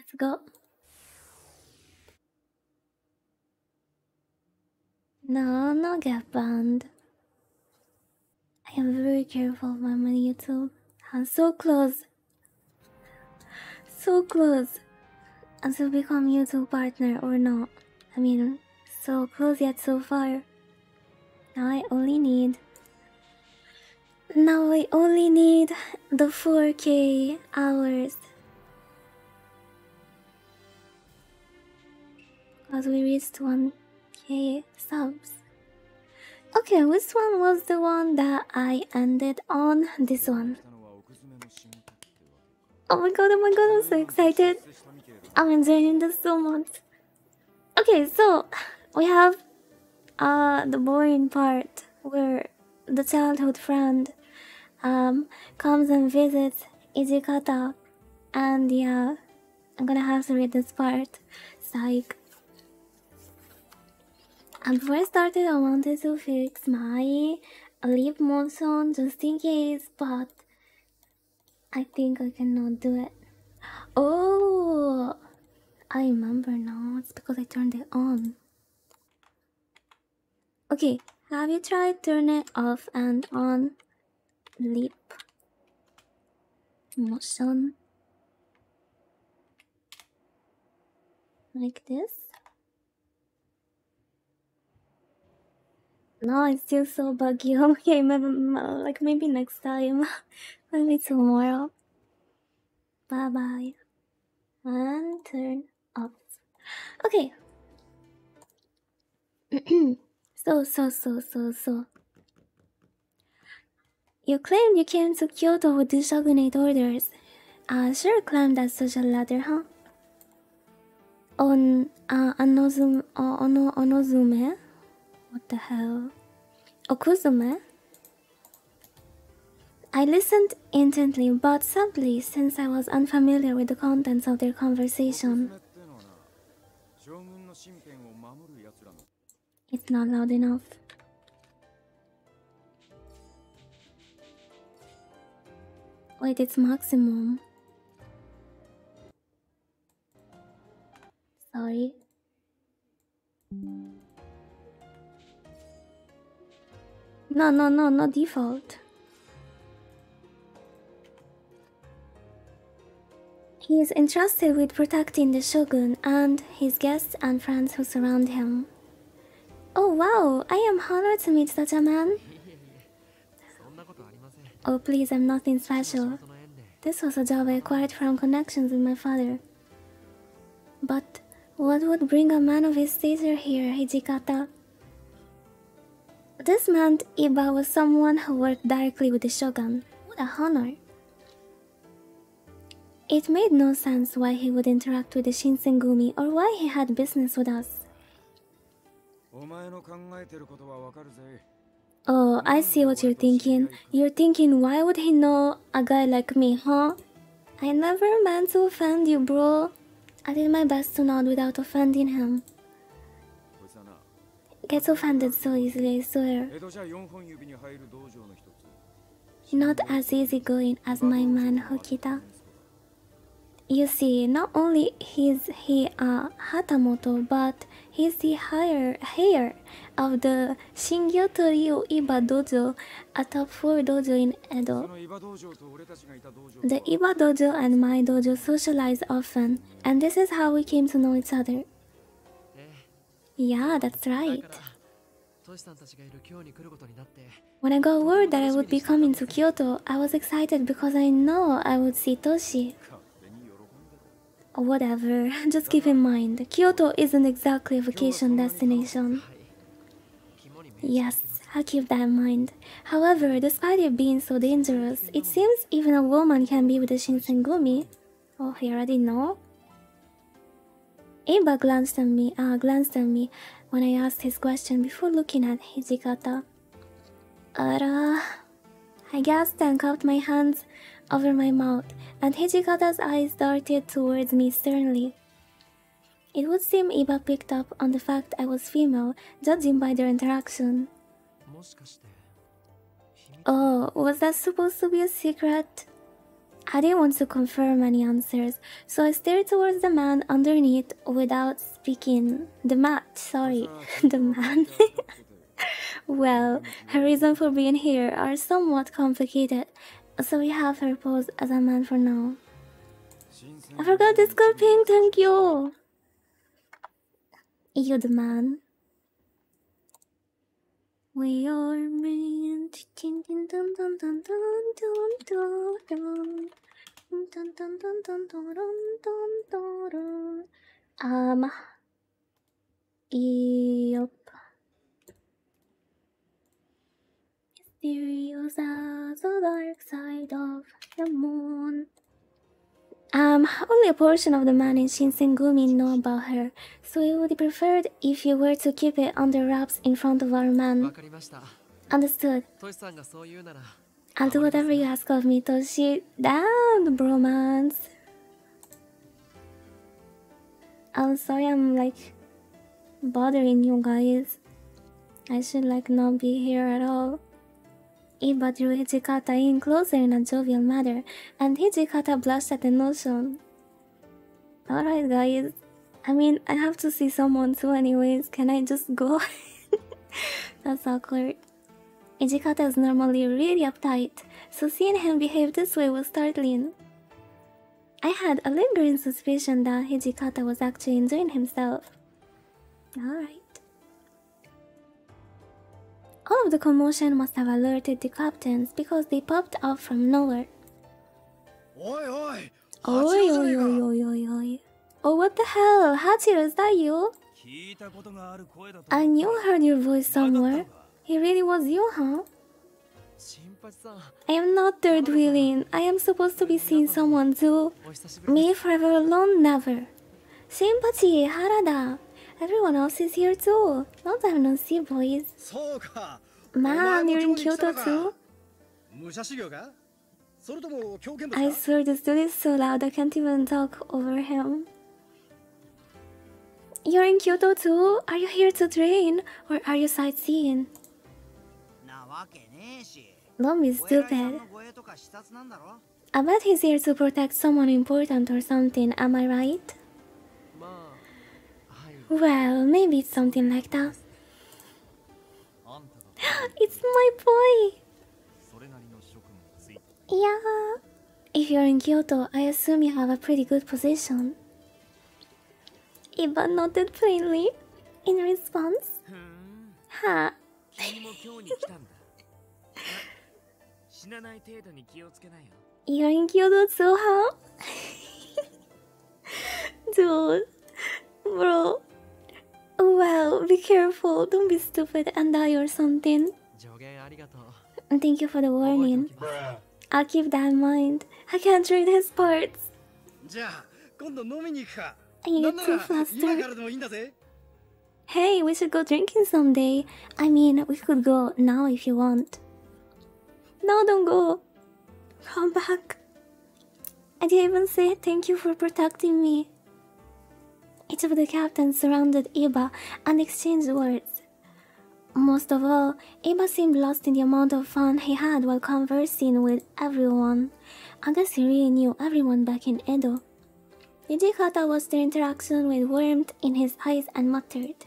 Let's go. No, not get banned. I am very careful of my YouTube. I'm so close. So close. And to become YouTube partner or not. I mean, so close yet so far. Now I only need the 4K hours. Because we reached 1K subs. Okay, which one was the one that I ended on? This one. Oh my god, I'm so excited. I'm enjoying this so much. Okay, so we have the boring part where the childhood friend comes and visits Ijikata, and yeah, I'm gonna have to read this part. Psych. And before I started, I wanted to fix my lip motion just in case, but I think I cannot do it. Oh, I remember now. It's because I turned it on. Okay, have you tried turning it off and on lip motion? Like this? No, it's still so buggy. Okay, maybe next time. Maybe tomorrow. Bye bye. And turn off. Okay. So. You claimed you came to Kyoto with the shogunate orders. Sure climbed that social ladder, huh? Onozume? What the hell? Okuzume? I listened intently but subtly since I was unfamiliar with the contents of their conversation. It's not loud enough. Wait, it's maximum. Sorry. No, not default. He is entrusted with protecting the shogun and his guests and friends who surround him. Oh wow, I am honored to meet such a man. Oh please, I'm nothing special. This was a job I acquired from connections with my father. But what would bring a man of his stature here, Hijikata? This meant Iba was someone who worked directly with the shogun. What a honor. It made no sense why he would interact with the Shinsengumi or why he had business with us. Oh, I see what you're thinking. You're thinking, why would he know a guy like me, huh? I never meant to offend you, bro. I did my best to nod without offending him. Gets offended so easily, I swear. Not as easygoing as my man Okita. You see, not only is he a Hatamoto, but he's the heir of the Shingyoto Ryo Iba Dojo, a top 4 dojo in Edo. The Iba Dojo and my dojo socialize often, and this is how we came to know each other. Yeah, that's right. When I got word that I would be coming to Kyoto, I was excited because I know I would see Toshi. Whatever, just keep in mind, Kyoto isn't exactly a vacation destination. Yes, I'll keep that in mind. However, despite it being so dangerous, it seems even a woman can be with the Shinsengumi. Oh, he already know? Iba glanced at me when I asked his question before looking at Hijikata. I gasped and cupped my hands over my mouth, and Hijikata's eyes darted towards me sternly. It would seem Iba picked up on the fact I was female, judging by their interaction. Oh, was that supposed to be a secret? I didn't want to confirm any answers, so I stared towards the man underneath without speaking. The the man. Well, her reasons for being here are somewhat complicated, so we have her pose as a man for now. I forgot this clipping, thank you! You the man. We are meant Yup. Mysterious as the dark side of the moon. Only a portion of the man in Shinsengumi know about her, so it would be preferred if you were to keep it under wraps in front of our man. Understood. I'll do whatever you ask of me, Toshi. Damn, the bromance. I'm sorry I'm like bothering you guys. I should like not be here at all. Iba drew Hijikata in closer in a jovial manner, and Hijikata blushed at the notion. Alright guys, I mean, I have to see someone too anyways, can I just go? That's awkward. Hijikata is normally really uptight, so seeing him behave this way was startling. I had a lingering suspicion that Hijikata was actually enjoying himself. Alright. All of the commotion must have alerted the captains because they popped up from nowhere. Oi, oi, oi, oi, oi, oi, oi. Oh, what the hell? Hachiro, is that you? I knew I heard your voice somewhere. It really was you, huh? I am not third wheeling. I am supposed to be seeing someone too. Me forever alone, never. Shinpachi, Harada. Everyone else is here too. Long time no see, boys. Man, you're in Kyoto too? I swear this dude is so loud I can't even talk over him. You're in Kyoto too? Are you here to train? Or are you sightseeing? Don't be stupid. I bet he's here to protect someone important or something, am I right? Well, maybe it's something like that. It's my boy! Yeah. If you're in Kyoto, I assume you have a pretty good position. Iba nodded plainly in response. Ha! You're in Kyoto too, huh? Dude. Bro. Well, be careful. Don't be stupid and die or something. Thank you for the warning. I'll keep that in mind. I can't read his parts. I get too flustered. Hey, we should go drinking someday. I mean, we could go now if you want. No, don't go. Come back. I didn't even say thank you for protecting me. Each of the captains surrounded Iba and exchanged words. Most of all, Iba seemed lost in the amount of fun he had while conversing with everyone. I guess he really knew everyone back in Edo. Hijikata watched their interaction with warmth in his eyes and muttered.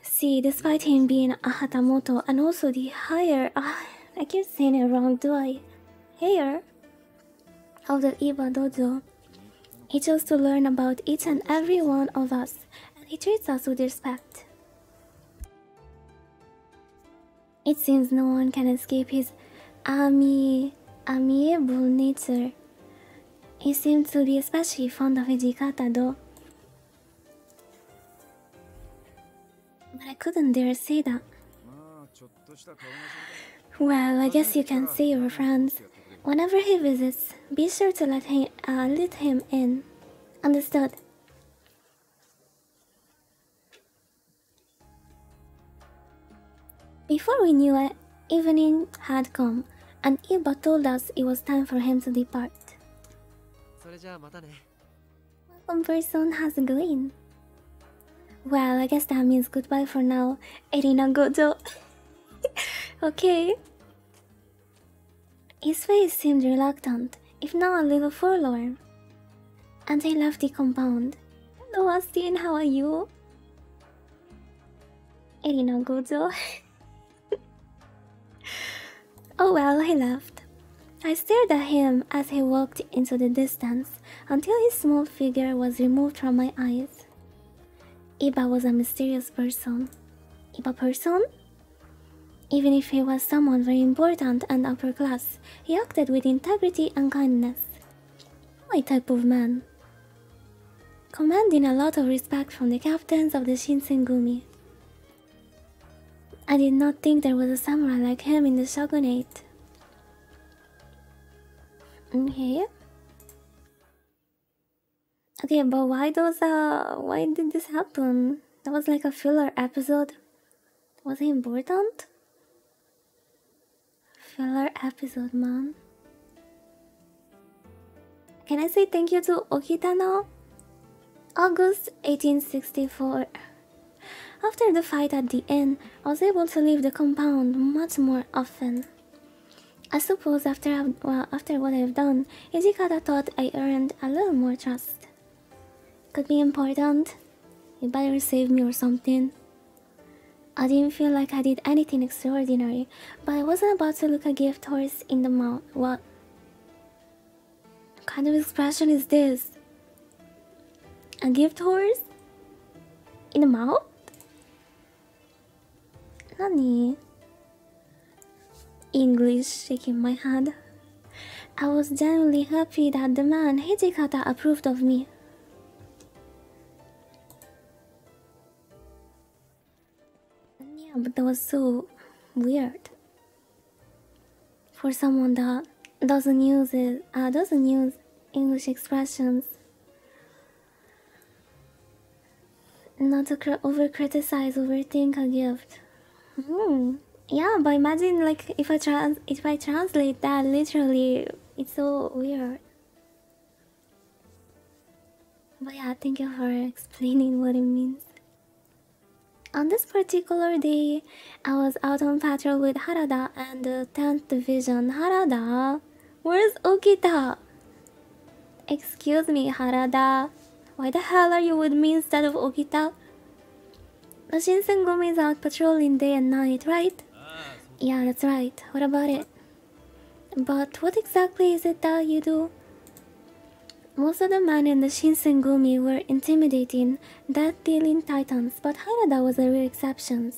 See, despite him being a Hatamoto and also the higher... I keep saying it wrong, do I? Higher of the Iba dojo, he chose to learn about each and every one of us, and he treats us with respect. It seems no one can escape his amiable nature. He seemed to be especially fond of Hijikata though. But I couldn't dare say that. Well, I guess you can say you're friends. Whenever he visits, be sure to let him in. Understood? Before we knew it, evening had come, and Iba told us it was time for him to depart. Welcome person, how's it going? Well, I guess that means goodbye for now. Erina Gojo. Okay. His face seemed reluctant, if not a little forlorn. And he left the compound. Hello, Austin, how are you? Erina Gojo. Oh well, he left. I stared at him as he walked into the distance until his small figure was removed from my eyes. Iba was a mysterious person. Iba person? Even if he was someone very important and upper class, he acted with integrity and kindness. My type of man. Commanding a lot of respect from the captains of the Shinsengumi. I did not think there was a samurai like him in the shogunate. Okay. Okay, but why did this happen? That was like a filler episode. Was it important? Filler episode, man. Can I say thank you to Okita now? August 1864. After the fight at the inn, I was able to leave the compound much more often. I suppose after what I've done, Hijikata thought I earned a little more trust. Could be important. You better save me or something. I didn't feel like I did anything extraordinary, but I wasn't about to look a gift horse in the mouth. What kind of expression is this? A gift horse? In the mouth? Nani? English, shaking my head. I was genuinely happy that the man Hijikata approved of me. Yeah, but that was so weird. For someone that doesn't use English expressions. Not to over-criticize, overthink a gift. Yeah, but imagine like if I translate that literally, it's so weird. But yeah, thank you for explaining what it means. On this particular day, I was out on patrol with Harada and the 10th Division. Harada? Where's Okita? Excuse me, Harada. Why the hell are you with me instead of Okita? The Shinsengumi is out patrolling day and night, right? Yeah, that's right. What about it? But what exactly is it that you do? Most of the men in the Shinsengumi were intimidating, death-dealing titans, but Harada was a rare exception.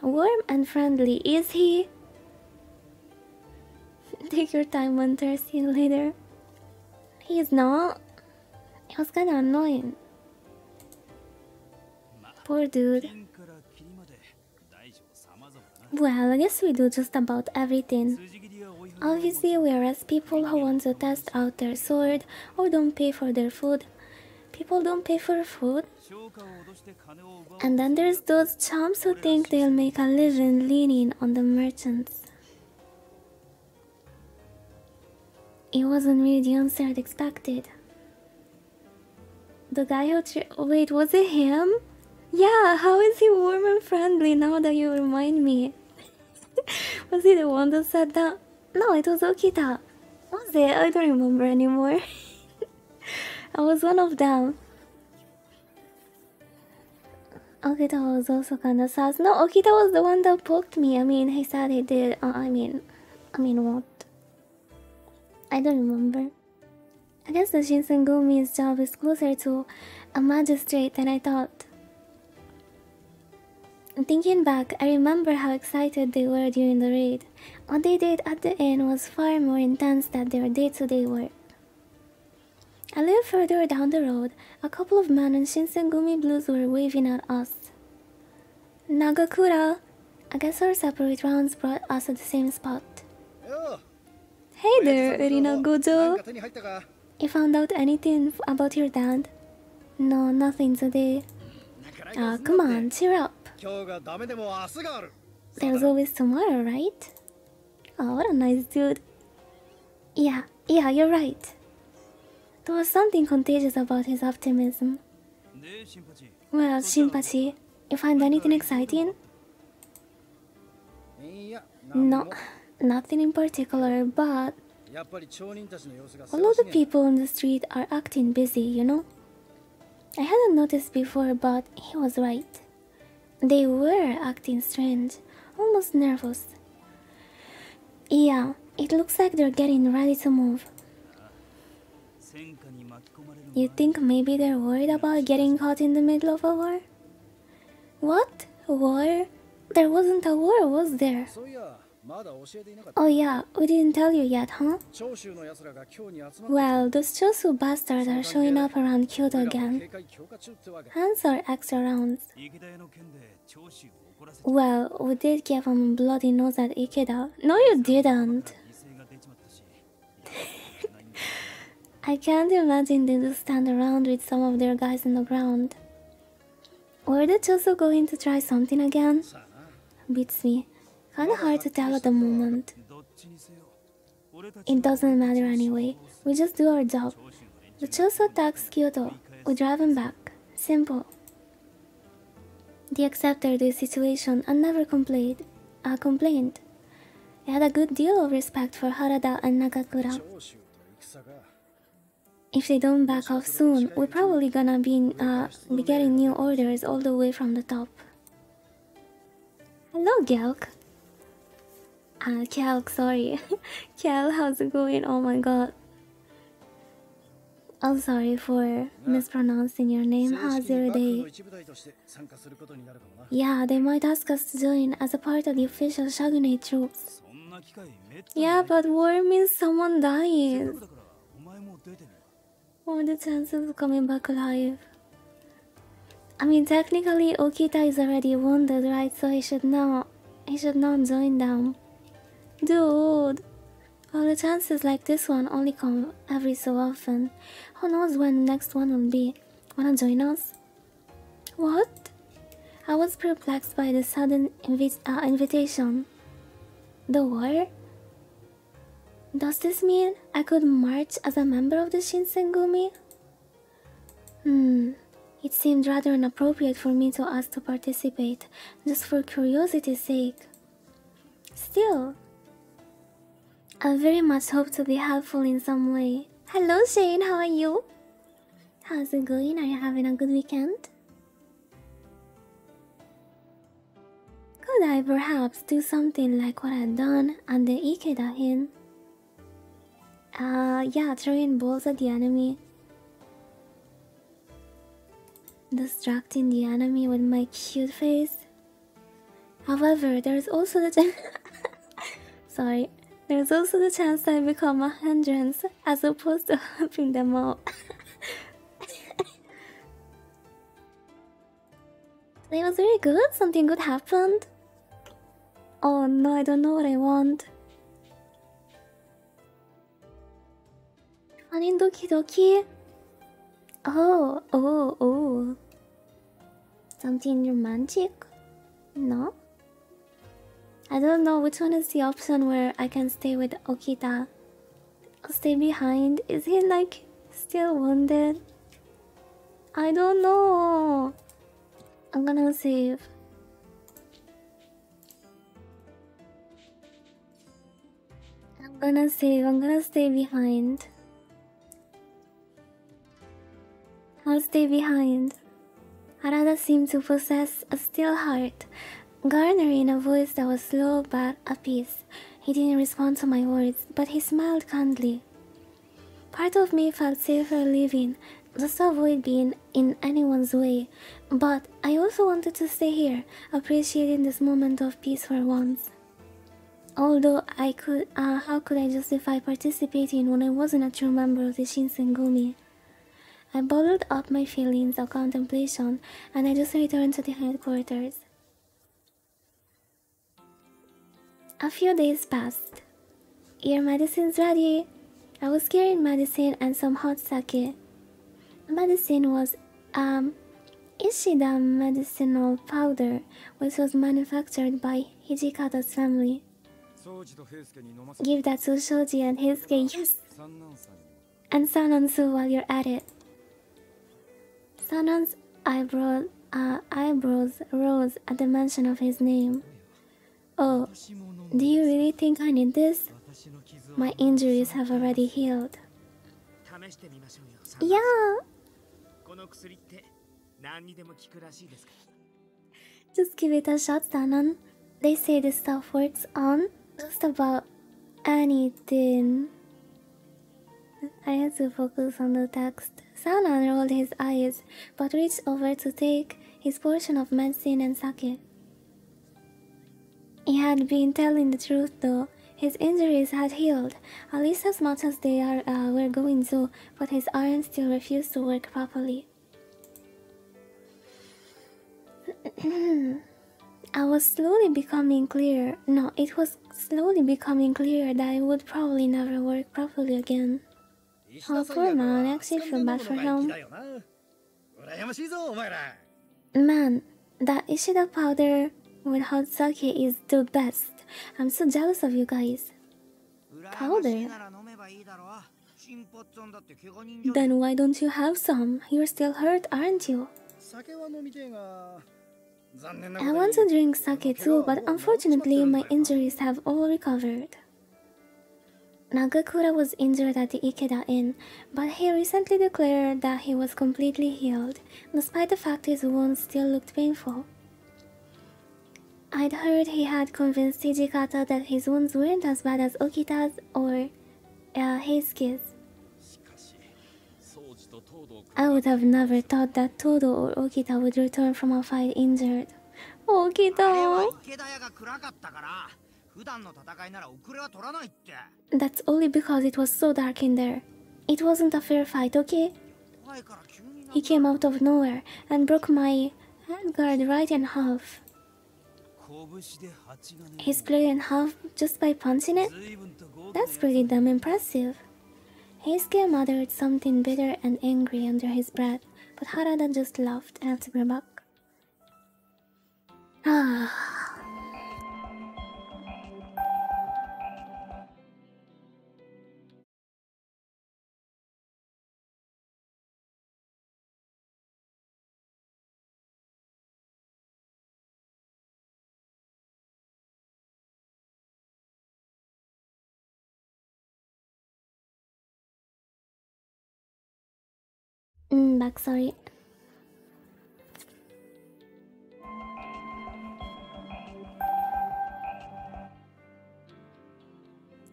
Warm and friendly, is he? Take your time, Winter. See you later. He is not. It was kinda annoying. Poor dude. Well, I guess we do just about everything. Obviously, we arrest people who want to test out their sword or don't pay for their food. People don't pay for food. And then there's those chumps who think they'll make a living leaning on the merchants. It wasn't really the answer I'd expected. The guy who wait, was it him? Yeah, how is he warm and friendly now that you remind me? Was he the one that said that? No, it was Okita. Was it? I don't remember anymore. I was one of them. Okita was also kinda sus. No, Okita was the one that poked me. I mean, he said he did. I mean what? I don't remember. I guess the Shinsengumi's job is closer to a magistrate than I thought. Thinking back, I remember how excited they were during the raid. What they did at the inn was far more intense than their day-to-day work. A little further down the road, a couple of men in Shinsengumi blues were waving at us. Nagakura! I guess our separate rounds brought us at the same spot. Hey there, Erina Gojo! You found out anything about your dad? No, nothing today. Ah, come on, cheer up. There's always tomorrow, right? Oh, what a nice dude. Yeah, you're right. There was something contagious about his optimism. Well, Shinpachi, you find anything exciting? No, nothing in particular, but all of the people on the street are acting busy, you know? I hadn't noticed before, but he was right. They were acting strange, almost nervous. Yeah, it looks like they're getting ready to move. You think maybe they're worried about getting caught in the middle of a war? What? War? There wasn't a war, was there? Oh yeah, we didn't tell you yet, huh? Well, those Chosu bastards are showing up around Kyoto again. Hands are extra rounds. Well, we did give him a bloody nose at Ikeda. No, you didn't. I can't imagine them to stand around with some of their guys in the ground. Were the Chosu going to try something again? Beats me. Kinda hard to tell at the moment. It doesn't matter anyway. We just do our job. The Chosu attacks Kyoto. We drive him back. Simple. They accepted the situation and never complained. They had a good deal of respect for Harada and Nagakura. If they don't back off soon, we're probably gonna be getting new orders all the way from the top. Hello, Gelk. Kelk, sorry. Kel, how's it going? Oh my god. I'm sorry for mispronouncing your name. How's your day? Yeah, they might ask us to join as a part of the official Shogunate troops. Yeah, but war means someone dies. What are the chances of coming back alive? I mean, technically, Okita is already wounded, right? So he should not join them. Dude, well, the chances like this one only come every so often. Who knows when the next one will be? Wanna join us? What? I was perplexed by the sudden invitation. The war? Does this mean I could march as a member of the Shinsengumi? It seemed rather inappropriate for me to ask to participate, just for curiosity's sake. Still, I very much hope to be helpful in some way. Hello Shane, how are you? How's it going? Are you having a good weekend? Could I perhaps do something like what I've done at the Ikeda Hin? Yeah, throwing balls at the enemy. Distracting the enemy with my cute face. However, there's also the there's also the chance that I become a hindrance as opposed to helping them out. It was very good. Something good happened. Oh no, I don't know what I want. Anin doki doki. Oh. Something romantic? No? I don't know which one is the option where I can stay with Okita. I'll stay behind. Is he like still wounded? I don't know. I'm gonna save. I'm gonna stay behind. I'll stay behind. Harada seemed to possess a still heart. Garner in a voice that was slow but at peace. He didn't respond to my words, but he smiled kindly. Part of me felt safer leaving, just to avoid being in anyone's way, but I also wanted to stay here, appreciating this moment of peace for once. Although how could I justify participating when I wasn't a true member of the Shinsengumi? I bottled up my feelings of contemplation, and I just returned to the headquarters. A few days passed. Your medicine's ready. I was carrying medicine and some hot sake. Medicine was Ishida medicinal powder, which was manufactured by Hijikata's family. Give that to Shoji and Heisuke, yes! And Sanonsu while you're at it. Sanon's eyebrows rose at the mention of his name. Oh, do you really think I need this? My injuries have already healed. Yeah! Just give it a shot, Sanan. They say this stuff works on just about anything. I had to focus on the text. Sanan rolled his eyes, but reached over to take his portion of medicine and sake. He had been telling the truth though. His injuries had healed, at least as much as they were going to, but his arms still refused to work properly. I was slowly becoming clear. No, it was slowly becoming clear that I would probably never work properly again. Oh, poor man, I actually feel bad for him. Man, that Ishida powder with hot sake is the best. I'm so jealous of you guys. Powder? Then why don't you have some? You're still hurt, aren't you? I want to drink sake too, but unfortunately my injuries have all recovered. Nagakura was injured at the Ikeda Inn, but he recently declared that he was completely healed, despite the fact his wounds still looked painful. I'd heard he had convinced Hijikata that his wounds weren't as bad as Okita's or Heisuke's. I would have never thought that Todo or Okita would return from a fight injured. Okita! That's only because it was so dark in there. It wasn't a fair fight, okay? He came out of nowhere and broke my handguard right in half. He split it in half just by punching it? That's pretty damn impressive. Heisuke muttered something bitter and angry under his breath, but Harada just laughed and took her back. Backstory.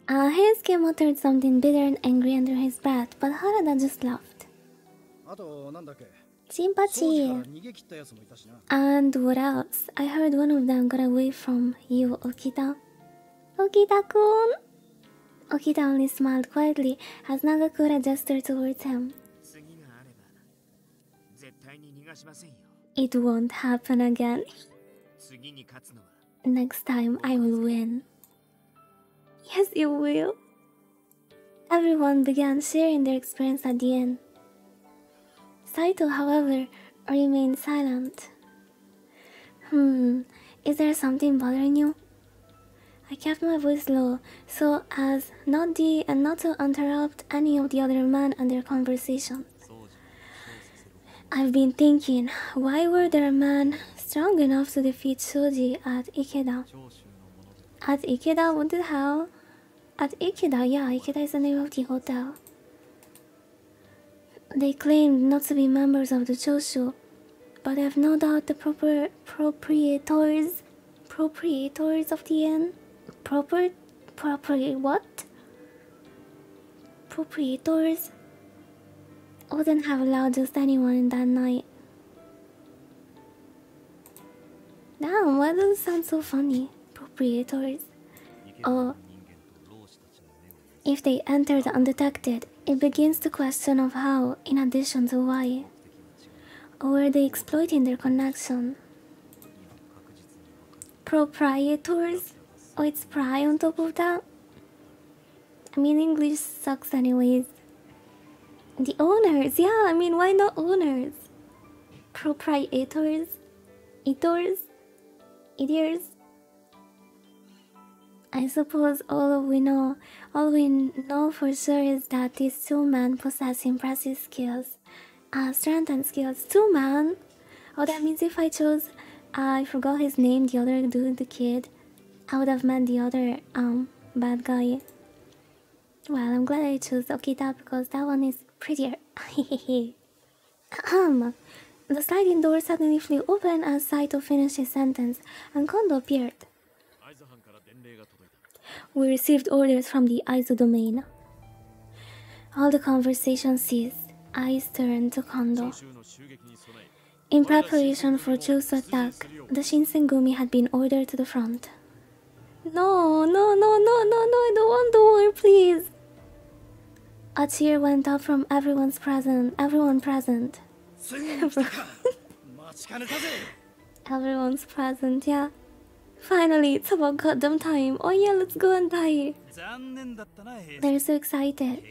Heisuke muttered something bitter and angry under his breath, but Harada just laughed. Shinpachi. And what else? I heard one of them got away from you, Okita. Okita-kun! Okita only smiled quietly as Nagakura gestured towards him. It won't happen again. Next time I will win. Yes, you will. Everyone began sharing their experience at the end. Saito, however, remained silent. Is there something bothering you? I kept my voice low so as not to interrupt any of the other men and their conversation. I've been thinking, why were there men strong enough to defeat Shoji at Ikeda? At Ikeda? What the hell? At Ikeda, yeah, Ikeda is the name of the hotel. They claimed not to be members of the Choshu, but I have no doubt the proprietors of the inn. What? Proprietors wouldn't have allowed just anyone in that night. Damn, why does it sound so funny? Proprietors. Oh, if they entered undetected, it begins the question of how, in addition to why. Or were they exploiting their connection? Proprietors? Oh, it's pry on top of that? I mean, English sucks anyways. The owners, yeah, I mean, why not owners? Proprietors? Eaters? I suppose all we know for sure is that these two men possess impressive skills. Strength and skills. Two men? Oh, that means if I chose, I forgot his name, the other dude, the kid. I would have met the other bad guy. Well, I'm glad I chose Okita because that one is prettier. The sliding door suddenly flew open as Saito finished his sentence, and Kondo appeared. We received orders from the Aizu domain. All the conversation ceased. Eyes turned to Kondo. In preparation for Cho's attack, the Shinsengumi had been ordered to the front. No, I don't want the war, please. A cheer went up from everyone present. Everyone's present, yeah. Finally, it's about goddamn time. Oh yeah, let's go and die. They're so excited.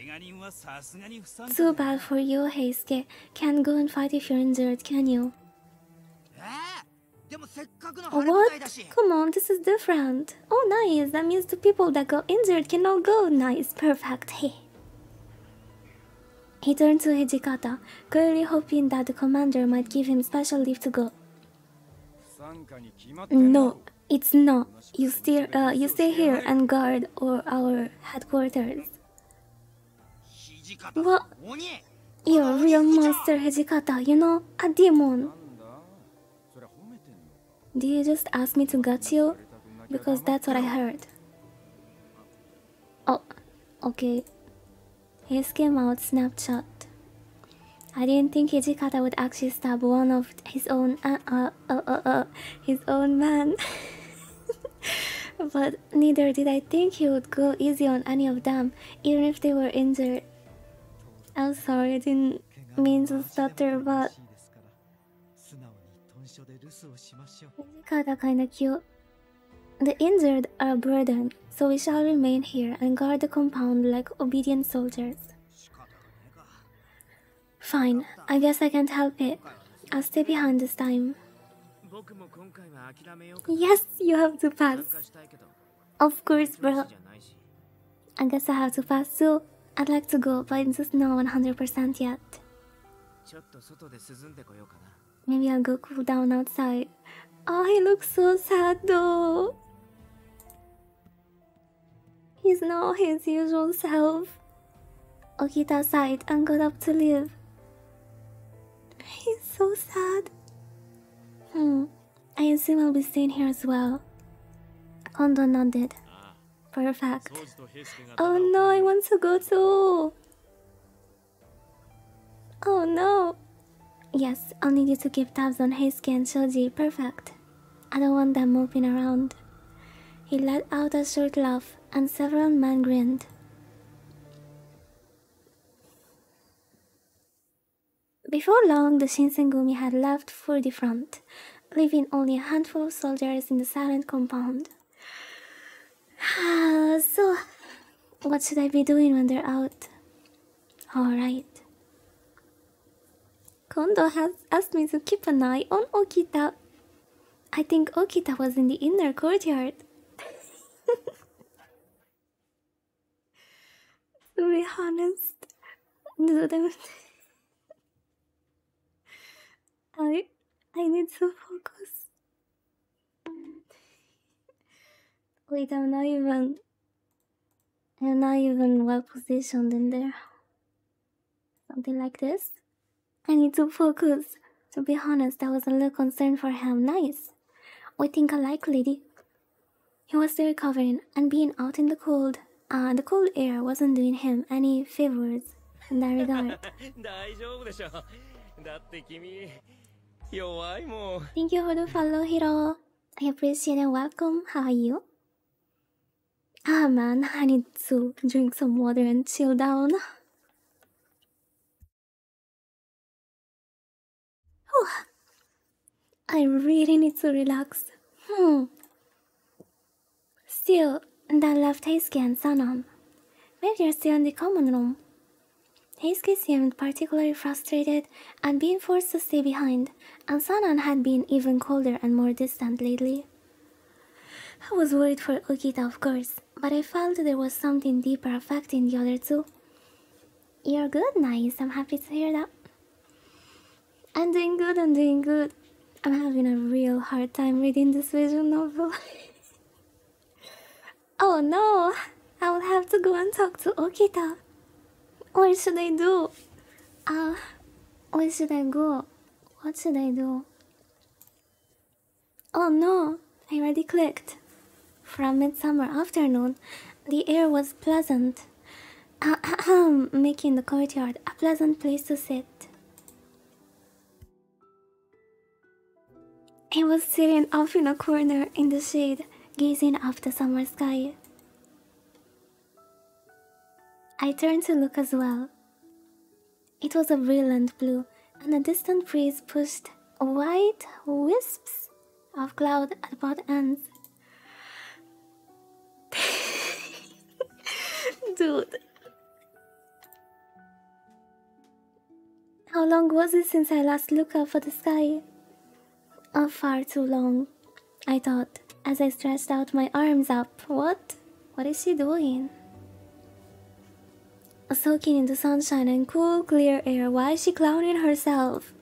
Too bad for you, Heisuke. Can't go and fight if you're injured, can you? What? Come on, this is different. Oh nice, that means the people that got injured can now go. Nice, perfect, hey. He turned to Hijikata, clearly hoping that the commander might give him special leave to go. No, it's not. You stay here and guard our headquarters. What? You're a real monster, Hijikata, you know? A demon. Did you just ask me to gut you? Because that's what I heard. Oh, okay. Heisuke mouth snapshot. I didn't think Hijikata would actually stab one of his own man. But neither did I think he would go easy on any of them, even if they were injured. I'm sorry, I didn't mean to stutter, but Hijikata kinda cute. The injured are a burden, so we shall remain here and guard the compound like obedient soldiers. Fine, I guess I can't help it. I'll stay behind this time. Yes, you have to pass. Of course, bro. I guess I have to pass too. I'd like to go, but it's just not 100% yet. Maybe I'll go cool down outside. Oh, he looks so sad though. He's not his usual self. Okita sighed and got up to leave. He's so sad. I assume I'll be staying here as well. Kondo nodded. Perfect. Oh no, I want to go too. Oh no. Yes, I'll need you to keep tabs on Heisuke and Shoji. Perfect. I don't want them moping around. He let out a short laugh, and several men grinned. Before long, the Shinsengumi had left for the front, leaving only a handful of soldiers in the silent compound. So, what should I be doing when they're out? Alright. Kondo has asked me to keep an eye on Okita. I think Okita was in the inner courtyard. To be honest, I need to focus. Wait, I'm not even well positioned in there. Something like this. I need to focus. To be honest, I was a little concerned for him. Nice. We think alike, lady. He was still recovering, and being out in the cold air wasn't doing him any favors in that regard. Thank you for the follow, Hiro. I appreciate it. Welcome. How are you? Ah man, I need to drink some water and chill down. Whew. I really need to relax. Still, that left Heisuke and Sanan. Maybe they're still in the common room. Heisuke seemed particularly frustrated and being forced to stay behind, and Sanan had been even colder and more distant lately. I was worried for Okita, of course, but I felt there was something deeper affecting the other two. You're good, nice. I'm happy to hear that. I'm doing good. I'm having a real hard time reading this visual novel. Oh no! I will have to go and talk to Okita. What should I do? Where should I go? What should I do? Oh no! I already clicked. From midsummer afternoon, the air was pleasant, making the courtyard a pleasant place to sit. I was sitting off in a corner in the shade, gazing up the summer sky. I turned to look as well. It was a brilliant blue, and a distant breeze pushed white wisps of cloud at both ends. Dude. How long was it since I last looked up at the sky? Oh, far too long, I thought, as I stretched out my arms up. What? What is she doing? Soaking in the sunshine and cool, clear air. Why is she clowning herself?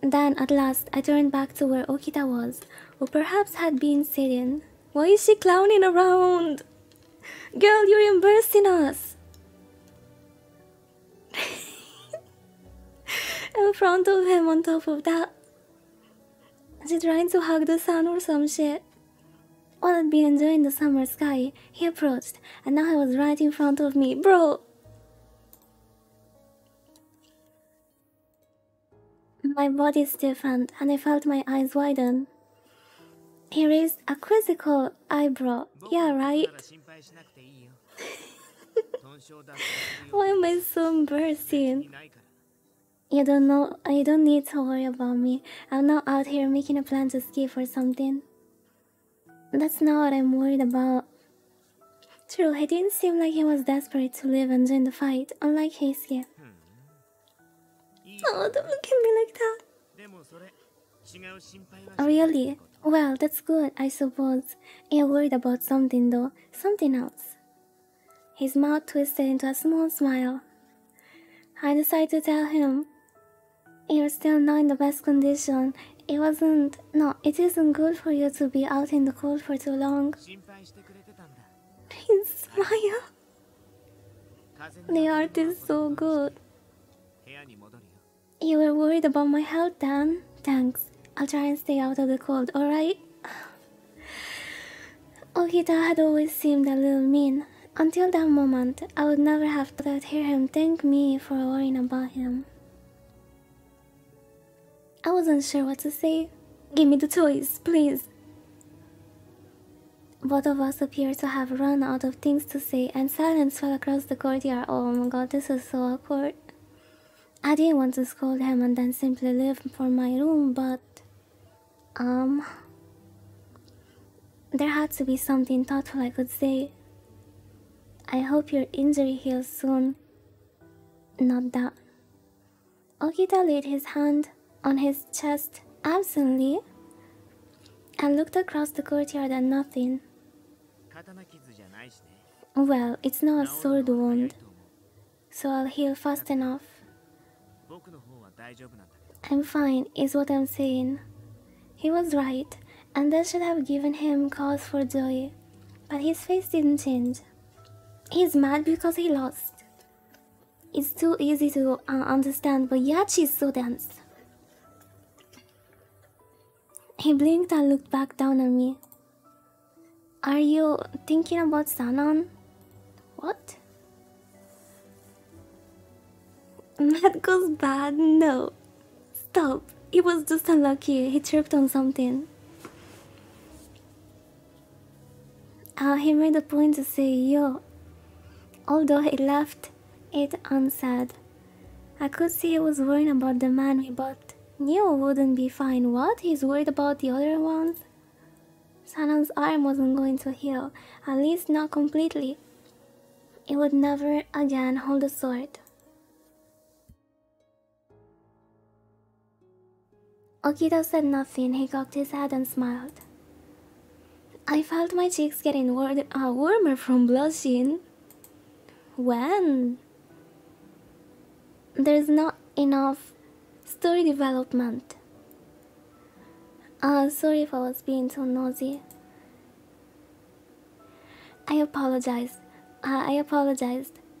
Then, at last, I turned back to where Okita was, who perhaps had been sitting. Why is she clowning around? Girl, you're embarrassing us! In front of him, on top of that. She trying to hug the sun or some shit. While I'd been enjoying the summer sky, he approached, and now he was right in front of me. Bro! My body stiffened, and I felt my eyes widen. He raised a quizzical eyebrow. Yeah, right? Why am I so embarrassing? You don't need to worry about me. I'm not out here making a plan to escape or something. That's not what I'm worried about. True, he didn't seem like he was desperate to live and join the fight, unlike Heisuke. Oh, don't look at me like that. Really? Well, that's good, I suppose. You're worried about something though. Something else. His mouth twisted into a small smile. I decided to tell him, you're still not in the best condition. It isn't good for you to be out in the cold for too long. His smile. The art is so good. You were worried about my health then? Thanks. I'll try and stay out of the cold, alright? Okita had always seemed a little mean. Until that moment, I would never have thought to hear him thank me for worrying about him. I wasn't sure what to say. Give me the toys, please. Both of us appeared to have run out of things to say, and silence fell across the courtyard. Oh my god, this is so awkward. I didn't want to scold him and then simply leave for my room, but... there had to be something thoughtful I could say. I hope your injury heals soon. Not that. Okita laid his hand on his chest absently and looked across the courtyard at nothing. Well, it's not a sword wound, so I'll heal fast enough. I'm fine, is what I'm saying. He was right, and that should have given him cause for joy, but his face didn't change. He's mad because he lost. It's too easy to understand, but Yachi's so dense. He blinked and looked back down at me. Are you thinking about Sanon? What? That goes bad? No. Stop. It was just unlucky. He tripped on something. He made a point to say yo, although he left it unsaid. I could see he was worried about the man we bought. Knew wouldn't be fine. What? He's worried about the other ones? Sanon's arm wasn't going to heal, at least not completely. It would never again hold a sword. Okita said nothing. He cocked his head and smiled. I felt my cheeks getting warmer from blushing. When? There's not enough story development. Sorry if I was being too nosy. I apologized.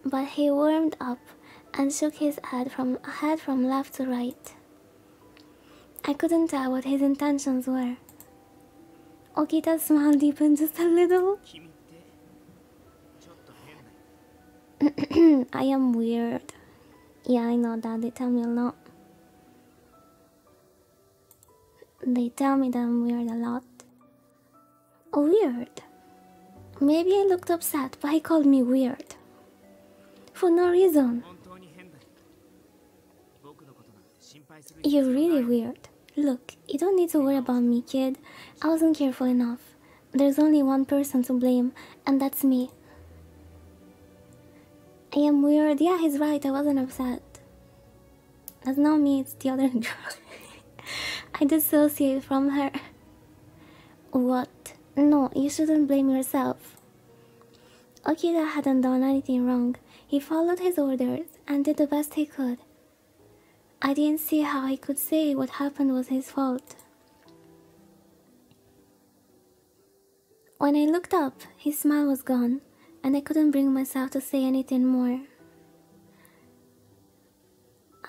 But he warmed up and shook his head from left to right. I couldn't tell what his intentions were. Okita's smile deepened just a little. I am weird. Yeah, I know that. They tell me a lot. They tell me that I'm weird a lot. Weird? Maybe I looked upset, but he called me weird. For no reason. You're really weird. Look, you don't need to worry about me, kid. I wasn't careful enough. There's only one person to blame, and that's me. I am weird. Yeah, he's right. I wasn't upset. That's not me, it's the other girl. I dissociate from her. What? No, you shouldn't blame yourself. Okita hadn't done anything wrong. He followed his orders and did the best he could. I didn't see how he could say what happened was his fault. When I looked up, his smile was gone, and I couldn't bring myself to say anything more.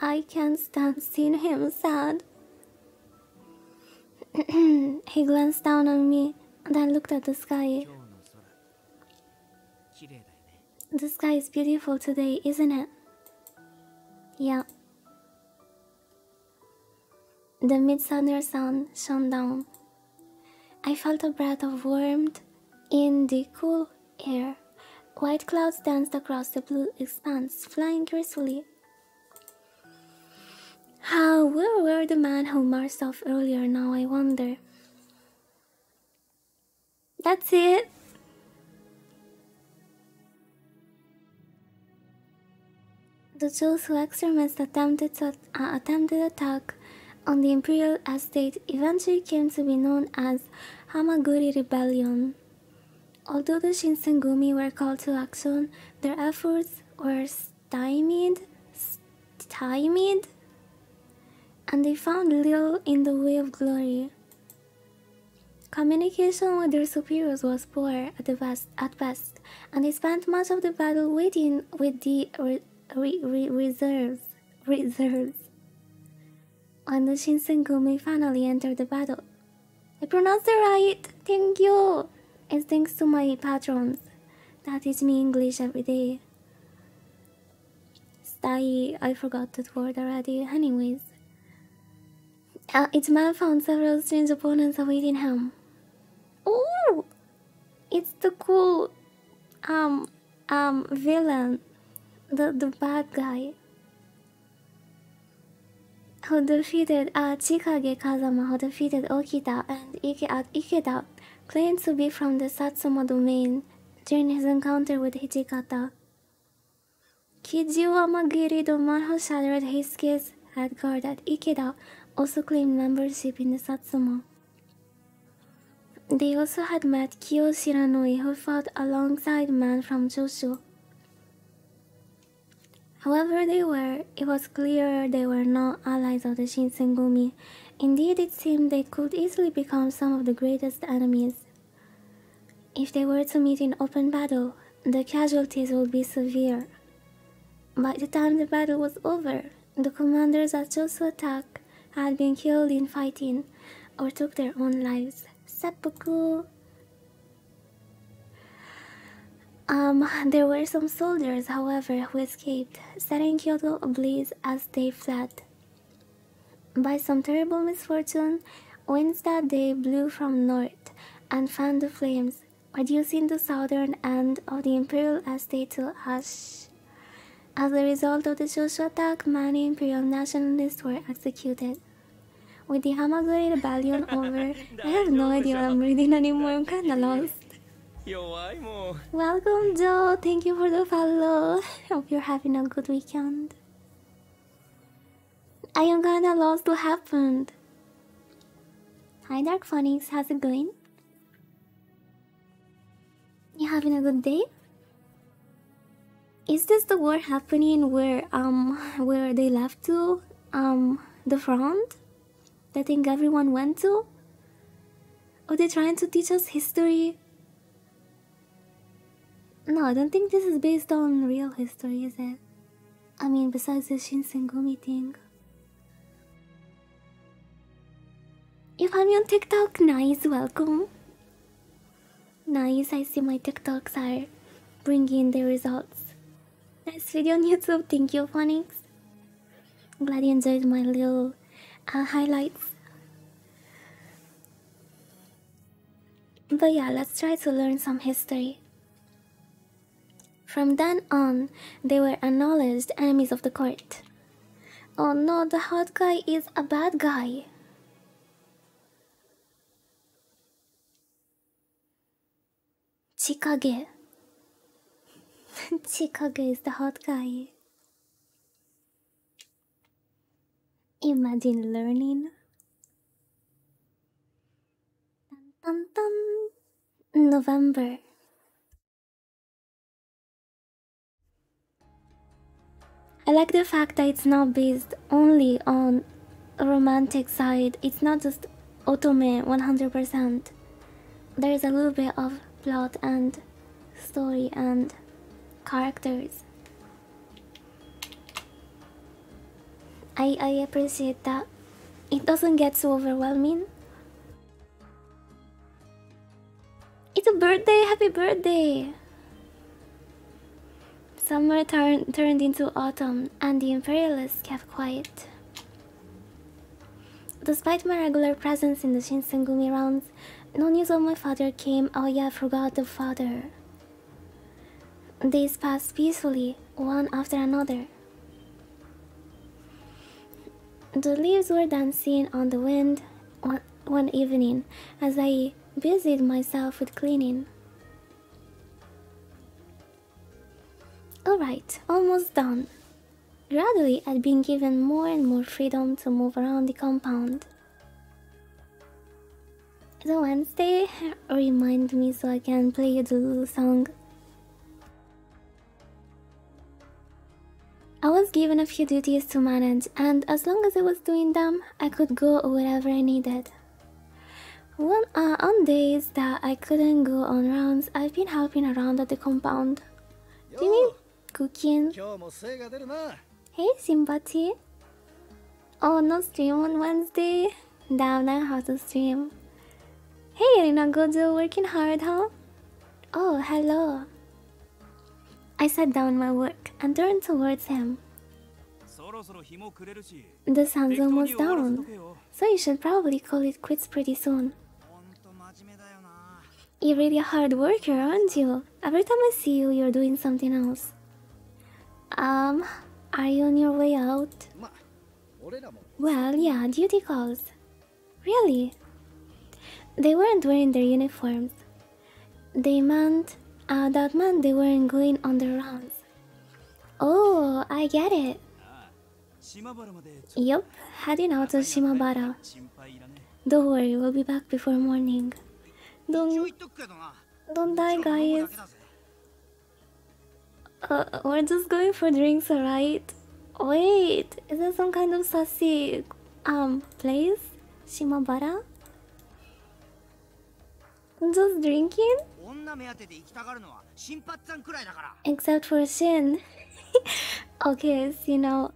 I can't stand seeing him sad. He glanced down on me, then looked at the sky. The sky is beautiful today, isn't it? Yeah. The midsummer sun shone down. I felt a breath of warmth in the cool air. White clouds danced across the blue expanse, flying gracefully. Where were the men who marched off earlier now, I wonder? That's it! The Josu extremists attempted attack on the imperial estate eventually came to be known as Hamaguri Rebellion. Although the Shinsengumi were called to action, their efforts were stymied, and they found little in the way of glory. Communication with their superiors was poor at best, and they spent much of the battle waiting with the reserves. When the Shinsengumi finally entered the battle. I pronounced it right! Thank you! It's thanks to my patrons that teach me English every day. I forgot that word already. Anyways. Its man found several strange opponents awaiting him. Oh! It's the cool villain. The bad guy. Who defeated Chikage Kazama, who defeated Okita, and Ikeda claimed to be from the Satsuma domain during his encounter with Hijikata. Kijiwa Magiri, the man who shattered Heisuke's head guard at Ikeda, also claimed membership in the Satsuma. They also had met Kyo Shiranui, who fought alongside men from Joshu. However it was clear they were not allies of the Shinsengumi. Indeed, it seemed they could easily become some of the greatest enemies. If they were to meet in open battle, the casualties would be severe. By the time the battle was over, the commanders at Josu attack had been killed in fighting or took their own lives. Seppuku! There were some soldiers, however, who escaped, setting Kyoto ablaze as they fled. By some terrible misfortune, winds that day blew from north and fanned the flames, reducing the southern end of the imperial estate to ash. As a result of the Joshu attack, many imperial nationalists were executed. With the Hamaguri Rebellion over, I have no idea what I'm reading anymore, I'm kinda lost. Welcome, Joe. Thank you for the follow. Hope you're having a good weekend. I am kinda lost what happened. Hi, Dark Phonics. How's it going? You having a good day? Is this the war happening where they left to the front? I think everyone went to? Or they trying to teach us history? No, I don't think this is based on real history, is it? I mean, besides the Shinsengumi thing. You found me on TikTok? Nice, welcome. Nice, I see my TikToks are bringing the results. Nice video on YouTube, thank you, Phonics. Glad you enjoyed my little highlights. But yeah, let's try to learn some history. From then on, they were acknowledged enemies of the court. Oh no, the hot guy is a bad guy. Chikage. Chikage is the hot guy. Imagine learning. Dun, dun, dun. November. I like the fact that it's not based only on a romantic side. It's not just otome 100%. There's a little bit of plot and story and characters. I appreciate that. It doesn't get so overwhelming. It's a birthday! Happy birthday! Summer turned into autumn, and the Imperialists kept quiet. Despite my regular presence in the Shinsengumi rounds, no news of my father came. Oh yeah, I forgot the father. Days passed peacefully, one after another. The leaves were dancing on the wind one evening as I busied myself with cleaning. Alright, almost done. Gradually, I'd been given more and more freedom to move around the compound. It's a Wednesday. Remind me so I can play you the little song. I was given a few duties to manage, and as long as I was doing them, I could go wherever I needed. On days that I couldn't go on rounds, I've been helping around at the compound. Do you mean cooking? Hey, Sympathy. Oh, no stream on Wednesday? Damn, I have to stream. Hey, Rina Gojo, working hard, huh? Oh, hello. I set down my work and turned towards him. The sun's almost down, so you should probably call it quits pretty soon. You're really a hard worker, aren't you? Every time I see you, you're doing something else. Are you on your way out? Well, yeah, duty calls. Really? They weren't wearing their uniforms. That meant they weren't going on the rounds. Oh, I get it. Yup, heading out to Shimabara. Don't worry, we'll be back before morning. Don't die, guys. We're just going for drinks, alright? Wait, is that some kind of sassy place? Shimabara? Just drinking? Except for Shin. Okay, so you know,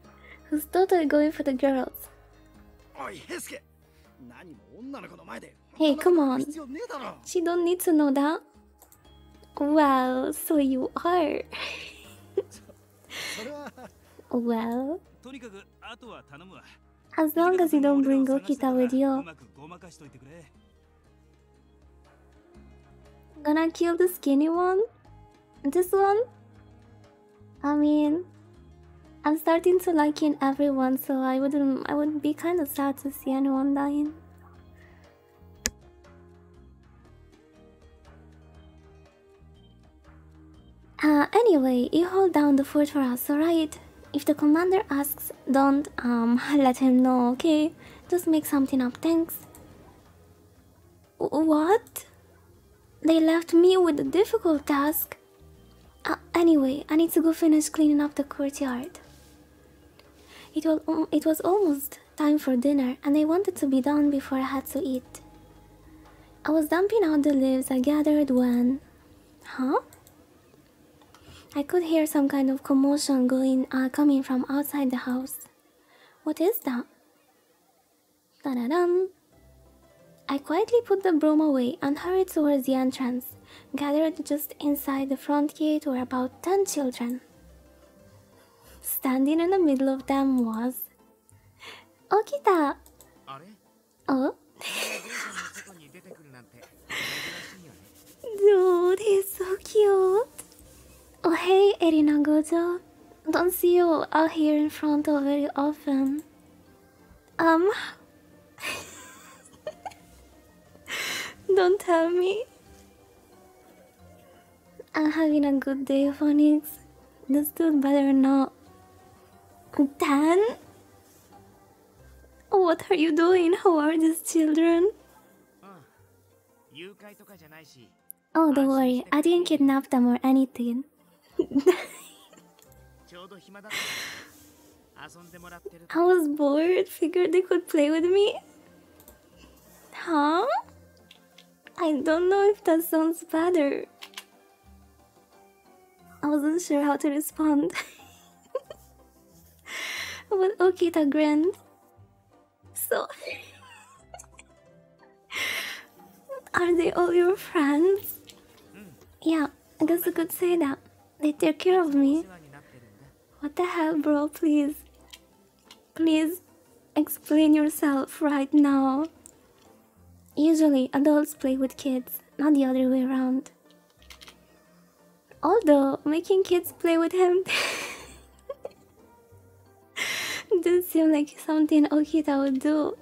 who's totally going for the girls. Hey, come on. She don't need to know that. Well, so you are. Well, as long as you don't bring Okita with you. Gonna kill the skinny one? This one? I mean, I'm starting to liking everyone, so I would be kind of sad to see anyone dying. Anyway, you hold down the fort for us, alright? If the commander asks, don't let him know, okay? Just make something up, thanks. What? They left me with a difficult task. Anyway, I need to go finish cleaning up the courtyard. It was almost time for dinner, and I wanted to be done before I had to eat. I was dumping out the leaves I gathered when... Huh? I could hear some kind of commotion coming from outside the house. What is that? Da-da-dum. I quietly put the broom away and hurried towards the entrance. Gathered just inside the front gate were about 10 children. Standing in the middle of them was Okita! Oh? Dude, he's so cute! Oh hey, Erina Gojo. Don't see you out here in front of very often. Don't tell me. I'm having a good day, Phonics. This dude better not. 10? What are you doing? How are these children? Oh, don't worry. I didn't kidnap them or anything. I was bored. Figured they could play with me. Huh? I don't know if that sounds better. I wasn't sure how to respond. But Okita grinned. So... Are they all your friends? Yeah, I guess I could say that. They take care of me. What the hell, bro? Please. Please explain yourself right now. Usually, adults play with kids, not the other way around. Although, making kids play with him didn't seem like something Okita would do.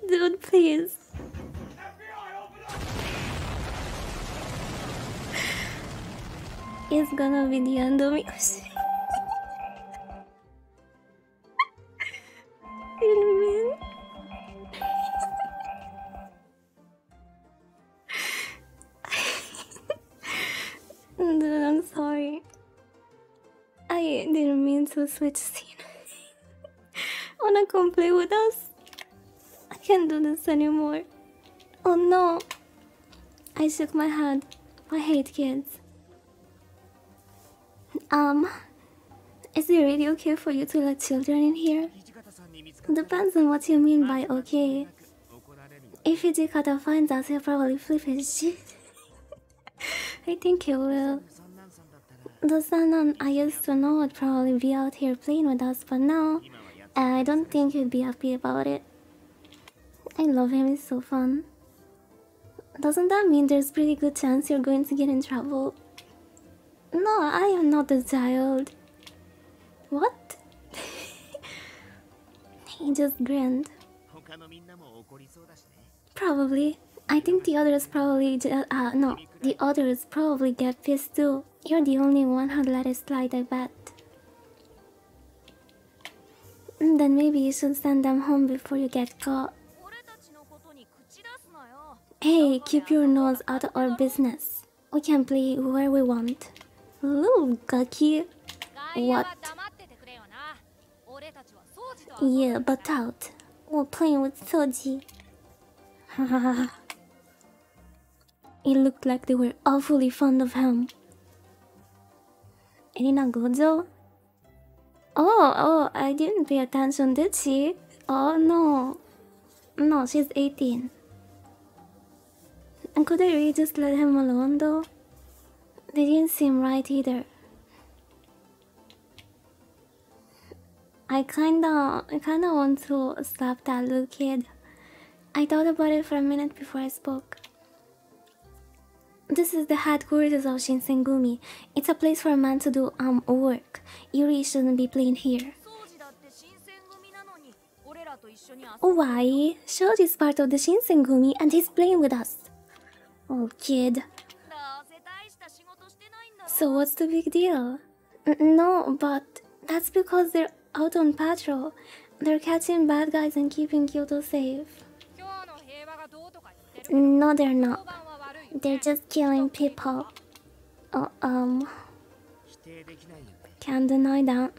Dude, please. It's gonna be the end of me. Dude, I'm sorry. I didn't mean to switch scene. Wanna come play with us? I can't do this anymore. Oh no. I shook my head. I hate kids. Is it really okay for you to let children in here? Depends on what you mean by okay. If Hijikata finds us, he'll probably flip his shit. I think he will. The Sanan I used to know would probably be out here playing with us, but now, I don't think he'd be happy about it. I love him, he's so fun. Doesn't that mean there's pretty good chance you're going to get in trouble? No, I am not a child. What? He just grinned. Probably. I think the others probably the others probably get pissed too. You're the only one who'd let it slide, I bet. Then maybe you should send them home before you get caught. Hey, keep your nose out of our business. We can play where we want. Ooh, Gaki. What? Yeah, but out. We're playing with Soji. It looked like they were awfully fond of him. Erina Gojo? Oh, I didn't pay attention, did she? Oh no. No, she's 18. And could I really just let him alone though? They didn't seem right either. I kinda want to slap that little kid. I thought about it for a minute before I spoke. This is the headquarters of Shinsengumi. It's a place for a man to do work. You really shouldn't be playing here. Why? Shoji's part of the Shinsengumi and he's playing with us. Oh, kid. So what's the big deal? No, but that's because they're out on patrol. They're catching bad guys and keeping Kyoto safe. No, they're not. They're just killing people. Can't deny that.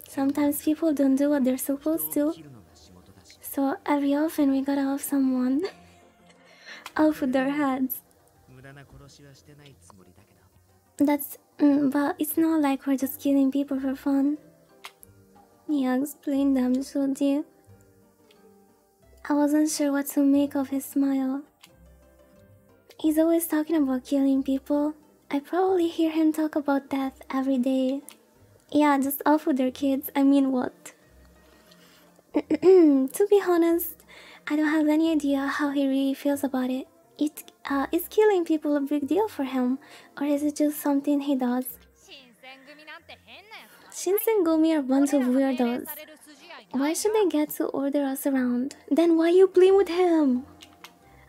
Sometimes people don't do what they're supposed to. So every often we gotta off someone. off their heads. That's but it's not like we're just killing people for fun. Yeah, explain them, should you? I wasn't sure what to make of his smile. He's always talking about killing people. I probably hear him talk about death every day. Yeah, just off with their kids. I mean, what? To be honest, I don't have any idea how he really feels about it. Is killing people a big deal for him, or is it just something he does? Shinsengumi are a bunch of weirdos. Why should they get to order us around? Then why you play with him?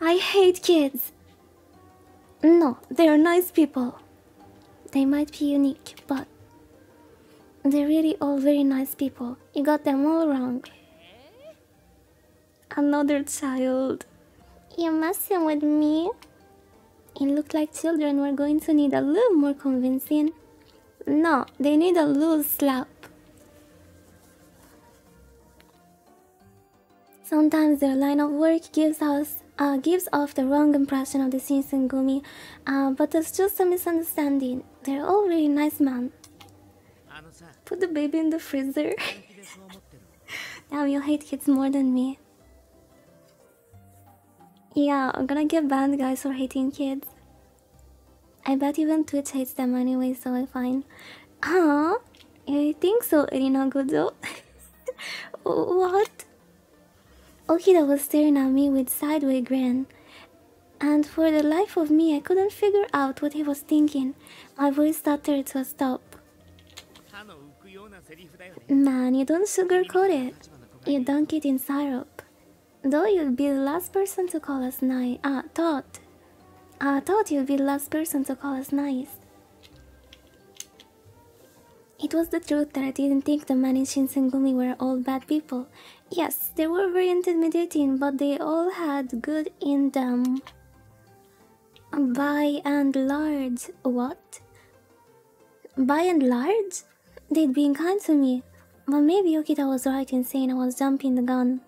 I hate kids. No, they are nice people. They might be unique, but they're really all very nice people. You got them all wrong. Another child. You're messing with me? It looked like children were going to need a little more convincing. No, they need a little slap. Sometimes their line of work gives off the wrong impression of the Shinsengumi, but that's just a misunderstanding. They're all really nice men. Put the baby in the freezer. Damn, you hate kids more than me. Yeah, I'm gonna get banned, guys, for hating kids. I bet even Twitch hates them anyway, so I'm fine. Huh? I think so, Irina Gojo. What? Okita was staring at me with sideways grin, and for the life of me, I couldn't figure out what he was thinking. My voice stuttered to a stop. Man, you don't sugarcoat it. You dunk it in syrup. Though you'd be the last person to call us nice. Thought you'd be the last person to call us nice. It was the truth that I didn't think the men in Shinsengumi were all bad people. Yes, they were very intimidating, but they all had good in them. By and large. What? By and large? They'd been kind to me. But maybe Okita was right in saying I was jumping the gun.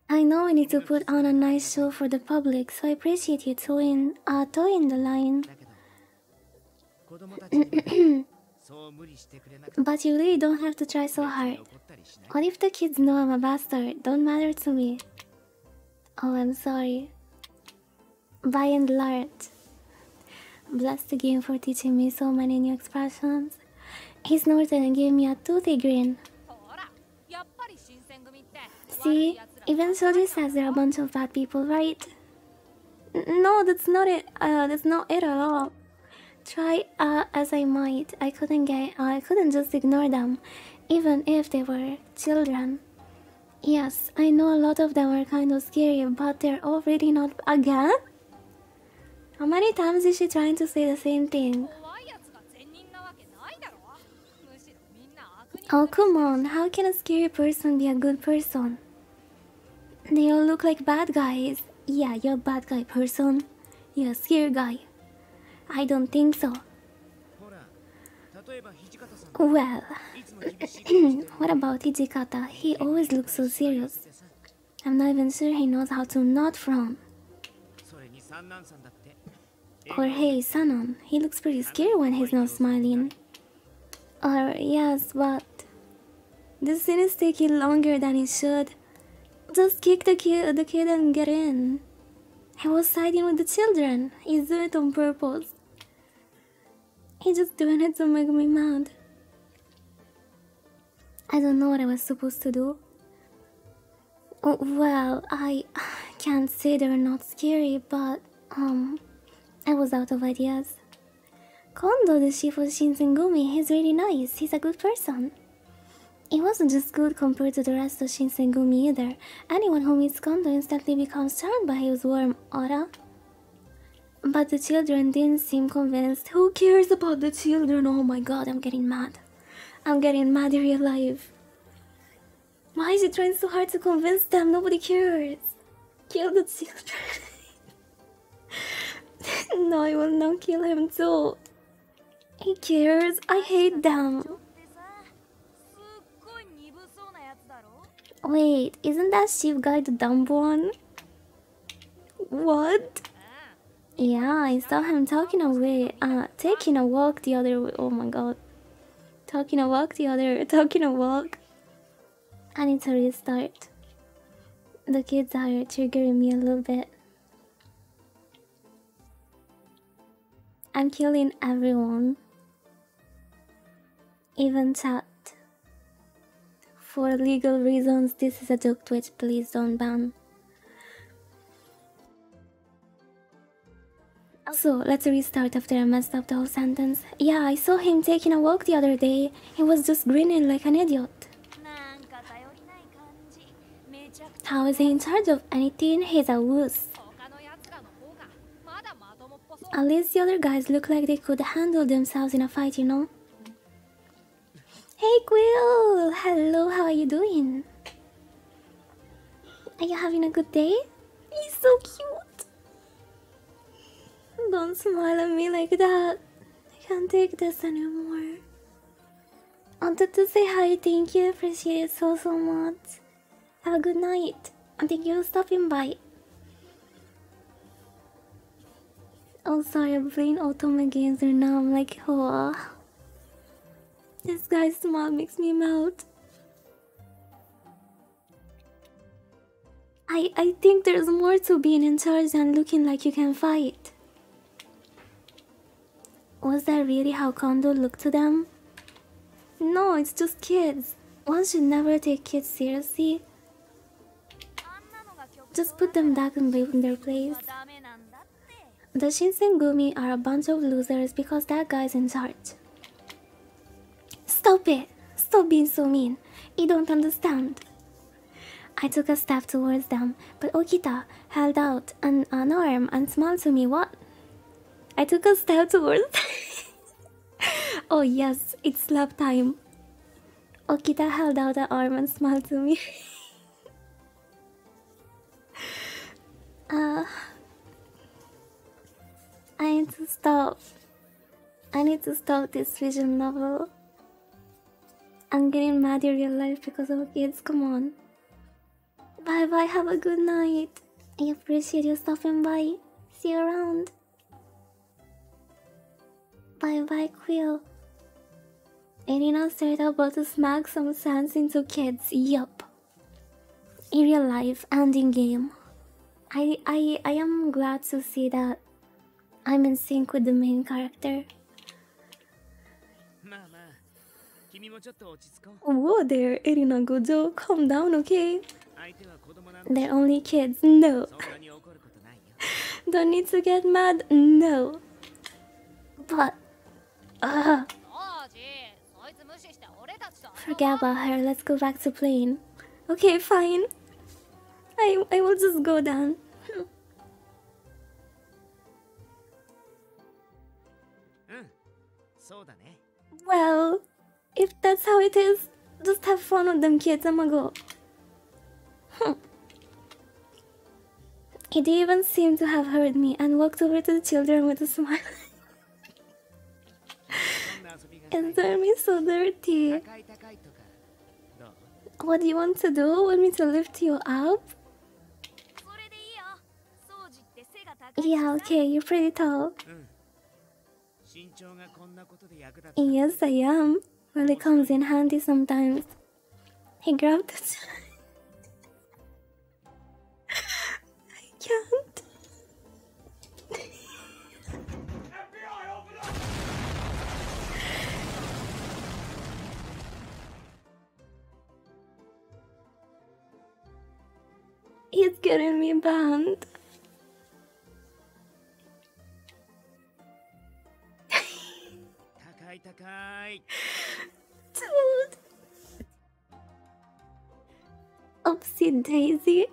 I know I need to put on a nice show for the public, so I appreciate you toeing the line. But you really don't have to try so hard. What if the kids know I'm a bastard? Don't matter to me. Oh, I'm sorry. By and large. Bless the game for teaching me so many new expressions. He snorted and gave me a toothy grin. See? Even Shoji says they're a bunch of bad people, right? No, that's not it. That's not it at all. Try as I might, I couldn't just ignore them, even if they were children. Yes, I know a lot of them are kind of scary, but they're already not again? How many times is she trying to say the same thing? Oh, come on, how can a scary person be a good person? They all look like bad guys. Yeah, you're a bad guy person. You're a scary guy. I don't think so. Well, what about Hijikata? He always looks so serious. I'm not even sure he knows how to not frown. Or hey, Sanon, he looks pretty scary when he's not smiling. Or yes, but this scene is taking longer than it should. Just kick the kid and get in. He was siding with the children. He's doing it on purpose. He's just doing it to make me mad. I don't know what I was supposed to do. Oh, well, I can't say they're not scary, but I was out of ideas. Kondo, the chief of Shinsengumi, he's really nice. He's a good person. He wasn't just good compared to the rest of Shinsengumi either. Anyone who meets Kondo instantly becomes charmed by his warm aura. But the children didn't seem convinced. Who cares about the children? Oh my god, I'm getting mad. I'm getting mad in real life. Why is he trying so hard to convince them? Nobody cares. Kill the children. No, I will not kill him too. He cares. I hate them. Wait, isn't that sheep guy the dumb one? What? Yeah, I saw him taking a walk the other way. Oh my god. Talking a walk. I need to restart. The kids are triggering me a little bit. I'm killing everyone. Even chat. For legal reasons, this is a joke Twitch, please don't ban. Also, let's restart after I messed up the whole sentence. Yeah, I saw him taking a walk the other day. He was just grinning like an idiot. How is he in charge of anything? He's a wuss. At least the other guys look like they could handle themselves in a fight, you know? Hey Quill! Hello, how are you doing? Are you having a good day? He's so cute! Don't smile at me like that. I can't take this anymore. Wanted to say hi, thank you, appreciate it so much. Have a good night, and thank you for stopping by. Oh sorry, I'm playing Otome games right now, I'm like, oh. This guy's smile makes me melt. I think there's more to being in charge than looking like you can fight. Was that really how Kondo looked to them? No, it's just kids. One should never take kids seriously. Just put them back in their place. The Shinsengumi are a bunch of losers because that guy's in charge. Stop it! Stop being so mean. You don't understand. I took a step towards them, but Okita held out an arm and smiled to me. What? I took a step towards... Oh yes, it's slap time. Okita held out an arm and smiled to me. I need to stop. I need to stop this vision novel. I'm getting mad in real life because of kids, come on. Bye bye, have a good night. I appreciate you stopping by. See you around. Bye bye, Quill. Irina straight about to smack some sense into kids, yup. In real life and in game. I am glad to see that I'm in sync with the main character. Whoa there, Irina Gojo, calm down, okay? They're only kids, no. Don't need to get mad, no. But, forget about her, let's go back to playing. Okay, fine. I will just go down. Well, if that's how it is, just have fun with them kids, I'ma go. He didn't even seem to have heard me and walked over to the children with a smile. It's doing me so dirty. What do you want to do? Want me to lift you up? Yeah, okay, you're pretty tall. Yes, I am. Well, it comes in handy sometimes. He grabbed it. I can't. He's getting me banned. Dude. Oopsie daisy.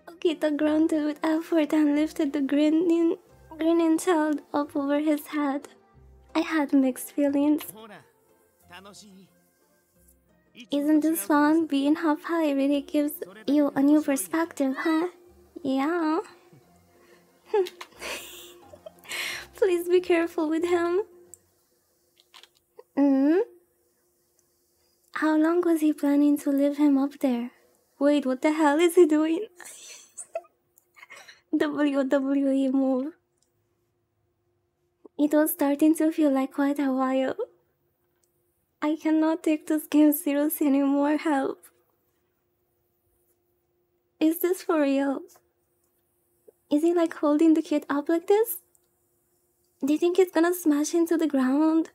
Okita grunted with effort and lifted the grinning child up over his head. I had mixed feelings. Isn't this fun? Being half high really gives you a new perspective, huh? Yeah. Please be careful with him. Hmm? How long was he planning to leave him up there? Wait, what the hell is he doing? WWE move. It was starting to feel like quite a while. I cannot take this game seriously anymore. Help. Is this for real? Is he like holding the kid up like this? Do you think it's gonna smash into the ground?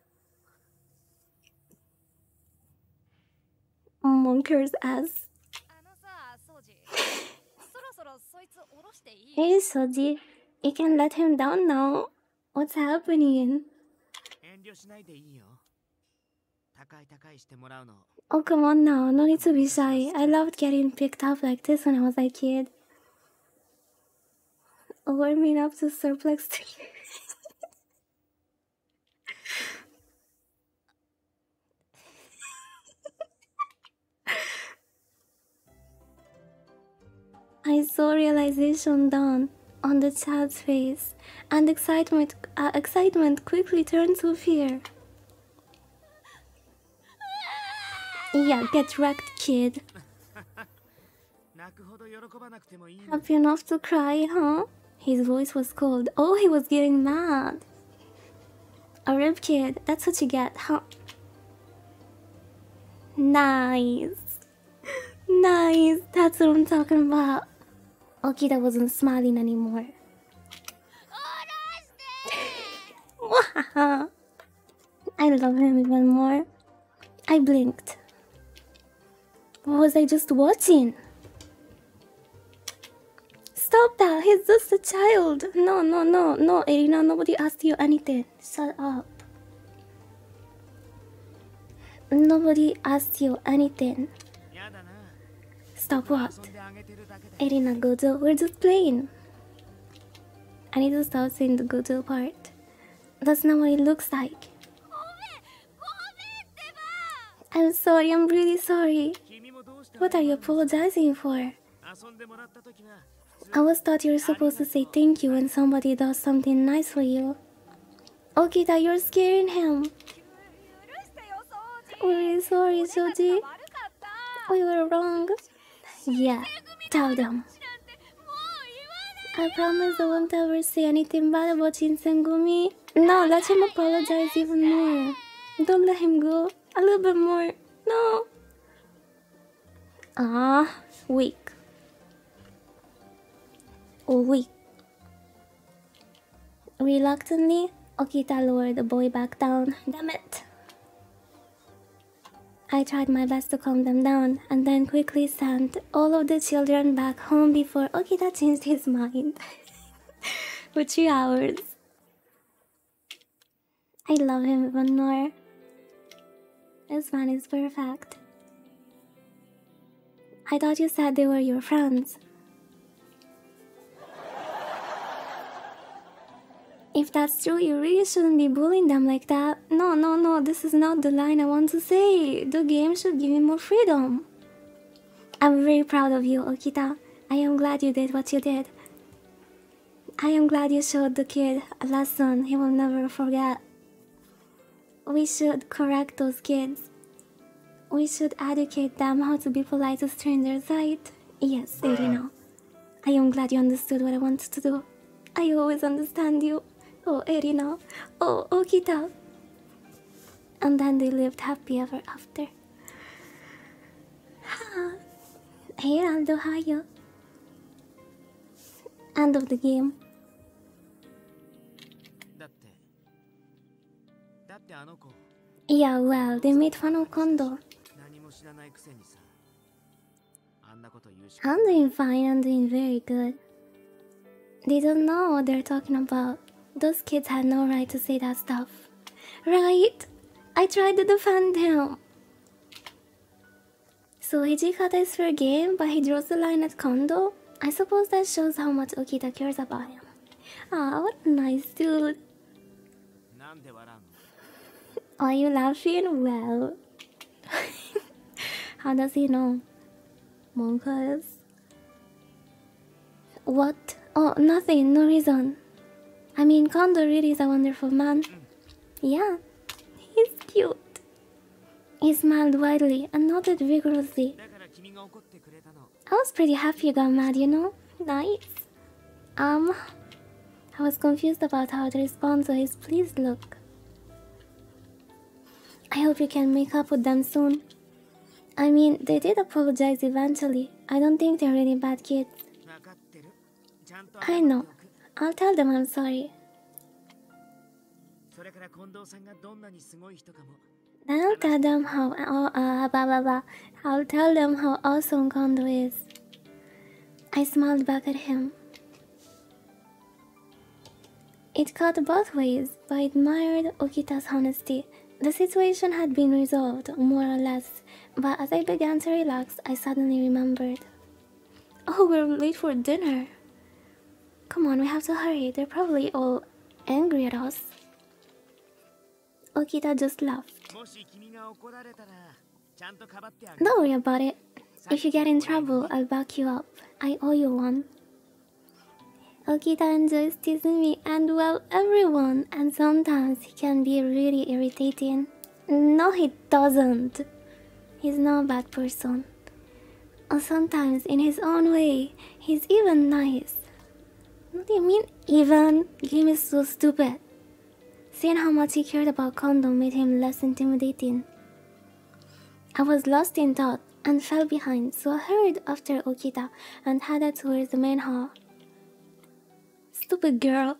Monker's ass. Hey Soji, you can let him down now. What's happening? Oh come on now, no need to be shy. I loved getting picked up like this when I was a kid. Warming up to suplex. I saw realization dawn on the child's face, and excitement quickly turned to fear. Yeah, get wrecked, kid. Happy enough to cry, huh? His voice was cold. Oh, he was getting mad. A rib kid, that's what you get, huh? Nice. Nice, that's what I'm talking about. Okita wasn't smiling anymore. I love him even more. I blinked. What was I just watching? Stop that, he's just a child. No, Irina, nobody asked you anything. Shut up. Nobody asked you anything. Stop what? Irina, Gojo, we're just playing. I need to stop saying the Gojo part. That's not what it looks like. I'm sorry, I'm really sorry. What are you apologizing for? I always thought you were supposed to say thank you when somebody does something nice for you. Okita, you're scaring him. We're really sorry, Shoji. We were wrong. Yeah, tell them. I promise I won't ever say anything bad about Shinsengumi. No, let him apologize even more. Don't let him go. A little bit more. No. Ah, weak. Weak. Reluctantly, Okita lowered the boy back down. Damn it. I tried my best to calm them down, and then quickly sent all of the children back home before Okita changed his mind. For 3 hours. I love him even more. This man is perfect. I thought you said they were your friends. If that's true, you really shouldn't be bullying them like that. No, this is not the line I want to say. The game should give you more freedom. I'm very proud of you, Okita. I am glad you did what you did. I am glad you showed the kid a lesson he will never forget. We should correct those kids. We should educate them how to be polite to strangers, right? Yes, Irina. I am glad you understood what I wanted to do. I always understand you. Oh, Irina. Oh, Okita. And then they lived happy ever after. Hey, Aldo, hiya. End of the game. Yeah, well, they made fun of Kondo. I'm doing fine, I'm doing very good. They don't know what they're talking about. Those kids had no right to say that stuff. Right? I tried to defend him. So Hijikata is fair game, but he draws the line at Kondo? I suppose that shows how much Okita cares about him. Ah, what a nice dude. Are you laughing? Well... How does he know? Monkas? What? Oh, nothing, no reason. I mean, Kondo really is a wonderful man. Yeah, he's cute. He smiled widely and nodded vigorously. I was pretty happy you got mad, you know? Nice. I was confused about how to respond to his pleased look. I hope you can make up with them soon. I mean, they did apologize eventually. I don't think they're really bad kids. I know. I'll tell them I'm sorry. Then I'll tell them how I'll tell them how awesome Kondo is. I smiled back at him. It cut both ways, but I admired Okita's honesty. The situation had been resolved, more or less, but as I began to relax, I suddenly remembered. Oh, we're late for dinner. Come on, we have to hurry. They're probably all angry at us. Okita just laughed. Don't worry about it. If you get in trouble, I'll back you up. I owe you one. Okita enjoys teasing me and, well, everyone, and sometimes he can be really irritating. No, he doesn't. He's not a bad person. Or sometimes, in his own way, he's even nice. What do you mean, even? The game is so stupid. Seeing how much he cared about Kondo made him less intimidating. I was lost in thought and fell behind, so I hurried after Okita and headed towards the main hall. Stupid girl.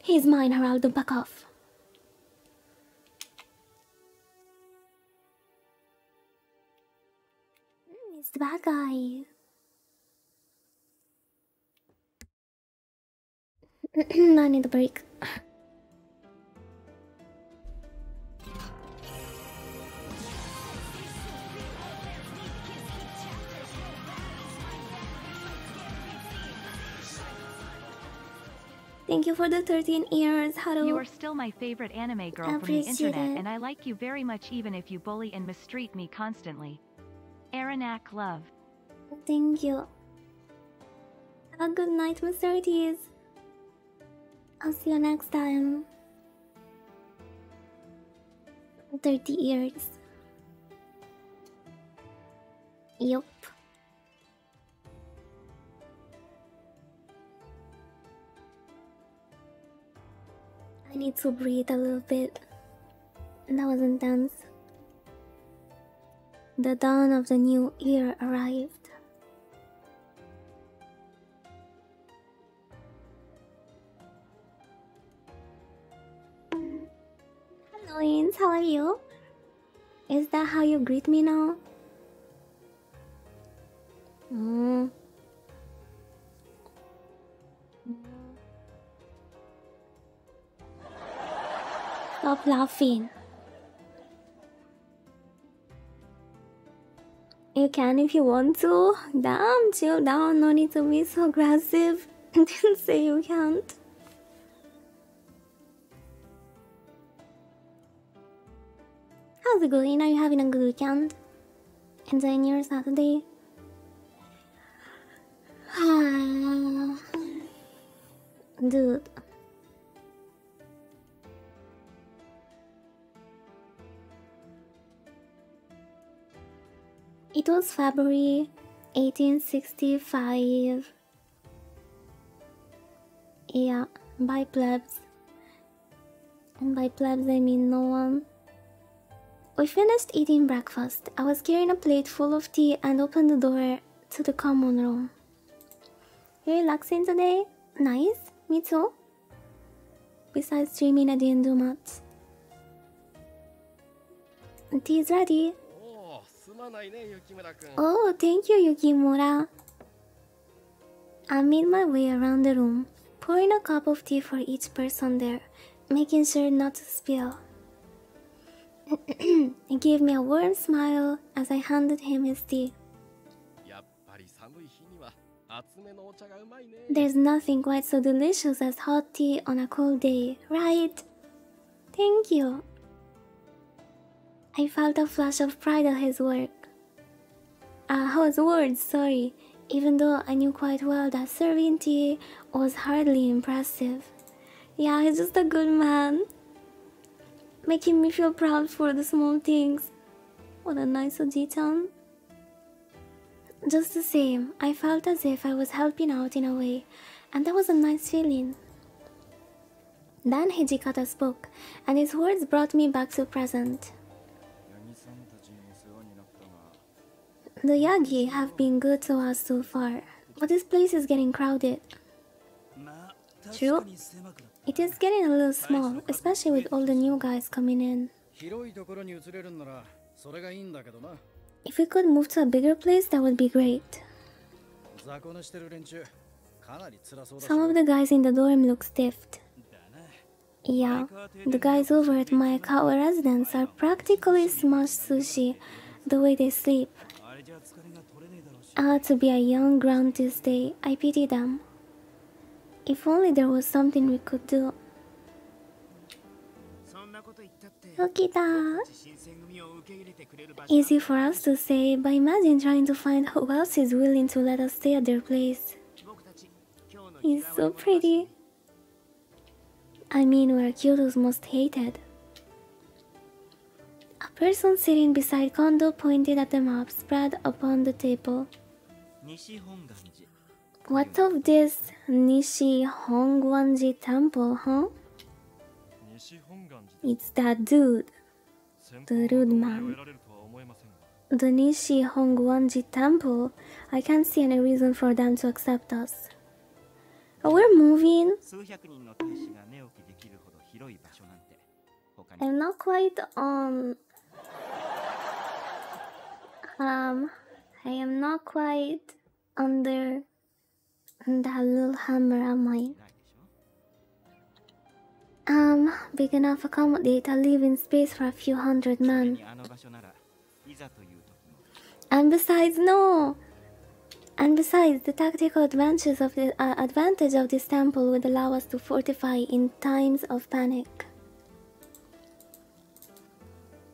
He's mine, Geraldo, back off. It's the bad guy. I need a break. Thank you for the 13 years, Haru. You are still my favorite anime girl from the internet, and I like you very much even if you bully and mistreat me constantly. Aranak love. Thank you. Have a good night, Mr. Ortiz. I'll see you next time. 30 years. Yup. I need to breathe a little bit. That was intense. The dawn of the new year arrived. Hello, Ins, how are you? Is that how you greet me now? Stop laughing. You can if you want to. Damn, chill down, no need to be so aggressive. Didn't say you can't. How's it going? Are you having a good weekend? Enjoying your Saturday? Dude. It was February 1865. Yeah, by plebs. And by plebs I mean no one. We finished eating breakfast. I was carrying a plate full of tea and opened the door to the common room. You relaxing today? Nice, me too. Besides streaming, I didn't do much. Tea is ready. Oh, thank you, Yukimura. I made my way around the room, pouring a cup of tea for each person there, making sure not to spill. He gave me a warm smile as I handed him his tea. There's nothing quite so delicious as hot tea on a cold day, right? Thank you. I felt a flash of pride at his work. His words, sorry. even though I knew quite well that serving tea was hardly impressive. Yeah, he's just a good man, making me feel proud for the small things. What a nice Oji-chan. Just the same, I felt as if I was helping out in a way, and that was a nice feeling. Then Hijikata spoke, and his words brought me back to present. The Yagi have been good to us so far, but this place is getting crowded. True, it is getting a little small, especially with all the new guys coming in. If we could move to a bigger place, that would be great. Some of the guys in the dorm look stiffed. Yeah, the guys over at my Kawa residence are practically smashed sushi the way they sleep. To be a young ground this day, I pity them. If only there was something we could do. Okita! Easy for us to say, but imagine trying to find who else is willing to let us stay at their place. He's so pretty. I mean, we're Kyoto's most hated. A person sitting beside Kondo pointed at the map spread upon the table. What of this Nishi Hongwanji temple, huh? It's that dude, the rude man. The Nishi Hongwanji temple, I can't see any reason for them to accept us. We're moving. I'm not quite I am not quite under that little hammer, am I? Big enough to accommodate a living space for a few hundred men. And besides, no! And besides, the tactical advantage of this temple would allow us to fortify in times of panic.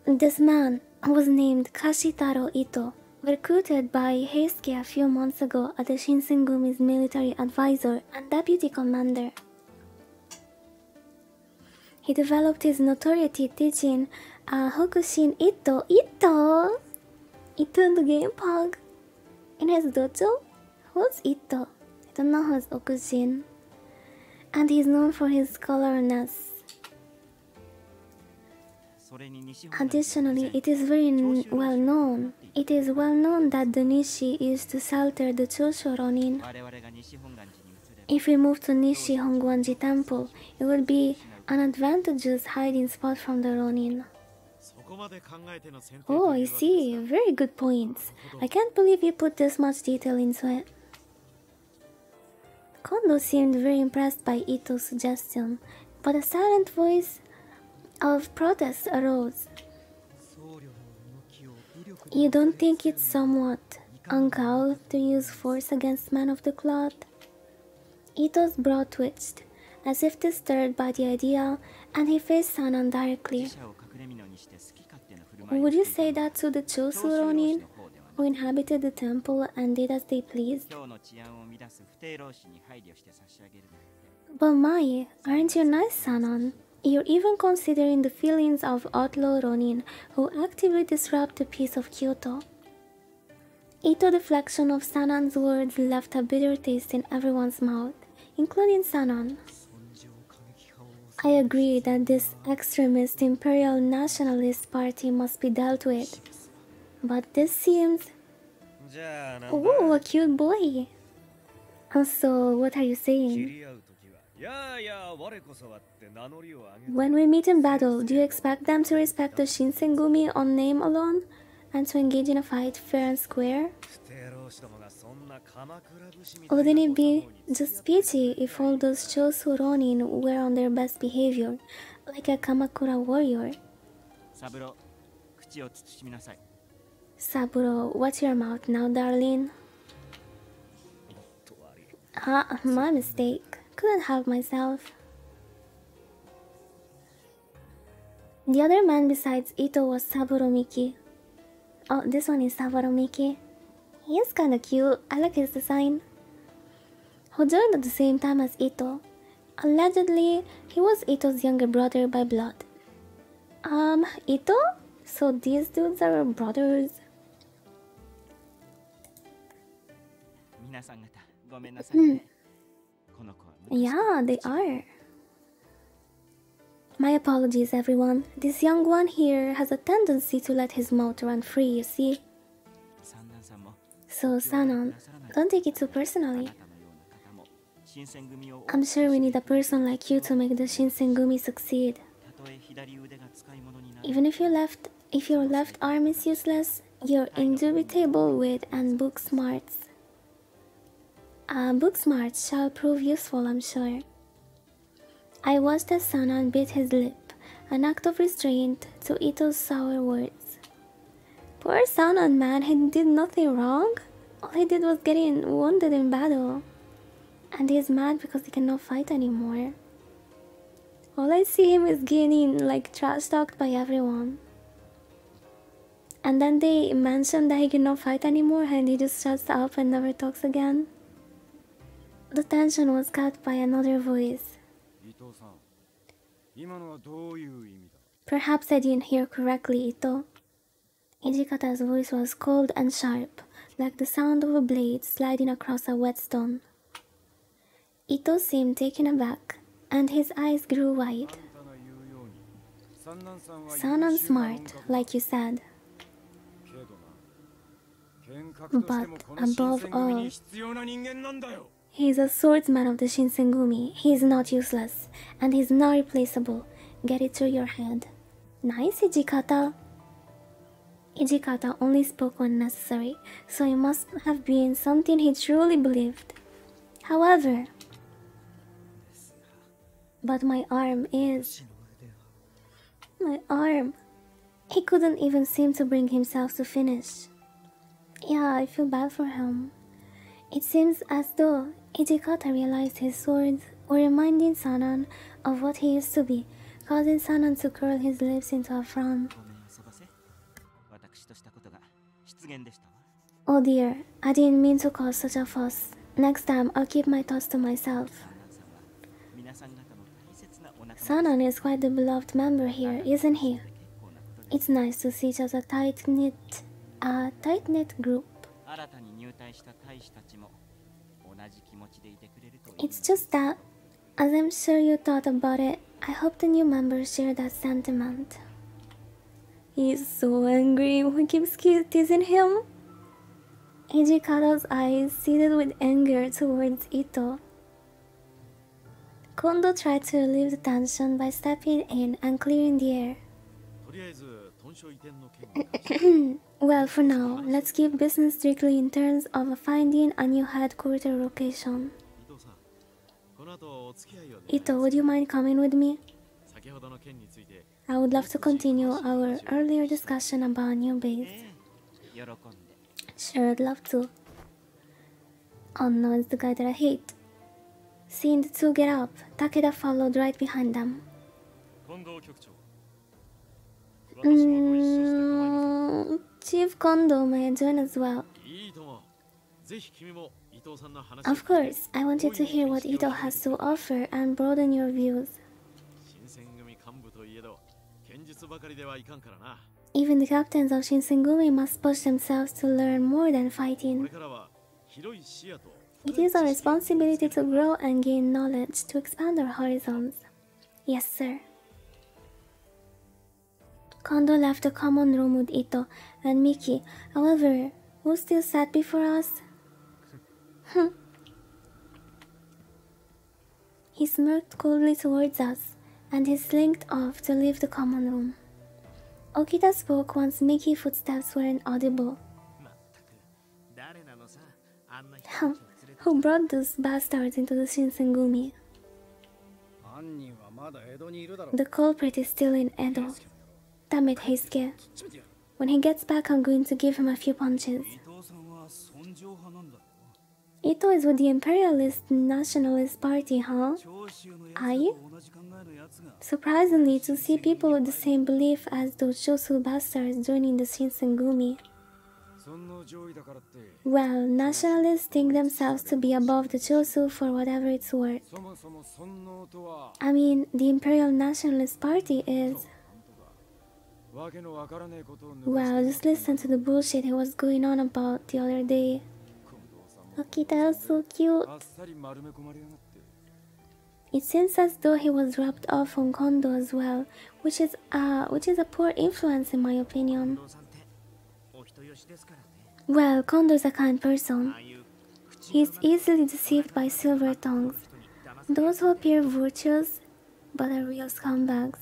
This man was named Kashitaro Ito, recruited by Heisuke a few months ago as the Shinsengumi's military advisor and deputy commander. He developed his notoriety teaching Hokushin Ito in the game pog. In his dojo? Who's Ito? I don't know who's Okushin. And he's known for his colorness. Additionally, it is well known that the Nishi used to shelter the Chosho Ronin. If we move to Nishi Hongwanji Temple, it would be an advantageous hiding spot from the Ronin. Oh, I see. Very good points. I can't believe you put this much detail into it. Kondo seemed very impressed by Ito's suggestion, but a silent voice of protest arose. You don't think it's somewhat uncouth to use force against men of the cloth? Ito's brow twitched, as if disturbed by the idea, and he faced Sanan directly. Would you say that to the Chosu Ronin, who inhabited the temple and did as they pleased? But Mai, aren't you nice, Sanan? You're even considering the feelings of outlaw Ronin who actively disrupt the peace of Kyoto. Ito's deflection of Sanan's words left a bitter taste in everyone's mouth, including Sanan. I agree that this extremist imperial nationalist party must be dealt with, but this seems... Oh, a cute boy! So, what are you saying? When we meet in battle, do you expect them to respect the Shinsengumi on name alone, and to engage in a fight fair and square? Wouldn't it be just pity if all those Chosu Ronin were on their best behavior, like a Kamakura warrior? Saburo, watch your mouth now, darling. My mistake. Couldn't help myself. The other man besides Ito was Saburo Miki. Oh, this one is Saburo Miki. He is kinda cute. I like his design. Who joined at the same time as Ito. Allegedly, he was Ito's younger brother by blood. Ito? So these dudes are brothers? Yeah, they are. My apologies, everyone. This young one here has a tendency to let his mouth run free, you see? So, Sanon, don't take it too personally. I'm sure we need a person like you to make the Shinsengumi succeed. Even if your left arm is useless, you're indubitable wit and book smarts. Book smarts shall prove useful, I'm sure. I watched as Sanan bit his lip, an act of restraint to Ito's sour words. Poor Sanan, man, he did nothing wrong. All he did was getting wounded in battle. And he's mad because he cannot fight anymore. All I see him is getting like trash talked by everyone. And then they mention that he cannot fight anymore and he just shuts up and never talks again. The tension was cut by another voice. Perhaps I didn't hear correctly, Ito. Ijikata's voice was cold and sharp, like the sound of a blade sliding across a whetstone. Ito seemed taken aback, and his eyes grew wide. Sanan smart, like you said. But above all, he's a swordsman of the Shinsengumi. He's not useless, and he's not replaceable. Get it through your head. Nice, Ijikata. Ijikata only spoke when necessary, so it must have been something he truly believed. However, but my arm is... My arm... He couldn't even seem to bring himself to finish. Yeah, I feel bad for him. It seems as though Ijikata realized his swords were reminding Sanan of what he used to be, causing Sanan to curl his lips into a frown. Oh dear, I didn't mean to cause such a fuss. Next time, I'll keep my thoughts to myself. Sanan is quite the beloved member here, isn't he? It's nice to see such a tight-knit group. It's just that, as I'm sure you thought about it, I hope the new members share that sentiment. He's so angry, we keep teasing him. Ijikata's eyes seething with anger towards Ito. Kondo tried to relieve the tension by stepping in and clearing the air. Well, for now, let's keep business strictly in terms of finding a new headquarters location. Ito, would you mind coming with me? I would love to continue our earlier discussion about a new base. Sure, I'd love to. Oh no, it's the guy that I hate. Seeing the two get up, Takeda followed right behind them. Chief Kondo may join as well. Of course, I want you to hear what Ito has to offer and broaden your views. Even the captains of Shinsengumi must push themselves to learn more than fighting. It is our responsibility to grow and gain knowledge to expand our horizons. Yes, sir. Kondo left the common room with Ito and Miki. However, who still sat before us? He smirked coldly towards us, and he slinked off to leave the common room. Okita spoke once Miki's footsteps were inaudible. Who brought those bastards into the Shinsengumi? The culprit is still in Edo. Damn it, Heisuke. When he gets back, I'm going to give him a few punches. Ito is with the imperialist nationalist party, huh? Are you? Surprisingly, to see people with the same belief as those Shosu bastards joining the Shinsengumi. Well, nationalists think themselves to be above the Chosu for whatever it's worth. I mean, the Imperial Nationalist Party is... Well, just listen to the bullshit he was going on about the other day. Okita is so cute. It seems as though he was dropped off on Kondo as well, which is a poor influence in my opinion. Well, Kondo is a kind person. He is easily deceived by silver tongues, those who appear virtuous but are real scumbags.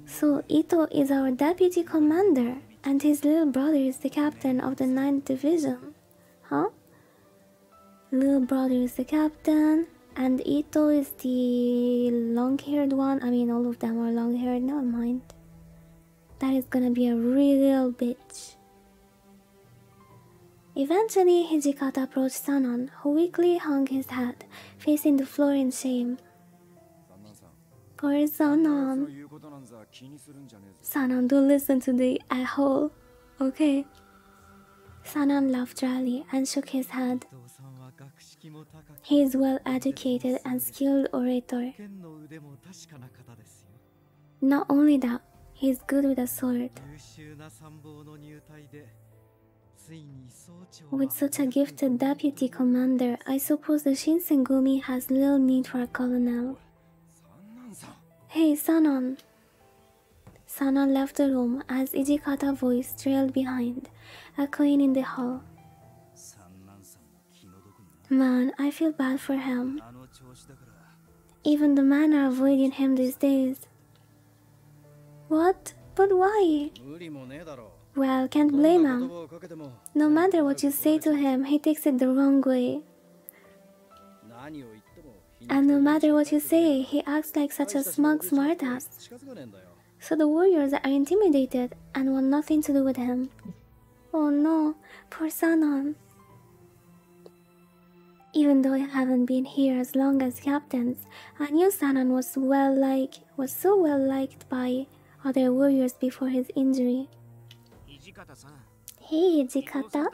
So Ito is our deputy commander, and his little brother is the captain of the 9th Division. Huh? Little brother is the captain, and Ito is the long-haired one. I mean, all of them are long-haired, never mind. That is gonna be a real bitch. Eventually, Hijikata approached Sanon, who weakly hung his head, facing the floor in shame. Poor Sanon. Sanon, don't listen to the a-hole, okay? Sanon laughed dryly and shook his head. He is well-educated and skilled orator. Not only that, he is good with a sword. With such a gifted deputy commander, I suppose the Shinsengumi has little need for a colonel. Hey, Sanon! Sanon left the room as Ijikata's voice trailed behind, echoing in the hall. Man, I feel bad for him. Even the men are avoiding him these days. What? But why? Well, can't blame him. No matter what you say to him, he takes it the wrong way. And no matter what you say, he acts like such a smug smartass. So the warriors are intimidated and want nothing to do with him. Oh no, poor Sanon. Even though I haven't been here as long as captains, I knew Sanon was so well liked by other warriors before his injury. Hey, Hijikata.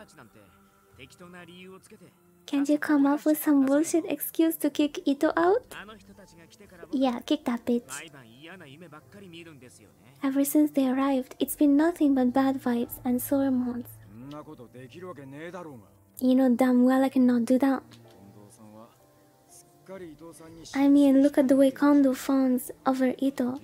Can't you come up with some bullshit excuse to kick Ito out? Yeah, kick that bitch. Ever since they arrived, it's been nothing but bad vibes and sore months. You know damn well I cannot do that. I mean, look at the way Kondo fawns over Ito.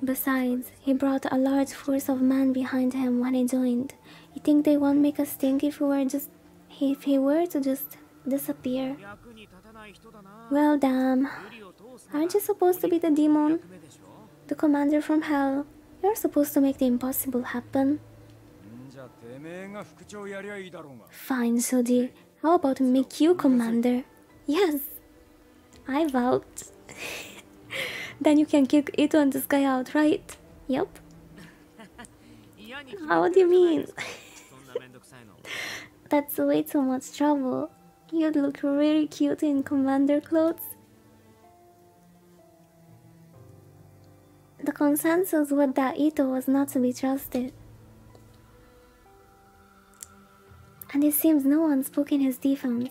Besides, he brought a large force of men behind him when he joined. You think they won't make a stink if he were to just disappear? Well, damn. Aren't you supposed to be the demon? The commander from hell. You're supposed to make the impossible happen. Fine, Shoji. How about make you commander? Yes, I vouch. Then you can kick Ito and this guy out, right? Yup. What do you mean? That's way too much trouble. You'd look really cute in commander clothes. The consensus was that Ito was not to be trusted. And it seems no one spoke in his defense.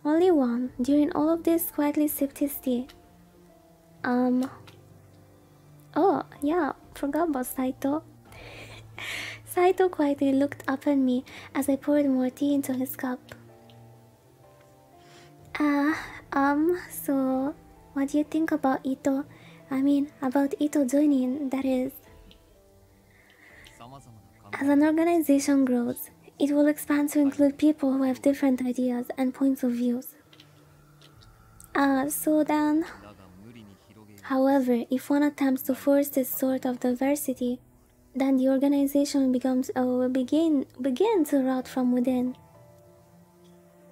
Only one, during all of this, quietly sipped his tea. Oh, yeah, forgot about Saito. Saito quietly looked up at me as I poured more tea into his cup. So, what do you think about Ito? I mean, about Ito joining, that is. As an organization grows, it will expand to include people who have different ideas and points of views. So then... However, if one attempts to force this sort of diversity, then the organization will begin to rot from within.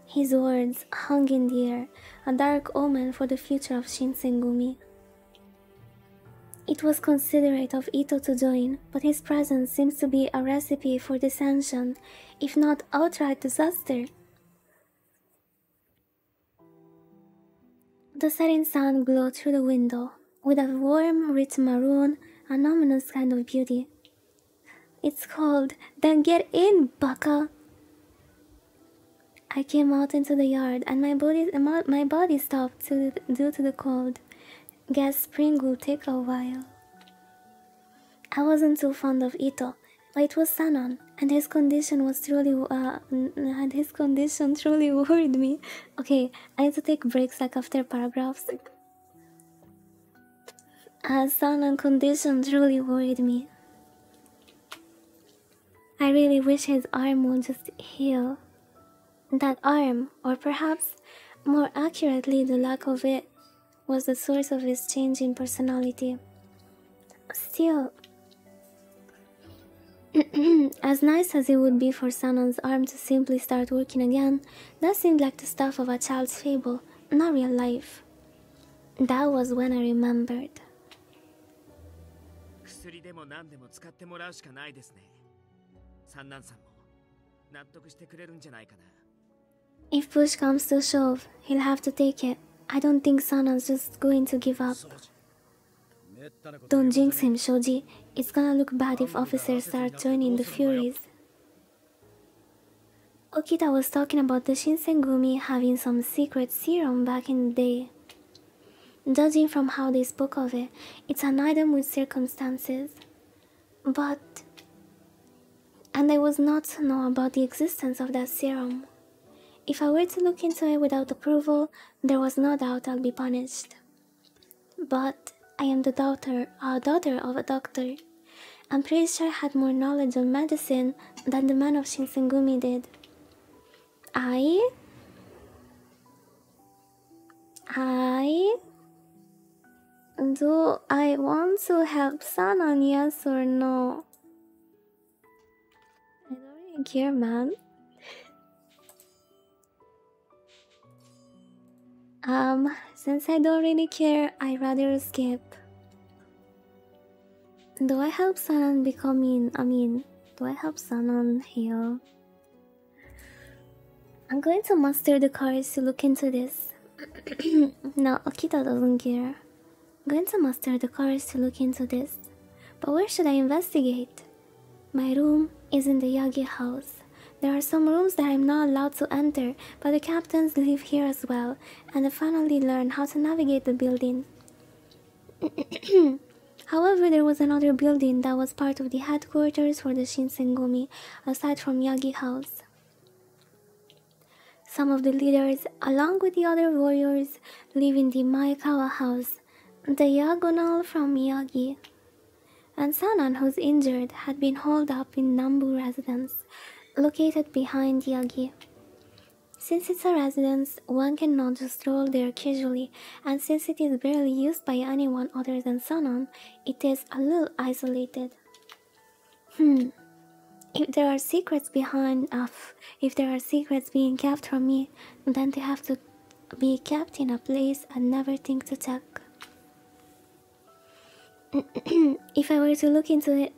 His words hung in the air, a dark omen for the future of Shinsengumi. It was considerate of Ito to join, but his presence seems to be a recipe for dissension, if not outright disaster. The setting sun glowed through the window, with a warm, rich maroon an ominous kind of beauty. It's called Then Get In, Baka! I came out into the yard and my body stopped due to the cold. Guess spring will take a while. I wasn't too fond of Ito, but it was Sanon, and his condition truly worried me. Okay, I need to take breaks like after paragraphs. Sanon condition truly worried me. I really wish his arm would just heal. That arm, or perhaps more accurately the lack of it, was the source of his change in personality. Still, as nice as it would be for Sanon's arm to simply start working again, that seemed like the stuff of a child's fable, not real life. That was when I remembered. If push comes to shove, he'll have to take it. I don't think Sanon's just going to give up. Don't jinx him, Shoji. It's gonna look bad if officers start joining the Furies. Okita was talking about the Shinsengumi having some secret serum back in the day. Judging from how they spoke of it, it's an item with circumstances. And I was not to know about the existence of that serum. If I were to look into it without approval, there was no doubt I'll be punished. But I am the daughter of a doctor. I'm pretty sure I had more knowledge of medicine than the man of Shinsengumi did. Do I want to help Sanon, yes or no? I don't really care, man. Since I don't really care, I'd rather skip. Do I help Sanon do I help Sanon heal? I'm going to muster the courage to look into this. No, Okita doesn't care. I'm going to muster the courage to look into this. But where should I investigate? My room is in the Yagi house. There are some rooms that I'm not allowed to enter, but the captains live here as well, and I finally learned how to navigate the building. However, there was another building that was part of the headquarters for the Shinsengumi, aside from Yagi house. Some of the leaders, along with the other warriors, live in the Maekawa house, diagonal from Yagi. And Sanon, who's injured, had been holed up in Nambu residence, located behind Yagi. Since it's a residence, one cannot just stroll there casually, and since it is barely used by anyone other than Sanon, it is a little isolated. If there are secrets being kept from me, then they have to be kept in a place I never think to check. If I were to look into it,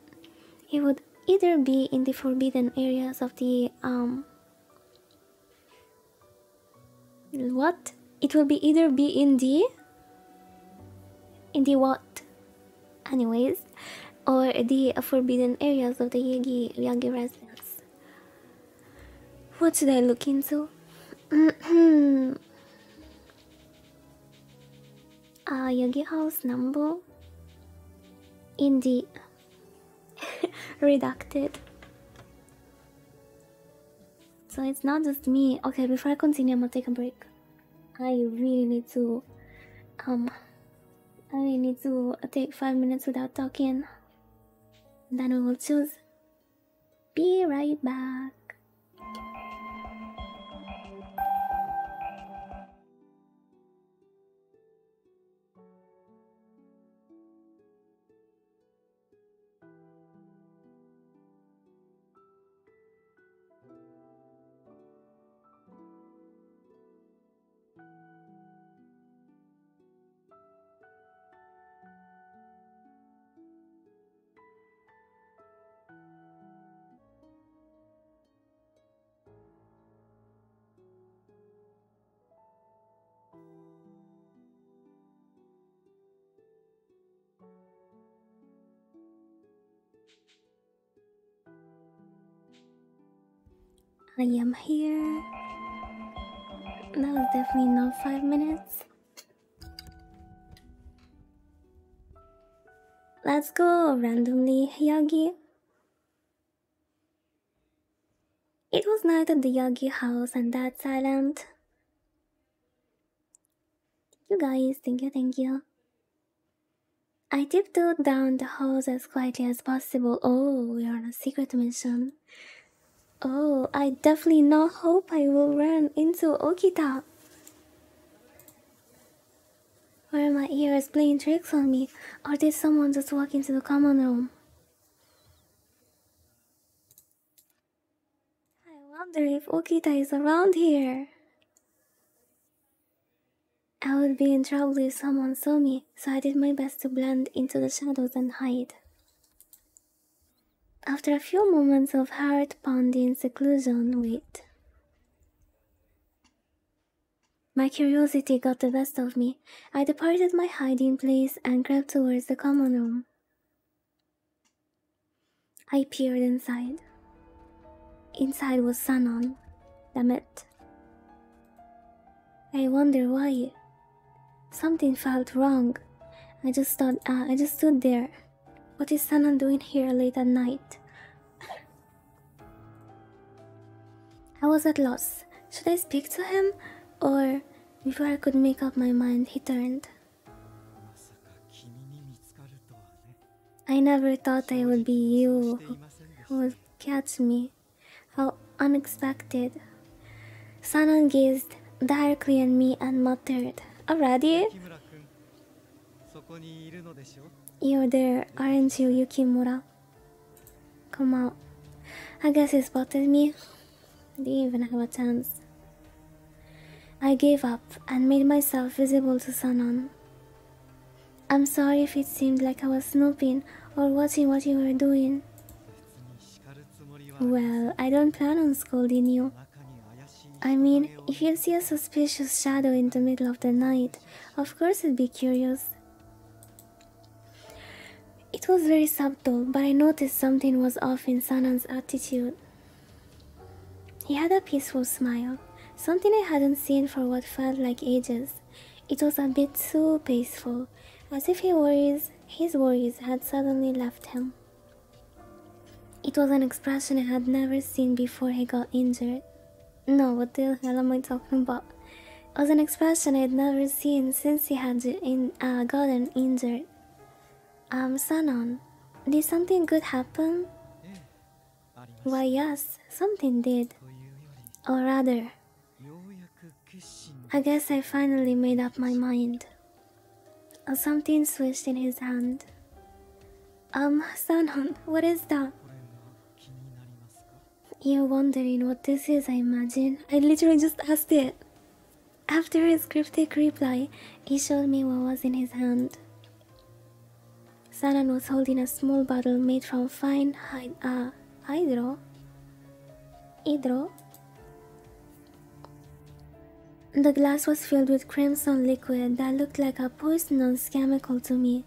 it would either be in the forbidden areas of the what? It will be either be in the what? Anyways, or the forbidden areas of the Yagi residence. What should I look into? Yagi house Nambo. Indeed. Redacted. So it's not just me. Okay, before I continue, I'm gonna take a break. I really need to take 5 minutes without talking. Then we will choose. Be right back. I am here. That was definitely not 5 minutes. Let's go randomly, Yagi. It was night at the Yagi house and that's silent. You guys, thank you. I tiptoed down the halls as quietly as possible. Oh, we are on a secret mission. Oh, I definitely not hope I will run into Okita. Were my ears playing tricks on me, or did someone just walk into the common room? I wonder if Okita is around here. I would be in trouble if someone saw me, so I did my best to blend into the shadows and hide. After a few moments of heart-pounding seclusion, wait. My curiosity got the best of me. I departed my hiding place and crept towards the common room. I peered inside. Inside was Sanon. Damn it. I wonder why. Something felt wrong. I just stood there. What is Sanon doing here late at night? I was at loss. Should I speak to him? Or, before I could make up my mind, he turned. I never thought I would be you who would catch me. How unexpected. Sanon gazed darkly at me and muttered, "Already? You're there, aren't you, Yukimura? Come out." I guess he spotted me. Didn't even have a chance. I gave up and made myself visible to Sanon. "I'm sorry if it seemed like I was snooping or watching what you were doing." "Well, I don't plan on scolding you. I mean, if you see a suspicious shadow in the middle of the night, of course I'd be curious." It was very subtle, but I noticed something was off in Sanon's attitude. He had a peaceful smile, something I hadn't seen for what felt like ages. It was a bit too peaceful, as if his worries had suddenly left him. It was an expression I had never seen before he got injured. No, what the hell am I talking about? It was an expression I had never seen since he had gotten injured. Sanon, did something good happen?" "Why, yes, something did. Or rather, I guess I finally made up my mind." Something swished in his hand. Sanon, what is that?" "You're wondering what this is, I imagine. I literally just asked it." After his cryptic reply, he showed me what was in his hand. Sanon was holding a small bottle made from fine hydro. The glass was filled with crimson liquid that looked like a poisonous chemical to me.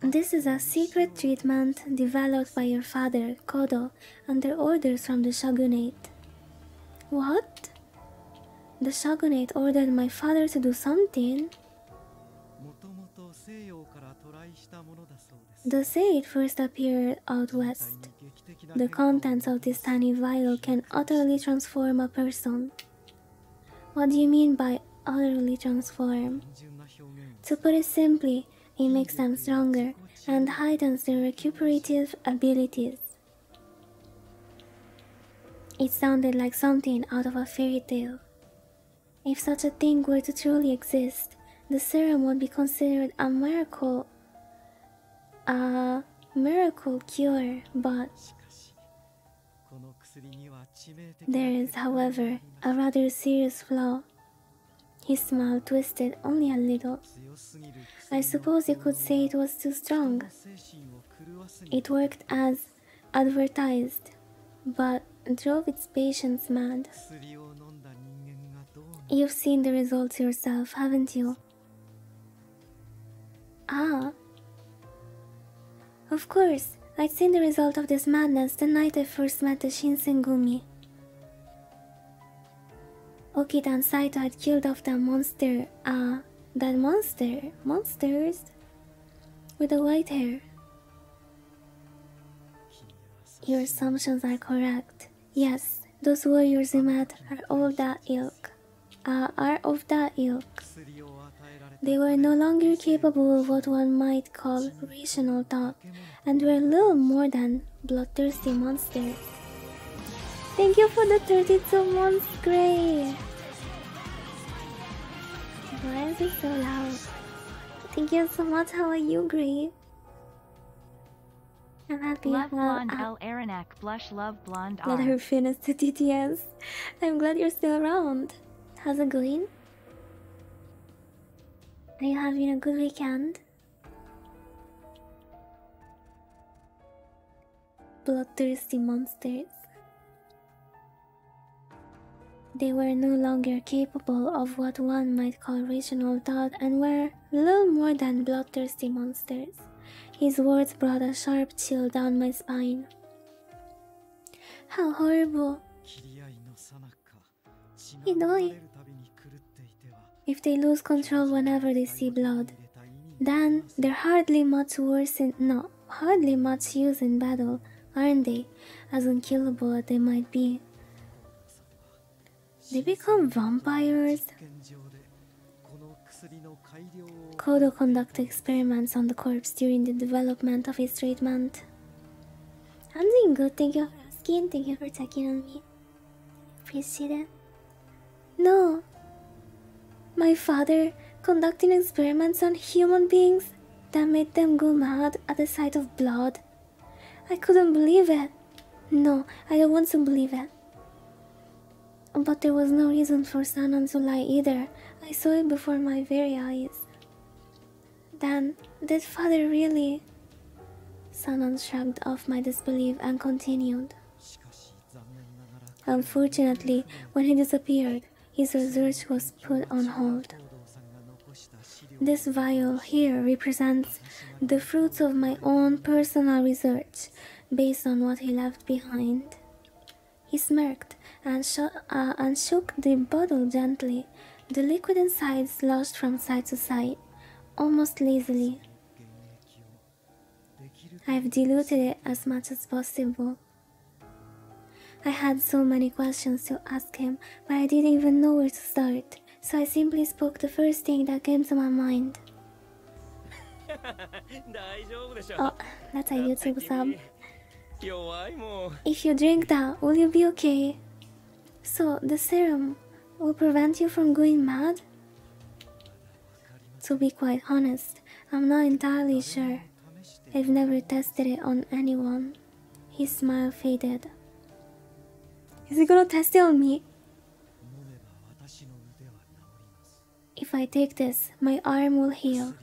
"This is a secret treatment developed by your father, Kodo, under orders from the shogunate." "What? The shogunate ordered my father to do something?" "They say it first appeared out west. The contents of this tiny vial can utterly transform a person." "What do you mean by utterly transform?" "To put it simply, it makes them stronger and heightens their recuperative abilities." It sounded like something out of a fairy tale. If such a thing were to truly exist, the serum would be considered a miracle cure, but there is, however, a rather serious flaw. His smile twisted only a little. "I suppose you could say it was too strong. It worked as advertised, but drove its patients mad. You've seen the results yourself, haven't you?" "Ah, of course. I'd seen the result of this madness the night I first met the Shinsengumi. Okita and Saito had killed off that monsters with the white hair. Your assumptions are correct. Yes, those warriors we met are of that ilk. They were no longer capable of what one might call rational thought, and were little more than bloodthirsty monsters. Thank you for the 32 months, Gray! Why is it so loud? Thank you so much. How are you, Gray? I'm happy. Love blonde L Aranak blush love blonde R. Let her finish the TTS. I'm glad you're still around. How's it going? Are you having a good weekend? Bloodthirsty monsters. They were no longer capable of what one might call rational thought and were little more than bloodthirsty monsters. His words brought a sharp chill down my spine. How horrible. Hidoi. If they lose control whenever they see blood, then they're hardly much use in battle, aren't they? As unkillable as they might be. They become vampires? Kodo conducted experiments on the corpse during the development of his treatment. I'm doing good, thank you for asking, thank you for checking on me. Appreciate it. No. My father conducting experiments on human beings that made them go mad at the sight of blood. I couldn't believe it. No, I don't want to believe it. But there was no reason for Sanan to lie either. I saw it before my very eyes. Then, did father really? Sanan shrugged off my disbelief and continued. Unfortunately, when he disappeared, his research was put on hold. This vial here represents the fruits of my own personal research, based on what he left behind. He smirked and shook the bottle gently. The liquid inside sloshed from side to side, almost lazily. I've diluted it as much as possible. I had so many questions to ask him, but I didn't even know where to start, so I simply spoke the first thing that came to my mind. Oh, that's a YouTube sub. If you drink that, will you be okay? So, the serum will prevent you from going mad? To be quite honest, I'm not entirely sure. I've never tested it on anyone. His smile faded. Is he gonna test it on me? If I take this, my arm will heal.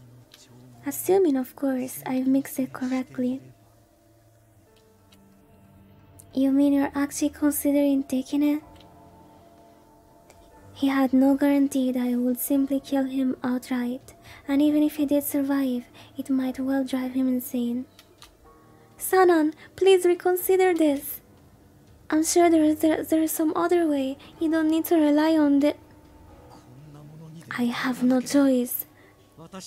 Assuming, of course, I've mixed it correctly. You mean you're actually considering taking it? He had no guarantee that I would simply kill him outright, and even if he did survive, it might well drive him insane. Sanan, please reconsider this. I'm sure there's some other way. You don't need to rely on the... I have no choice.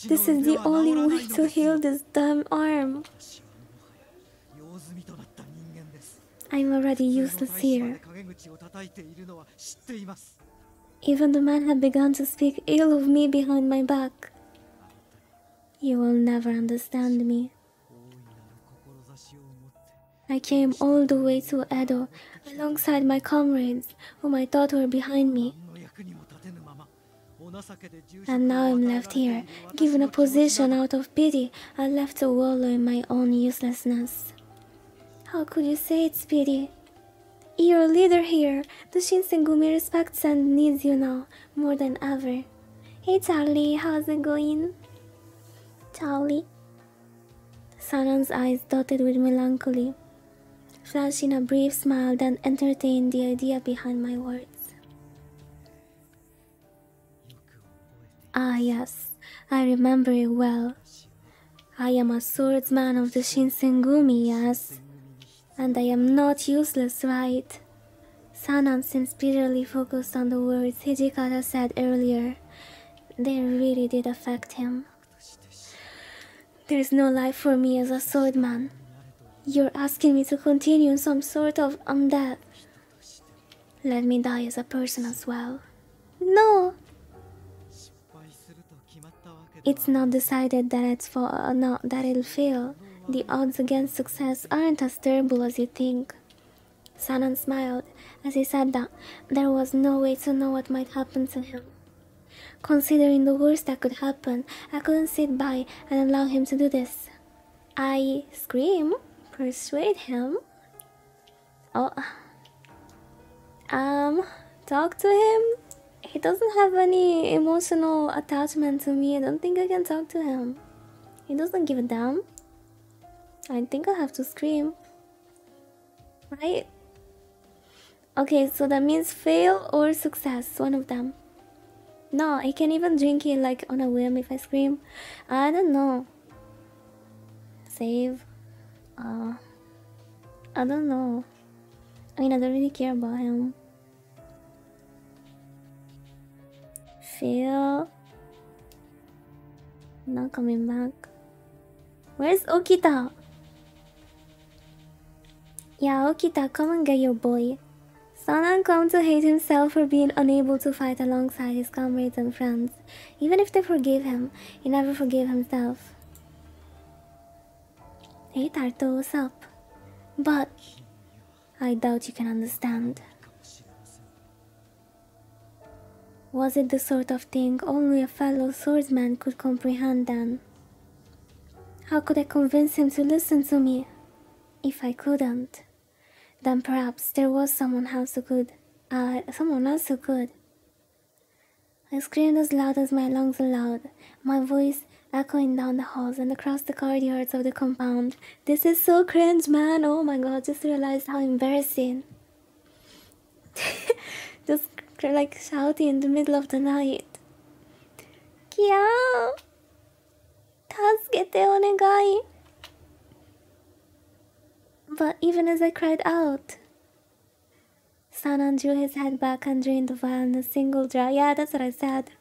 This is the only way to heal this damn arm. I'm already useless here. Even the man had begun to speak ill of me behind my back. You will never understand me. I came all the way to Edo alongside my comrades, whom I thought were behind me. And now I'm left here, given a position out of pity, and left to wallow in my own uselessness. How could you say it's pity? You're a leader here. The Shinsengumi respects and needs you now, more than ever. Hey Charlie, how's it going? Charlie? Sanan's eyes dotted with melancholy, flashing a brief smile that entertained the idea behind my words. Ah yes, I remember it well. I am a swordsman of the Shinsengumi, yes. And I am not useless, right? Sanan sincerely focused on the words Hijikata said earlier. They really did affect him. There's no life for me as a swordman. You're asking me to continue some sort of undeath. Let me die as a person as well. No! It's not decided that that it'll fail. The odds against success aren't as terrible as you think. Sanan smiled as he said that there was no way to know what might happen to him. Considering the worst that could happen, I couldn't sit by and allow him to do this. I scream, persuade him. Oh, talk to him? He doesn't have any emotional attachment to me. I don't think I can talk to him. He doesn't give a damn. I think I'll have to scream. Right? Okay, so that means fail or success, one of them. No, I can even drink it like on a whim if I scream. I don't know. Save. I don't know. I mean, I don't really care about him. Fail. Not coming back. Where's Okita? Yeah, Okita, come and get your boy. Sanan come to hate himself for being unable to fight alongside his comrades and friends. Even if they forgave him, he never forgave himself. Hey Tarto, what's up? But I doubt you can understand. Was it the sort of thing only a fellow swordsman could comprehend then? How could I convince him to listen to me? If I couldn't, then perhaps there was someone else who could. I screamed as loud as my lungs allowed, my voice echoing down the halls and across the courtyards of the compound. This is so cringe, man. Oh my god, just realized how embarrassing. Just like shouting in the middle of the night. Kia! Tasukete onegai! But even as I cried out, Sanan drew his head back and drained the vial in a single draught. Yeah, that's what I said.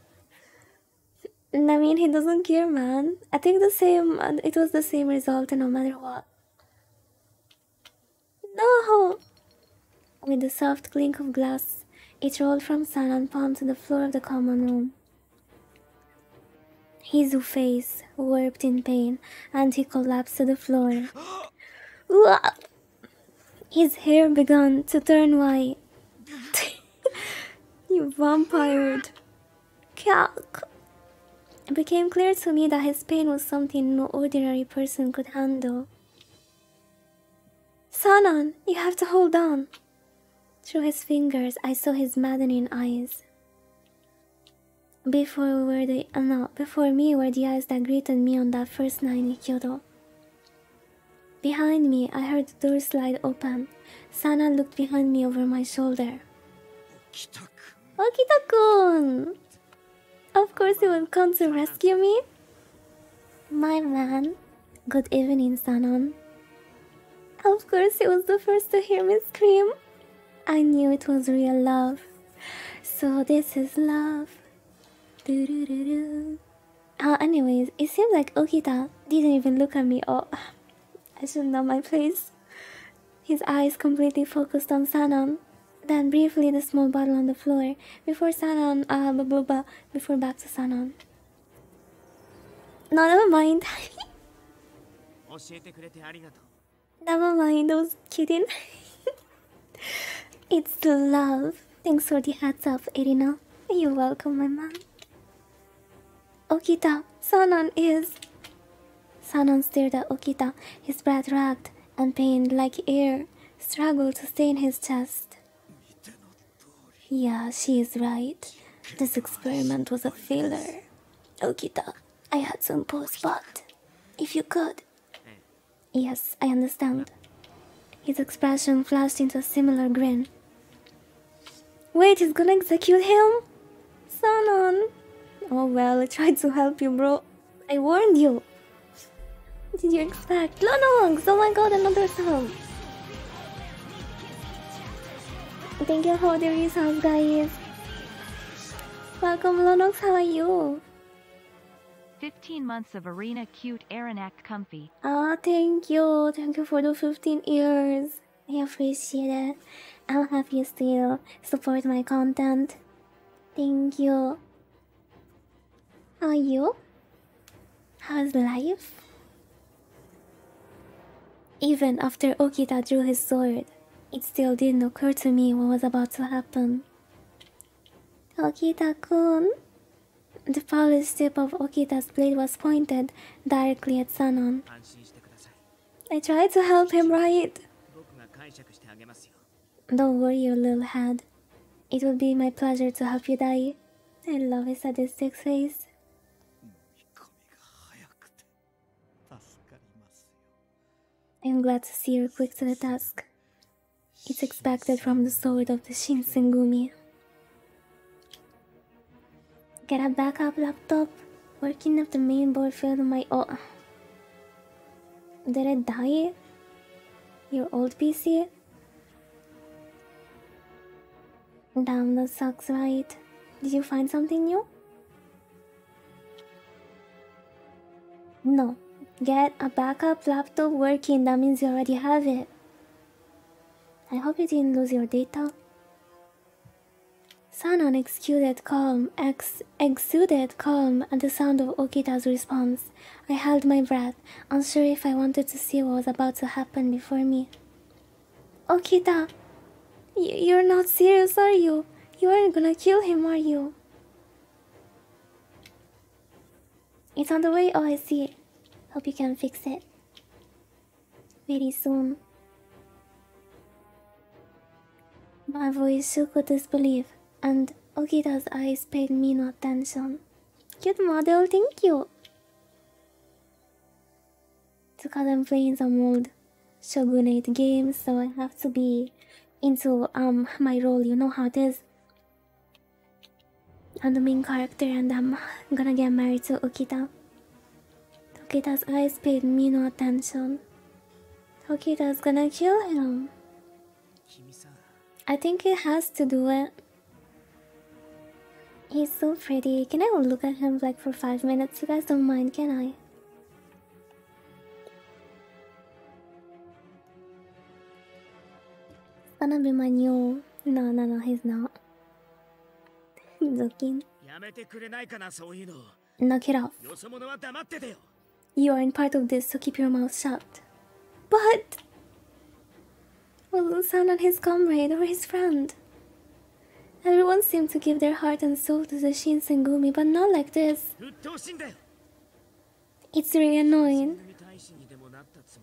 I mean, he doesn't care, man. I think it was the same result no matter what. No! With the soft clink of glass, it rolled from Sanan's palm to the floor of the common room. His face warped in pain, and he collapsed to the floor. His hair began to turn white. You vampired. It became clear to me that his pain was something no ordinary person could handle. Sanan, you have to hold on. Through his fingers, I saw his maddening eyes. Before me were the eyes that greeted me on that first night in Kyoto. Behind me, I heard the door slide open. Sanan looked behind me over my shoulder. Okita-kun! Of course he will come to rescue me. My man. Good evening, Sanan. Of course he was the first to hear me scream. I knew it was real love. So this is love. Anyways, it seems like Okita didn't even look at me. Oh, I should know my place. His eyes completely focused on Sanan, then briefly the small bottle on the floor, before before back to Sanan. No, never mind. Never mind, I was kidding. It's love. Thanks for the heads up, Irina. You're welcome, my man. Okita, Sanan is... Sanan stared at Okita, his breath ragged and pained like air struggled to stay in his chest. Yeah, she is right. This experiment was a failure. Okita, I had to impose, but if you could... Yes, I understand. His expression flashed into a similar grin. Wait, he's gonna execute him? Sanan! Oh well, I tried to help you, bro. I warned you. did you expect? Lonongs! Oh my god, another sub! Thank you for the resubs, guys. Welcome, Lonongs, how are you? 15 months of arena cute Aaron act comfy. Ah, thank you. Thank you for the 15 years. I appreciate it. I'll have you still support my content. Thank you. How are you? How's life? Even after Okita drew his sword, it still didn't occur to me what was about to happen. Okita-kun. The polished tip of Okita's blade was pointed directly at Sanon. I tried to help him, right? Don't worry, your little head. It would be my pleasure to help you die. I love his sadistic face. I'm glad to see you're quick to the task. It's expected from the sword of the Shinsengumi. Get a backup laptop. Working up the main board failed my Did it die? Your old PC? Damn, that sucks, right? Did you find something new? No. Get a backup laptop working, that means you already have it. I hope you didn't lose your data. Sanon exuded calm at the sound of Okita's response. I held my breath, unsure if I wanted to see what was about to happen before me. Okita! You're not serious, are you? You aren't gonna kill him, are you? It's on the way. Oh, I see it. Hope you can fix it. Very soon. My voice shook with disbelief, and Okita's eyes paid me no attention. Cute model, thank you! Because I'm playing some old Shogunate games, so I have to be into my role, you know how it is. I'm the main character and I'm gonna get married to Okita. Okita's eyes paid me no attention. Okita's gonna kill him. I think it has to do it. He's so pretty. Can I look at him like for 5 minutes? You guys don't mind, can I? It's gonna be my new... No, he's not. He's looking. Knock it off. You aren't part of this, so keep your mouth shut. But... wasn't Sanon his comrade or his friend? Everyone seemed to give their heart and soul to the Shinsengumi, but not like this. It's really annoying.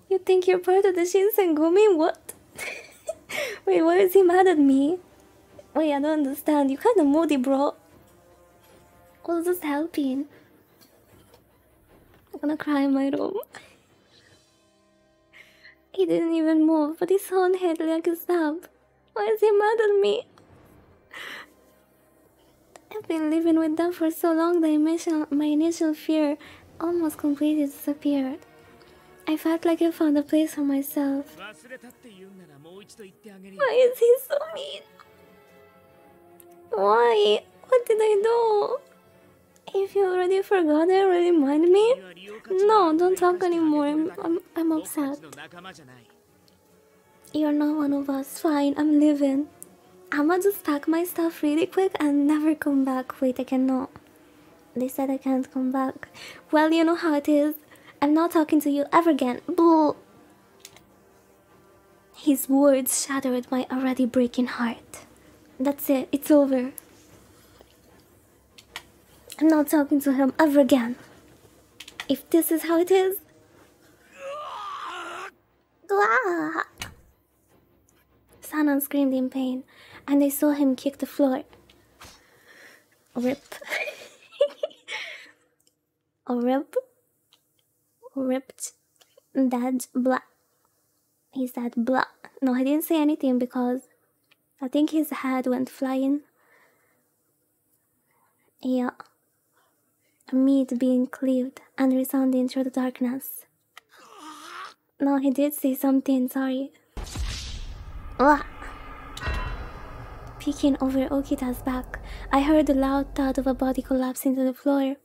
You think you're part of the Shinsengumi? What? Wait, why is he mad at me? Wait, I don't understand. You're kinda moody, bro. I was just helping. I'm gonna cry in my room. He didn't even move, but his own head like a stab. Why is he mad at me? I've been living with that for so long that my initial fear almost completely disappeared. I felt like I found a place for myself. Why is he so mean? Why? What did I do? If you already forgot and remind me? No, don't talk anymore. I'm upset. You're not one of us. Fine, I'm leaving. I'ma just pack my stuff really quick and never come back. Wait, I cannot. They said I can't come back. Well, you know how it is. I'm not talking to you ever again. Bull. His words shattered my already breaking heart. That's it. It's over. I'm not talking to him ever again. If this is how it is... Sanon screamed in pain, and I saw him kick the floor. Rip. Ripped. That blah. He said blah. No, he didn't say anything because I think his head went flying. Yeah. Meat being cleaved and resounding through the darkness. No, he did say something, sorry. Ugh. Peeking over Okita's back, I heard the loud thud of a body collapsing to the floor.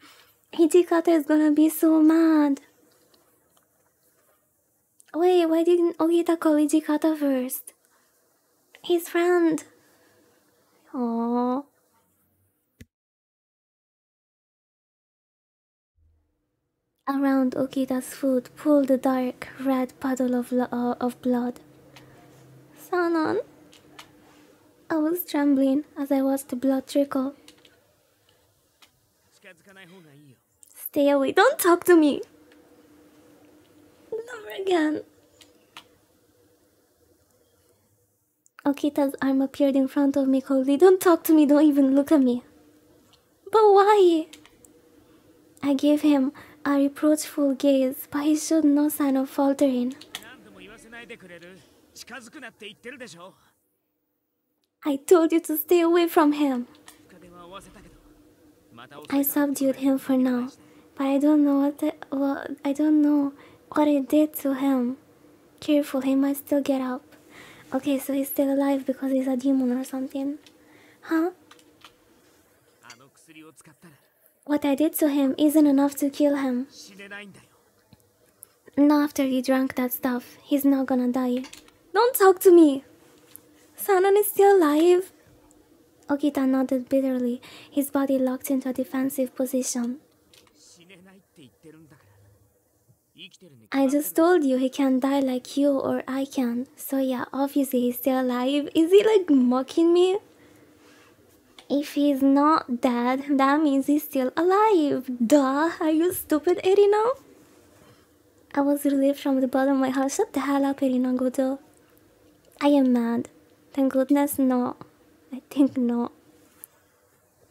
Hijikata is gonna be so mad. Wait, why didn't Okita call Hijikata first? His friend. Aww. Around Okita's foot pooled a dark red puddle of blood. Sanan. I was trembling as I watched the blood trickle. Stay away, don't talk to me! Never again. Okita's arm appeared in front of me coldly. Don't talk to me, don't even look at me. But why? I gave him a reproachful gaze, but he showed no sign of faltering. I told you to stay away from him. I subdued him for now, but I don't know what I did to him. Careful, he might still get up. Okay, so he's still alive because he's a demon or something. Huh? What I did to him isn't enough to kill him. Not after he drank that stuff. He's not gonna die. Don't talk to me! Sanan is still alive? Okita nodded bitterly, his body locked into a defensive position. I just told you he can't die like you or I can. So yeah, obviously he's still alive. Is he like mocking me? If he's not dead, that means he's still alive. Duh, are you stupid, Erina? I was relieved from the bottom of my heart. Shut the hell up, Erina Goto. I am mad. Thank goodness, no. I think no.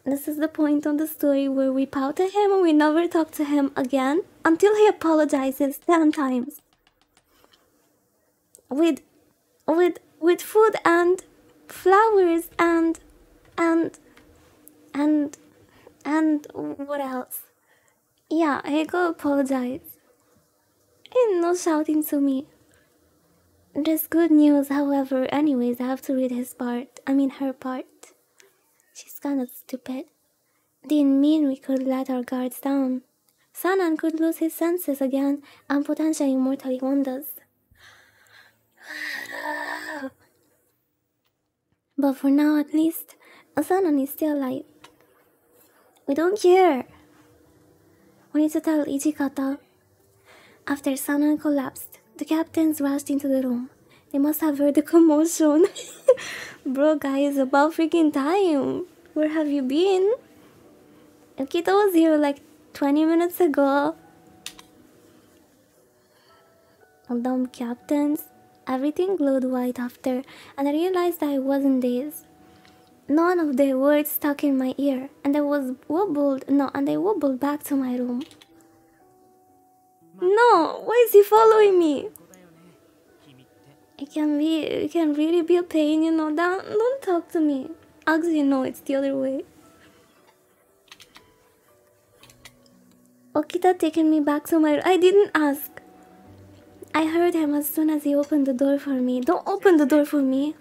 This is the point of the story where we pout at him and we never talk to him again until he apologizes 10 times. With food and flowers and what else? Yeah, he go apologize. And no shouting to me. There's good news, however. Anyways, I have to read his part. I mean her part. She's kinda stupid. Didn't mean we could let our guards down. Sanan could lose his senses again and potentially mortally wound us. But for now, at least, Sanan is still alive. We don't care. We need to tell Ichikata. After Sanan collapsed, the captains rushed into the room. They must have heard the commotion. Bro, guys, about freaking time. Where have you been? Okita was here like 20 minutes ago. Dumb captains. Everything glowed white after, and I realized that I wasn't dazed. None of their words stuck in my ear, and I wobbled back to my room. No, why is he following me? It can really be a pain, you know. Don't talk to me. Actually, no, it's the other way. Okita taking me back to my... I didn't ask. I heard him as soon as he opened the door for me. Don't open the door for me.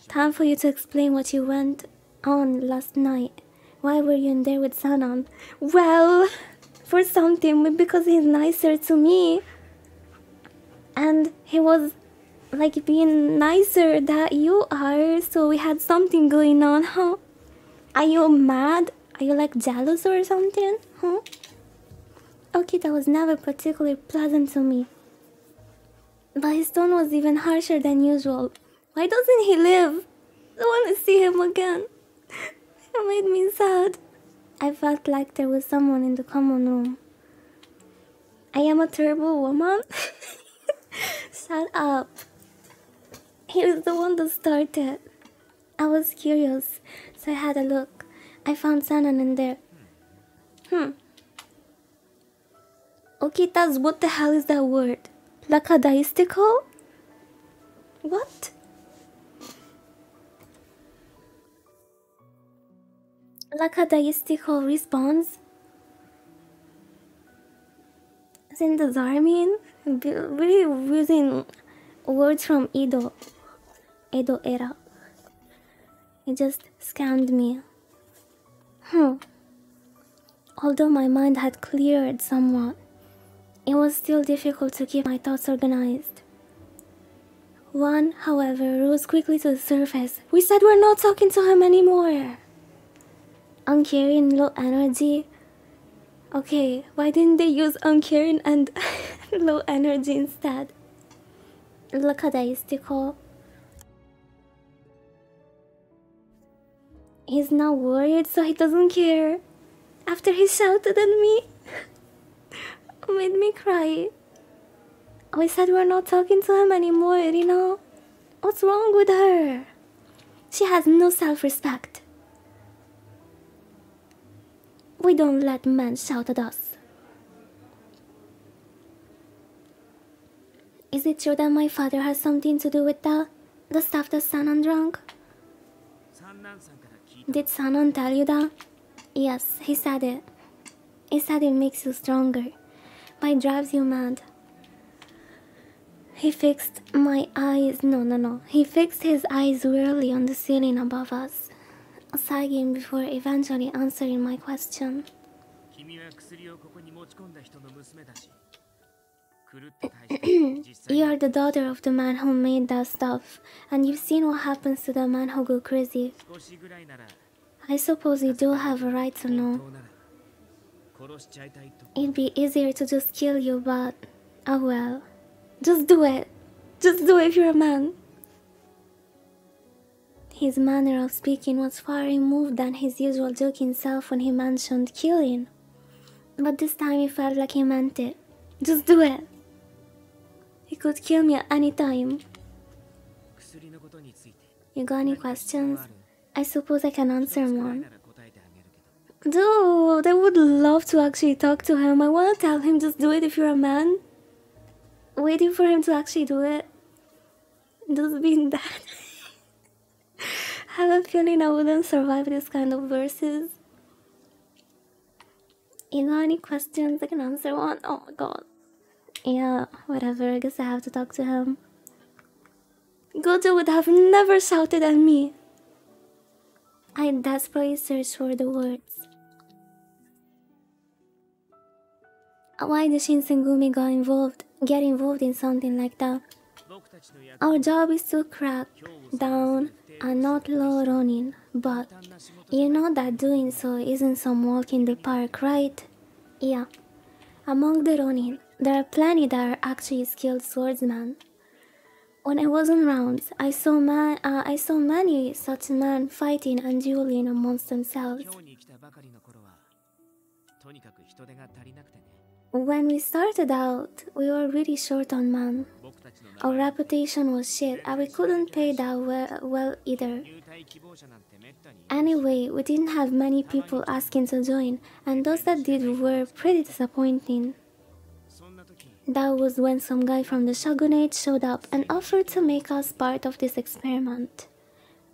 Time for you to explain what you went on last night. Why were you in there with Sanan? Well, for something, because he's nicer to me. And he was like being nicer than you are, so we had something going on, huh? Are you mad? Are you like jealous or something, huh? Okita was never particularly pleasant to me. But his tone was even harsher than usual. Why doesn't he live? I want to see him again. It made me sad. I felt like there was someone in the common room. I am a terrible woman. Shut up. He was the one that started. I was curious, so I had a look. I found Sanan in there. Okita's, what the hell is that word? Lackadaisical? What? Lackadaisical response? Isn't the Zarmin? Really using words from Edo era. It just scammed me. Although my mind had cleared somewhat, it was still difficult to keep my thoughts organized. One, however, rose quickly to the surface. We said we're not talking to him anymore. Uncaring, low energy. Okay, why didn't they use uncaring and low energy instead? Lakadaistical. He's not worried, so he doesn't care. After he shouted at me, made me cry. We said we're not talking to him anymore, Rina. What's wrong with her? She has no self-respect. We don't let men shout at us. Is it true that my father has something to do with the stuff that Sanan drank? Did Sanan tell you that? Yes, he said it. He said it makes you stronger, but it drives you mad. He fixed my eyes. No. He fixed his eyes wearily on the ceiling above us, sagging before eventually answering my question. You are the daughter of the man who made that stuff, and you've seen what happens to the man who go crazy. I suppose you do have a right to know. It'd be easier to just kill you, but oh well. Just do it. Just do it if you're a man. His manner of speaking was far removed than his usual joking self when he mentioned killing. But this time it felt like he meant it. Just do it. He could kill me at any time. You got any questions? I suppose I can answer one. Dude, I would love to actually talk to him. I want to tell him just do it if you're a man. Waiting for him to actually do it. Just being that. I have a feeling I wouldn't survive this kind of verses. You got any questions? I can answer one. Oh my god. Yeah, whatever. I guess I have to talk to him. Gojo would have never shouted at me. I desperately searched for the words. Why did Shinsengumi get involved in something like that? Our job is to crack down and not low Ronin, but you know that doing so isn't some walk in the park, right? Yeah. Among the Ronin, there are plenty that are actually skilled swordsmen. When I was on rounds, I saw many such men fighting and dueling amongst themselves. When we started out, we were really short on men. Our reputation was shit and we couldn't pay that well either. Anyway, we didn't have many people asking to join, and those that did were pretty disappointing. That was when some guy from the shogunate showed up and offered to make us part of this experiment.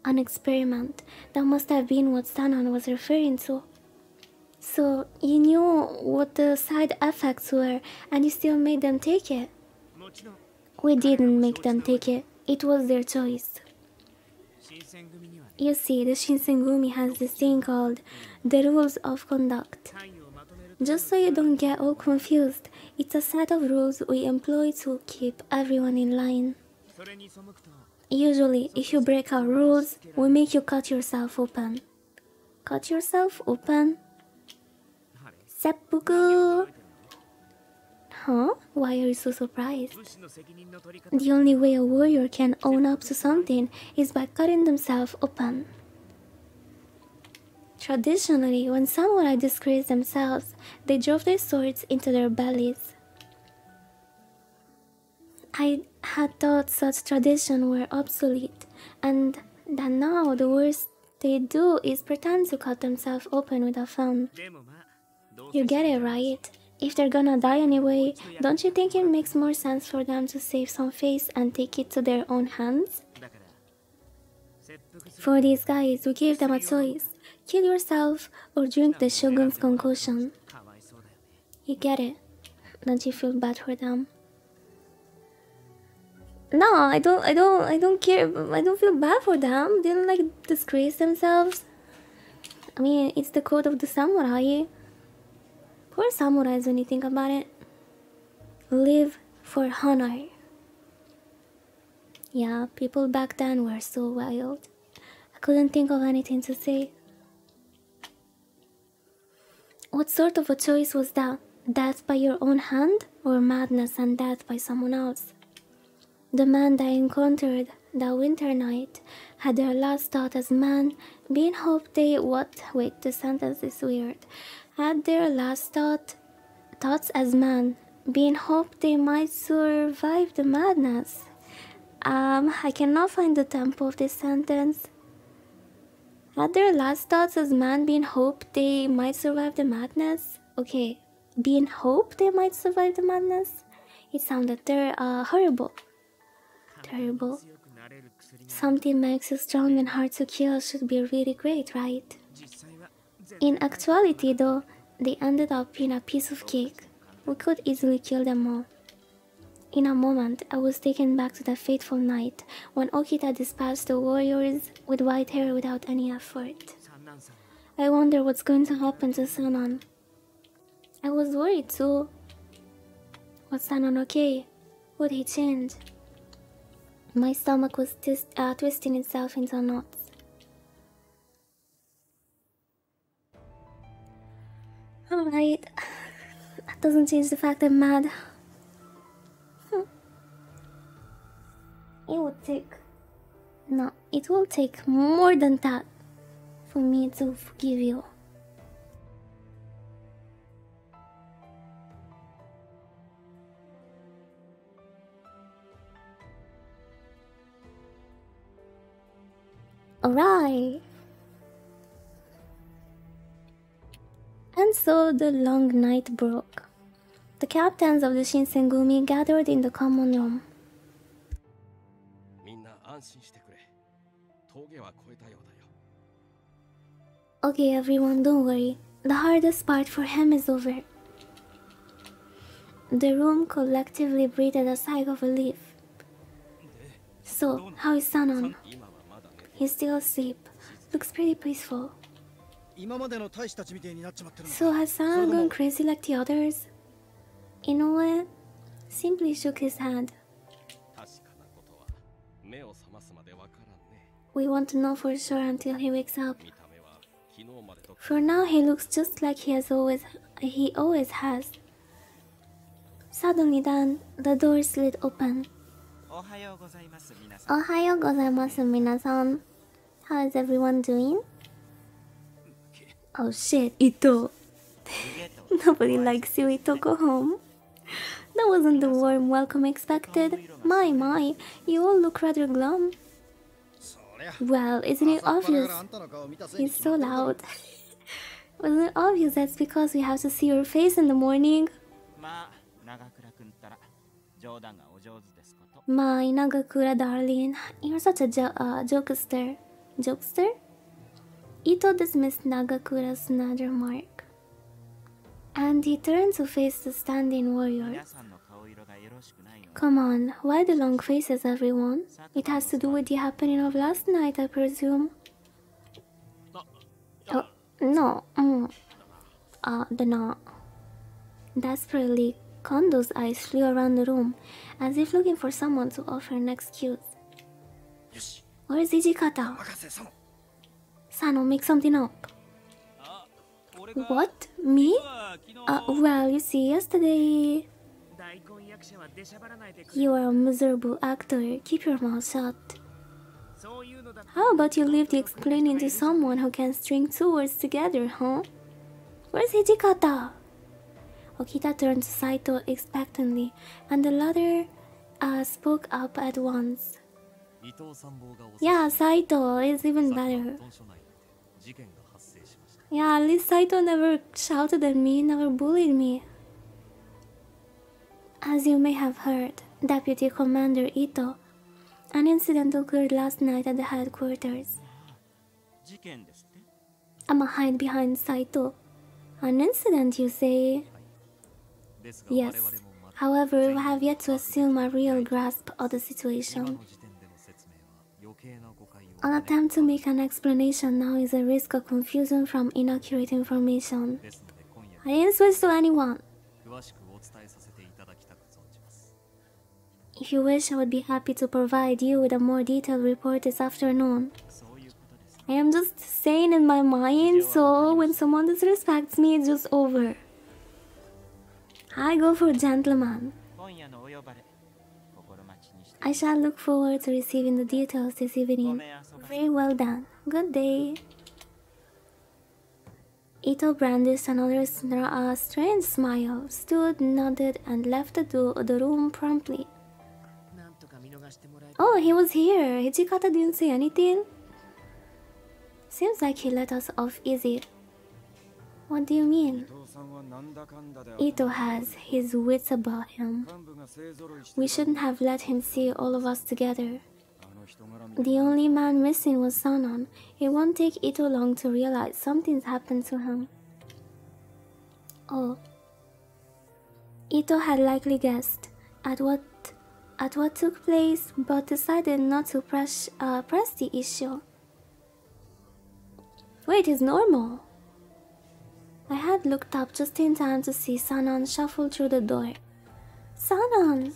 An experiment. That must have been what Sanan was referring to. So, you knew what the side effects were, and you still made them take it? We didn't make them take it. It was their choice. You see, the Shinsengumi has this thing called the rules of conduct. Just so you don't get all confused, it's a set of rules we employ to keep everyone in line. Usually, if you break our rules, we make you cut yourself open. Cut yourself open? Seppuku! Huh? Why are you so surprised? The only way a warrior can own up to something is by cutting themselves open. Traditionally, when samurai disgraced themselves, they drove their swords into their bellies. I had thought such traditions were obsolete, and that now the worst they do is pretend to cut themselves open with a phone. You get it, right? If they're gonna die anyway, don't you think it makes more sense for them to save some face and take it to their own hands? For these guys, we gave them a choice. Kill yourself or drink the shogun's concoction. You get it? Don't you feel bad for them? No, I don't care. I don't feel bad for them. They don't like disgrace themselves. I mean, it's the code of the samurai. Poor samurais when you think about it. Live for honor. Yeah, people back then were so wild. I couldn't think of anything to say. What sort of a choice was that? Death by your own hand, or madness and death by someone else? The man I encountered that winter night had their last thought as man, being hoped they wait, the sentence is weird. Had their last thoughts as man, being hoped they might survive the madness. I cannot find the tempo of this sentence. Had their last thoughts as man, being hoped they might survive the madness. Okay, being hoped they might survive the madness. It sounded horrible. Terrible. Something makes you strong and hard to kill should be really great, right? In actuality though, they ended up being a piece of cake. We could easily kill them all. In a moment, I was taken back to that fateful night when Okita dispatched the warriors with white hair without any effort. I wonder what's going to happen to Sanon. I was worried too. Was Sanon okay? Would he change? My stomach was twisting itself into knots. Alright, that doesn't change the fact I'm mad. It will take more than that for me to forgive you. Alright. And so the long night broke. The captains of the Shinsengumi gathered in the common room. Okay, everyone, don't worry. The hardest part for him is over. The room collectively breathed a sigh of relief. So, how is Sanon? He's still asleep. Looks pretty peaceful. So has Sanon gone crazy like the others? Inoue simply shook his head. We won't know for sure until he wakes up. For now, he looks just like he always has. Suddenly then, the door slid open. Ohayo gozaimasu, minasan. How is everyone doing? Oh shit, Ito. Nobody likes you, Ito, go home. That wasn't the warm welcome expected. My, you all look rather glum. Well, isn't it obvious? He's so loud. Wasn't it obvious that's because we have to see your face in the morning? My Nagakura darling, you're such a jokester. Jokester? Ito dismissed Nagakura's snide remark. And he turned to face the standing warriors. Come on, why the long faces, everyone? It has to do with the happening of last night, I presume. Oh, no. The knot. Desperately, Kondo's eyes flew around the room, as if looking for someone to offer an excuse. Where's Ijikata? Sano, make something up. What? Me? Well, you see, yesterday... You are a miserable actor. Keep your mouth shut. How about you leave the explaining to someone who can string two words together, huh? Where's Hijikata? Okita turned to Saito expectantly, and the latter spoke up at once. Yeah, Saito is even better. Yeah, at least Saito never shouted at me, never bullied me. As you may have heard, Deputy Commander Ito, an incident occurred last night at the headquarters. I'ma hide behind Saito. An incident, you say? Yes. However, we have yet to assume a real grasp of the situation. An attempt to make an explanation now is a risk of confusion from inaccurate information. I didn't switch to anyone. If you wish, I would be happy to provide you with a more detailed report this afternoon. I am just saying in my mind, so when someone disrespects me, it's just over. I go for gentleman. I shall look forward to receiving the details this evening. Very well done. Good day. Ito brandished another strange smile, stood, nodded, and left the room promptly. Oh, he was here. Hijikata didn't say anything. Seems like he let us off easy. What do you mean? Ito has his wits about him. We shouldn't have let him see all of us together. The only man missing was Sanan. It won't take Ito long to realize something's happened to him. Oh. Ito had likely guessed at what took place, but decided not to press the issue. Wait, it's normal. I had looked up just in time to see Sanan shuffle through the door. Sanan!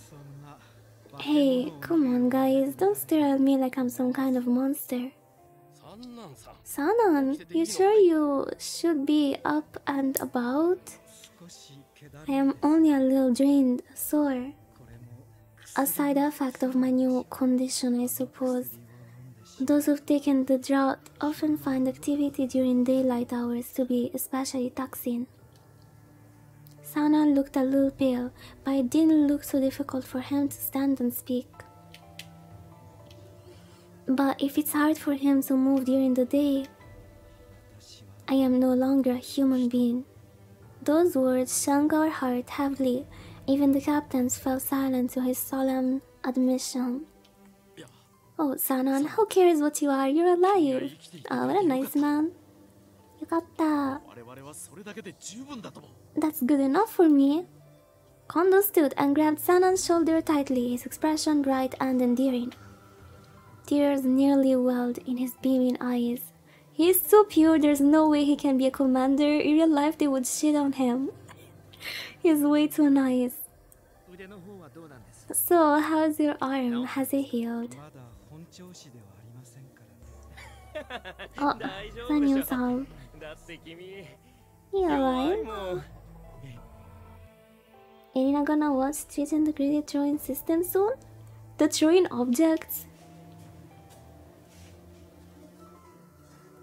Hey, come on guys, don't stare at me like I'm some kind of monster. Sanan, you sure you should be up and about? I am only a little drained, sore. A side effect of my new condition, I suppose. Those who've taken the drought often find activity during daylight hours to be especially taxing. Sanan looked a little pale, but it didn't look so difficult for him to stand and speak. But if it's hard for him to move during the day, I am no longer a human being. Those words stung our heart heavily. Even the captains fell silent to his solemn admission. Oh, Sanan, who cares what you are? You're alive. Oh, what a nice man. Yukatta. That's good enough for me. Kondo stood and grabbed Sanan's shoulder tightly, his expression bright and endearing. Tears nearly welled in his beaming eyes. He's so pure, there's no way he can be a commander. In real life, they would shit on him. He's way too nice. So, how's your arm? Has it healed? Oh, Sanyo-san. You alright? Ain't gonna watch Street Integrated Throwing System soon? The throwing objects?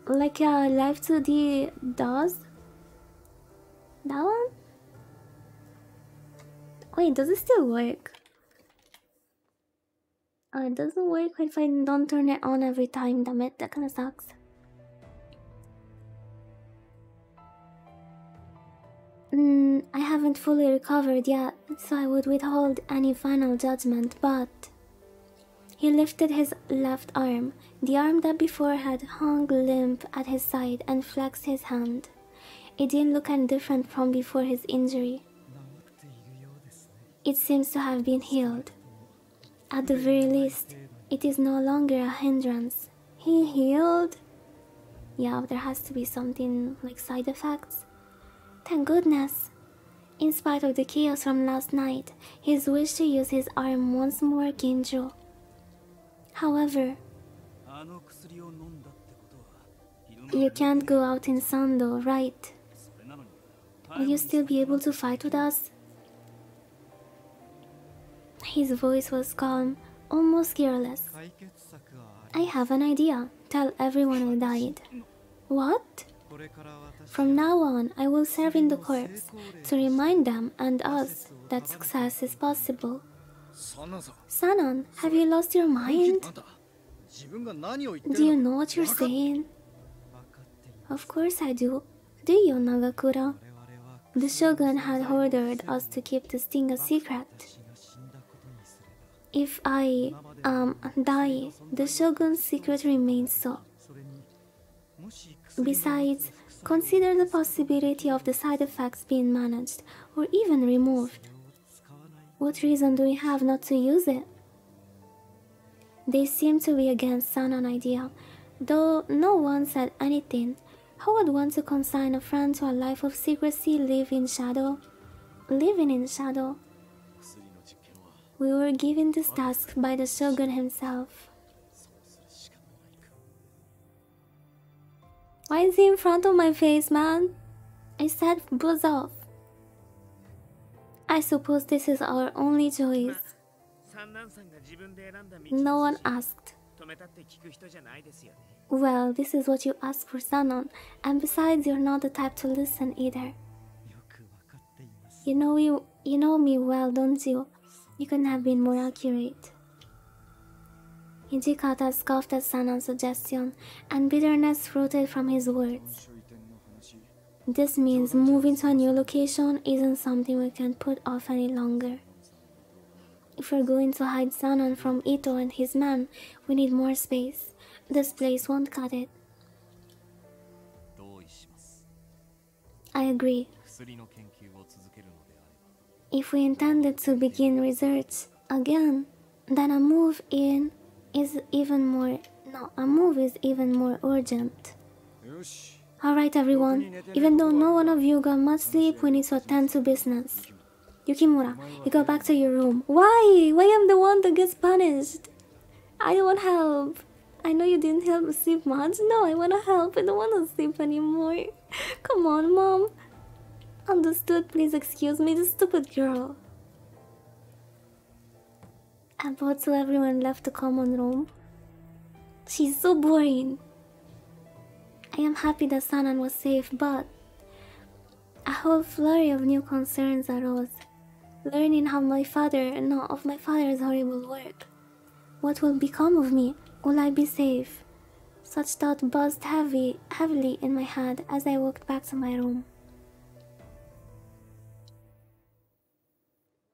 Like Live 2D does? That one? Wait, does it still work? Oh, it doesn't work if I don't turn it on every time, damn it, that kinda sucks. I haven't fully recovered yet, so I would withhold any final judgment, but... He lifted his left arm, the arm that before had hung limp at his side, and flexed his hand. It didn't look any different from before his injury. It seems to have been healed. At the very least, it is no longer a hindrance. He healed? Yeah, there has to be something like side effects. Thank goodness. In spite of the chaos from last night, his wish to use his arm once more came true. However, you can't go out in sun though, right? Will you still be able to fight with us? His voice was calm, almost careless. I have an idea. Tell everyone I died. What? From now on, I will serve in the corps to remind them and us that success is possible. Sanan, have you lost your mind? Do you know what you're saying? Of course I do. Do you, Nagakura? The Shogun had ordered us to keep this thing a secret. If I, die, the Shogun's secret remains so. Besides, Consider the possibility of the side effects being managed or even removed. What reason do we have not to use it? They seem to be against Sanan idea, though no one said anything. Who would want to consign a friend to a life of secrecy, living in shadow? We were given this task by the shogun himself. Why is he in front of my face, man? I said buzz off. I suppose this is our only choice. No one asked. Well, this is what you asked for, Sanon, and besides, you're not the type to listen either. You know me well, don't you? You couldn't have been more accurate. Hijikata scoffed at Sanon's suggestion, and bitterness floated from his words. This means moving to a new location isn't something we can put off any longer. If we're going to hide Sanon from Ito and his man, we need more space. This place won't cut it. I agree. If we intended to begin research again, then a move is even more urgent. Alright everyone, even though no one of you got much sleep, we need to attend to business. Yukimura, you go back to your room. Why? Why am the one that gets punished? I don't want help. I know you didn't help me sleep much. No, I want to help. I don't want to sleep anymore. Come on, Mom. Understood, please excuse me, the stupid girl. About so everyone left the common room. She's so boring. I am happy that Sanan was safe, but a whole flurry of new concerns arose. Learning of my father's horrible work. What will become of me? Will I be safe? Such thought buzzed heavily in my head as I walked back to my room.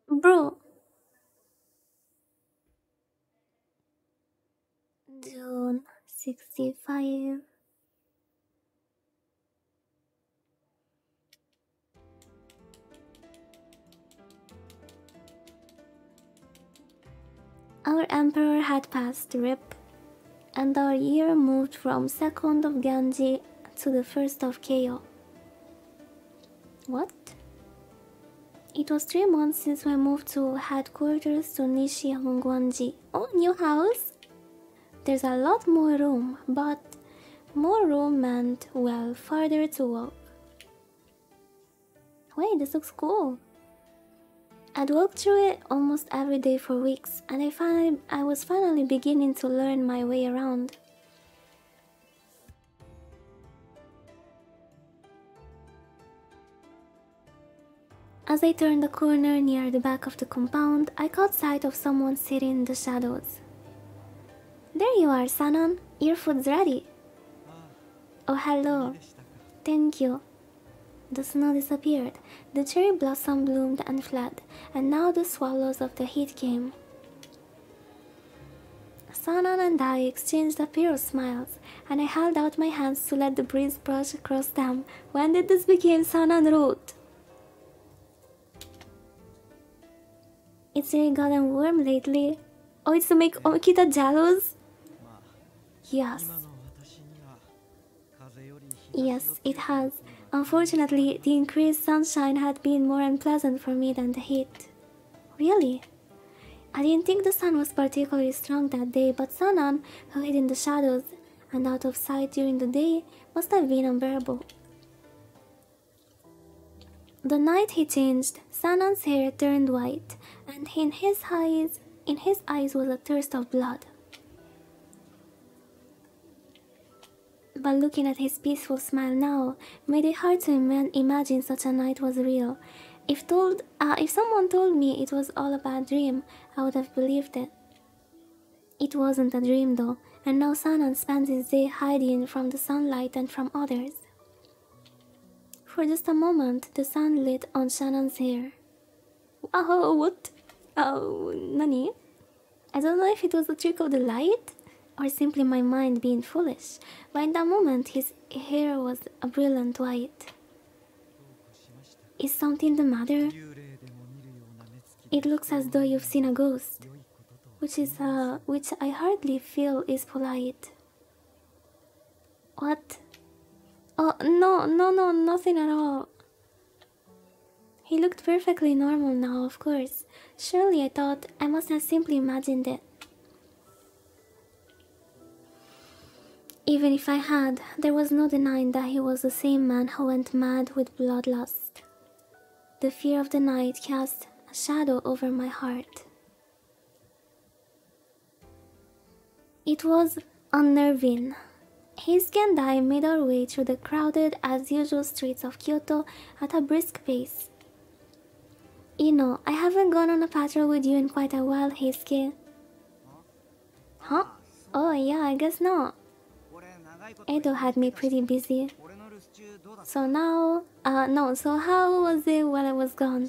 Bro. June 65. Our emperor had passed, RIP, and our year moved from 2nd of Genji to the 1st of Keio. What? It was 3 months since we moved to headquarters to Nishi Hongwanji. Oh, new house? There's a lot more room, but more room meant, well, farther to walk. Wait, this looks cool. I'd walked through it almost every day for weeks, and I was finally beginning to learn my way around. As I turned the corner near the back of the compound, I caught sight of someone sitting in the shadows. There you are, Sanon. Your food's ready. Oh, hello. Thank you. The snow disappeared, the cherry blossom bloomed and fled, and now the swallows of the heat came. Sanan and I exchanged a pair of smiles, and I held out my hands to let the breeze brush across them. When did this become Sanan Road? It's really gotten warm lately. Oh, it's to make Okita jealous? Yes. Yes, it has. Unfortunately, the increased sunshine had been more unpleasant for me than the heat. Really? I didn't think the sun was particularly strong that day, but Sanan, who hid in the shadows and out of sight during the day, must have been unbearable. The night he changed, Sanan's hair turned white, and in his eyes was a thirst of blood. But looking at his peaceful smile now made it hard to imagine such a night was real. If someone told me it was all a bad dream, I would have believed it. It wasn't a dream though, and now Sanan spends his day hiding from the sunlight and from others. For just a moment, the sun lit on Shannon's hair. Oh, what? Oh, nani? I don't know if it was a trick of the light or simply my mind being foolish, but in that moment hair was a brilliant white. Is something the matter? It looks as though you've seen a ghost, which I hardly feel is polite. What? Oh, no, nothing at all. He looked perfectly normal now, of course. Surely I thought I must have simply imagined it. Even if I had, there was no denying that he was the same man who went mad with bloodlust. The fear of the night cast a shadow over my heart. It was unnerving. Heisuke and I made our way through the crowded as usual streets of Kyoto at a brisk pace. You know, I haven't gone on a patrol with you in quite a while, Heisuke. Huh? Oh yeah, I guess not. Edo had me pretty busy. So now, so how was it while I was gone?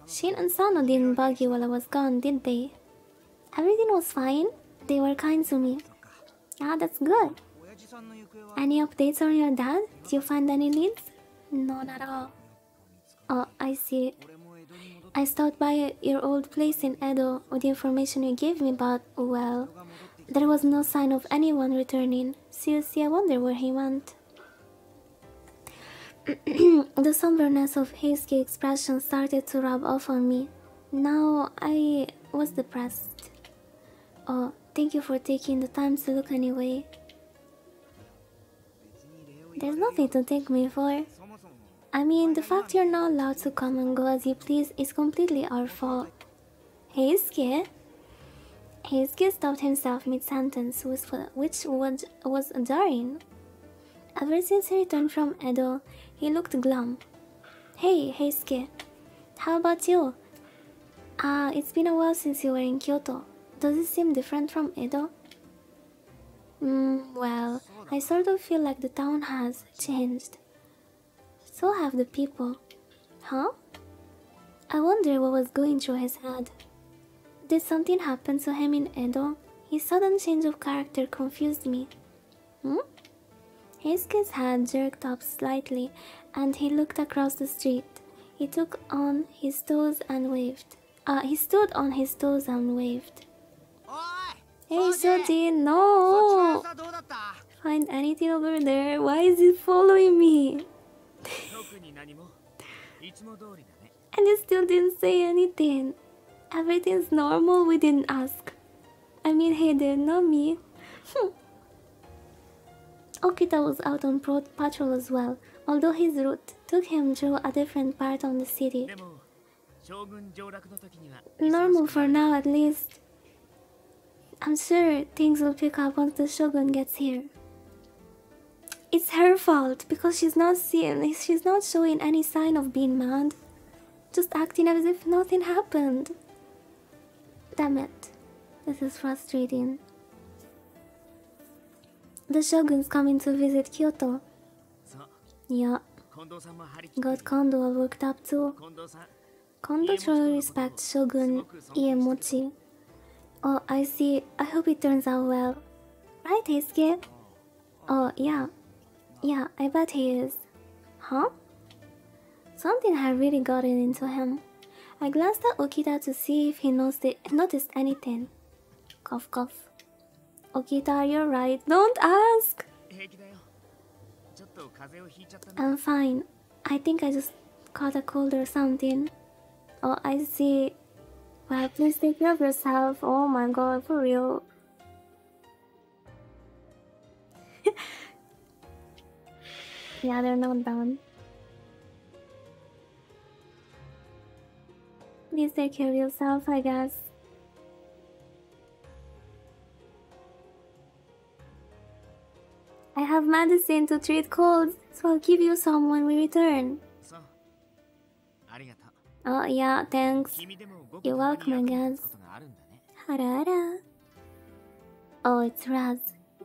Shin and Sano didn't bug you while I was gone, did they? Everything was fine. They were kind to me. Ah, that's good. Any updates on your dad? Did you find any leads? None at all. Oh, I see. I stopped by your old place in Edo with the information you gave me, but, well, there was no sign of anyone returning. Seriously, I wonder where he went. The somberness of Heisuke's expression started to rub off on me. Now I was depressed. Oh, thank you for taking the time to look anyway. There's nothing to thank me for. I mean, the fact you're not allowed to come and go as you please is completely our fault. Heisuke? Heisuke stopped himself mid-sentence, which was jarring. Ever since he returned from Edo, he looked glum. Hey, Heisuke. How about you? It's been a while since you were in Kyoto. Does it seem different from Edo? Well, I sort of feel like the town has changed. So have the people. Huh? I wonder what was going through his head. Did something happen to him in Edo? His sudden change of character confused me. Heisuke's head jerked up slightly, and he looked across the street. He took on his toes and waved. He stood on his toes and waved. Hey, Shoji, no! Find anything over there? Why is it following me? And he still didn't say anything. Everything's normal, we didn't ask. I mean, he did, not me. Okita was out on patrol as well, although his route took him through a different part of the city. Normal for now, at least. I'm sure things will pick up once the Shogun gets here. It's her fault because she's not showing any sign of being mad. Just acting as if nothing happened. Damn it. This is frustrating. The Shogun's coming to visit Kyoto. Yeah. Got Kondo all worked up too. Kondo truly respects Shogun Iemochi. Oh, I see. I hope it turns out well. Right, Heisuke? Oh, yeah. Yeah, I bet he is. Huh? Something had really gotten into him. I glanced at Okita to see if he noticed anything. Cough, cough. Okita, you're right. Don't ask! I'm fine. I think I just caught a cold or something. Oh, I see. Well, please take care of yourself. Oh my god, for real. Yeah, they're not done. Please take care of yourself, I guess. I have medicine to treat colds, so I'll give you some when we return. Oh yeah, thanks. You're welcome, I guess. Harara. Oh, it's Raz.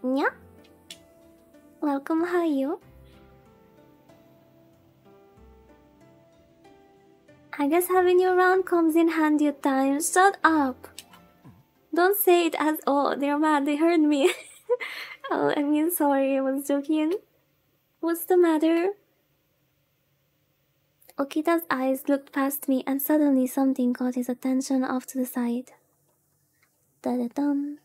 Nya? Welcome, how are you? I guess having you around comes in handy at times. Shut up! Don't say it as, oh, they're mad, they heard me. Oh, I mean, sorry, I was joking. What's the matter? Okita's eyes looked past me and suddenly something caught his attention off to the side. Da-da-dum.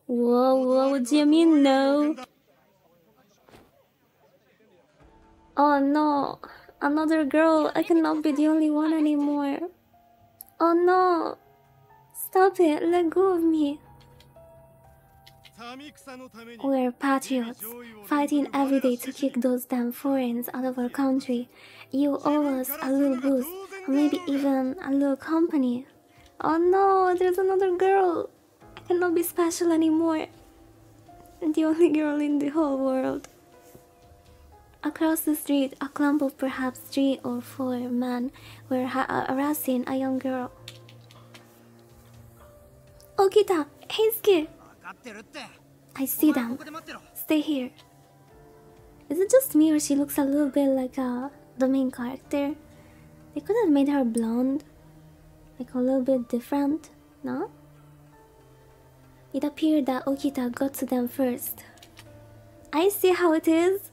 Whoa, what do you mean no? Oh no, another girl. I cannot be the only one anymore. Oh no, stop it, let go of me. We're patriots, fighting every day to kick those damn foreigners out of our country. You owe us a little boost, or maybe even a little company. Oh no, there's another girl. I cannot be special anymore. I'm the only girl in the whole world. Across the street, a clump of perhaps 3 or 4 men were harassing a young girl. Okita, Heisuke! I see them. Stay here. Is it just me or she looks a little bit like the main character? They could have made her blonde. Like a little bit different, no? It appeared that Okita got to them first. I see how it is.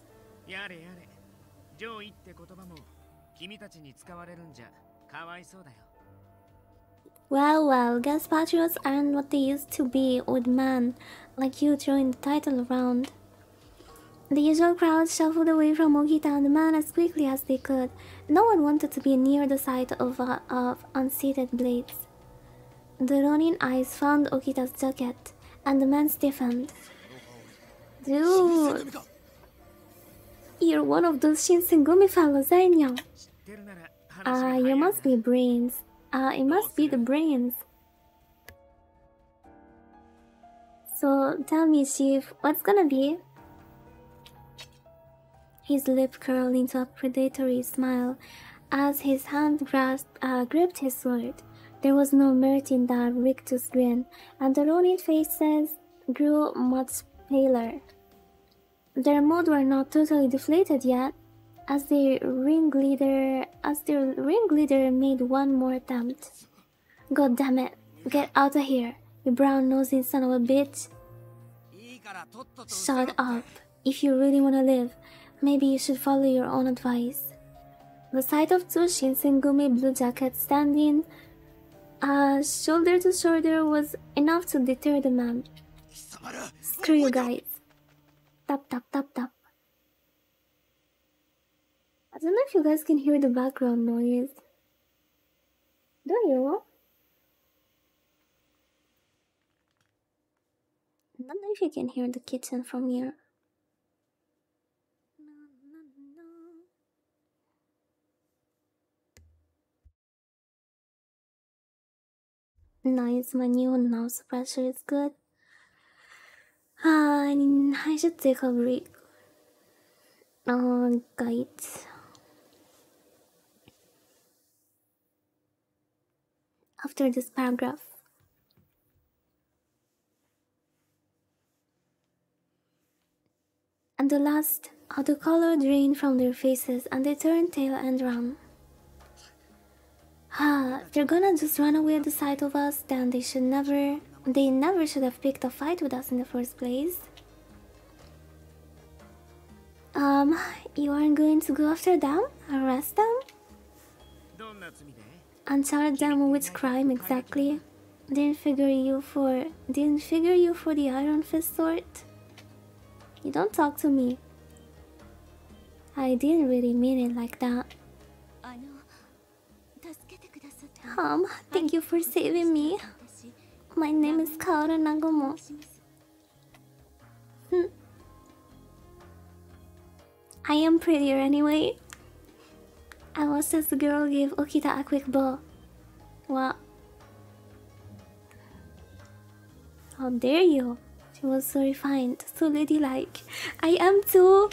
Well, guess patriots aren't what they used to be with men like you throwing the title around. The usual crowd shuffled away from Okita and the man as quickly as they could. No one wanted to be near the sight of unseated blades. The Ronin eyes found Okita's jacket, and the man stiffened. Dude! You're one of those Shinsengumi fellows, ain't you? You must be brains. It must be the brains. So, tell me, Chief, what's gonna be? His lip curled into a predatory smile as his hand gripped his sword. There was no mirth in that rictus grin, and the Ronin faces grew much paler. Their mood were not totally deflated yet, as their ringleader made one more attempt. God damn it! Get out of here, you brown-nosing son of a bitch! Shut up! If you really wanna live, maybe you should follow your own advice. The sight of 2 Shinsengumi blue jackets standing shoulder to shoulder was enough to deter the man. Screw you guys. Tap tap tap tap. I don't know if you guys can hear the background noise. Do you? I don't know if you can hear the kitchen from here. Nice, my new noise suppressor is good. I should take a break. Guys. After this paragraph. And the last, the color drained from their faces and they turned tail and ran. If they're gonna just run away at the sight of us, then they never should have picked a fight with us in the first place. You aren't going to go after them? Arrest them? And charge them with crime exactly? Didn't figure you for the Iron Fist sort? You don't talk to me. I didn't really mean it like that. Thank you for saving me. My name is Kaoru Nagomo. I am prettier anyway. I watched as the girl gave Okita a quick bow. What? How dare you? She was so refined, so ladylike. I am too.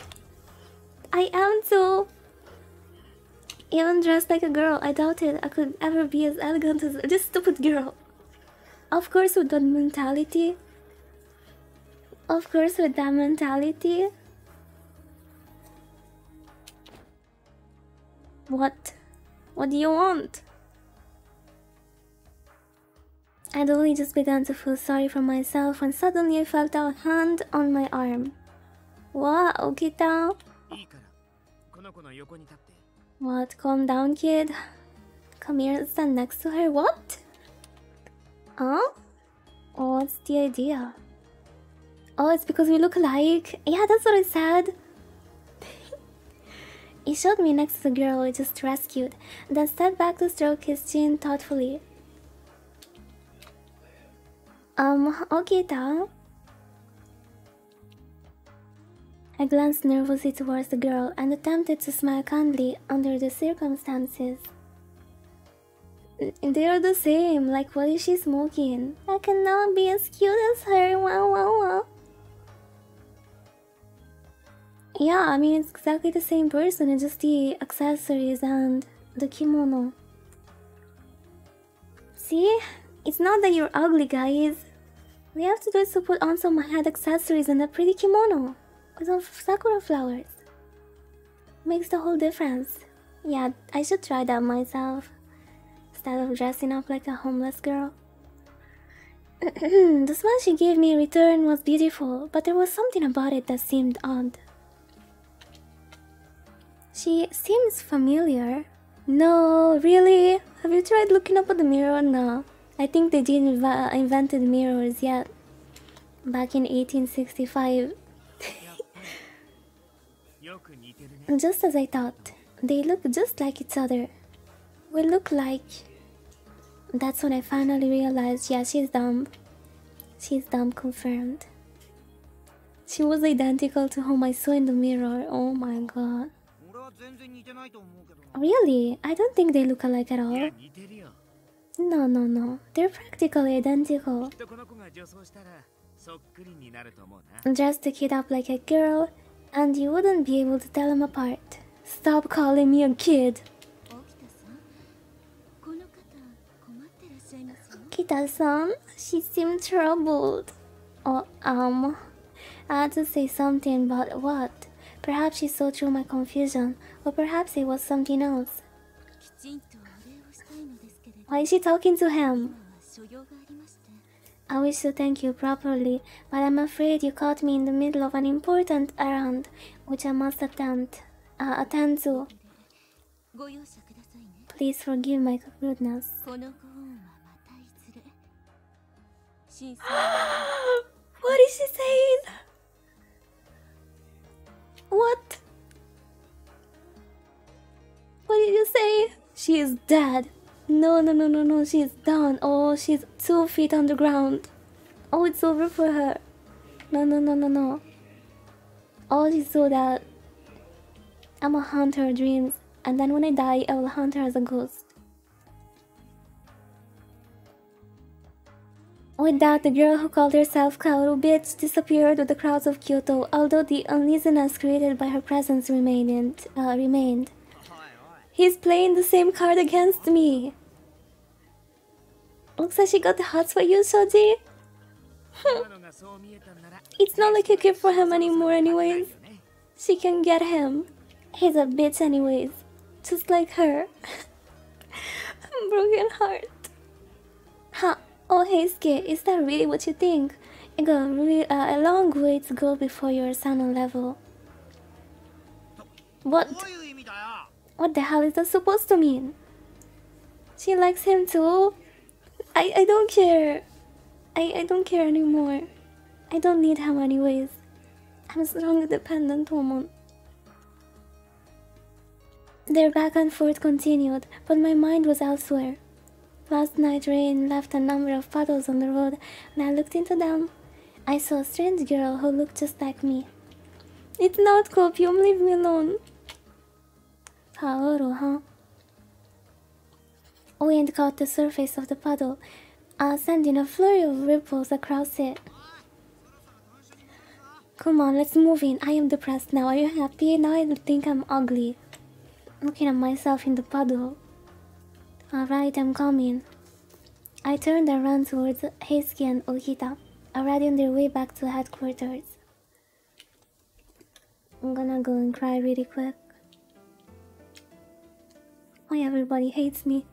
Even dressed like a girl, I doubted I could ever be as elegant as this stupid girl. Of course with that mentality. What? What do you want? I'd only just begun to feel sorry for myself when suddenly I felt a hand on my arm. What, Okita? What? Calm down, kid. Come here and stand next to her. What? Huh? Oh, what's the idea? Oh, it's because we look alike. Yeah, that's what I said. He showed me next to the girl we just rescued, then stepped back to stroke his chin thoughtfully. Okita? I glanced nervously towards the girl and attempted to smile kindly under the circumstances. They are the same, like what is she smoking? I cannot be as cute as her, wow wow wow. Yeah, I mean it's exactly the same person, it's just the accessories and the kimono. See? It's not that you're ugly, guys. We have to do is to put on some head accessories and a pretty kimono with some sakura flowers. Makes the whole difference. Yeah, I should try that myself instead of dressing up like a homeless girl. The smile she gave me in return was beautiful, but there was something about it that seemed odd. She seems familiar. No, really? Have you tried looking up at the mirror? No. I think they didn't invented mirrors yet. Back in 1865. Just as I thought. They look just like each other. We look like... That's when I finally realized, yeah, she's dumb. She's dumb, confirmed. She was identical to whom I saw in the mirror. Oh my god. Really? I don't think they look alike at all. No. They're practically identical. Dress the kid up like a girl, and you wouldn't be able to tell them apart. Stop calling me a kid. Kita-san, she seemed troubled. Oh, I had to say something, but what? Perhaps she saw through my confusion, or perhaps it was something else. Why is she talking to him? I wish to thank you properly, but I'm afraid you caught me in the middle of an important errand, which I must attend to. Please forgive my rudeness. What is she saying? What? What did you say? She is dead. No, she is down. Oh, she's 2 feet on the ground. Oh, it's over for her. No. Oh, she saw that I'm a haunt her dreams, and then when I die, I will haunt her as a ghost. With that, the girl who called herself Kaoru Bitch disappeared with the crowds of Kyoto, although the uneasiness created by her presence remained. He's playing the same card against me. Looks like she got the hots for you, Shoji. It's not like I care for him anymore anyways. She can get him. He's a bitch anyways. Just like her. Broken heart. Huh. Oh, Heisuke, is that really what you think? You got a long way to go before you're Sano level. What? What the hell is that supposed to mean? She likes him too? I don't care. I don't care anymore. I don't need him anyways. I'm a strong, independent woman. Their back and forth continued, but my mind was elsewhere. Last night rain left a number of puddles on the road, and I looked into them. I saw a strange girl who looked just like me. It's not copium, leave me alone. Kaoru, huh? Wind caught the surface of the puddle, sending a flurry of ripples across it. Come on, let's move in. I am depressed now. Are you happy? Now I think I'm ugly. Looking at myself in the puddle. Alright, I'm coming. I turned and ran towards Heisuke and Okita, already on their way back to headquarters. I'm gonna go and cry really quick. Why everybody hates me.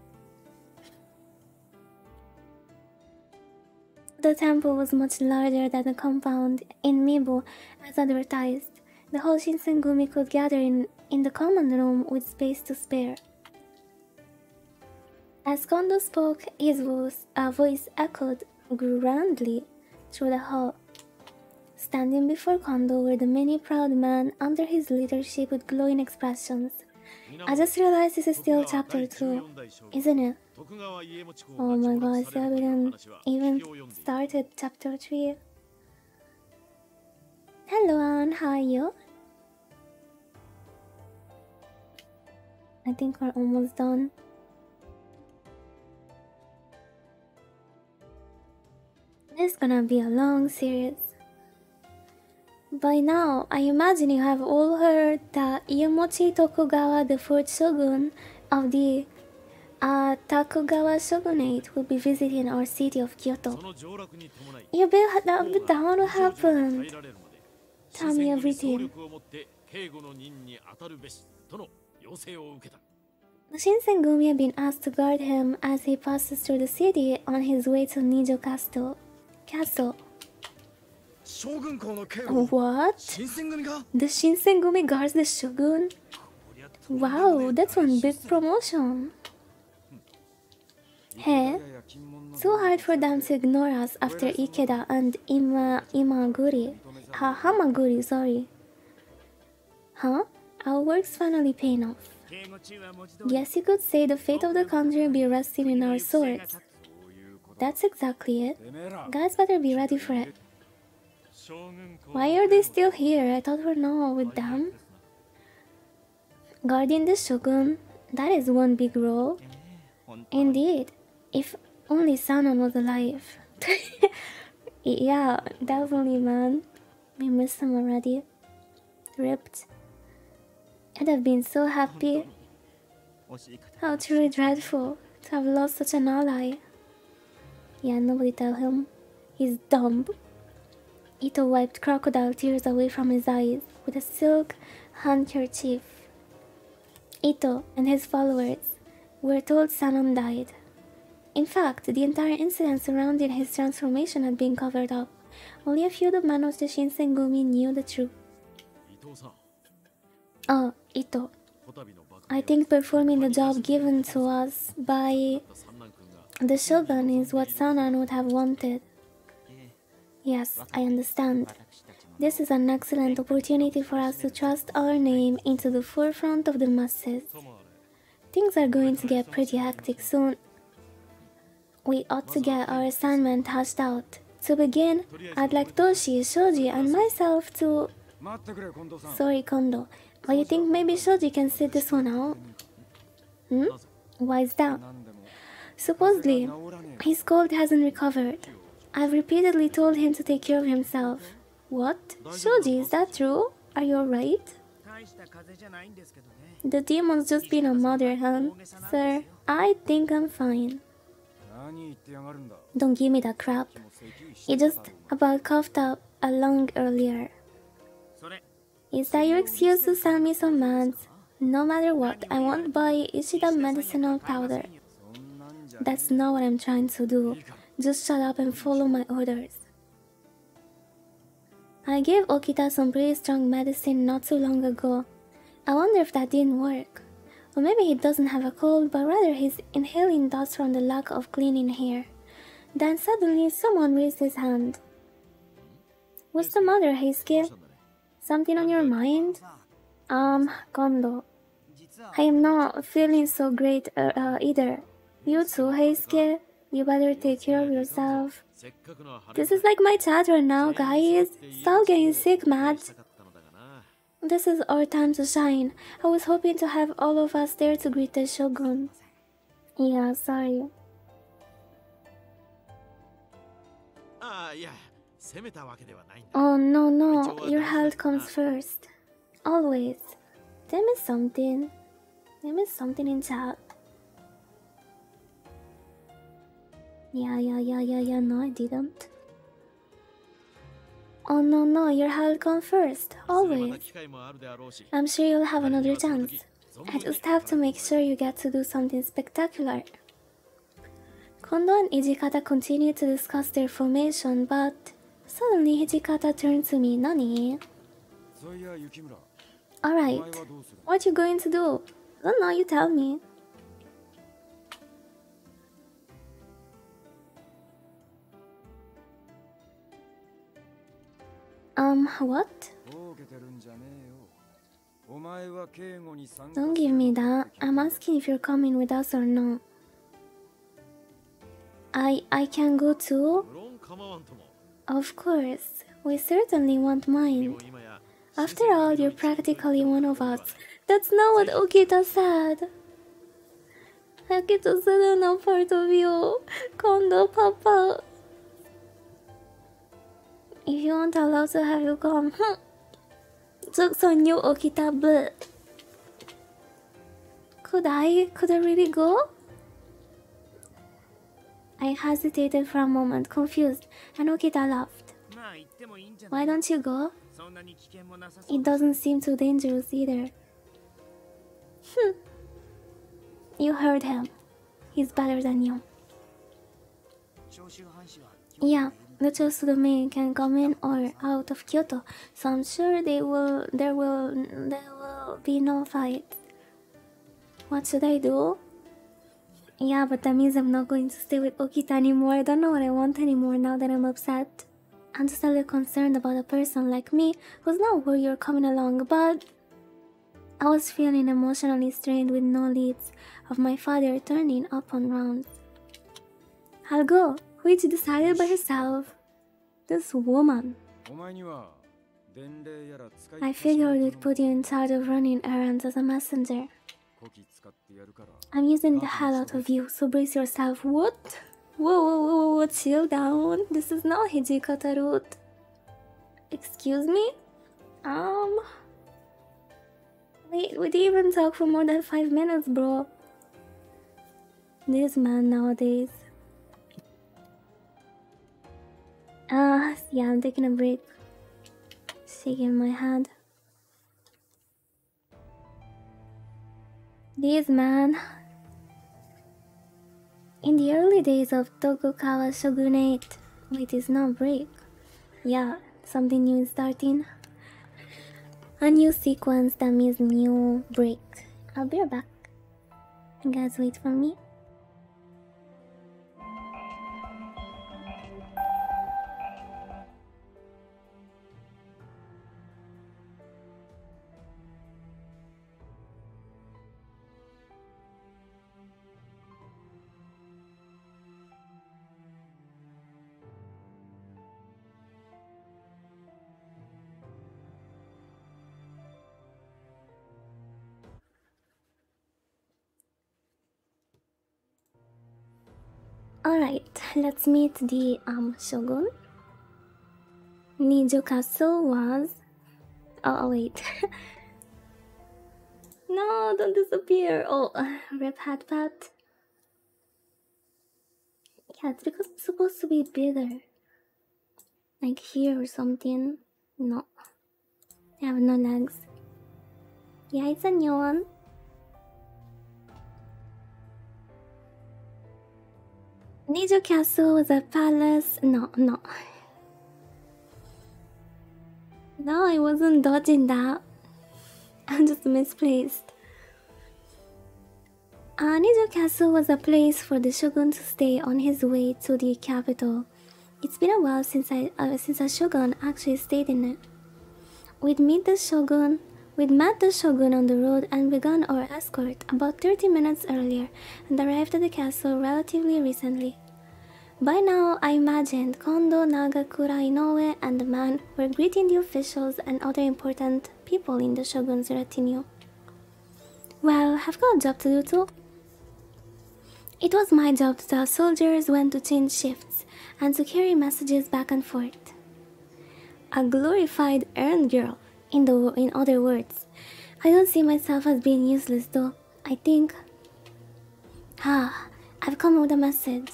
The temple was much larger than the compound in Mibu as advertised. The whole Shinsengumi could gather in the common room with space to spare. As Kondo spoke, his voice echoed grandly through the hall. Standing before Kondo were the many proud men under his leadership with glowing expressions. I just realized this is still chapter 2, isn't it? Oh my god, I still haven't even started chapter 3. Hello Anne, how are you? I think we're almost done. This is gonna be a long series. By now, I imagine you have all heard that Iemochi Tokugawa, the 4th shogun of the Tokugawa shogunate, will be visiting our city of Kyoto. You bet that would happen. Tell me everything. The Shinsengumi have been asked to guard him as he passes through the city on his way to Nijo Castle. What? The Shinsengumi guards the shogun? Wow, that's one big promotion. Hey, so hard for them to ignore us after Ikeda and Hamaguri, sorry. Huh? Our work's finally paying off. Guess you could say the fate of the country will be resting in our swords. That's exactly it. Guys better be ready for it. Why are they still here? I thought we're not with them. Guarding the shogun, that is one big role. Indeed, if only Sanon was alive. Yeah, definitely, man. We miss him already. Ripped. I'd have been so happy. How truly dreadful to have lost such an ally. Yeah, nobody tell him. He's dumb. Ito wiped crocodile tears away from his eyes with a silk handkerchief. Ito and his followers were told Sanon died. In fact, the entire incident surrounding his transformation had been covered up. Only a few of the men of the Shinsengumi knew the truth. Oh, Ito. I think performing the job given to us by the shogun is what Sanon would have wanted. Yes, I understand. This is an excellent opportunity for us to thrust our name into the forefront of the masses. Things are going to get pretty hectic soon. We ought to get our assignment hashed out. To begin, I'd like Toshi, Shoji, and myself to... Sorry, Kondo, but you think maybe Shoji can sit this one out? Why is that? Supposedly, his cold hasn't recovered. I've repeatedly told him to take care of himself. What? Shoji, is that true? Are you alright? The demon's just been a mother, huh? Sir, I think I'm fine. Don't give me that crap. He just about coughed up a lung earlier. Is that your excuse to send me some meds? No matter what, I won't buy Ishida medicinal powder. That's not what I'm trying to do. Just shut up and follow my orders. I gave Okita some pretty strong medicine not too long ago. I wonder if that didn't work. Or maybe he doesn't have a cold, but rather he's inhaling dust from the lack of cleaning hair. Then suddenly someone raised his hand. What's the matter, Heisuke? Something on your mind? Kondo. I am not feeling so great either. You too, Heisuke. You better take care of yourself. This is like my chatter now, guys. Stop getting sick, Matt. This is our time to shine. I was hoping to have all of us there to greet the shogun. Yeah, sorry. Oh no, your health comes first. Always. They missed something. They missed something in chat. Yeah, no I didn't. Oh no, your health comes first. Always. I'm sure you'll have another chance. I just have to make sure you get to do something spectacular. Kondo and Hijikata continued to discuss their formation, but suddenly Hijikata turned to me. Nani? Alright. What you going to do? I don't know, you tell me. What? Don't give me that. I'm asking if you're coming with us or not. I can go too? Of course. We certainly won't mind. After all, you're practically one of us. That's not what Okita said. Okita said I'm not part of you. Kondo, Papa. If you want, I'll also have you come. Joke's on you, Okita, but... Could I really go? I hesitated for a moment, confused, and Okita laughed. Why don't you go? It doesn't seem too dangerous either. You heard him. He's better than you. Yeah, the Chosu domain can come in or out of Kyoto, so I'm sure there will be no fight. What should I do? Yeah, but that means I'm not going to stay with Okita anymore. I don't know what I want anymore now that I'm upset. I'm just a little concerned about a person like me who's not worried you're coming along, but... I was feeling emotionally strained with no leads of my father turning up on rounds. I'll go, which decided by herself. This woman. I figured we'd put you in charge of running errands as a messenger. I'm using the hell out of you, so brace yourself. What? Whoa, chill down. This is not Hijikata route. Excuse me? Wait, we didn't even talk for more than 5 minutes, bro. This man nowadays. Yeah, I'm taking a break. Shaking my head. This man. In the early days of Tokugawa shogunate. Wait, it's not break. Yeah, something new is starting. A new sequence that means new break. I'll be right back. You guys wait for me. Alright, let's meet the shogun. Nijo Castle was... Oh, wait. No, don't disappear. Oh, rip headpat. Yeah, it's because it's supposed to be bigger. Like here or something. No. They have no legs. Yeah, it's a new one. Nijo Castle was a palace. No. No, I wasn't dodging that. I'm just misplaced. Nijo Castle was a place for the shogun to stay on his way to the capital. It's been a while since a shogun actually stayed in it. We'd met the shogun on the road and begun our escort about 30 minutes earlier and arrived at the castle relatively recently. By now, I imagined Kondo, Nagakura, Inoue, and the man were greeting the officials and other important people in the shogun's retinue. Well, I've got a job to do too. It was my job to tell soldiers when to change shifts and to carry messages back and forth. A glorified errand girl, in other words. I don't see myself as being useless though. I think... I've come with a message.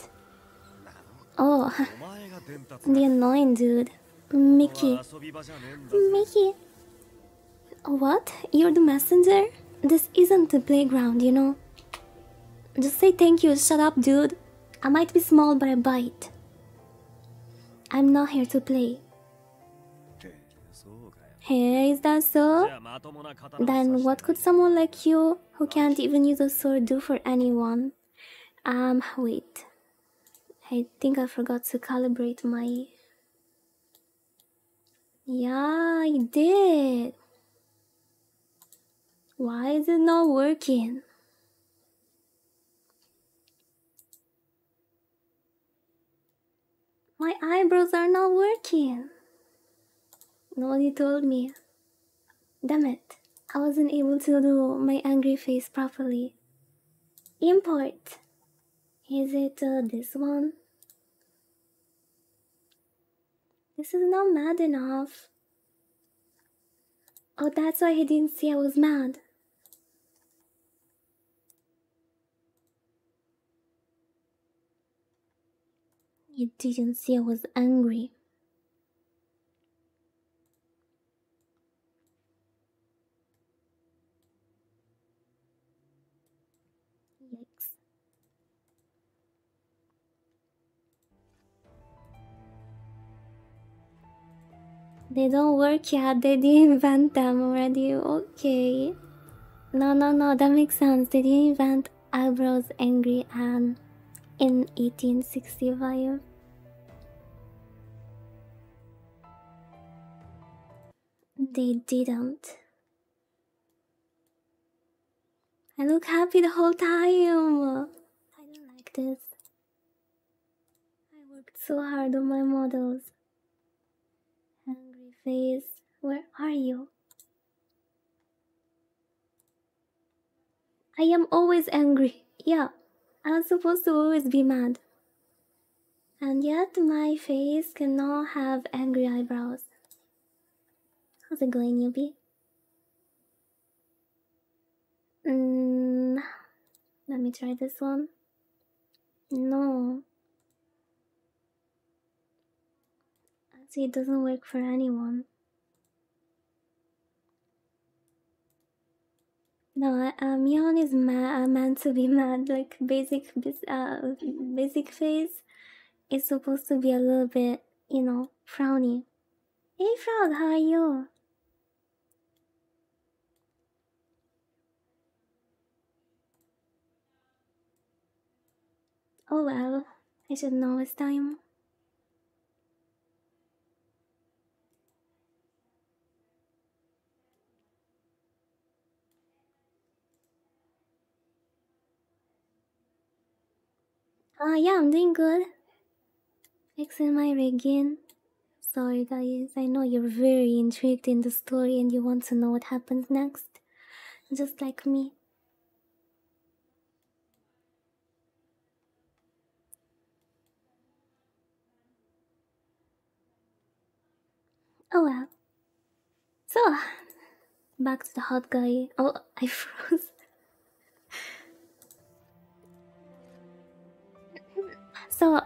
Oh, the annoying dude. Mickey. What? You're the messenger? This isn't the playground, you know. Just say thank you, shut up, dude. I might be small, but I bite. I'm not here to play. Hey, is that so? Then what could someone like you, who can't even use a sword, do for anyone? Wait. I think I forgot to calibrate my... Yeah, I did. Why is it not working? My eyebrows are not working. Nobody told me. Damn it. I wasn't able to do my angry face properly. Import. Is it this one? This is not mad enough. Oh, that's why he didn't see I was mad. He didn't see I was angry. Yikes. They don't work yet, they didn't invent them already, okay. No, that makes sense. They didn't invent eyebrows angry and in 1865. They didn't. I look happy the whole time. I don't like this. I worked so hard on my models. Angry face, where are you? I am always angry. Yeah, I'm supposed to always be mad. And yet my face cannot have angry eyebrows. How's it going, newbie? Let me try this one. No. See, it doesn't work for anyone. No, Mion is meant to be mad. Like basic face is supposed to be a little bit, you know, frowny. Hey Frog, how are you? Oh well, I should know it's time. Yeah, I'm doing good. Fixing my rigging. Sorry guys, I know you're very intrigued in the story and you want to know what happens next. Just like me. Oh well. So, back to the hot guy. Oh, I froze. So,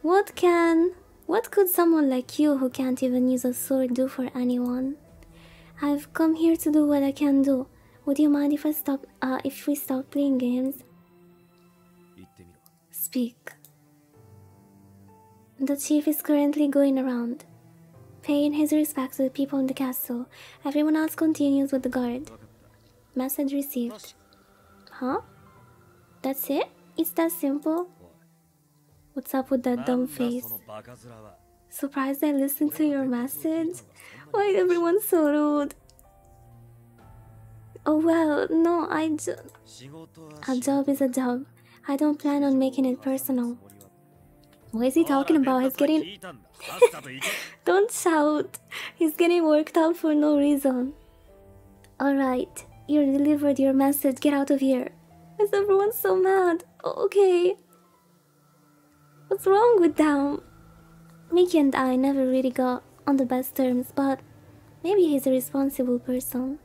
what could someone like you who can't even use a sword do for anyone? I've come here to do what I can do. Would you mind if we stop playing games? Speak. The chief is currently going around, paying his respects to the people in the castle. Everyone else continues with the guard. Message received. Huh? That's it? It's that simple? What's up with that dumb face? Surprised I listened to your message? Why is everyone so rude? Oh well, no, a job is a job. I don't plan on making it personal. What is he talking about? He's getting... Don't shout. He's getting worked up for no reason. Alright, you delivered your message. Get out of here. Why is everyone so mad? Okay. What's wrong with them? Mickey and I never really got on the best terms, but maybe he's a responsible person.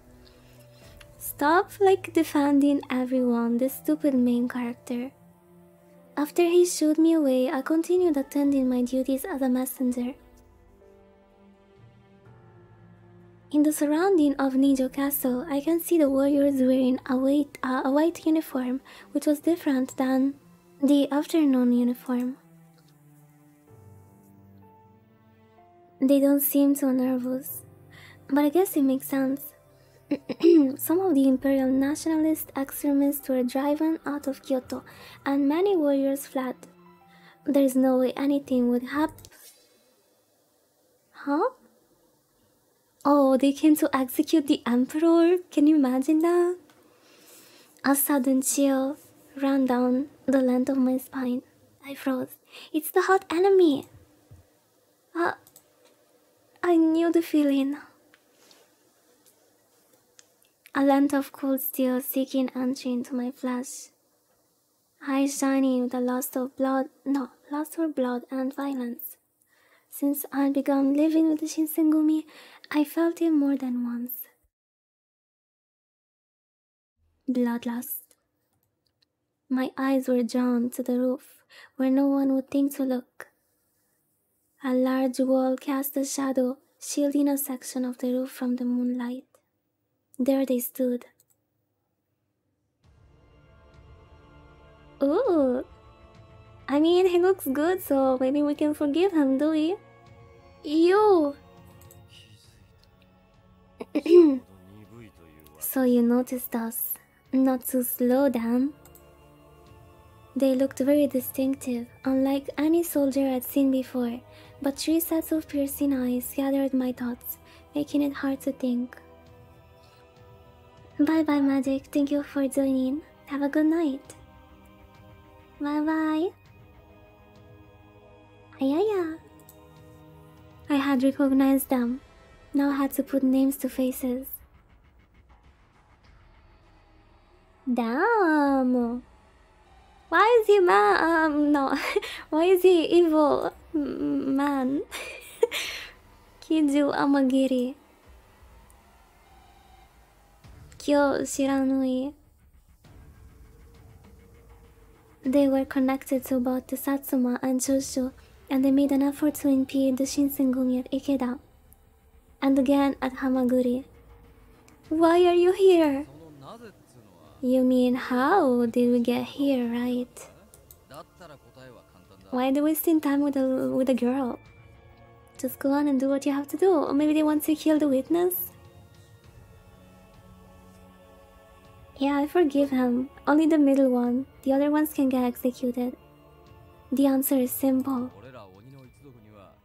Stop, defending everyone, this stupid main character. After he shooed me away, I continued attending my duties as a messenger. In the surrounding of Nijo Castle, I can see the warriors wearing a white uniform, which was different than the afternoon uniform. They don't seem so nervous. But I guess it makes sense. Some of the imperial nationalist extremists were driven out of Kyoto, and many warriors fled. There's no way anything would happen. Huh? Oh, they came to execute the emperor? Can you imagine that? A sudden chill ran down the length of my spine. I froze. It's the hot enemy! I knew the feeling. A length of cold steel seeking entry into my flesh. Eyes shining with the lust for blood and violence. Since I began living with the Shinsengumi, I felt it more than once. Bloodlust. My eyes were drawn to the roof, where no one would think to look. A large wall cast a shadow, shielding a section of the roof from the moonlight. There they stood. Ooh! I mean, he looks good, so maybe we can forgive him, do we? You! So you noticed us. Not too slow, then. They looked very distinctive, unlike any soldier I'd seen before, but 3 sets of piercing eyes gathered my thoughts, making it hard to think. Bye-bye, Magic. Thank you for joining. Have a good night. Bye-bye. Ayaya. I had recognized them. Now I had to put names to faces. Damn. Why is he no. Why is he evil? Man. Kiju Amagiri. Kyo Shiranui. They were connected to both the Satsuma and Choshu, and they made an effort to impede the Shinsengumi at Ikeda, and again at Hamaguri. Why are you here? You mean, how did we get here, right? Why are they wasting time with a girl? Just go on and do what you have to do. Or maybe they want to kill the witness? Yeah, I forgive him. Only the middle one. The other ones can get executed. The answer is simple.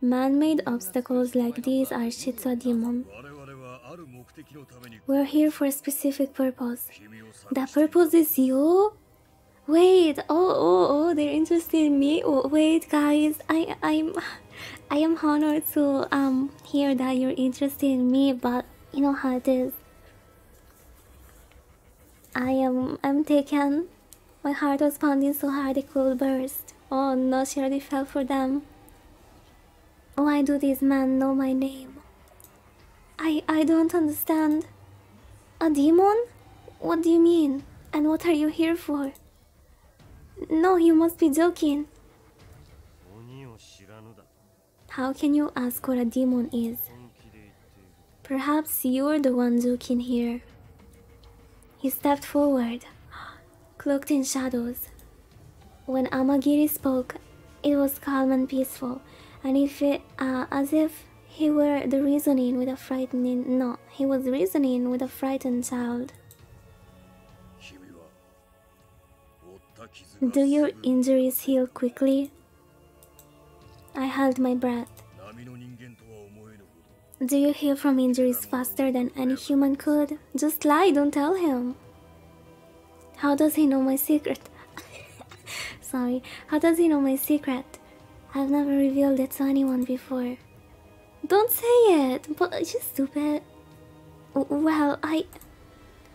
Man-made obstacles like these are Shitsu demon. We're here for a specific purpose. That purpose is you? Wait, oh, they're interested in me. Oh, wait, guys, I am honored to hear that you're interested in me, but you know how it is. I'm taken. My heart was pounding so hard it could burst. Oh no, she already fell for them. Why do these men know my name? I don't understand. A demon? What do you mean? And what are you here for? No, you must be joking. How can you ask what a demon is? Perhaps you're the one joking here. He stepped forward, cloaked in shadows. When Amagiri spoke, it was calm and peaceful, and as if he were reasoning with a frightened child. Do your injuries heal quickly? I held my breath. Do you heal from injuries faster than any human could? Just lie, don't tell him. How does he know my secret? Sorry, how does he know my secret? I've never revealed it to anyone before. Don't say it! But you're stupid. Well,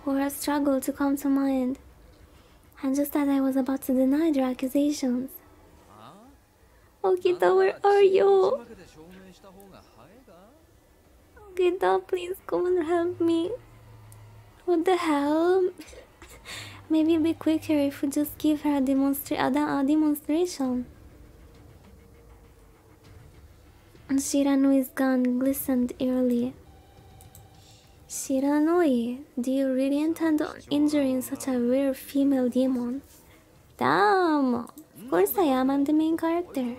words struggle to come to mind. And just as I was about to deny their accusations. Okita, where are you? Okita, please come and help me. What the hell? Maybe it'd be quicker if we just give her a demonstration. And Shiranui's gun glistened eerily. Shiranui, do you really intend on injuring such a rare female demon? Damn! Of course I am, I'm the main character.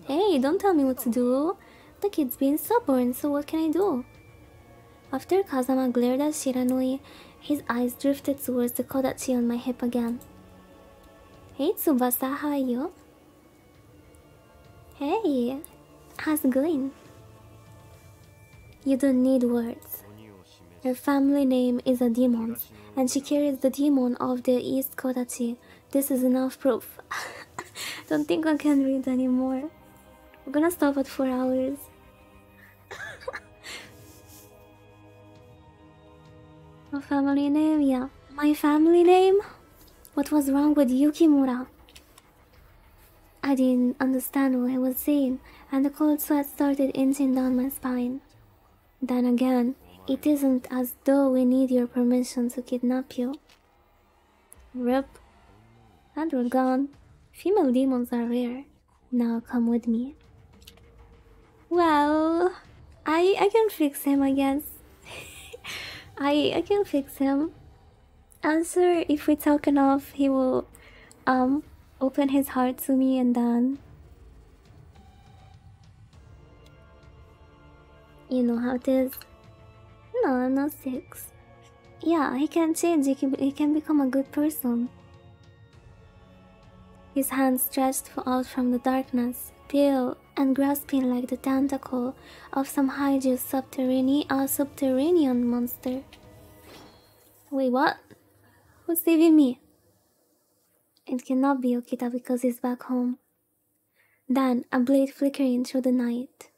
Hey, don't tell me what to do. The kid's being stubborn, so what can I do? After Kazama glared at Shiranui, his eyes drifted towards the kodachi on my hip again. Hey Tsubasa, how are you? Hey, how's it going? You don't need words. Her family name is a demon, and she carries the demon of the East Kodachi. This is enough proof. Don't think I can read anymore. We're gonna stop at 4 hours. A family name, yeah. My family name? What was wrong with Yukimura? I didn't understand what he was saying, and the cold sweat started inching down my spine. Then again, it isn't as though we need your permission to kidnap you. Rip. And we're gone. Female demons are rare. Now come with me. Well, I can fix him, I guess. I can fix him. I'm sure if we talk enough, he will open his heart to me, and then you know how it is. No, I'm not 6. Yeah, he can change. He can become a good person. His hands stretched out from the darkness, pale and grasping like the tentacle of some hideous subterranean monster. Wait, what? Who's saving me? It cannot be Okita because he's back home. Then, a blade flickering through the night.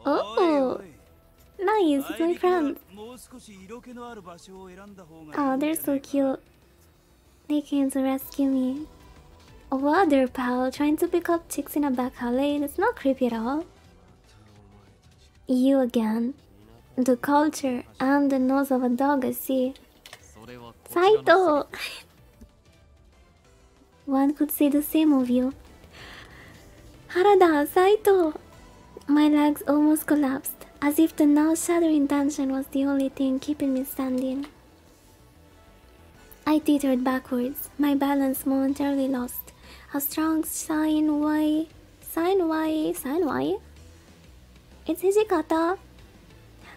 Oh! Nice, it's my friend. Oh, they're so cute. They came to rescue me. A water pal trying to pick up chicks in a back alley. It's not creepy at all. You again. The culture and the nose of a dog, I see. Saito! One could say the same of you. Harada, Saito! My legs almost collapsed, as if the now shattering tension was the only thing keeping me standing. I teetered backwards, my balance momentarily lost. A strong sine Y. It's Hijikata!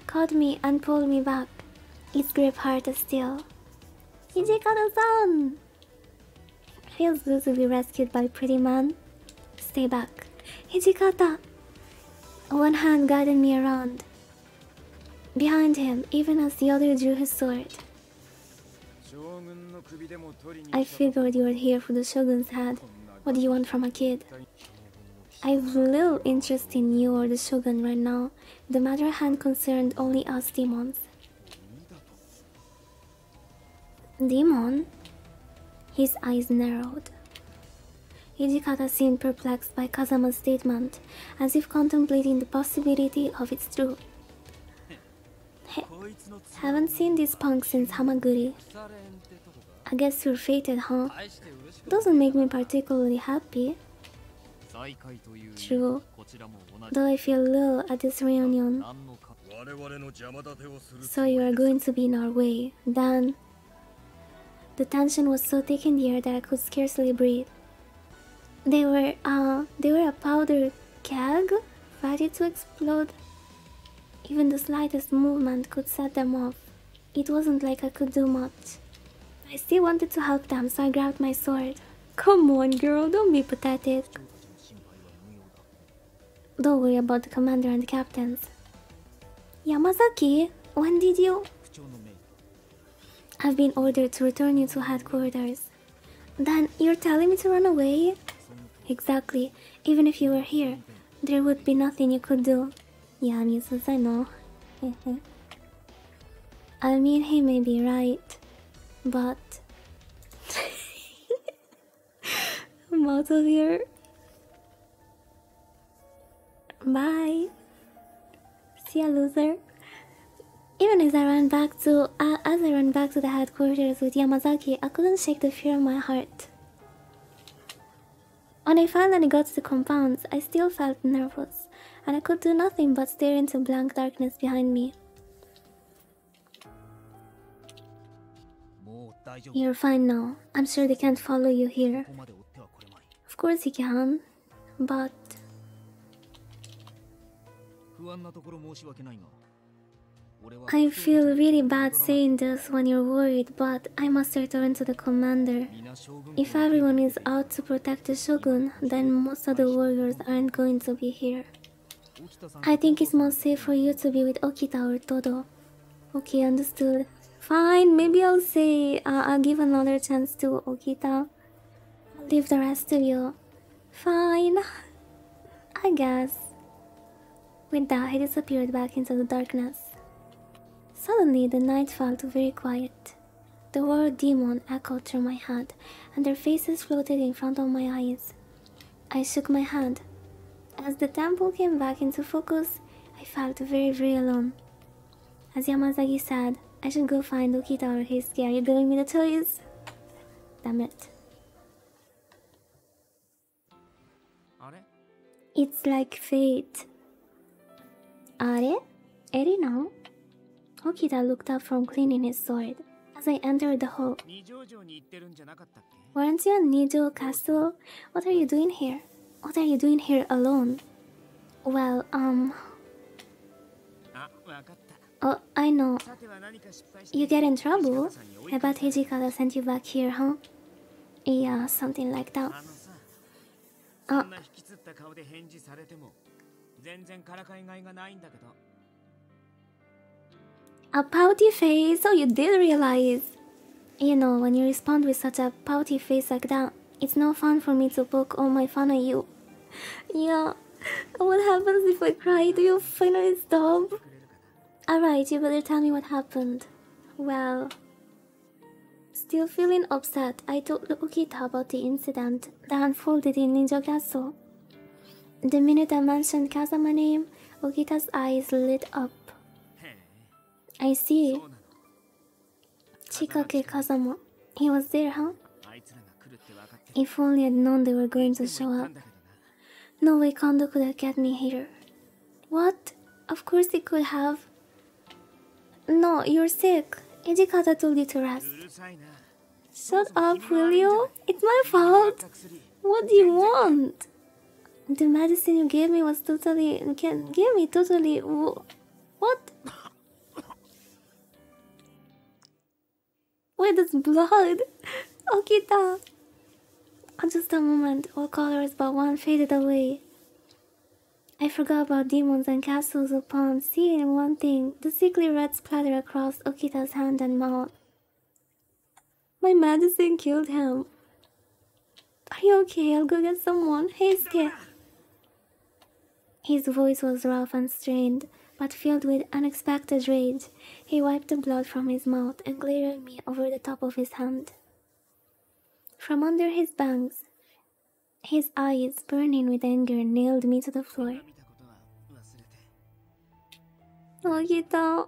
Caught me and pulled me back, its grip hard as steel. Hijikata-san! Feels good to be rescued by pretty man. Stay back. Hijikata! One hand guided me around. Behind him, even as the other drew his sword. I figured you were here for the Shogun's head. What do you want from a kid? I've little interest in you or the Shogun right now. The matter at hand concerned only us demons. Demon? His eyes narrowed. Hijikata seemed perplexed by Kazama's statement, as if contemplating the possibility of its truth. Haven't seen this punk since Hamaguri. I guess you're fated, huh? Doesn't make me particularly happy. True, though I feel low at this reunion. So you are going to be in our way, then... The tension was so thick in the air that I could scarcely breathe. They were a powder keg, ready to explode. Even the slightest movement could set them off. It wasn't like I could do much. I still wanted to help them, so I grabbed my sword. Come on, girl, don't be pathetic. Don't worry about the commander and the captains. Yamazaki, when did you... I've been ordered to return you to headquarters. Then you're telling me to run away? Exactly. Even if you were here, there would be nothing you could do. Yeah, Mrs. I know. I mean, he may be right, but... I'm out of here. Bye. See ya, loser. Even as I ran back to the headquarters with Yamazaki, I couldn't shake the fear in my heart. When I finally got to the compounds, I still felt nervous, and I could do nothing but stare into blank darkness behind me. You're fine now. I'm sure they can't follow you here. Of course he can, but... I feel really bad saying this when you're worried, but I must return to the commander. If everyone is out to protect the shogun, then most of the warriors aren't going to be here. I think it's more safe for you to be with Okita or Todo. Okay, understood. Fine, maybe I'll say I'll give another chance to Okita. I'll leave the rest to you. Fine, I guess. With that, he disappeared back into the darkness. Suddenly, the night felt very quiet. The word demon echoed through my head, and their faces floated in front of my eyes. I shook my head. As the temple came back into focus, I felt very alone. As Yamazaki said, I should go find Okita or Heisuke. Are you giving me the choice? Damn it. It's like fate. Are? Eri no? Okita looked up from cleaning his sword as I entered the hall. Weren't you in Nijo Castle? What are you doing here? What are you doing here alone? Well, oh, I know. You get in trouble? I bet Hijikata sent you back here, huh? Yeah, something like that. A pouty face? Oh, you did realize. You know, when you respond with such a pouty face like that, it's no fun for me to poke all my fun at you. Yeah, what happens if I cry? Do you finally stop? Alright, you better tell me what happened. Well, still feeling upset, I told Okita about the incident that unfolded in Ninja Castle. The minute I mentioned Kazama's name, Okita's eyes lit up. I see. Chikake Kazama. He was there, huh? If only I'd known they were going to show up. No way Kondo could have kept me here. What? Of course he could have. No, you're sick. Hijikata told you to rest. Shut up, will you? It's my fault. What do you want? The medicine you gave me was totally... gave me totally... What? Wait, that's blood! Okita! Just a moment, all colors but one faded away. I forgot about demons and castles upon seeing one thing, the sickly red splatter across Okita's hand and mouth. My medicine killed him. Are you okay? I'll go get someone. Heisuke! His voice was rough and strained, but filled with unexpected rage. He wiped the blood from his mouth and glared at me over the top of his hand. From under his bangs, his eyes, burning with anger, nailed me to the floor. Okita,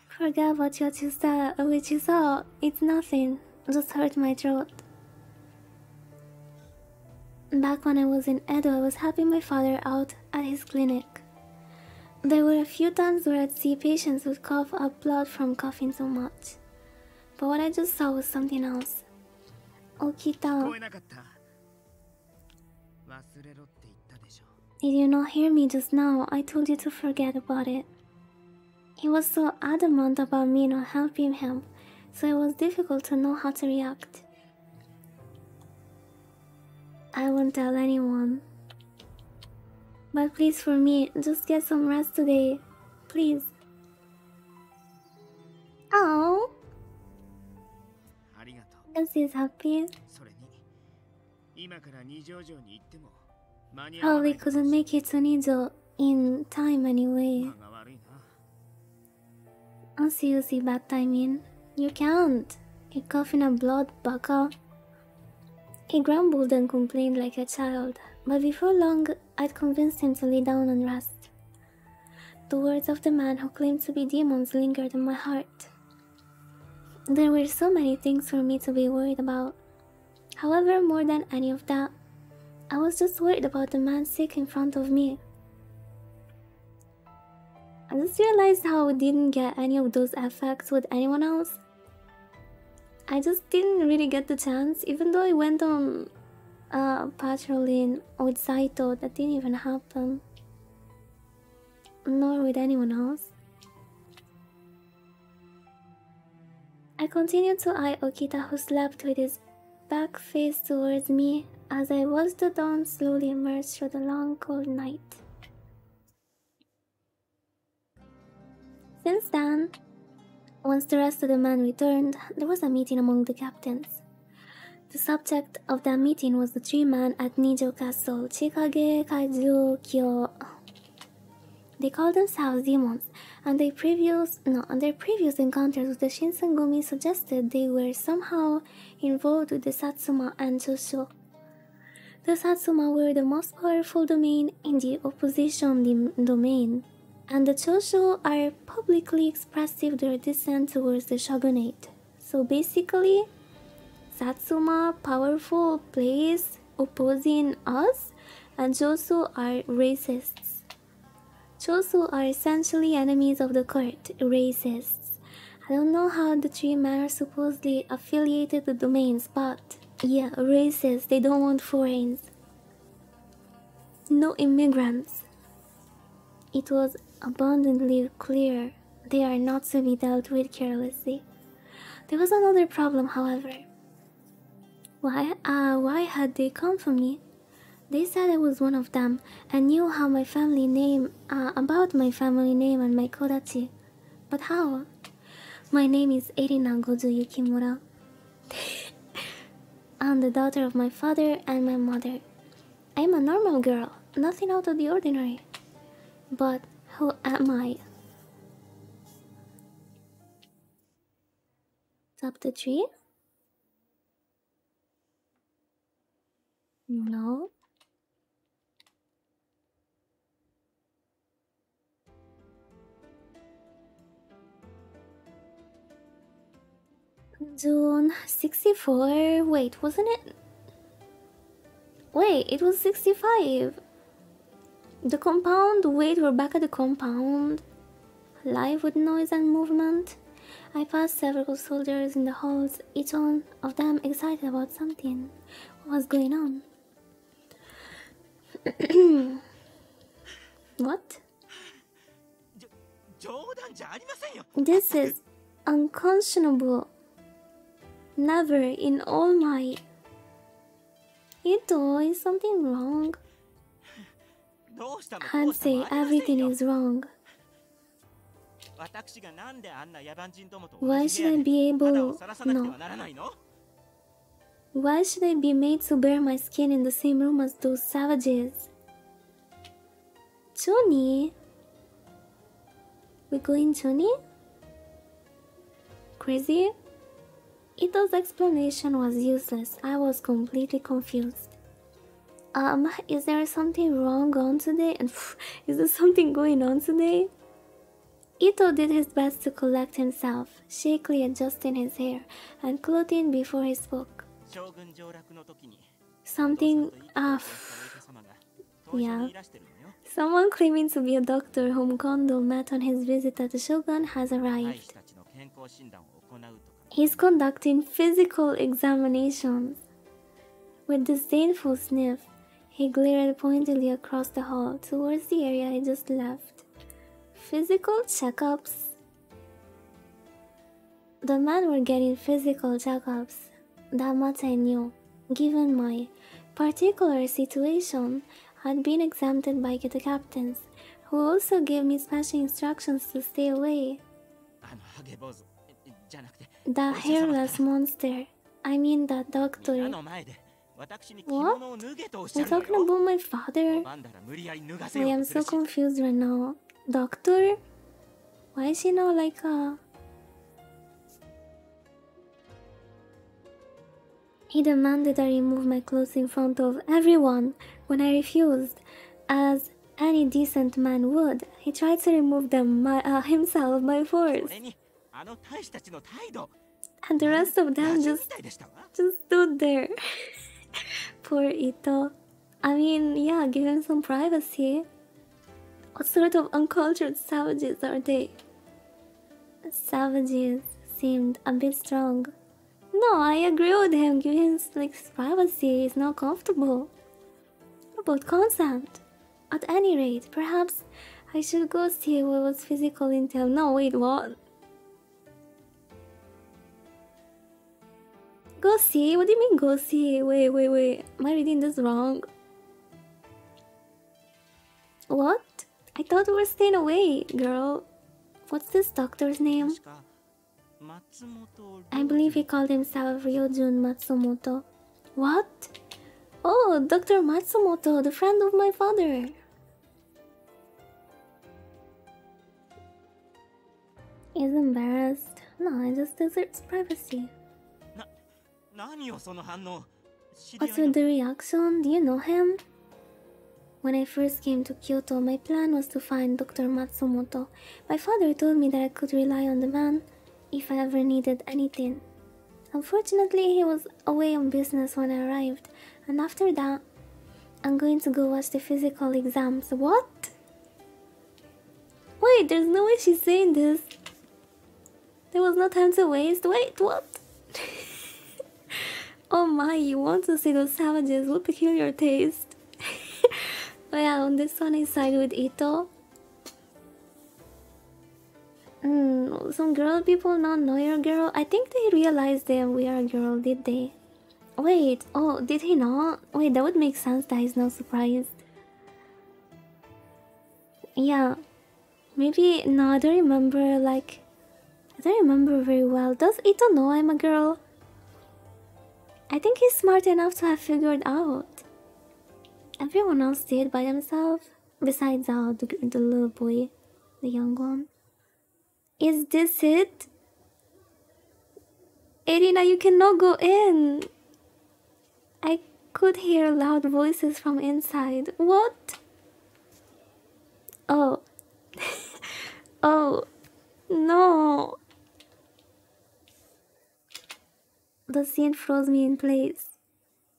forget about what you saw. It's nothing. Just hurt my throat. Back when I was in Edo, I was helping my father out at his clinic. There were a few times where I'd see patients who'd cough up blood from coughing so much. But what I just saw was something else. Okita, did you not hear me just now? I told you to forget about it. He was so adamant about me not helping him, so it was difficult to know how to react. I won't tell anyone. But please, for me, just get some rest today. Please. Oh. Guess he's happy. Probably couldn't make it to Nijo in time anyway. I'll see you see bad timing. You can't. You're coughing up blood, baka. He grumbled and complained like a child, but before long, I'd convinced him to lay down and rest. The words of the man who claimed to be demons lingered in my heart. There were so many things for me to be worried about. However, more than any of that, I was just worried about the man sick in front of me. I just realized how I didn't get any of those effects with anyone else. I just didn't really get the chance, even though I went on patrolling with Saito. That didn't even happen. nor with anyone else. I continued to eye Okita, who slept with his back face towards me as I watched the dawn slowly emerge through the long cold night. Since then, once the rest of the men returned, there was a meeting among the captains. The subject of that meeting was the 3 men at Nijo Castle, Chikage, Kaiju, Kyo. They called themselves demons, and their previous encounters with the Shinsengumi suggested they were somehow involved with the Satsuma and Choshu. The Satsuma were the most powerful domain in the opposition domain, and the Choshu are publicly expressive their dissent towards the shogunate. So basically, Satsuma, powerful place opposing us, and Choshu are racists. Choshu are essentially enemies of the court, racists. I don't know how the 3 men are supposedly affiliated with domains, but yeah, racists, they don't want foreigners. No immigrants. It was abundantly clear they are not to be dealt with carelessly. There was another problem, however. Why had they come for me? They said I was one of them and knew how my family name, about my family name and my kodachi. But how? My name is Erina Goju Yukimura. I'm the daughter of my father and my mother. I'm a normal girl, nothing out of the ordinary. But who am I? Chapter 3? No. June 64. Wait, wasn't it? Wait, it was 65. The compound. Wait, we're back at the compound. Live with noise and movement. I passed several soldiers in the halls, each one of them excited about something. What was going on? What? This is unconscionable. Never in all my... Ito, is something wrong? I'd say everything is wrong. Why should I be able... No. Why should I be made to bare my skin in the same room as those savages? Chuni? We going Chuni? Crazy? Ito's explanation was useless. I was completely confused. Is there something wrong on today? Is there something going on today? Ito did his best to collect himself, shakily adjusting his hair and clothing before he spoke. Something, yeah. Someone claiming to be a doctor whom Kondo met on his visit at the Shogun has arrived. He's conducting physical examinations. With disdainful sniff, he glared pointedly across the hall towards the area I just left. Physical checkups? The men were getting physical checkups. That much I knew, given my particular situation. Had been exempted by the captains, who also gave me special instructions to stay away. The hairless monster. I mean that doctor. What? You're talking about my father? I am so confused right now. Doctor? Why is he not like a... He demanded I remove my clothes in front of everyone. When I refused, as any decent man would, he tried to remove them himself by force. And the rest of them just stood there. Poor Ito. I mean, yeah, give him some privacy. What sort of uncultured savages are they? Savages seemed a bit strong. No, I agree with him. Give him like privacy. He's not comfortable. What about consent? At any rate, perhaps I should go see what was physical intel. No, wait, what? Go see? What do you mean go see? Wait. Am I reading this wrong? What? I thought we were staying away, girl. What's this doctor's name? I believe he called himself Ryojun Matsumoto. What? Oh, Dr. Matsumoto, the friend of my father. He's embarrassed. No, it just deserves privacy. What's with the reaction? Do you know him? When I first came to Kyoto, my plan was to find Dr. Matsumoto. My father told me that I could rely on the man if I ever needed anything. Unfortunately, he was away on business when I arrived, and after that, I'm going to go watch the physical exams. What? Wait, there's no way she's saying this. There was no time to waste. Wait, what? Oh my, you want to see those savages? What peculiar taste. Oh yeah, on this one I side with Ito. Some girl people not know you're a girl. I think they realized that we are a girl, did they? Wait, oh, did he not? Wait, that would make sense that he's not surprised. Yeah, maybe, no, I don't remember, like, I don't remember very well. Does Ito know I'm a girl? I think he's smart enough to have figured out. Everyone else did by themselves, besides the little boy, the young one. Is this it? Irina, you cannot go in. I could hear loud voices from inside. What? Oh. Oh. No. The scene froze me in place.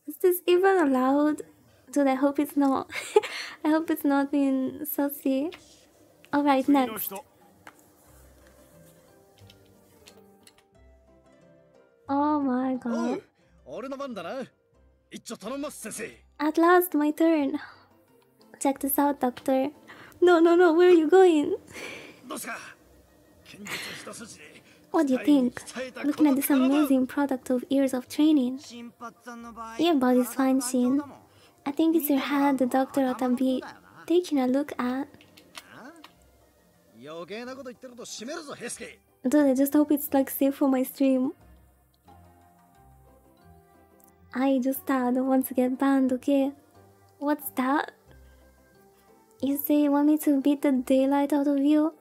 Is this even allowed? Dude, I hope it's not. I hope it's not being saucy. Alright, next. Oh my god. At last, my turn. Check this out, doctor. No, where are you going? What do you think? Looking at this amazing product of years of training. Your body's fine, Shin. I think it's your head the doctor ought to be taking a look at. Dude, I just hope it's like safe for my stream. I just don't want to get banned, okay? What's that? You say you want me to beat the daylight out of you?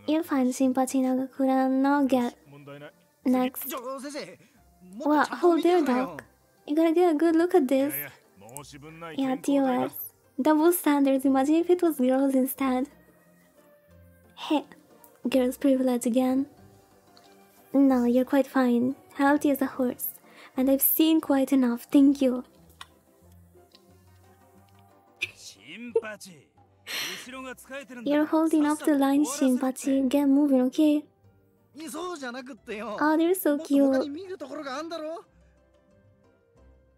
You're fine, Shinpachi now get. Next. What? Hold there, doc. You gotta get a good look at this. Yeah, TOS. Double standards, imagine if it was girls instead. Hey, girls privilege again. No, you're quite fine. Healthy as a horse. And I've seen quite enough, thank you. You're holding up the line, Shinpachi. Get moving, okay? Oh, they're so cute.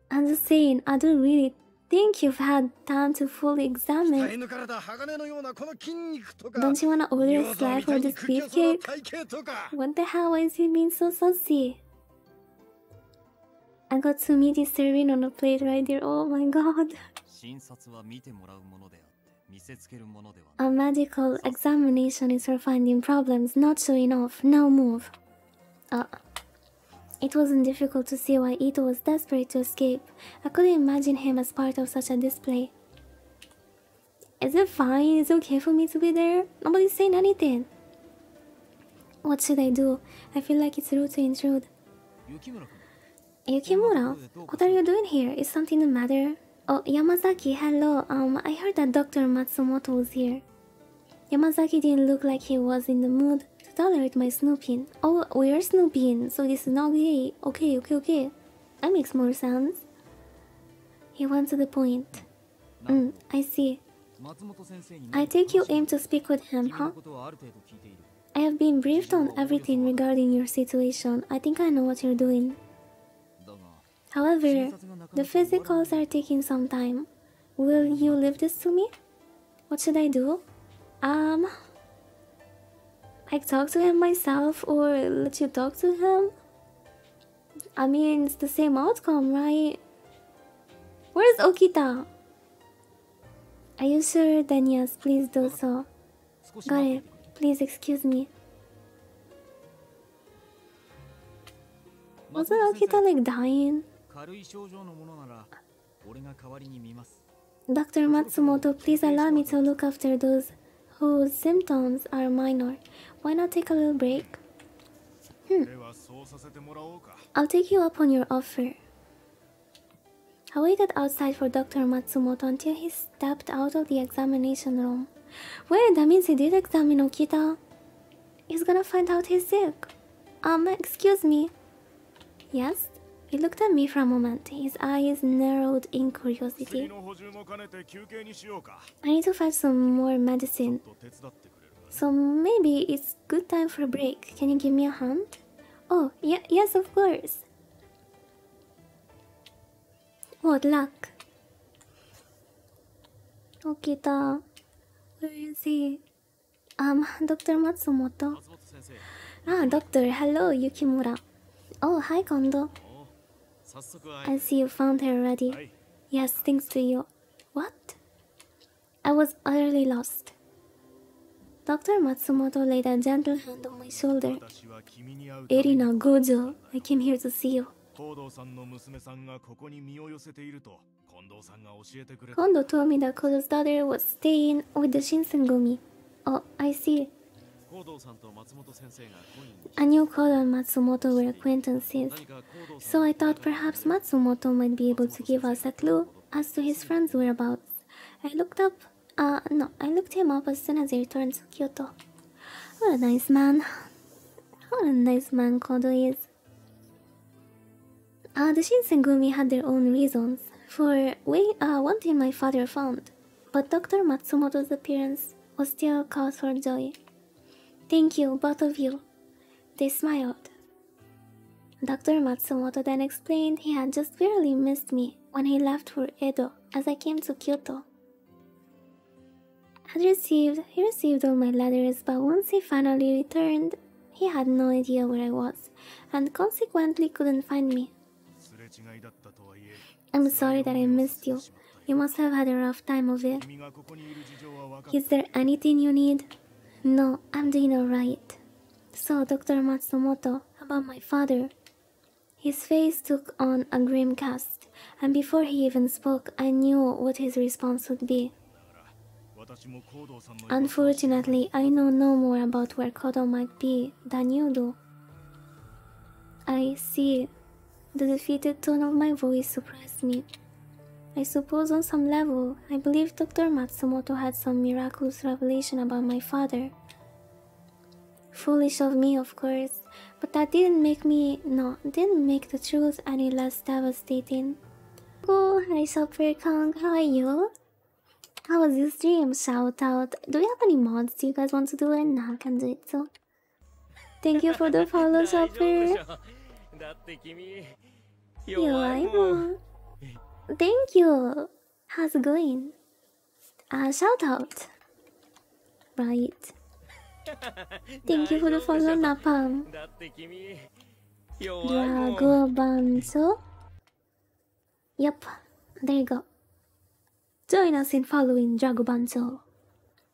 I'm just saying, I don't really think you've had time to fully examine. Don't you wanna order a slab for this beefcake? What the hell, why is he being so saucy? I got some meaty serving on a plate right there, oh my god. A medical examination is for finding problems, not showing off. Now move. It wasn't difficult to see why Ito was desperate to escape. I couldn't imagine him as part of such a display. Is it fine? Is it okay for me to be there? Nobody's saying anything. What should I do? I feel like it's rude to intrude. Yukimura? What are you doing here? Is something the matter? Oh, Yamazaki, hello. I heard that Dr. Matsumoto was here. Yamazaki didn't look like he was in the mood to tolerate my snooping. Oh, we're snooping, so this is not gay. Okay. That makes more sense. He went to the point. I see. I take you aim to speak with him, huh? I have been briefed on everything regarding your situation. I think I know what you're doing. However, the physicals are taking some time. Will you leave this to me? What should I do? I talk to him myself or let you talk to him? I mean, it's the same outcome, right? Where's Okita? Are you sure? Then yes, please do so. Got it. Please excuse me. Wasn't Okita like dying? Dr. Matsumoto, please allow me to look after those whose symptoms are minor. Why not take a little break? I'll take you up on your offer. I waited outside for Dr. Matsumoto until he stepped out of the examination room. Wait, that means he did examine Okita. He's gonna find out he's sick. Excuse me. Yes? He looked at me for a moment, his eyes narrowed in curiosity. I need to find some more medicine. So maybe it's good time for a break. Can you give me a hand? Oh, yeah, yes, of course. What luck. Okita. Where is he? Dr. Matsumoto. Ah, doctor. Hello, Yukimura. Oh, hi, Kondo. I see you found her already. Yes, thanks to you. What? I was utterly lost. Dr. Matsumoto laid a gentle hand on my shoulder. Erina, Gojo, I came here to see you. Kondo told me that Kodo's daughter was staying with the Shinsengumi. Oh, I see. I knew Kodo and Matsumoto were acquaintances, so I thought perhaps Matsumoto might be able to give us a clue as to his friend's whereabouts. I looked him up as soon as he returned to Kyoto. What a nice man. What a nice man Kodo is. The Shinsengumi had their own reasons for wanting my father found, but Dr. Matsumoto's appearance was still cause for joy. Thank you, both of you. They smiled. Dr. Matsumoto then explained he had just barely missed me when he left for Edo as I came to Kyoto. He received all my letters, but once he finally returned, he had no idea where I was, and consequently couldn't find me. I'm sorry that I missed you. You must have had a rough time of it. Is there anything you need? No, I'm doing alright. So, Dr. Matsumoto, about my father. His face took on a grim cast, and before he even spoke, I knew what his response would be. Unfortunately, I know no more about where Kodo might be than you do. I see. The defeated tone of my voice surprised me. I suppose on some level, I believe Dr. Matsumoto had some miraculous revelation about my father. Foolish of me, of course, but that didn't make the truth any less devastating. Oh, hi Shopper Kong, how are you? How was your stream? Shout out. Do we have any mods? Do you guys want to do it? Nah, I can do it so. Thank you for the follow, Shopper. Thank you. How's it going? Shout out. Right. Thank you for the follow, Napalm. Dragobanzo. Yep, there you go. Join us in following Dragobanzo.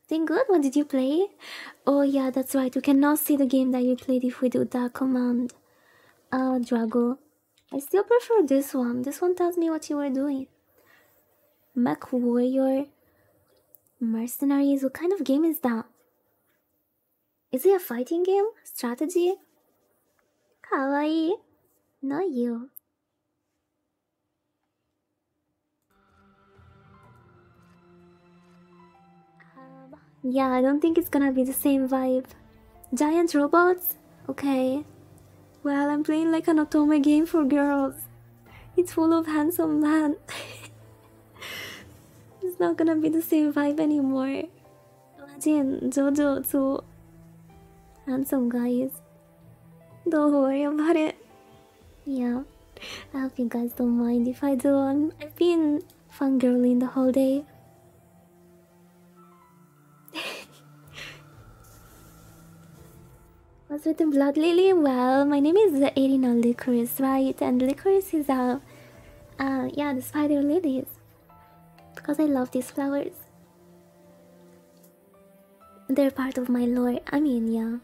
Doing good? What did you play? Oh yeah, that's right. We cannot see the game that you played if we do that command. Drago. I still prefer this one. This one tells me what you were doing. Mech Warrior. Mercenaries. What kind of game is that? Is it a fighting game? Strategy? Kawaii. Not you. Yeah, I don't think it's gonna be the same vibe. Giant robots? Okay. Well, I'm playing like an otome game for girls. It's full of handsome men. It's not gonna be the same vibe anymore. Imagine JoJo to handsome guys. Don't worry about it. Yeah, I hope you guys don't mind if I do. I've been fangirling the whole day. As with the blood lily, well, my name is Irina Licorice, right? And licorice is yeah, the spider lilies. Because I love these flowers. They're part of my lore. I mean, yeah.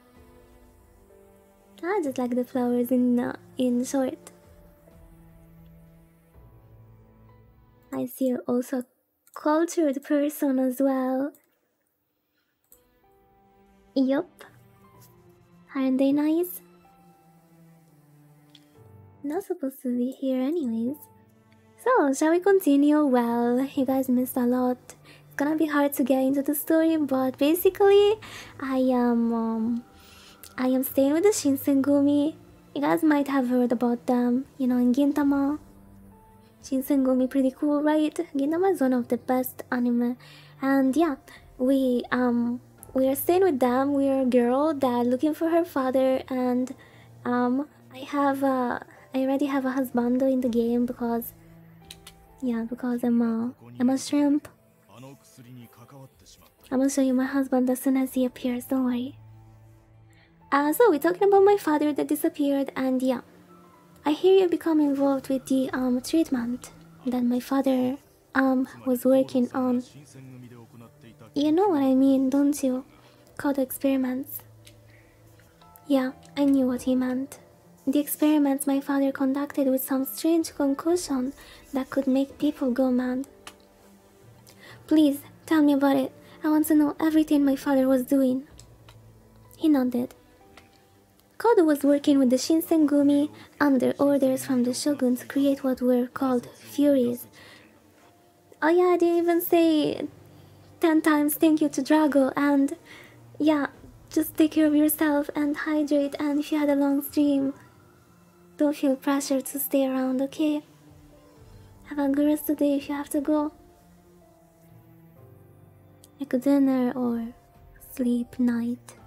I just like the flowers in short. I see you're also a cultured person as well. Yup. Aren't they nice? Not supposed to be here anyways. So, shall we continue? Well, you guys missed a lot. It's gonna be hard to get into the story, but basically, I am staying with the Shinsengumi. You guys might have heard about them, you know, in Gintama. Shinsengumi, pretty cool, right? Gintama is one of the best anime, and yeah, we are staying with them. We are a girl that looking for her father, and I already have a husbando in the game because, yeah, because I'm a shrimp. I'm gonna show you my husband as soon as he appears. Don't worry. So we're talking about my father that disappeared, and yeah, I hear you become involved with the treatment that my father was working on. You know what I mean, don't you? Called experiments. Yeah, I knew what he meant. The experiments my father conducted with some strange concoction that could make people go mad. Please, tell me about it. I want to know everything my father was doing. He nodded. Kodo was working with the Shinsengumi under orders from the shogun to create what were called Furies. Oh yeah, I didn't even say 10 times thank you to Drago, and yeah, just take care of yourself and hydrate, and if you had a long stream, don't feel pressure to stay around, okay? Have a good rest of the day if you have to go. Like a dinner or sleep night.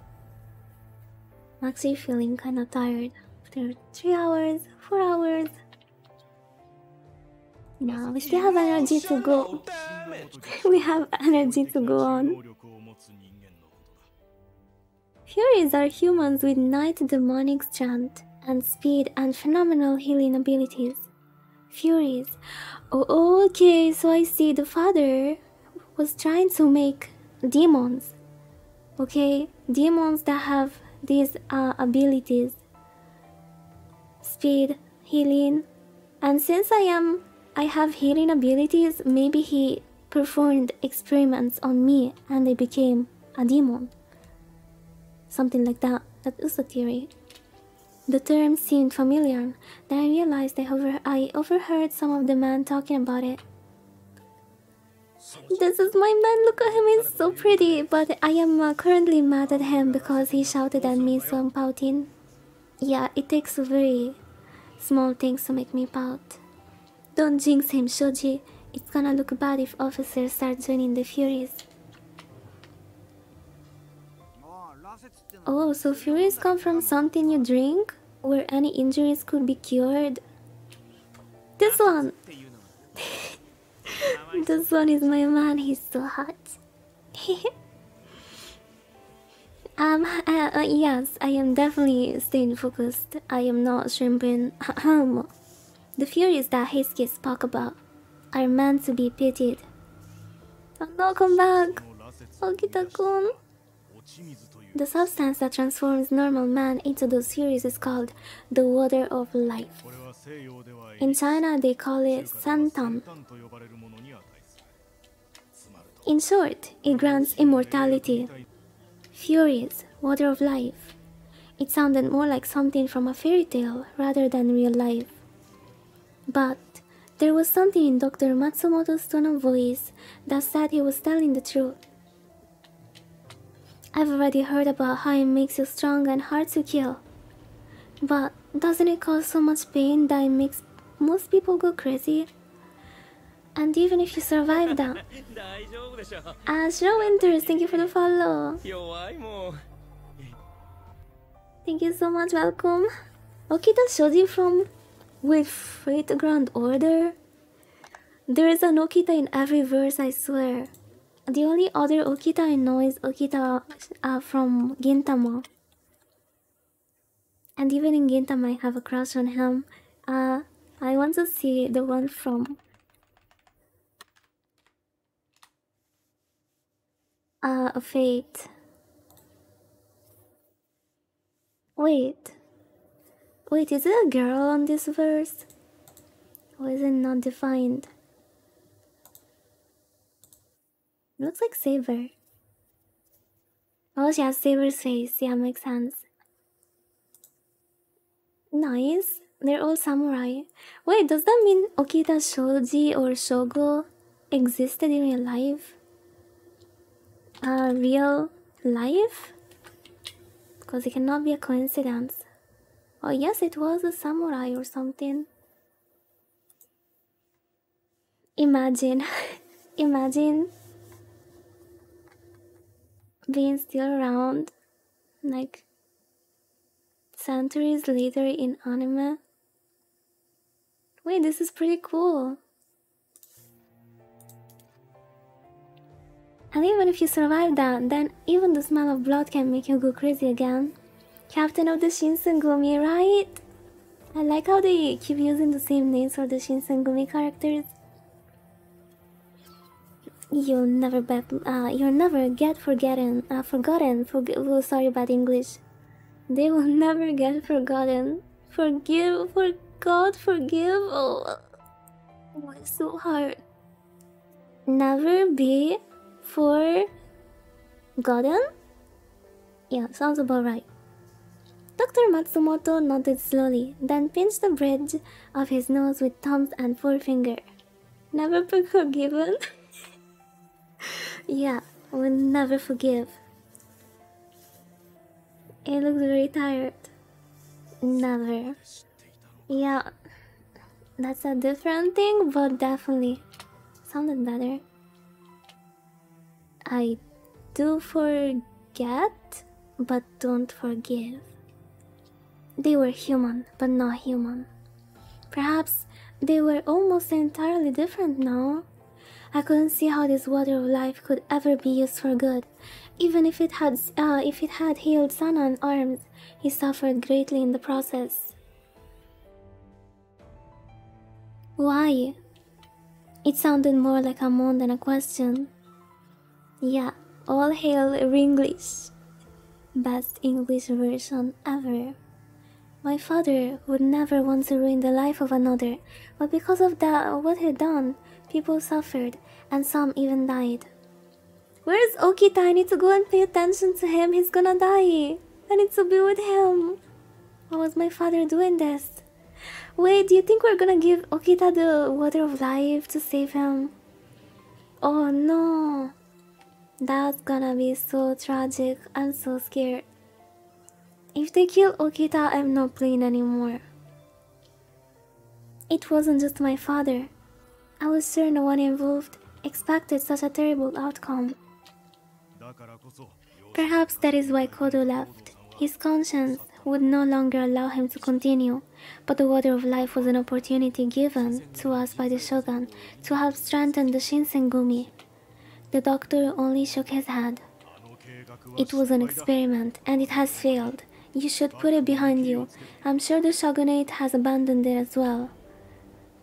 I'm actually feeling kinda tired after 3 hours, 4 hours. No, we still have energy to go. We have energy to go on. Furies are humans with night demonic strength and speed and phenomenal healing abilities. Furies. Oh, okay, so I see the father was trying to make demons. Okay, demons that have these abilities. Speed, healing, and since I have healing abilities, maybe he performed experiments on me and I became a demon. Something like that. That is the theory. The term seemed familiar. Then I realized I overheard some of the men talking about it. This is my man, look at him, he's so pretty. But I am currently mad at him because he shouted at me, so I'm pouting. Yeah, it takes very small things to make me pout. Don't jinx him, Shoji. It's gonna look bad if officers start joining the Furies. Oh, so Furies come from something you drink? Where any injuries could be cured? This one! This one is my man, he's so hot. Yes, I am definitely staying focused. I am not shrimping. The Furies that Heisuke spoke about are meant to be pitied. Oh no, come back! Okita-kun! The substance that transforms normal man into those Furies is called the water of life. In China, they call it santan. In short, it grants immortality. Furies, water of life. It sounded more like something from a fairy tale rather than real life. But there was something in Dr. Matsumoto's tone of voice that said he was telling the truth. I've already heard about how it makes you strong and hard to kill. But doesn't it cause so much pain that it makes most people go crazy? And even if you survive that... Ashra Winters, thank you for the follow. Thank you so much, welcome. Okita Shoji from With Fate Grand Order. There is an Okita in every verse, I swear. The only other Okita I know is Okita from Gintama. And even in Ginta might have a crush on him. I want to see the one from a Fate. Wait, is it a girl on this verse? Or is it not defined? Looks like Saber. Oh, she has Saber's face. Yeah, makes sense. Nice. They're all samurai. Wait, does that mean Okita Shoji or Shogo existed in real life? Real life? Because it cannot be a coincidence. Oh yes, it was a samurai or something. Imagine, imagine being still around like centuries later in anime. Wait, this is pretty cool. And even if you survive that, then even the smell of blood can make you go crazy again. Captain of the Shinsengumi, right? I like how they keep using the same names for the Shinsengumi characters. You'll never get forgotten. Oh, sorry about English. They will never get forgotten. Forgive. Oh, it's so hard. Never be forgotten? Yeah, sounds about right. Dr. Matsumoto nodded slowly, then pinched the bridge of his nose with thumbs and forefinger. Never be forgiven? Yeah, will never forgive. He looks very tired. Never. Yeah, that's a different thing, but definitely sounded better. I do forget, but don't forgive. They were human, but not human. Perhaps they were almost entirely different now. I couldn't see how this water of life could ever be used for good. Even if it had healed Sanan's arms, he suffered greatly in the process. Why? It sounded more like a moan than a question. Yeah, all hail Ringlish. Best English version ever. My father would never want to ruin the life of another, but because of what he'd done, people suffered, and some even died. Where's Okita? I need to go and pay attention to him. He's gonna die. I need to be with him. Why was my father doing this? Wait, do you think we're gonna give Okita the water of life to save him? Oh no. That's gonna be so tragic. I'm so scared. If they kill Okita, I'm not playing anymore. It wasn't just my father. I was sure no one involved expected such a terrible outcome. Perhaps that is why Kodo left. His conscience would no longer allow him to continue, but the water of life was an opportunity given to us by the Shogun to help strengthen the Shinsengumi. The doctor only shook his head. It was an experiment, and it has failed. You should put it behind you. I'm sure the shogunate has abandoned it as well.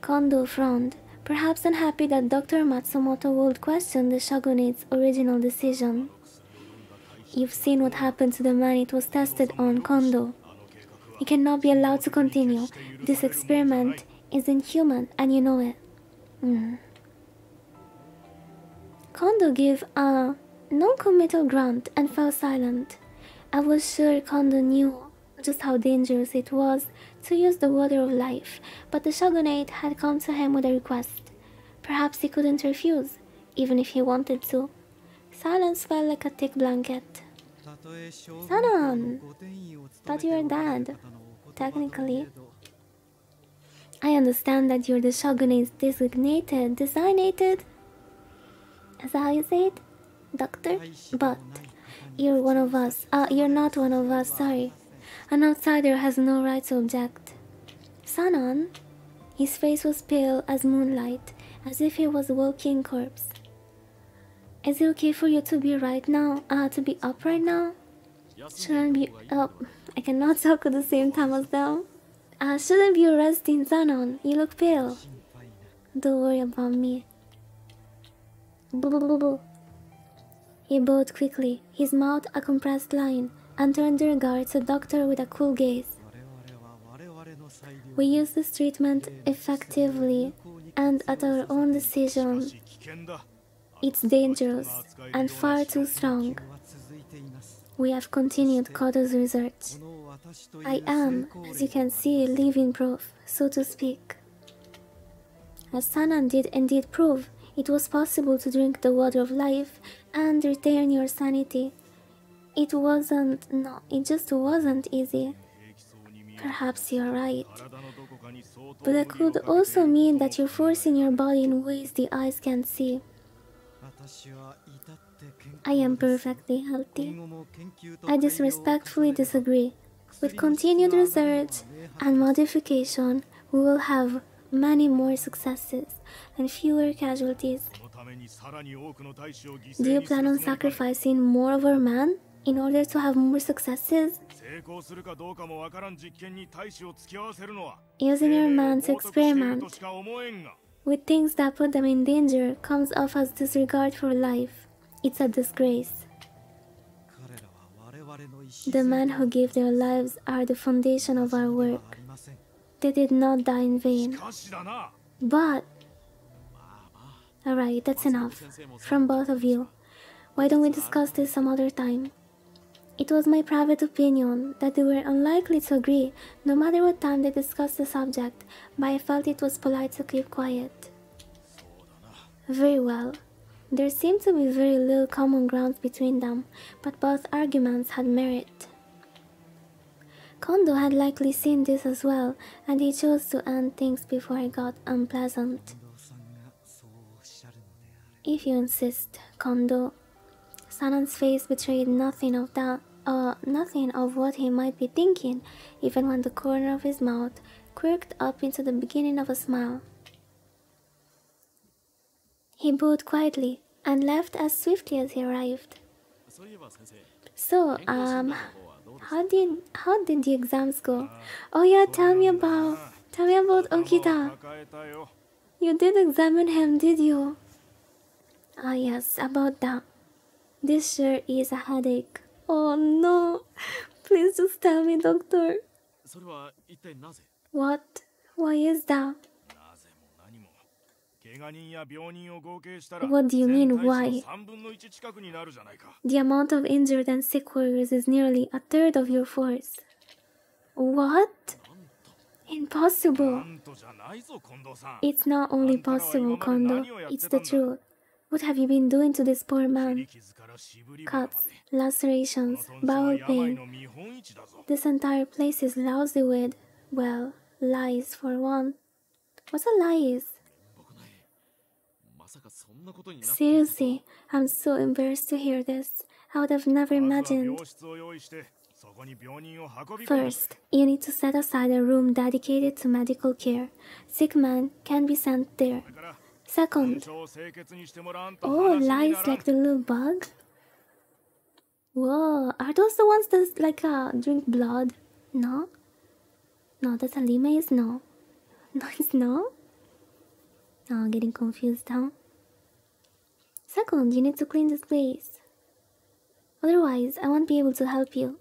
Kondo frowned, perhaps unhappy that Dr. Matsumoto would question the shogunate's original decision. You've seen what happened to the man it was tested on, Kondo. He cannot be allowed to continue. This experiment is inhuman, and you know it. Kondo gave a non-committal grunt and fell silent. I was sure Kondo knew just how dangerous it was to use the water of life, but the shogunate had come to him with a request. Perhaps he couldn't refuse, even if he wanted to. Silence fell like a thick blanket. Sanan! Thought you were dead. Technically. I understand that you're the shogunate's designated... Is that how you say it? Doctor? But you're one of us. You're not one of us, sorry. An outsider has no right to object. Sanan? His face was pale as moonlight, as if he was a walking corpse. Is it okay for you to be up right now? Shouldn't be up. I cannot talk at the same time as them. Shouldn't be resting, Zanon. You look pale. Don't worry about me. Boo. He bowed quickly, his mouth a compressed line, and turned to regard the doctor with a cool gaze. We use this treatment effectively and at our own decision. It's dangerous and far too strong. We have continued Kodo's research. I am, as you can see, living proof, so to speak. As Sanan did indeed prove, it was possible to drink the water of life and retain your sanity. It just wasn't easy. Perhaps you're right. But that could also mean that you're forcing your body in ways the eyes can't see. I am perfectly healthy. I disrespectfully disagree. With continued research and modification, we will have many more successes and fewer casualties. Do you plan on sacrificing more of our men in order to have more successes? Using your men to experiment with things that put them in danger comes off as disregard for life. It's a disgrace. The men who gave their lives are the foundation of our work. They did not die in vain. But... Alright, that's enough. From both of you. Why don't we discuss this some other time? It was my private opinion that they were unlikely to agree, no matter what time they discussed the subject, but I felt it was polite to keep quiet. Very well. There seemed to be very little common ground between them, but both arguments had merit. Kondo had likely seen this as well, and he chose to end things before it got unpleasant. If you insist, Kondo. Sanan's face betrayed nothing of what he might be thinking, even when the corner of his mouth quirked up into the beginning of a smile. He bowed quietly and left as swiftly as he arrived. So, how did the exams go? Oh yeah, tell me about Okita. You did examine him, did you? Ah yes, about that. This sure is a headache. Oh no! Please just tell me, doctor. What? Why is that? What do you mean, why? The amount of injured and sick warriors is nearly a third of your force. What? Impossible! It's not only possible, Kondo. It's the truth. What have you been doing to this poor man? Cuts, lacerations, bowel pain. This entire place is lousy with, well, lies for one. What's a lies? Seriously, I'm so embarrassed to hear this. I would have never imagined. First, you need to set aside a room dedicated to medical care. Sick men can be sent there. Second, oh, lies like the little bug? Whoa, are those the ones that drink blood? No? No, that's a limace? No. No, it's no? Oh, I'm getting confused now. Second, you need to clean this place. Otherwise, I won't be able to help you.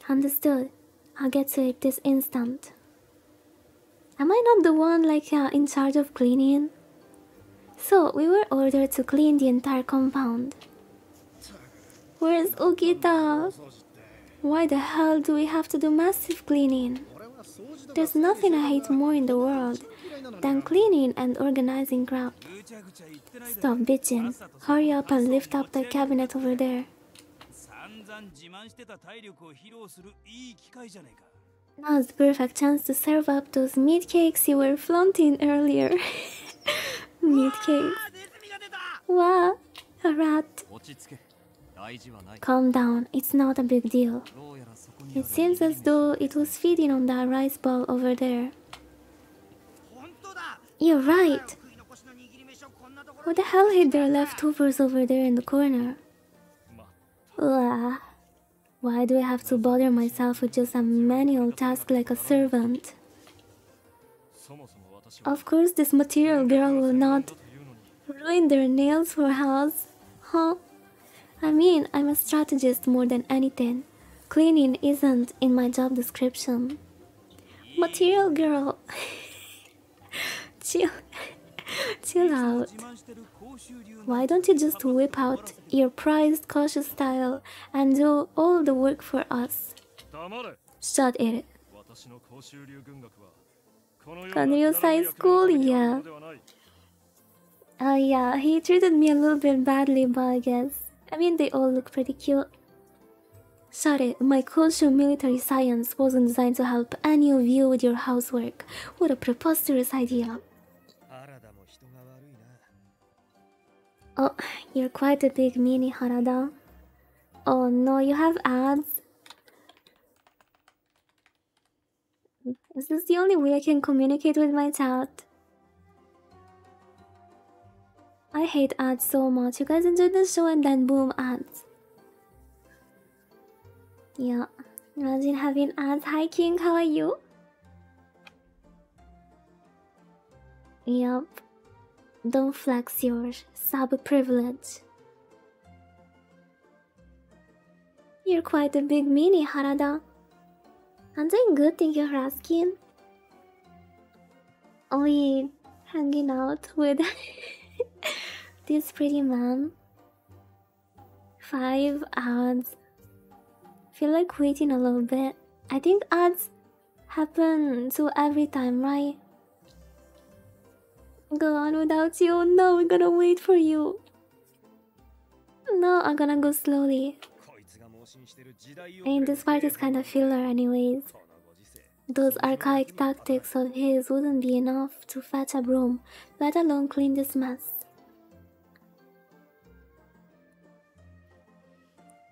Understood. I'll get to it this instant. Am I not the one in charge of cleaning? So, we were ordered to clean the entire compound. Where's Okita? Why the hell do we have to do massive cleaning? There's nothing I hate more in the world than cleaning and organizing crap. Stop bitching. Hurry up and lift up that cabinet over there. Now's the perfect chance to serve up those meat cakes you were flaunting earlier. Meat cakes. What? A rat. Calm down, it's not a big deal. It seems as though it was feeding on that rice ball over there. You're right. Who the hell hid their leftovers over there in the corner? Ugh. Why do I have to bother myself with just a manual task like a servant? Of course, this material girl will not ruin their nails for us, huh? I mean, I'm a strategist more than anything. Cleaning isn't in my job description. Material girl. Chill. Chill out. Why don't you just whip out your prized cautious style and do all the work for us? Shut it. Kanryo-sai school, yeah. Yeah, he treated me a little bit badly, but I guess. I mean, they all look pretty cute. Sorry, my Koshu military science wasn't designed to help any of you with your housework. What a preposterous idea. Oh, you're quite a big meanie, Harada. Oh no, you have ads? Is this the only way I can communicate with my chat? I hate ads so much. You guys enjoy the show and then boom, ads. Yeah, imagine having ads. Hi King, how are you? Yup. Don't flex your sub-privilege. You're quite a big meanie, Harada. I'm doing good, thank you for asking. Only hanging out with this pretty man. 5 ads. Feel like waiting a little bit. I think ads happen to every time, right? Go on without you. No, we're gonna wait for you. No, I'm gonna go slowly. And this part is kind of filler anyways. Those archaic tactics of his wouldn't be enough to fetch a broom, let alone clean this mess.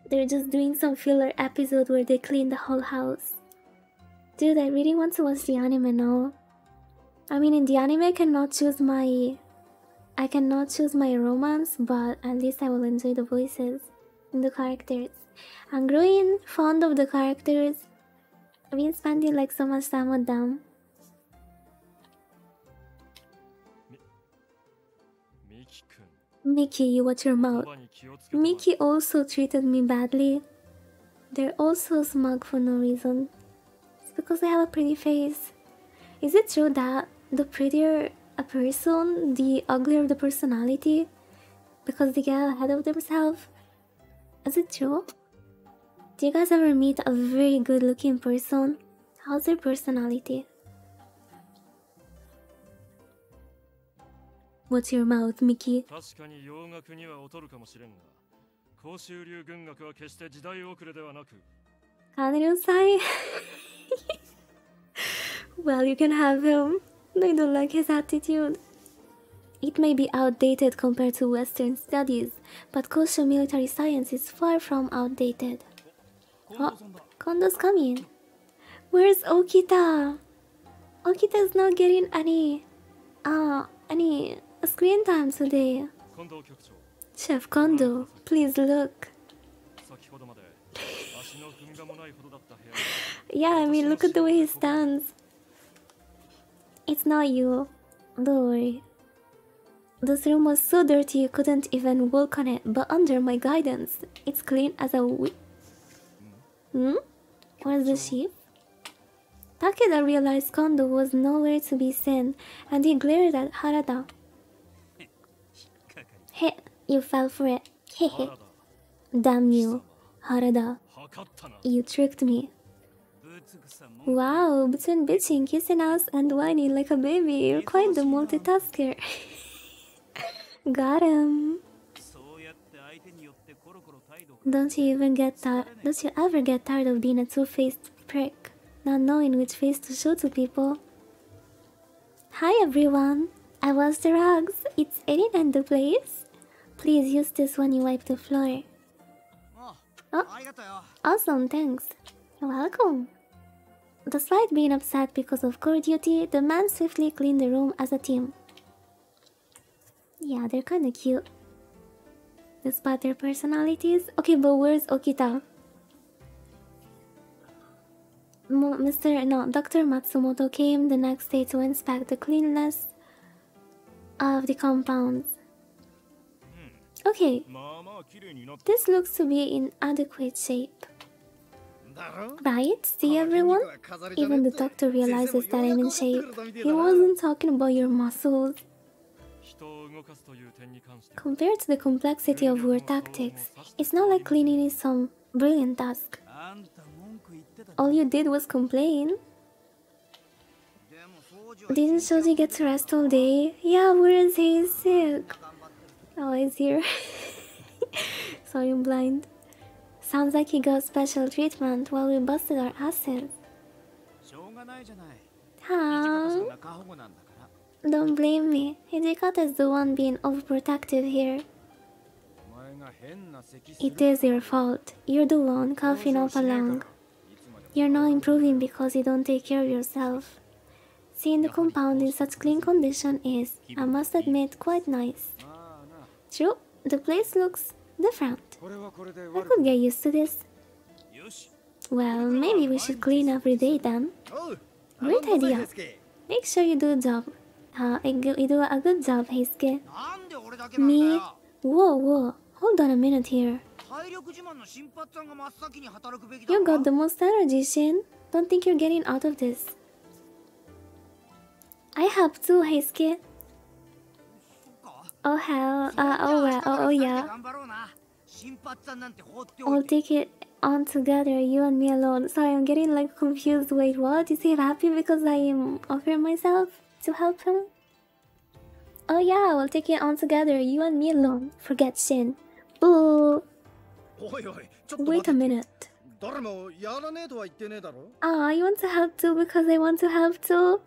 They're just doing some filler episode where they clean the whole house. Dude, I really want to watch the anime now. I mean, in the anime I cannot choose my romance, but at least I will enjoy the voices and the characters. I'm growing fond of the characters. I've been spending like so much time with them. Mickey, you watch your mouth. Mickey also treated me badly. They're also smug for no reason. It's because I have a pretty face. Is it true that the prettier a person, the uglier the personality? Because they get ahead of themselves? Is it true? Do you guys ever meet a very good looking person? How's their personality? What's your mouth, Mickey? Kanryo-sai? Well, you can have him. I don't like his attitude. It may be outdated compared to Western studies, but Kosho military science is far from outdated. Oh, Kondo's coming. Where's Okita? Okita is not getting any screen time today. Chef Kondo, please look. Yeah, I mean, look at the way he stands. It's not you. Don't worry. This room was so dirty you couldn't even walk on it, but under my guidance, it's clean as a Where's the sheep? Takeda realized Kondo was nowhere to be seen, and he glared at Harada. Hey, you fell for it. Hehe. Damn you, Harada. You tricked me. Wow, between bitching, kissing us, and whining like a baby, you're quite the multitasker. Got him. Don't you ever get tired of being a two-faced prick, not knowing which face to show to people? Hi everyone, I was the rugs. It's 89 the place. Please use this when you wipe the floor. Oh, awesome, thanks. You're welcome. Despite being upset because of core duty, the men swiftly cleaned the room as a team. Yeah, they're kinda cute. Despite their personalities. Okay, but where's Okita? Dr. Matsumoto came the next day to inspect the cleanliness of the compounds. Okay, this looks to be in adequate shape. Right? See everyone? Even the doctor realizes that I'm in shape. He wasn't talking about your muscles. Compared to the complexity of your tactics, it's not like cleaning is some brilliant task. All you did was complain. Didn't Shoji get to rest all day? Yeah, where is he? He's sick. Oh, he's here. Sorry, I'm blind. Sounds like he got special treatment while we busted our asses. Huh? Don't blame me. Hijikata is the one being overprotective here. It is your fault. You're the one coughing up a lung. You're not improving because you don't take care of yourself. Seeing the compound in such clean condition is, I must admit, quite nice. True, the place looks different. I could get used to this. Well, maybe we should clean every day then. Great idea. Make sure you do a job. You do a good job, Heisuke. Me? Whoa. Hold on a minute here. You got the most energy, Shin. Don't think you're getting out of this. I have too, Heisuke. Oh hell, oh yeah. I'll take it on together, you and me alone. Sorry, I'm getting like confused. Wait, what? Is he happy because I am offering myself to help him? Oh yeah, we'll take it on together, you and me alone. Forget Shin. Boo! Wait a minute. Ah, you want to help too because I want to help too?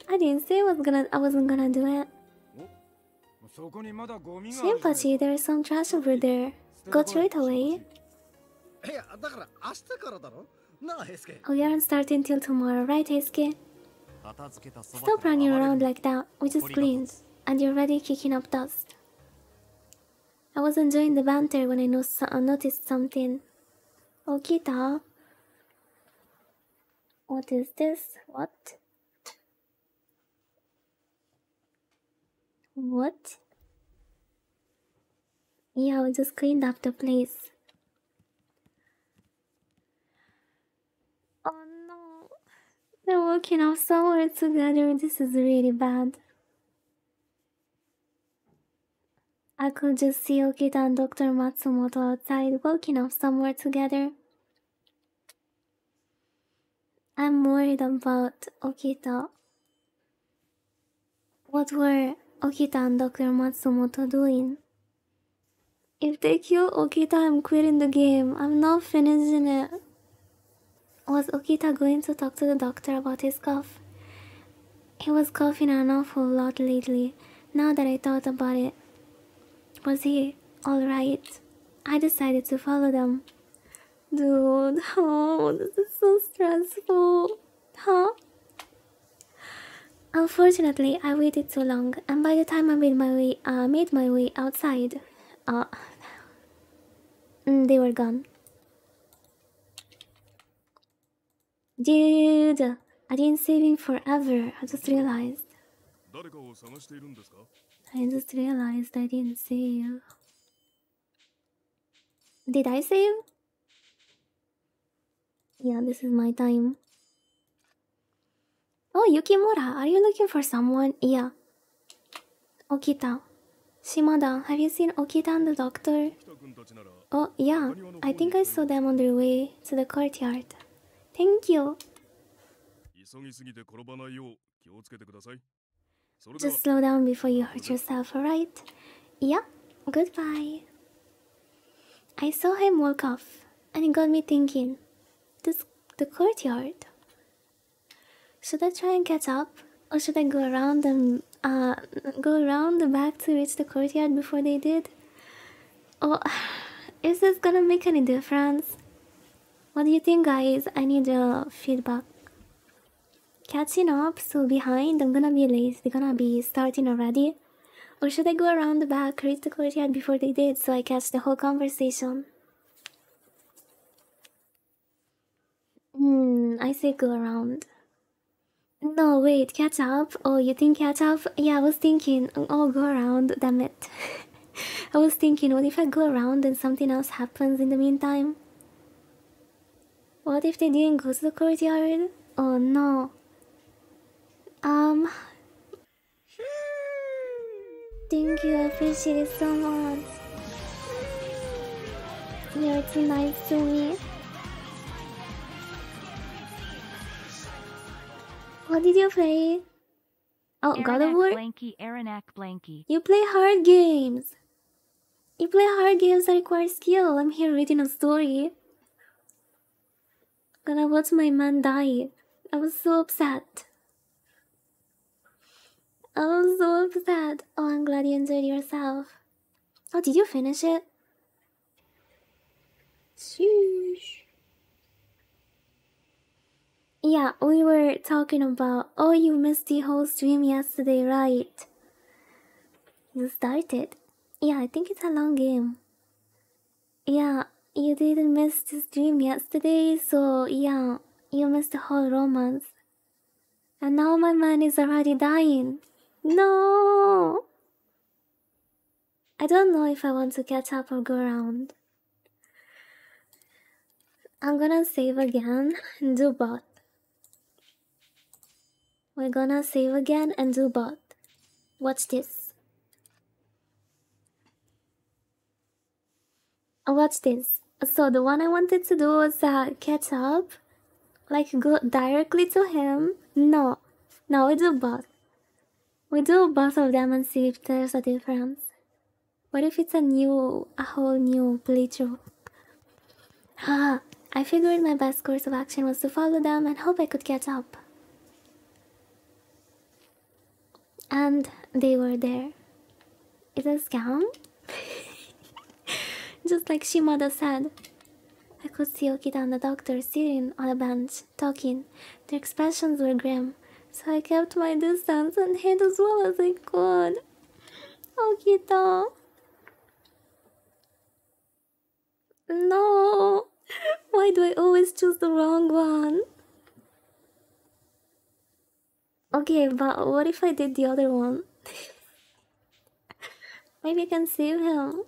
I didn't say I wasn't gonna do it. Shinpachi, there is some trash over there. Go throw it away. Oh, you aren't starting till tomorrow, right, Heisuke? Stop running around like that. We just cleaned, and you're already kicking up dust. I was enjoying the banter when I noticed something. Okita? What is this? What? What? Yeah, we just cleaned up the place. Oh no. They're walking off somewhere together. This is really bad. I could just see Okita and Dr. Matsumoto outside walking off somewhere together. I'm worried about Okita. What were Okita and Dr. Matsumoto doing? If they kill Okita, I'm quitting the game. I'm not finishing it. Was Okita going to talk to the doctor about his cough? He was coughing an awful lot lately, now that I thought about it. Was he alright? I decided to follow them. Dude, oh, this is so stressful. Huh? Unfortunately, I waited too long, and by the time I made my way outside, they were gone. Dude, I didn't save him forever. I just realized I didn't save. Did I save? Yeah, this is my time. Oh, Yukimura, are you looking for someone? Yeah. Okita. Shimada, have you seen Okita and the doctor? Oh, yeah. I think I saw them on their way to the courtyard. Thank you. Just slow down before you hurt yourself, alright? Yeah. Goodbye. I saw him walk off, and it got me thinking. The courtyard. Should I try and catch up, or should I go around and go around the back to reach the courtyard before they did? Oh, is this gonna make any difference? What do you think, guys? I need your feedback. Catching up, so behind. I'm gonna be late. They're gonna be starting already. Or should I go around the back, reach the courtyard before they did, so I catch the whole conversation? I say go around. No, wait, catch up? Oh, you think catch up? Yeah, I was thinking, oh, go around, damn it. I was thinking, what if I go around and something else happens in the meantime? What if they didn't go to the courtyard? Oh no. Thank you, I appreciate it so much. You're too nice to me. What did you play? Oh, God of War? Blanky, Aranak Blanky. You play hard games. You play hard games that require skill. I'm here reading a story. Gonna watch my man die. I was so upset. I was so upset. Oh, I'm glad you enjoyed yourself. Oh, did you finish it? Sheesh. Yeah, we were talking about... Oh, you missed the whole stream yesterday, right? You started. Yeah, I think it's a long game. Yeah, you didn't miss the stream yesterday, so yeah, you missed the whole romance. And now my man is already dying. No! I don't know if I want to catch up or go around. I'm gonna save again and do bot. We're gonna save again and do bot. Watch this. Watch this. So the one I wanted to do was catch up. Like go directly to him. No. No, we do bot. We do both of them and see if there's a difference. What if it's a whole new playthrough? I figured my best course of action was to follow them and hope I could catch up. And they were there. Is it a scam? Just like Shimada said. I could see Okita and the doctor sitting on a bench, talking. Their expressions were grim, so I kept my distance and hid as well as I could. Okita. No. Why do I always choose the wrong one? Okay, but what if I did the other one? Maybe I can save him.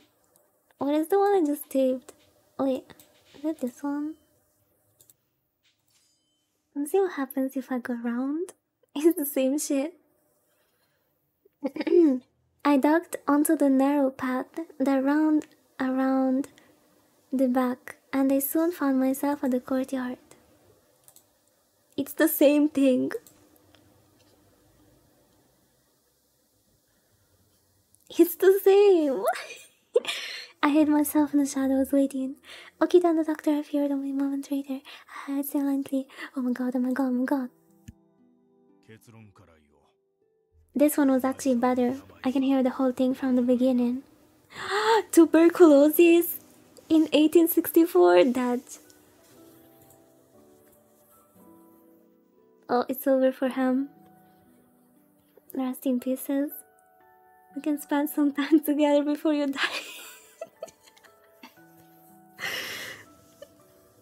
What is the one I just saved? Wait, is it this one? Let's see what happens if I go around. It's the same shit. I ducked onto the narrow path that wound around the back, and I soon found myself at the courtyard. It's the same thing. It's the same. I hid myself in the shadows waiting. Okita and the doctor appeared only a moment later. I heard silently, oh my god, oh my god, oh my god. This one was actually better. I can hear the whole thing from the beginning. Tuberculosis in 1864, that. Oh, it's over for him. Rest in pieces. We can spend some time together before you die.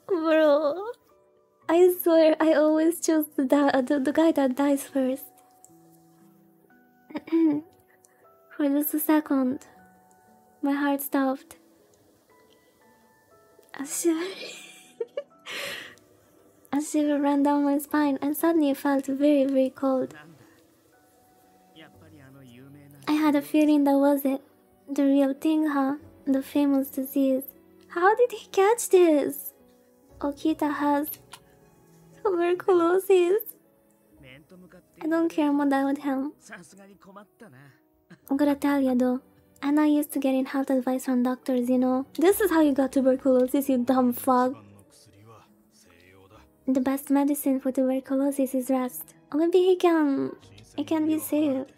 Bro, I swear I always choose the guy that dies first. For just a second, my heart stopped. A shiver ran down my spine, and suddenly it felt very, very cold. I had a feeling that was it. The real thing, huh? The famous disease. How did he catch this? Okita has tuberculosis. I don't care what I with him. I'm gonna tell you though, I'm not used to getting health advice from doctors, you know. This is how you got tuberculosis, you dumb fuck. The best medicine for tuberculosis is rest. Maybe he can be saved.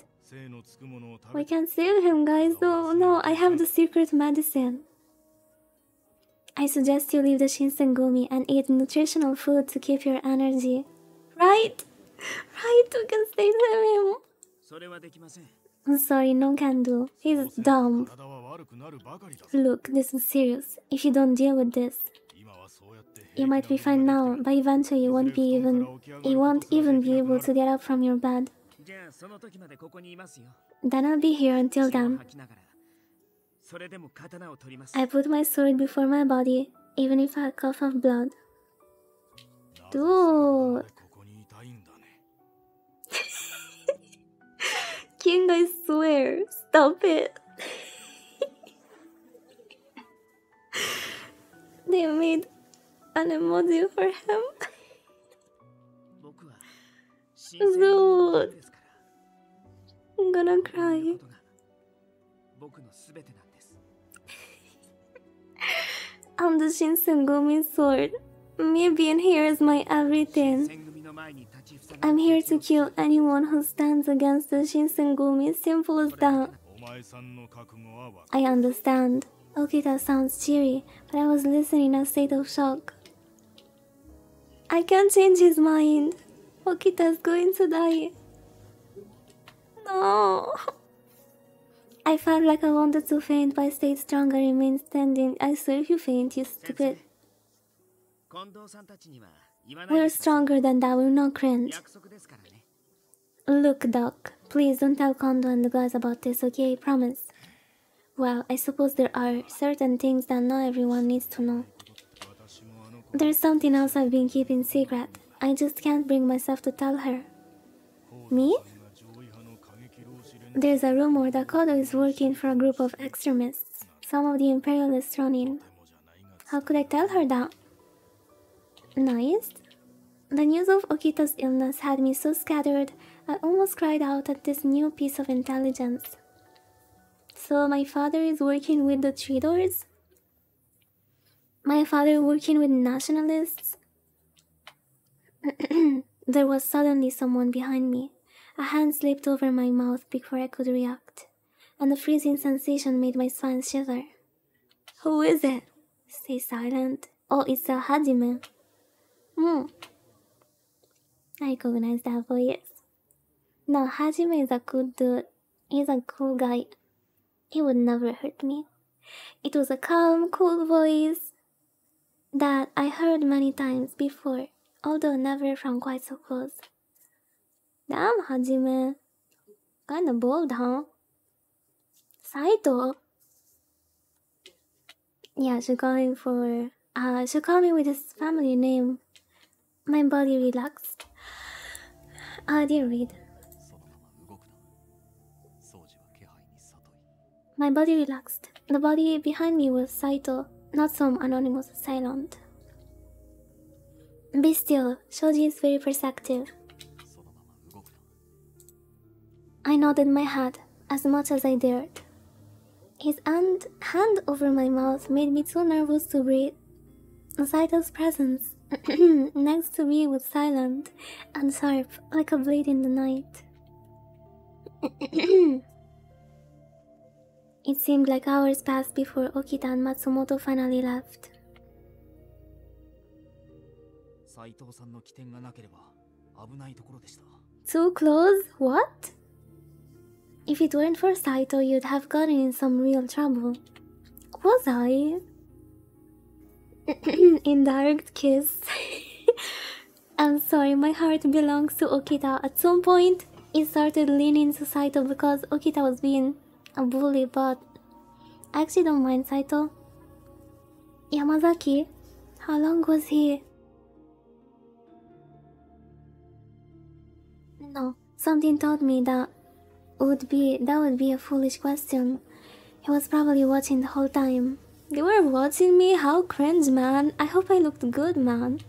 We can save him, guys. No, I have the secret medicine. I suggest you leave the shinsengumi and eat nutritional food to keep your energy. Right? Right, we can save him. I'm sorry, no can do. He's dumb. Look, this is serious. If you don't deal with this, You might be fine now, but eventually you won't even be able to get up from your bed. Then I'll be here until then. I put my sword before my body, even if I cough of blood. Dude! King, I swear, stop it. They made an emoji for him. Dude, I'm gonna cry. I'm the Shinsengumi sword. Me being here is my everything. I'm here to kill anyone who stands against the Shinsengumi, simple as that. I understand. Okita sounds cheery, but I was listening in a state of shock. I can't change his mind. Okita's going to die. No. I felt like I wanted to faint, but I stayed strong and remained standing. I swear if you faint, you stupid. We're stronger than that, we're not cringe. Look, Doc, please don't tell Kondo and the guys about this, okay? Promise. Well, I suppose there are certain things that not everyone needs to know. There's something else I've been keeping secret. I just can't bring myself to tell her. Me? There's a rumor that Kodo is working for a group of extremists, some of the imperialists running. How could I tell her that? Nice. The news of Okita's illness had me so scattered, I almost cried out at this new piece of intelligence. So my father is working with the Three Doors? My father working with nationalists? There was suddenly someone behind me. A hand slipped over my mouth before I could react, and a freezing sensation made my spine shiver. Who is it? Stay silent. Oh, it's a Hajime. I recognize that voice. No, Hajime is a good dude. He's a cool guy. He would never hurt me. It was a calm, cool voice that I heard many times before, although never from quite so close. Damn, Hajime. Kinda bold, huh? Saito? Yeah, should call me with his family name. My body relaxed. I didn't read. My body relaxed. The body behind me was Saito, not some anonymous assailant. Be still, Shoji is very perceptive. I nodded my head as much as I dared. His hand over my mouth made me too nervous to breathe. Saito's presence next to me was silent and sharp, like a blade in the night. It seemed like hours passed before Okita and Matsumoto finally left. Too close? What? If it weren't for Saito, you'd have gotten in some real trouble. Was I? Indirect kiss. I'm sorry, my heart belongs to Okita. At some point, it started leaning to Saito because Okita was being a bully, but I actually don't mind Saito. Yamazaki, how long was he? No, something told me that would be a foolish question. He was probably watching the whole time. They were watching me? How cringe, man. I hope I looked good, man.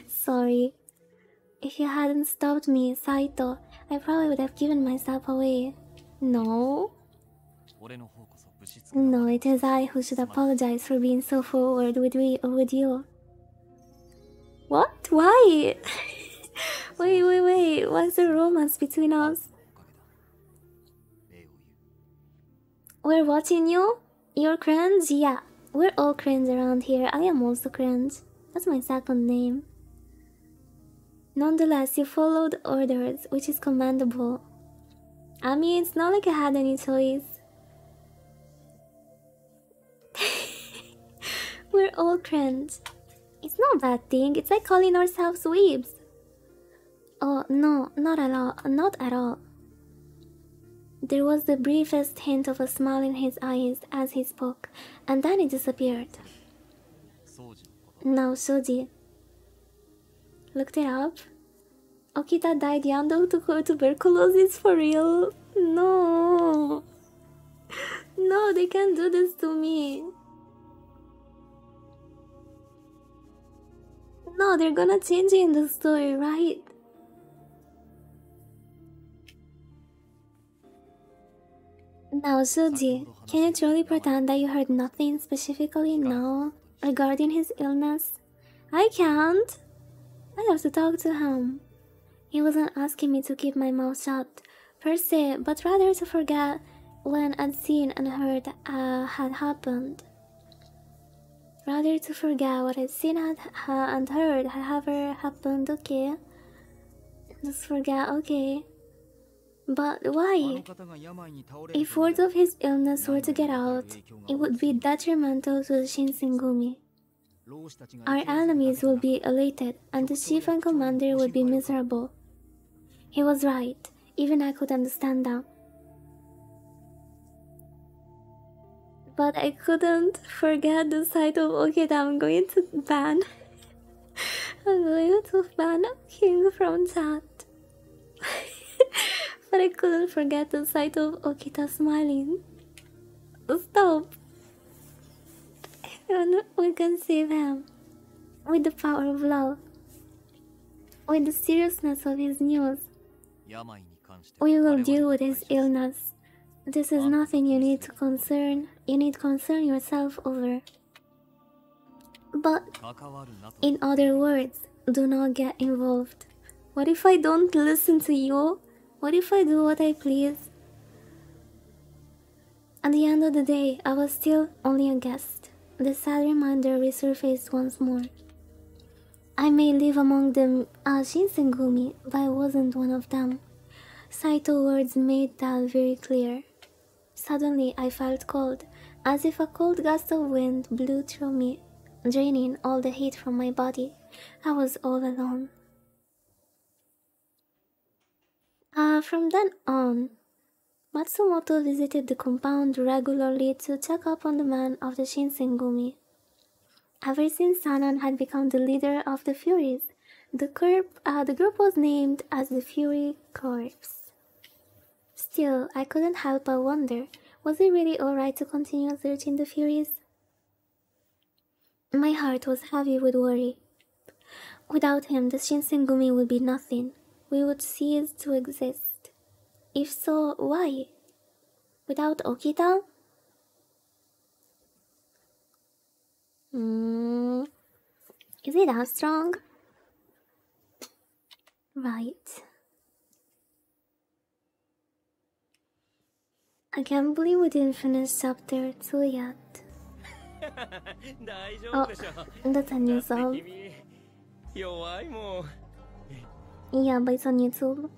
Sorry. If you hadn't stopped me, Saito, I probably would have given myself away. No? No, it is I who should apologize for being so forward with you. What? Why? Wait. What's the romance between us? We're watching you? You're cringe? Yeah, we're all cringe around here. I am also cringe. That's my second name. Nonetheless, you followed orders, which is commendable. I mean, it's not like I had any choice. We're all cringe. not a bad thing. It's like calling ourselves weebs. Oh, no, not at all. Not at all. There was the briefest hint of a smile in his eyes as he spoke, and then it disappeared. Now Soji looked it up. Okita died young of tuberculosis for real. No. No, they can't do this to me. No, they're gonna change it in the story, right? Now, Suji, can you truly pretend that you heard nothing specifically now regarding his illness? I can't. I have to talk to him. He wasn't asking me to keep my mouth shut, per se, but rather to forget when I'd seen and heard had happened. Rather to forget what I'd seen and heard had ever happened, okay? Just forget, okay. But why? If word of his illness were to get out, it would be detrimental to the Shinsengumi. Our enemies would be elated, and the chief and commander would be miserable. He was right. Even I could understand that. But I couldn't forget the sight of Okita. I'm going to ban King from chat. But I couldn't forget the sight of Okita smiling. Stop. And we can save him. With the power of love. With the seriousness of his news. We will deal with his illness. This is nothing you need to concern yourself over. But, in other words, do not get involved. What if I don't listen to you? What if I do what I please? At the end of the day, I was still only a guest. The sad reminder resurfaced once more. I may live among the Shinsengumi, but I wasn't one of them. Saito's words made that very clear. Suddenly, I felt cold, as if a cold gust of wind blew through me, draining all the heat from my body. I was all alone. From then on, Matsumoto visited the compound regularly to check up on the men of the Shinsengumi. Ever since Sanan had become the leader of the Furies, the group was named as the Fury Corps. Still, I couldn't help but wonder, was it really alright to continue searching the Furies? My heart was heavy with worry. Without him, the Shinsengumi would be nothing. We would cease to exist. If so, why? Without Okita? Is it that strong? Right. I can't believe we didn't finish chapter 2 yet. Oh, that's a new song. Yeah, but it's on YouTube.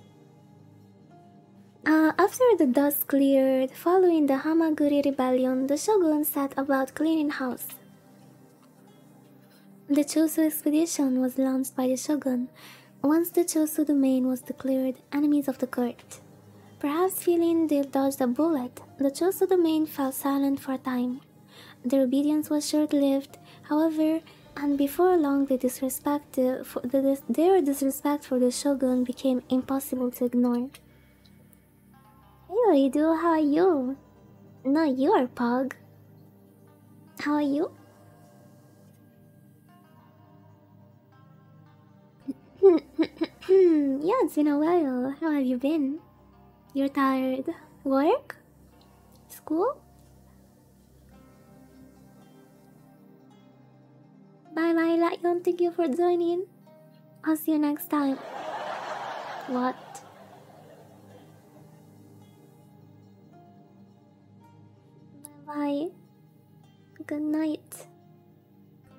After the dust cleared, following the Hamaguri rebellion, the shogun set about cleaning house. The Choso expedition was launched by the shogun. Once the Choso domain was declared enemies of the court. Perhaps feeling they'd dodged a bullet, the Choso domain fell silent for a time. Their obedience was short-lived, however, and before long their disrespect for the shogun became impossible to ignore. Hey Oridu, how are you? No, you are Pug. How are you? Yeah, it's been a while. How have you been? You're tired? Work? School? Bye bye, Lion. Thank you for joining. I'll see you next time. What? Bye bye. Good night.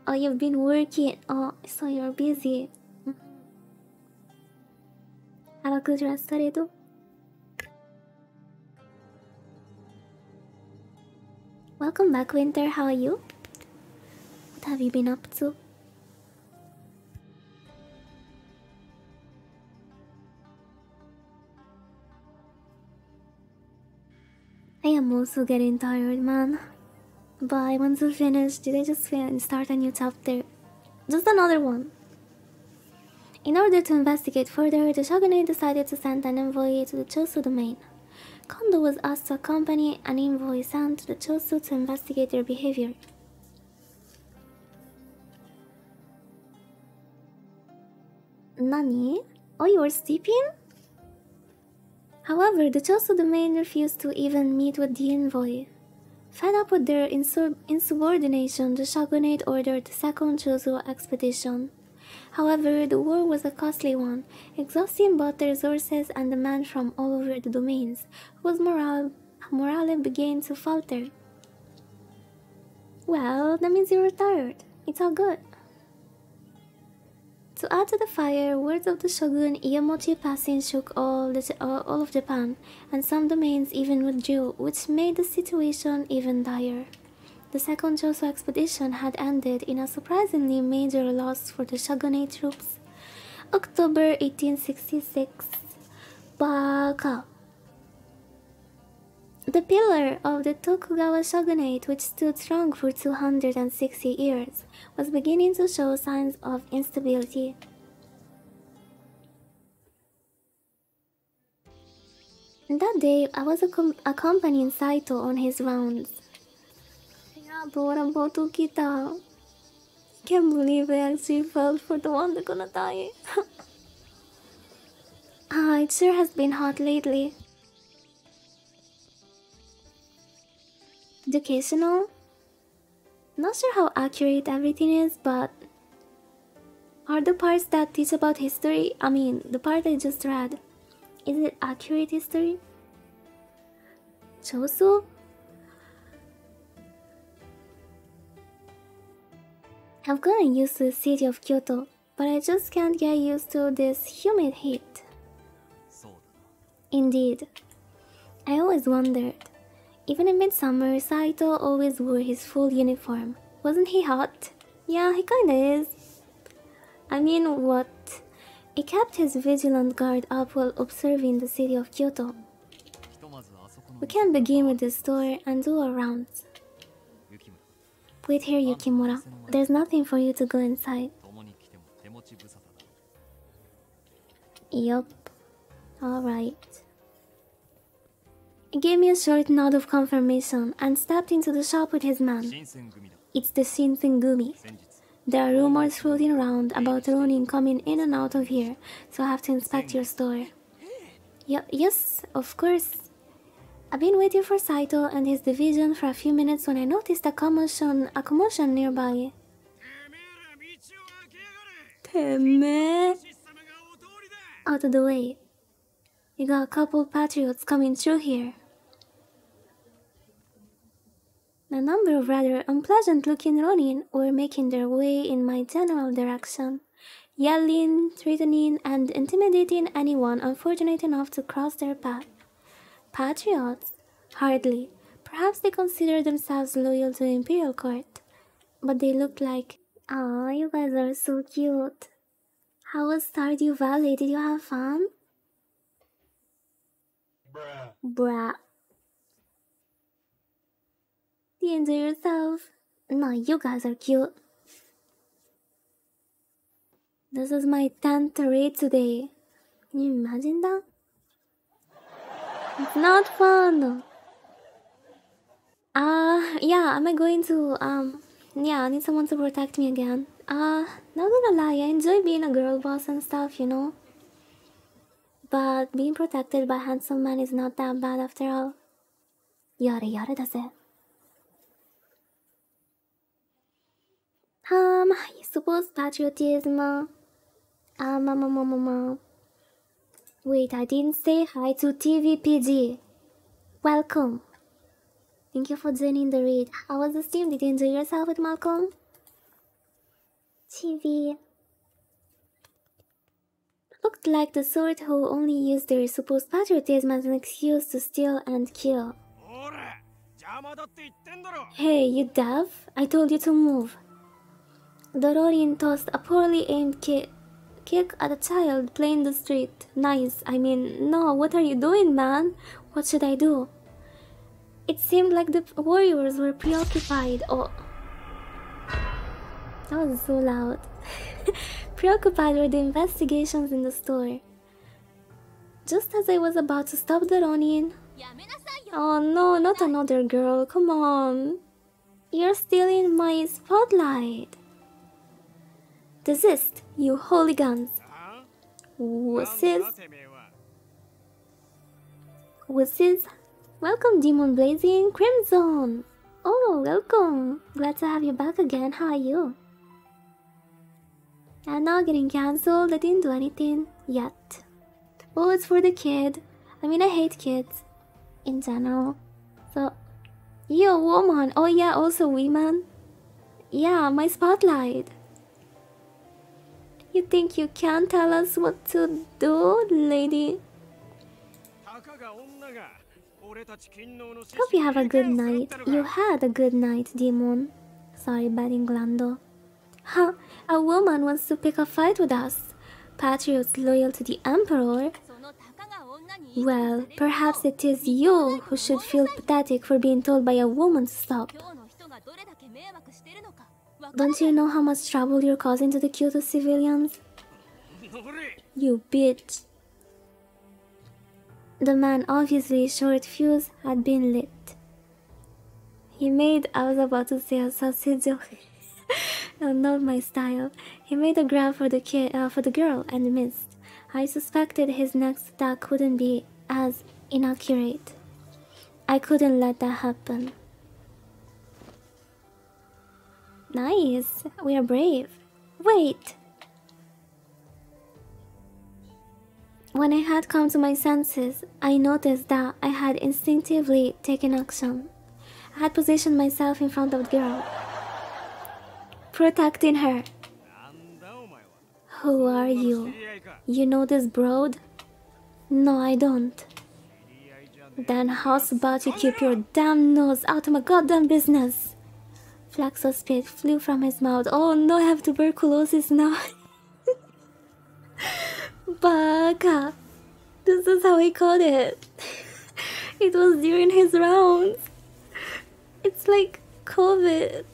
Oh, you've been working. Oh, so you're busy. Have a good rest, Arido. Welcome back, Winter. How are you? What have you been up to? I am also getting tired, man. But I want to finish. Did I just start a new chapter? Just another one. In order to investigate further, the shogunate decided to send an envoy to the Chosu domain. Kondo was asked to accompany an envoy sent to the Chosu to investigate their behavior. Nani? Oh, you were sleeping? However, the Chosu domain refused to even meet with the envoy. Fed up with their insubordination, the shogunate ordered the second Chosu expedition. However, the war was a costly one, exhausting both the resources and the men from all over the domains, whose morale began to falter. Well, that means you were tired. It's all good. To add to the fire, words of the shogun Iyamochi passing shook all of Japan, and some domains even withdrew, which made the situation even dire. The second Chosu expedition had ended in a surprisingly major loss for the shogunate troops. October 1866. Baka. The pillar of the Tokugawa shogunate, which stood strong for 260 years, was beginning to show signs of instability. That day, I was accompanying Saito on his rounds. Yeah, but what about Okita? Can't believe I actually fell for the one that's gonna die. It sure has been hot lately. Educational? Not sure how accurate everything is, but are the parts that teach about history, the part I just read, is it accurate history? Chosu? I've gotten used to the city of Kyoto, but I just can't get used to this humid heat. Indeed. I always wondered. Even in midsummer, Saito always wore his full uniform. Wasn't he hot? Yeah, he kinda is. What? He kept his vigilant guard up while observing the city of Kyoto. We can begin with the store and do our rounds. Wait here, Yukimura. There's nothing for you to go inside. Yup. Alright. He gave me a short nod of confirmation and stepped into the shop with his man. It's the Shinsengumi. There are rumors floating around about Ronin coming in and out of here, so I have to inspect your store. Yes, of course. I've been waiting for Saito and his division for a few minutes when I noticed a commotion nearby. Teme! Out of the way. You got a couple patriots coming through here. A number of rather unpleasant-looking Ronin were making their way in my general direction, yelling, threatening, and intimidating anyone unfortunate enough to cross their path. Patriots? Hardly. Perhaps they consider themselves loyal to the Imperial Court. But they look like... Aw, you guys are so cute. How was Stardew Valley? Did you have fun? Bruh. Do you enjoy yourself? No, you guys are cute. This is my 10th raid today. Can you imagine that? It's not fun. Yeah, am I going to, yeah, I need someone to protect me again. Not gonna lie, I enjoy being a girl boss and stuff, you know? But being protected by a handsome man is not that bad after all. Yare yare daze. I suppose patriotism. Wait, I didn't say hi to TVPG. Welcome. Thank you for joining the raid. How was the stream? Did you enjoy yourself with Malcolm? TV. Looked like the sort who only used their supposed patriotism as an excuse to steal and kill. Hey, you deaf? I told you to move. The Ronin tossed a poorly aimed kick at a child playing the street. Nice. No, what are you doing, man? What should I do? It seemed like the warriors were preoccupied. Oh, that was so loud. Preoccupied with the investigations in the store. Just as I was about to stop the Ronin. Oh no, not another girl, come on. You're stealing my spotlight. Desist, you hooligans. Wusses. Wusses. Welcome, Demon Blazing Crimson. Oh, welcome. Glad to have you back again. How are you? I'm not getting cancelled. I didn't do anything yet. Oh, it's for the kid. I mean, I hate kids in general. So, you a woman. Oh yeah, also women. Yeah, my spotlight. You think you can tell us what to do, lady? Hope you have a good night. You had a good night, Demon. Sorry, bad Inglando. Huh, a woman wants to pick a fight with us. Patriots loyal to the Emperor? Well, perhaps it is you who should feel pathetic for being told by a woman to stop. Don't you know how much trouble you're causing to the Kyoto civilians? You bitch. The man, obviously short fuse, had been lit. He made, I was about to say a sausage joke. Not my style. He made a grab for the girl and missed. I suspected his next attack wouldn't be as inaccurate. I couldn't let that happen. Nice, we are brave. Wait! When I had come to my senses, I noticed that I had instinctively taken action. I had positioned myself in front of the girl, protecting her. Who are you? You know this broad? No, I don't. Then how's about you keep your damn nose out of my goddamn business? Flecks of spit flew from his mouth. Oh no, I have tuberculosis now. Baka. This is how he caught it. It was during his rounds. It's like COVID.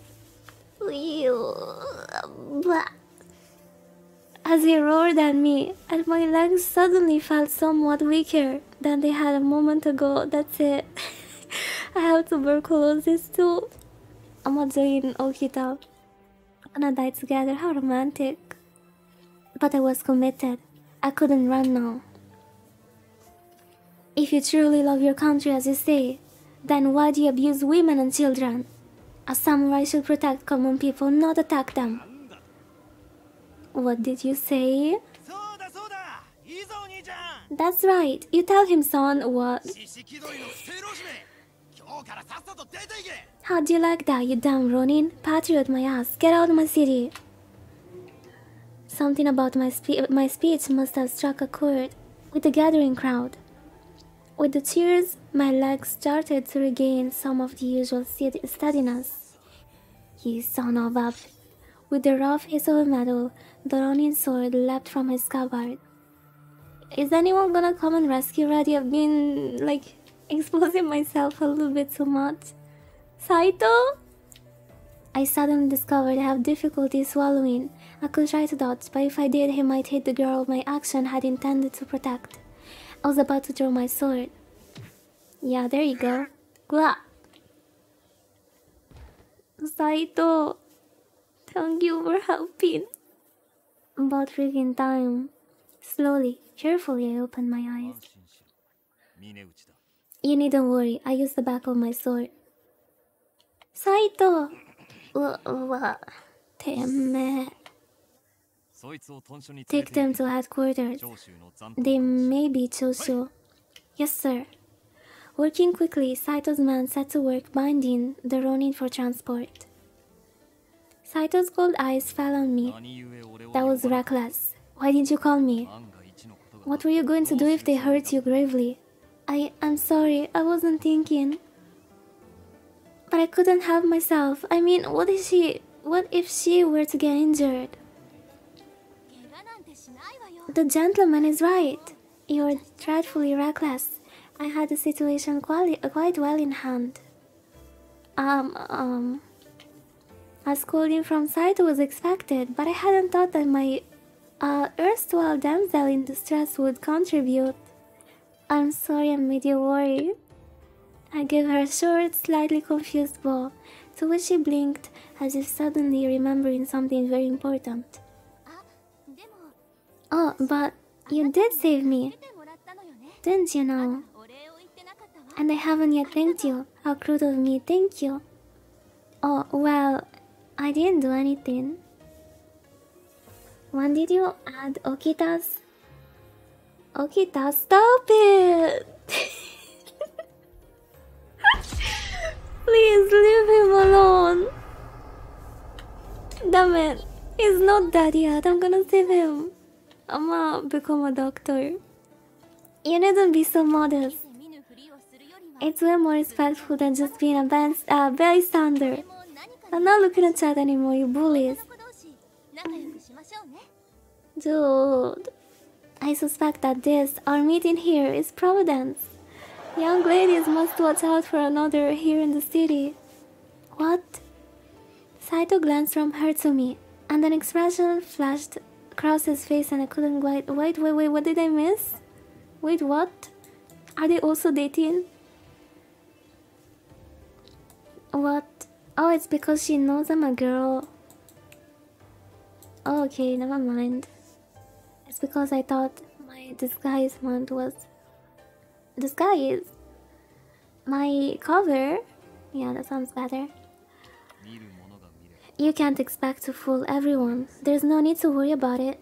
As he roared at me, and my legs suddenly felt somewhat weaker than they had a moment ago. That's it. I have tuberculosis too. I'm not doing Okita. We're gonna die together. How romantic. But I was committed. I couldn't run now. If you truly love your country as you say, then why do you abuse women and children? A samurai should protect common people, not attack them. What did you say? That's right. You tell him, son. What? How do you like that, you damn Ronin? Patriot my ass. Get out of my city. Something about my speech must have struck a chord with the gathering crowd. With the cheers, my legs started to regain some of the usual steadiness. You son of a... With the rough hiss of a metal, the Ronin sword leapt from his scabbard. Is anyone gonna come and rescue Reddy? I've been, like, exposing myself a little bit too much. Saito? I suddenly discovered I have difficulty swallowing. I could try to dodge, but if I did, he might hit the girl my action had intended to protect. I was about to draw my sword. Yeah, there you go. Glah! Saito! Thank you for helping. About freaking time. Slowly, carefully, I opened my eyes. You needn't worry, I used the back of my sword. Saito! Damn. Take them to headquarters. They may be Choshu. Yes, sir. Working quickly, Saito's man set to work binding the Ronin for transport. Saito's cold eyes fell on me. That was reckless. Why didn't you call me? What were you going to do if they hurt you gravely? I'm sorry, I wasn't thinking. But I couldn't help myself. I mean, what if she were to get injured? The gentleman is right. You're dreadfully reckless. I had the situation quite well in hand. A scolding from Saito was expected, but I hadn't thought that my erstwhile damsel in distress would contribute. I'm sorry I made you worry. I gave her a short, slightly confused bow, to which she blinked as if suddenly remembering something very important. Oh, but you did save me, didn't you know? And I haven't yet thanked you. How crude of me, thank you. Oh, well, I didn't do anything. When did you add Okita's? Okita, stop it! Please leave him alone. Damn it. He's not dead yet. I'm gonna save him. I'ma become a doctor. You needn't be so modest. It's way more respectful than just being a bystander. I'm not looking at chat anymore, you bullies. Dude, I suspect that our meeting here is Providence. Young ladies must watch out for another here in the city. What? Saito glanced from her to me, and an expression flashed across his face and I couldn't wait, what did I miss? Wait, what? Are they also dating? What? Oh, it's because she knows I'm a girl. Oh, okay, never mind. It's because I thought my disguisement was... Disguise? My cover? Yeah, that sounds better. You can't expect to fool everyone. There's no need to worry about it.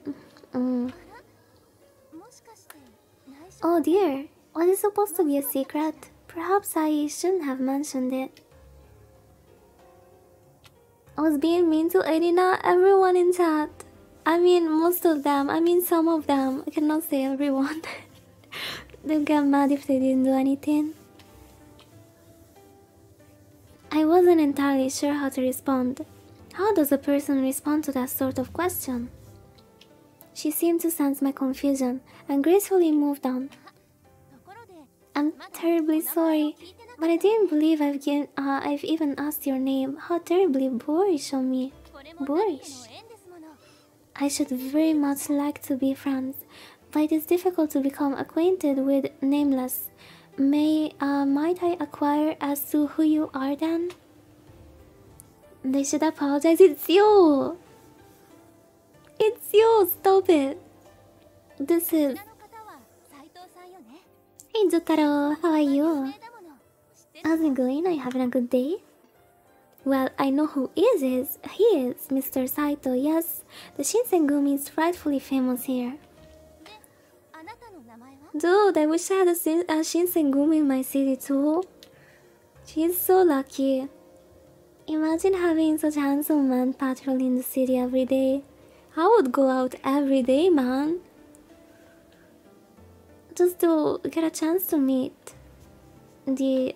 Oh dear, was it supposed to be a secret? Perhaps I shouldn't have mentioned it. I was being mean to Irina, everyone in chat. I mean, most of them. I mean, some of them. I cannot say everyone. They'll get mad if they didn't do anything. I wasn't entirely sure how to respond. How does a person respond to that sort of question? She seemed to sense my confusion and gracefully moved on. I'm terribly sorry, but I didn't believe I've even asked your name. How terribly boorish of me. Boorish? I should very much like to be friends, but it is difficult to become acquainted with nameless. Might I acquire as to who you are then? They should apologize. It's you! It's you! Stop it! This is... Hey Jotaro, how are you? How's it going? Are you having a good day? Well, I know who he is. He is Mr. Saito, yes. The Shinsengumi is rightfully famous here. Dude, I wish I had a Shinsengumi in my city too. She's so lucky. Imagine having such a handsome man patrolling the city every day. I would go out every day, man. Just to get a chance to meet the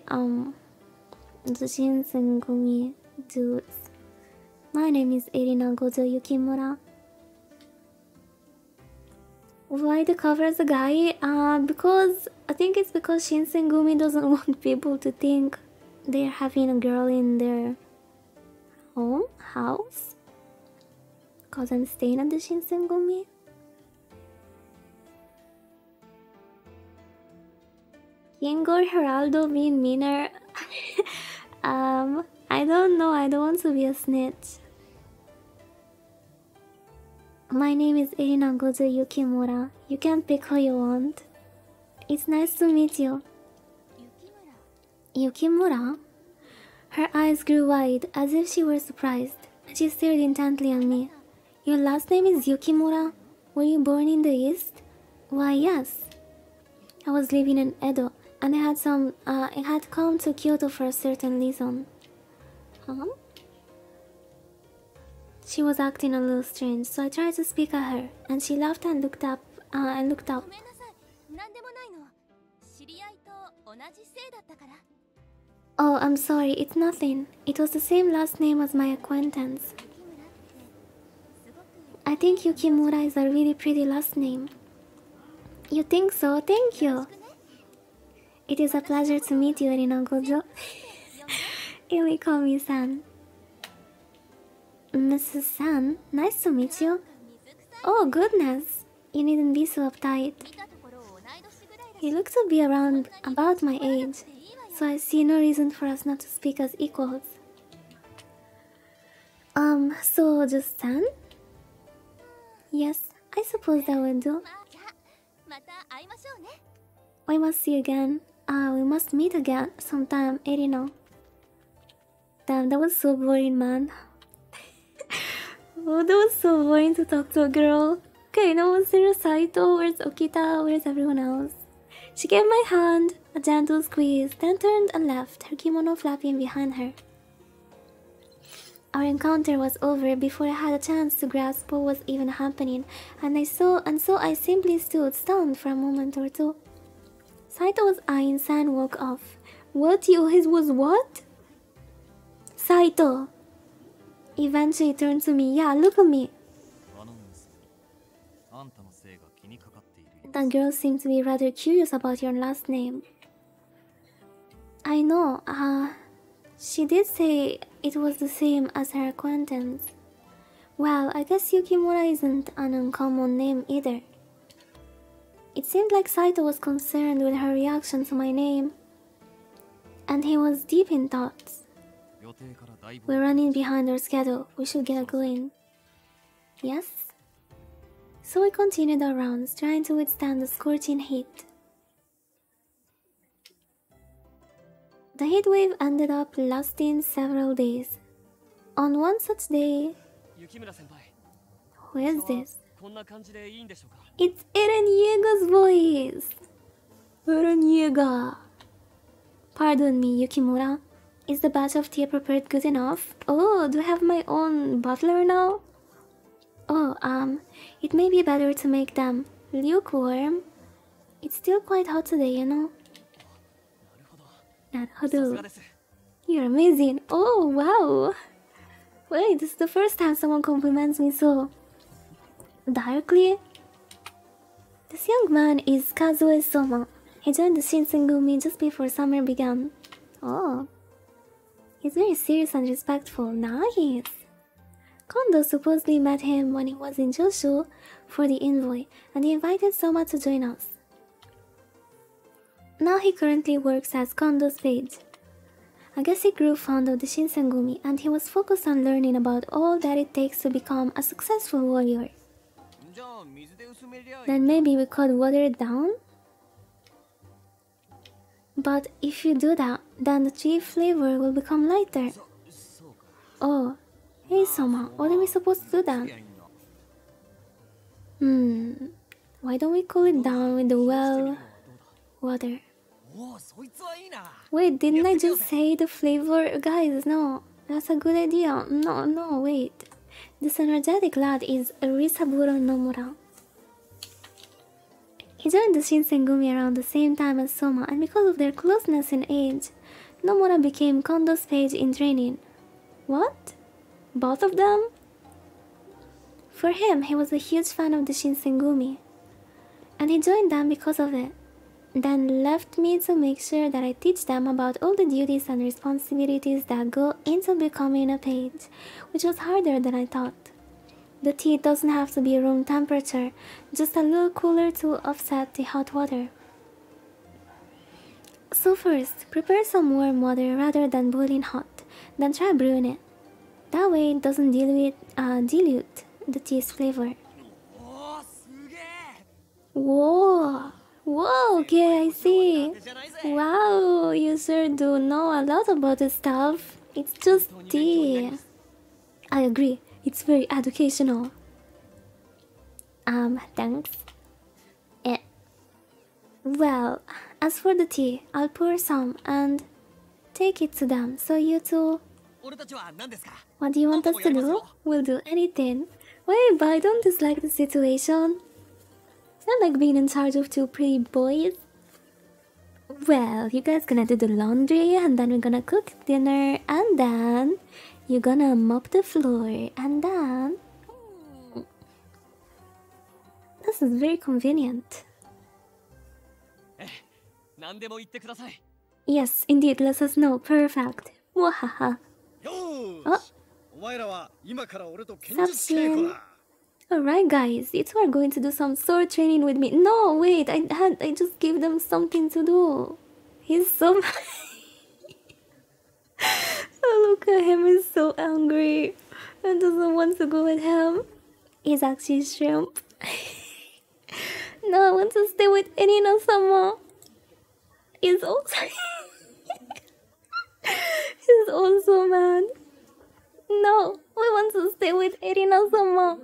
Shinsengumi dudes. My name is Erina Gojo Yukimura. Why the cover as a guy? Because I think it's because Shinsengumi doesn't want people to think they're having a girl in their house. Cause I'm staying at the Shinsengumi. King or Heraldo being meaner? I don't know. I don't want to be a snitch. My name is Erina Gojo Yukimura. You can pick who you want. It's nice to meet you. Yukimura? Her eyes grew wide, as if she were surprised, and she stared intently at me. Your last name is Yukimura? Were you born in the East? Why, yes. I was living in Edo, and I had come to Kyoto for a certain reason. Huh? She was acting a little strange, so I tried to speak at her, and she laughed and looked up. Oh, I'm sorry, it's nothing. It was the same last name as my acquaintance. I think Yukimura is a really pretty last name. You think so? Thank you. It is a pleasure to meet you, Erina Gojo. Ili call me San. Mrs. San, nice to meet you. Oh goodness, you needn't be so uptight. You look to be around about my age, so I see no reason for us not to speak as equals. So just San? Yes, I suppose that will do. We must see again. We must meet again sometime, Erina. Damn, that was so boring, man. Oh, that was so boring to talk to a girl. Okay, now what's there? Saito? Where's Okita? Where's everyone else? She gave my hand a gentle squeeze, then turned and left, her kimono flapping behind her. Our encounter was over before I had a chance to grasp what was even happening, and so I simply stood stunned for a moment or two. Saito's eyeing San walk off. What? His was what? Saito eventually turned to me. Yeah, look at me. That girl seemed to be rather curious about your last name. I know, she did say it was the same as her acquaintance. Well, I guess Yukimura isn't an uncommon name either. It seemed like Saito was concerned with her reaction to my name, and he was deep in thoughts. We're running behind our schedule. We should get going. Yes? So we continued our rounds, trying to withstand the scorching heat. The heat wave ended up lasting several days. On one such day... Who is this? It's Eren Yeager's voice! Eren Yeager! Pardon me, Yukimura. Is the batch of tea prepared good enough? Oh, do I have my own butler now? Oh, it may be better to make them lukewarm. It's still quite hot today, you know? Naruhodo. You're amazing. Oh, wow. Wait, this is the first time someone compliments me so directly. This young man is Kazue Soma. He joined the Shinsengumi just before summer began. Oh. He's very serious and respectful. Nice. Kondo supposedly met him when he was in Joshu for the envoy, and he invited Soma to join us. Now he currently works as Kondo's page. I guess he grew fond of the Shinsengumi, and he was focused on learning about all that it takes to become a successful warrior. Then maybe we could water it down? But if you do that, then the tea flavor will become lighter. Oh, hey Soma, what are we supposed to do then? Why don't we cool it down with the well water? Wait, didn't I just say the flavor? Guys, no, that's a good idea. No, wait. This energetic lad is Risaburo Nomura. He joined the Shinsengumi around the same time as Soma, and because of their closeness in age, Nomura became Kondo's page in training. What? Both of them? For him, he was a huge fan of the Shinsengumi, and he joined them because of it, then left me to make sure that I teach them about all the duties and responsibilities that go into becoming a page, which was harder than I thought. The tea doesn't have to be room temperature, just a little cooler to offset the hot water. So first, prepare some warm water rather than boiling hot, then try brewing it. That way it doesn't dilute the tea's flavor. Whoa! Whoa, okay, I see. Wow, you sure do know a lot about this stuff. It's just tea. I agree. It's very educational. Thanks. Well, as for the tea, I'll pour some and take it to them. So you two... What do you want us to do? We'll do anything. Wait, but I don't dislike the situation. It's not like being in charge of two pretty boys. Well, you guys gonna do the laundry, and then we're gonna cook dinner, and then you're gonna mop the floor, and then... This is very convenient. Yes, indeed, let us know. Perfect. Wahaha. Oh. Subshin. Alright guys, it's we're going to do some sword training with me. No, wait, I just gave them something to do. He's so oh, look at him, he's so angry and doesn't want to go with him. He's actually shrimp. No, I want to stay with Erina-sama. He's also he's also mad. No, we want to stay with Erina-sama.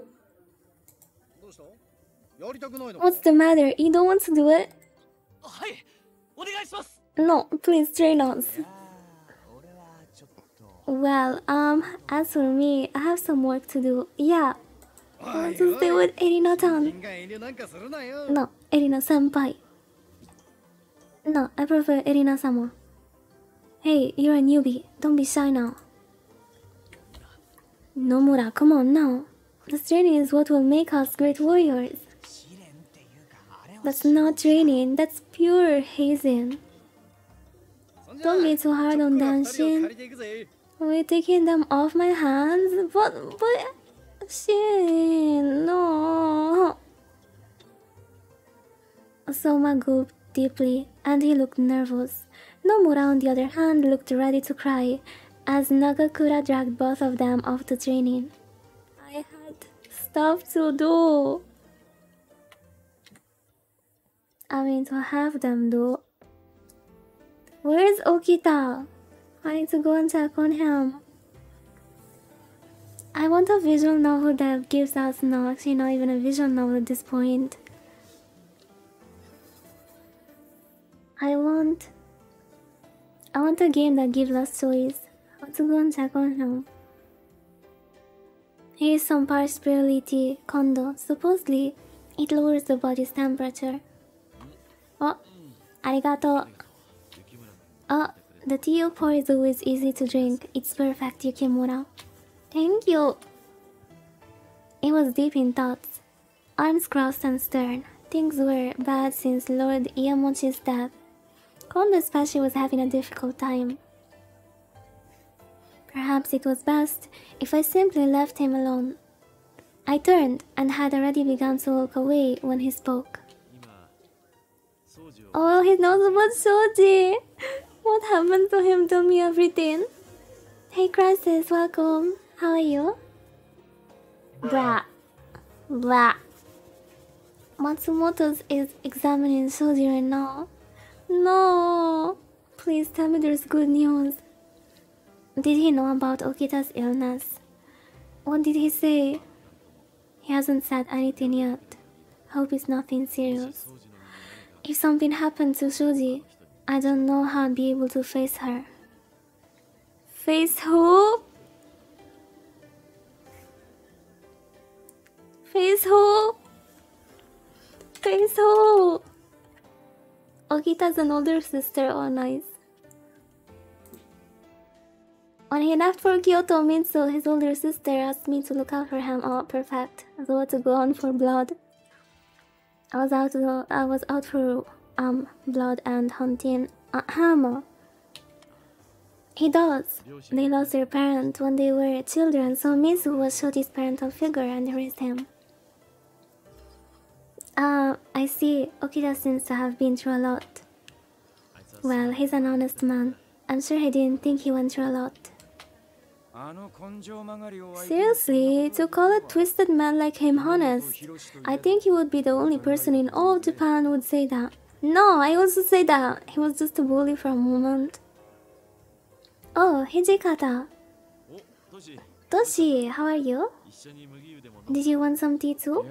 What's the matter? You don't want to do it? No, please train us. Well, as for me, I have some work to do. Yeah, I want to stay with Erina-tan. No, Erina-senpai. No, I prefer Erina-sama. Hey, you're a newbie. Don't be shy now. Nomura, come on now. This training is what will make us great warriors. That's not training, that's pure hazing. Don't be too hard on Danshin. We're taking them off my hands? But Shin, no. Soma gulped deeply, and he looked nervous. Nomura, on the other hand, looked ready to cry, as Nagakura dragged both of them off to training. I had stuff to do. I mean, to have them do. Where's Okita? I need to go and check on him. I want a visual novel that gives us no, actually not even a visual novel at this point. I want a game that gives us choice. I want to go and check on him. Here's some partiality kondo. Supposedly, it lowers the body's temperature. Oh, arigato. Oh, the tea you pour is always easy to drink. It's perfect, Yukimura. Thank you. It was deep in thoughts. Arms crossed and stern. Things were bad since Lord Iamochi's death. Kondo especially was having a difficult time. Perhaps it was best if I simply left him alone. I turned and had already begun to walk away when he spoke. Oh, he knows about Shoji! What happened to him? Tell me everything. Hey Crisis, welcome. How are you? Blah. Blah. Matsumoto's is examining Shoji right now. No! Please tell me there's good news. Did he know about Okita's illness? What did he say? He hasn't said anything yet. Hope it's nothing serious. If something happened to Shoji, I don't know how I'd be able to face her. Face who? Face who? Face who? Okita's an older sister, oh nice. When he left for Kyoto, Mitsu, his older sister, asked me to look out for him. Oh, perfect. So to go on for blood. I was out for blood and hunting Hama. He does. They lost their parent when they were children, so Mitsu was Shoji's parental figure and raised him. I see. Okita seems to have been through a lot. Well, he's an honest man. I'm sure he didn't think he went through a lot. Seriously, to call a twisted man like him honest, I think he would be the only person in all of Japan who would say that. No, I also say that. He was just a bully for a moment. Oh, Hijikata. Toshi, how are you? Did you want some tea too?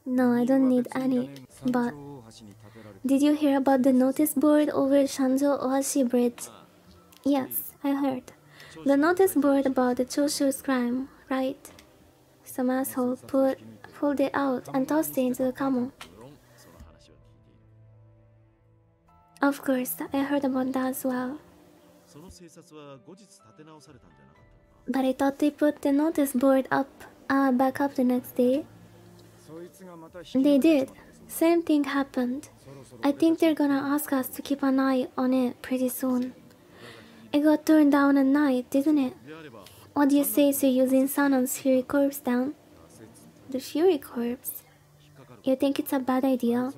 No, I don't need any. But did you hear about the notice board over Shanjo Ohashi Bridge? Yes, I heard. The notice board about the Choshu's crime, right? Some asshole pulled it out and tossed it into the Kamo. Of course, I heard about that as well. But I thought they put the notice board up, back up the next day. They did. Same thing happened. I think they're gonna ask us to keep an eye on it pretty soon. It got turned down at night, didn't it? What do you say to using Sanon's Fury Corps down? The Fury Corps? You think it's a bad idea?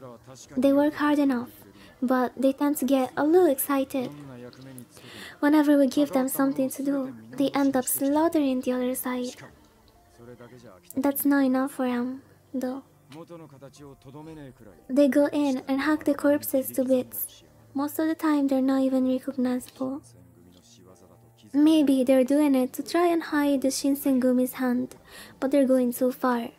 They work hard enough, but they tend to get a little excited. Whenever we give them something to do, they end up slaughtering the other side. That's not enough for them, though. They go in and hack the corpses to bits. Most of the time they're not even recognizable. Maybe they're doing it to try and hide the Shinsengumi's hand, but they're going too far.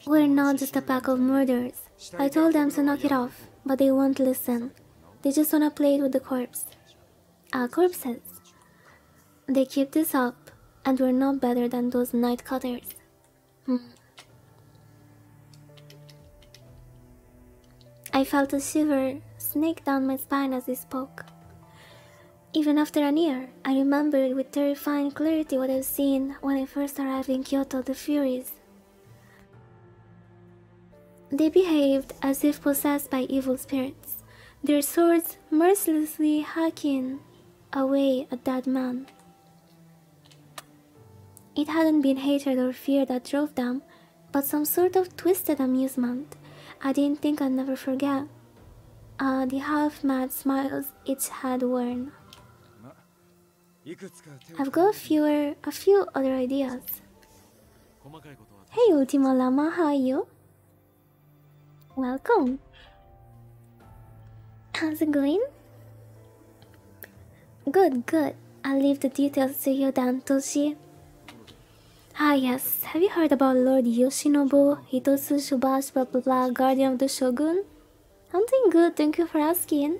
We're not just a pack of murderers. I told them to knock it off, but they won't listen. They just wanna play with the corpses. They keep this up, and we're not better than those night cutters. I felt a shiver snake down my spine as he spoke. Even after a year, I remembered with terrifying clarity what I've seen when I first arrived in Kyoto, the Furies. They behaved as if possessed by evil spirits, their swords mercilessly hacking away at that man. It hadn't been hatred or fear that drove them, but some sort of twisted amusement I didn't think I'd never forget. The half-mad smiles each had worn. I've got a few other ideas. Hey Ultima Llama, how are you? Welcome. How's it going? Good, good. I'll leave the details to you then, Toshi. Ah yes, have you heard about Lord Yoshinobu Hitotsu Shubashi blah blah blah, guardian of the Shogun? I'm doing good, thank you for asking.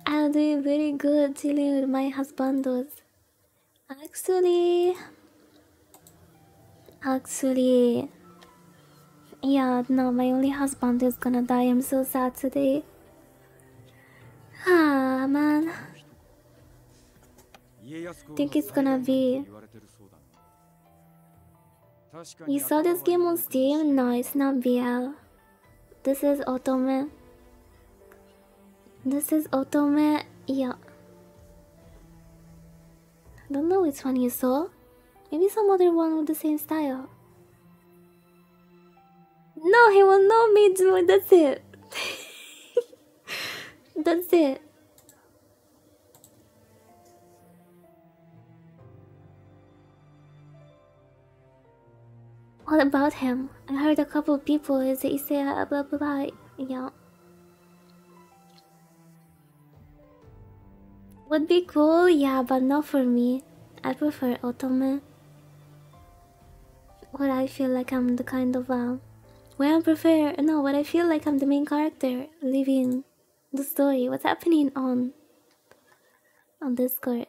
I'm doing very good dealing with my husbandos. Actually, yeah, no, my only husband is gonna die. I'm so sad today. Ah, man. Think it's gonna be... You saw this game on Steam? No, it's not BL. This is Otome. Yeah. I don't know which one you saw. Maybe some other one with the same style. No, he will know me too. That's it. That's it. What about him? I heard a couple people say blah blah blah. Yeah. Would be cool, yeah, but not for me. I prefer Otome. What I feel like I'm the kind of when I feel like I'm the main character living the story. What's happening on Discord?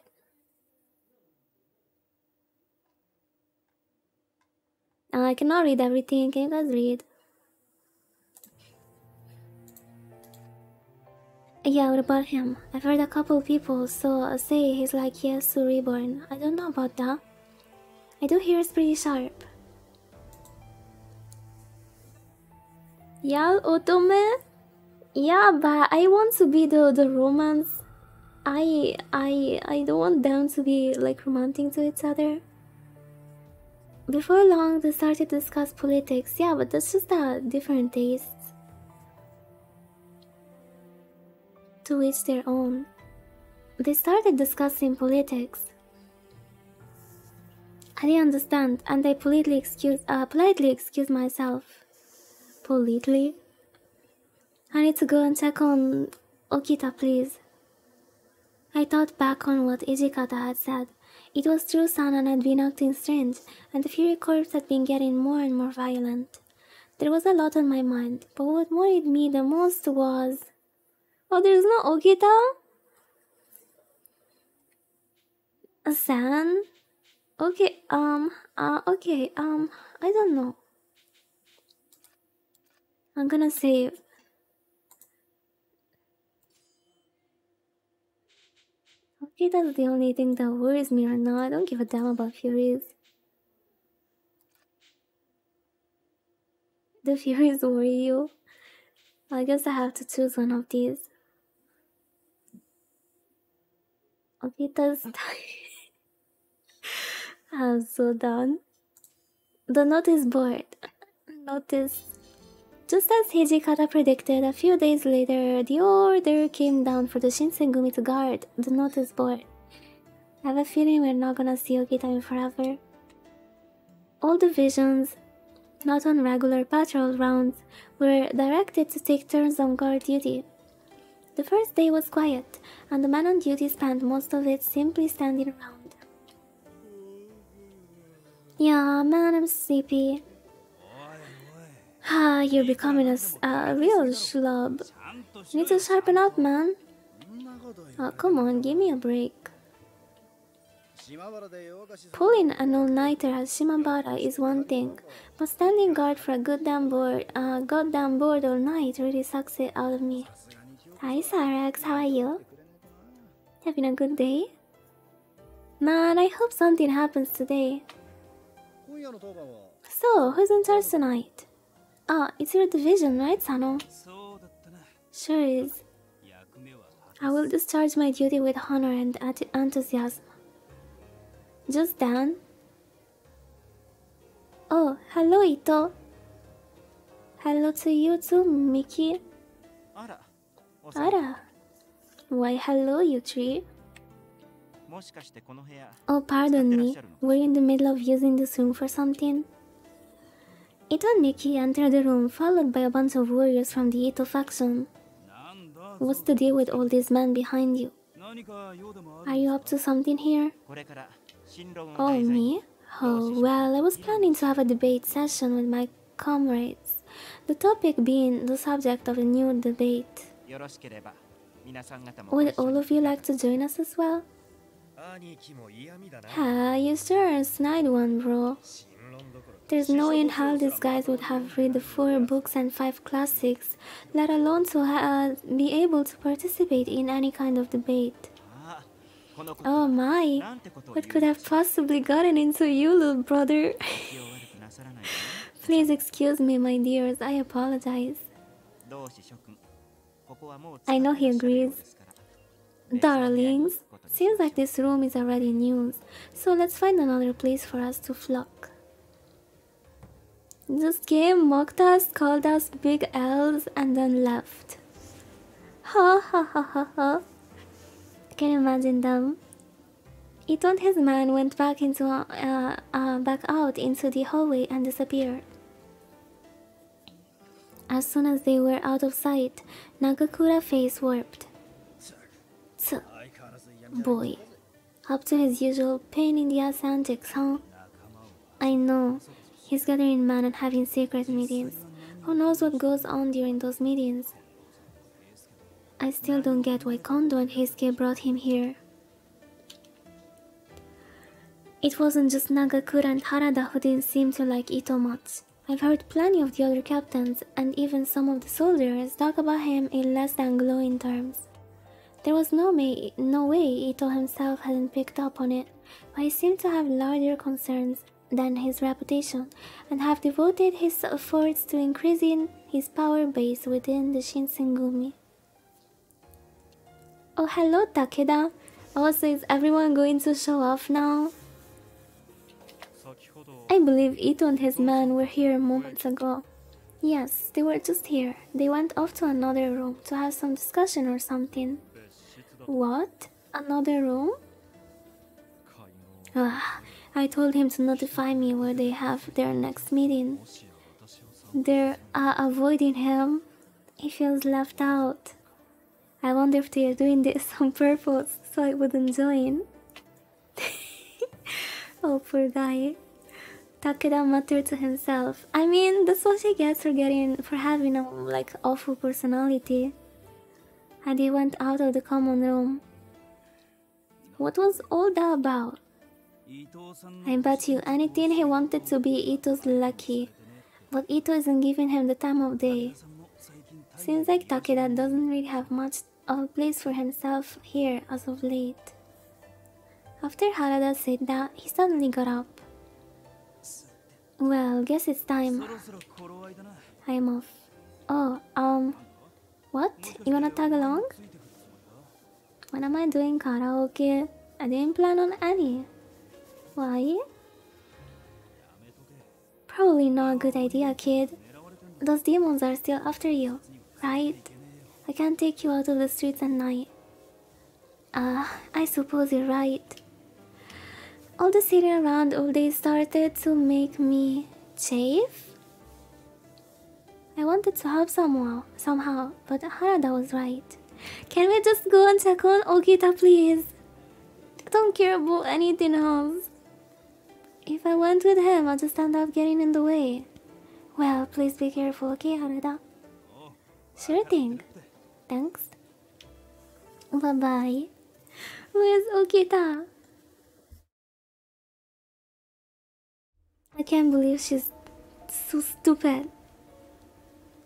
I cannot read everything. Can you guys read? Yeah, what about him? I've heard a couple people say he's like Yesu Reborn. I don't know about that. I do hear it's pretty sharp. Yeah, Otome? Yeah, but I want to be the romance. I don't want them to be like romantic to each other. Before long, they started to discuss politics. Yeah, but that's just a different tastes. To each their own. They started discussing politics. I didn't understand, and I politely excused myself. Politely? I need to go and check on Okita, please. I thought back on what Ijikata had said. It was true, Sanan had been acting strange, and the Fury Corps had been getting more and more violent. There was a lot on my mind, but what worried me the most was... Oh, there's no Okita? San? Okay, I don't know. I'm gonna save. Okay, that's the only thing that worries me right now. I don't give a damn about Furies. The Furies worry you? I guess I have to choose one of these. Okita's I'm so done. The notice board. Notice. Just as Hijikata predicted, a few days later, the order came down for the Shinsengumi to guard the notice board. I have a feeling we're not gonna see Okita in forever. All divisions, not on regular patrol rounds, were directed to take turns on guard duty. The first day was quiet, and the man on duty spent most of it simply standing around. Yeah, man, I'm sleepy. Ah, you're becoming a real schlub. You need to sharpen up, man. Oh, come on, give me a break. Pulling an all-nighter at Shimabara is one thing, but standing guard for a goddamn board all night really sucks it out of me. Hi, Sarex, how are you? Having a good day? Man, I hope something happens today. So, who's in charge tonight? Ah, it's your division, right, Sano? Sure is. I will discharge my duty with honor and enthusiasm. Just Dan? Oh, hello, Ito. Hello to you too, Miki. Ara. Why, hello, you three. Oh, pardon me. We're in the middle of using this room for something. Ito and Miki entered the room, followed by a bunch of warriors from the Ito faction. What's the deal with all these men behind you? Are you up to something here? Oh, me? Oh, well, I was planning to have a debate session with my comrades. The topic being the subject of a new debate. Would all of you like to join us as well? Ah, you sure are a snide one, bro. There's no way in hell these guys would have read the 4 books and 5 classics, let alone to be able to participate in any kind of debate. Oh my, what could have possibly gotten into you, little brother? Please excuse me, my dears, I apologize. I know he agrees. Darlings, seems like this room is already in use, so let's find another place for us to flock. This game mocked us, called us big elves, and then left. Ha ha ha ha ha. Can you imagine them? Ito and his man went back out into the hallway and disappeared. As soon as they were out of sight, Nagakura's face warped. Tsk. Boy, up to his usual pain in the ass antics, huh? I know. He's gathering men and having secret meetings. Who knows what goes on during those meetings? I still don't get why Kondo and Heisuke brought him here. It wasn't just Nagakura and Harada who didn't seem to like Ito much. I've heard plenty of the other captains and even some of the soldiers talk about him in less than glowing terms. There was no way Ito himself hadn't picked up on it, but he seemed to have larger concerns than his reputation, and have devoted his efforts to increasing his power base within the Shinsengumi. Oh, hello, Takeda. Also, is everyone going to show off now? I believe Ito and his man were here moments ago. Yes, they were just here. They went off to another room to have some discussion or something. What? Another room? Ah, I told him to notify me where they have their next meeting. They're avoiding him. He feels left out. I wonder if they are doing this on purpose so I wouldn't join. Oh, poor guy. Takeda muttered to himself. I mean, that's what he gets for having a awful personality. And he went out of the common room. What was all that about? I bet you anything he wanted to be Ito's lucky, but Ito isn't giving him the time of day. Seems like Takeda doesn't really have much of a place for himself here as of late. After Harada said that, he suddenly got up. Well, guess it's time. I am off. Oh, what? You wanna tag along? When am I doing karaoke? I didn't plan on any. Why? Probably not a good idea, kid. Those demons are still after you, right? I can't take you out of the streets at night. I suppose you're right. All the sitting around all day started to make me chafe. I wanted to help somehow, but Harada was right. Can we just go and check on Okita, please? I don't care about anything else. If I went with him, I'll just end up getting in the way. Well, please be careful, okay, Harada? Sure thing. Thanks. Bye-bye. Where's Okita? I can't believe she's so stupid.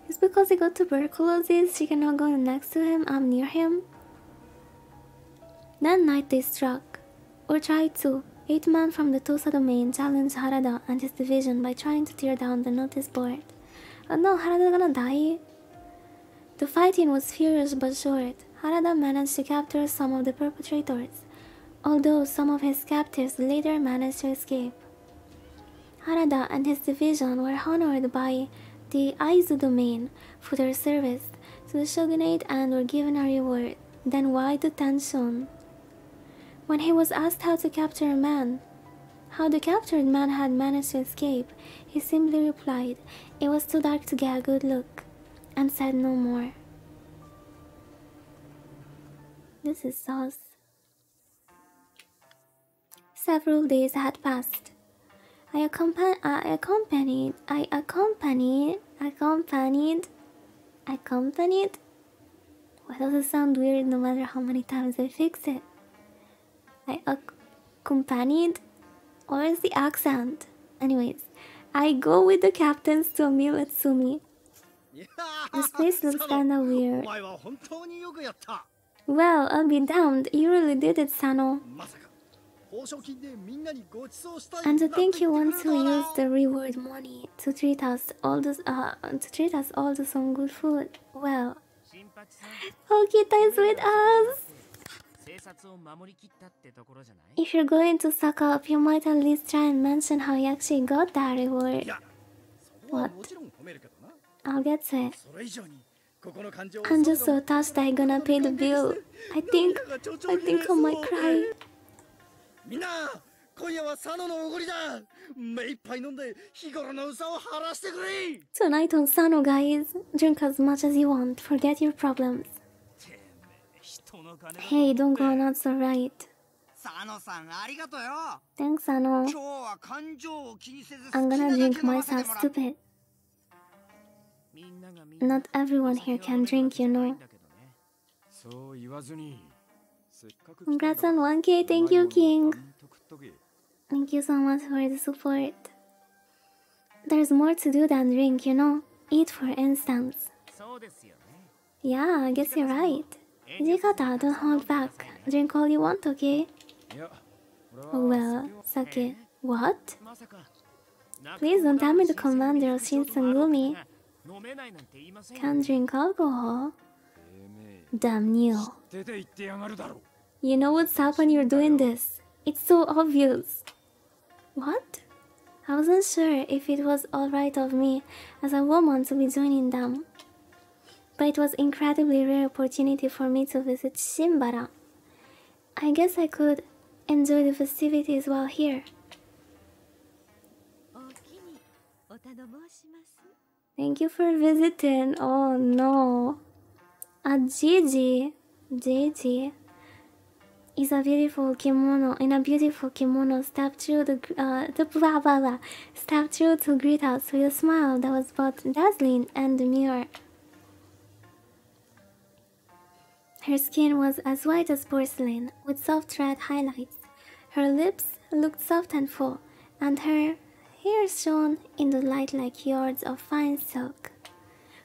It's because he got tuberculosis, she cannot go next to him, I'm near him. That night they struck, or tried to. 8 men from the Tosa domain challenged Harada and his division by trying to tear down the notice board. Oh no, Harada gonna die? The fighting was furious but short. Harada managed to capture some of the perpetrators, although some of his captives later managed to escape. Harada and his division were honored by the Aizu domain for their service to the shogunate and were given a reward. Then why the tension? When he was asked how the captured man had managed to escape, he simply replied, "It was too dark to get a good look," and said no more. This is sauce. Several days had passed. I accompanied. Why does it sound weird no matter how many times I fix it? I accompanied? Or is the accent? Anyways, I go with the captains to a meal at Sumi. This place looks kinda weird. Well, I'll be damned, you really did it, Sano. And to think you want to use the reward money to treat us all to some good food. Well, Okita is with us. If you're going to suck up, you might at least try and mention how you actually got that reward. What? I'll get to it. I'm just so touched I'm gonna pay the bill. I think I might cry. Tonight on Sano, guys. Drink as much as you want. Forget your problems. Hey, don't go nuts, alright. Thanks, Sano. I'm gonna drink myself stupid. Not everyone here can drink, you know. Congrats on 1K, thank you, King. Thank you so much for the support. There's more to do than drink, you know. Eat, for instance. Yeah, I guess you're right. Jikata, don't hold back. Drink all you want, okay? Oh well, sake. What? Please don't tell me the commander of Shinsengumi can't drink alcohol. Damn you. You know what's up when you're doing this. It's so obvious. What? I wasn't sure if it was alright of me as a woman to be joining them. But it was incredibly rare opportunity for me to visit Shimbara. I guess I could enjoy the festivities while here. Thank you for visiting. Oh no. Gigi is a beautiful kimono. In a beautiful kimono, stepped through stepped through to greet us with a smile that was both dazzling and demure. Her skin was as white as porcelain, with soft red highlights. Her lips looked soft and full, and her hair shone in the light like yards of fine silk.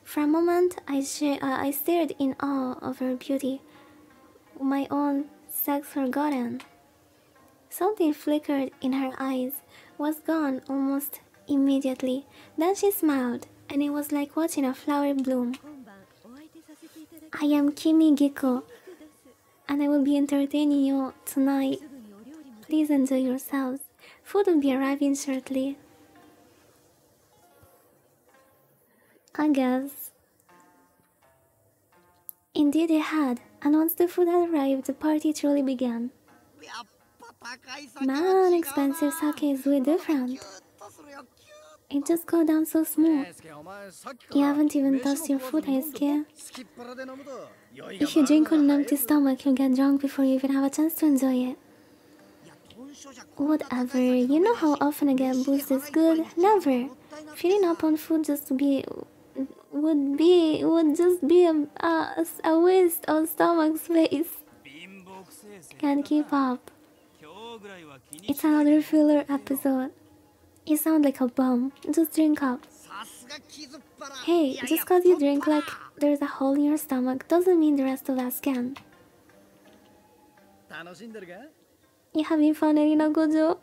For a moment, I stared in awe of her beauty, my own sex forgotten. Something flickered in her eyes, was gone almost immediately. Then she smiled, and it was like watching a flower bloom. I am Kimi Giko, and I will be entertaining you tonight. Please enjoy yourselves. Food will be arriving shortly. I guess. Indeed it had, and once the food had arrived, the party truly began. Man, expensive sake is way different. It just goes down so smooth. You haven't even touched your food, Heisuke. If you drink on an empty stomach, you'll get drunk before you even have a chance to enjoy it. Whatever, you know how often I get booze is good? Never. Filling up on food just to be would just be a waste of stomach space. Can't keep up. It's another filler episode. You sound like a bum. Just drink up. Hey, just cause you drink like there's a hole in your stomach doesn't mean the rest of us can. You having fun, Erina Gojo?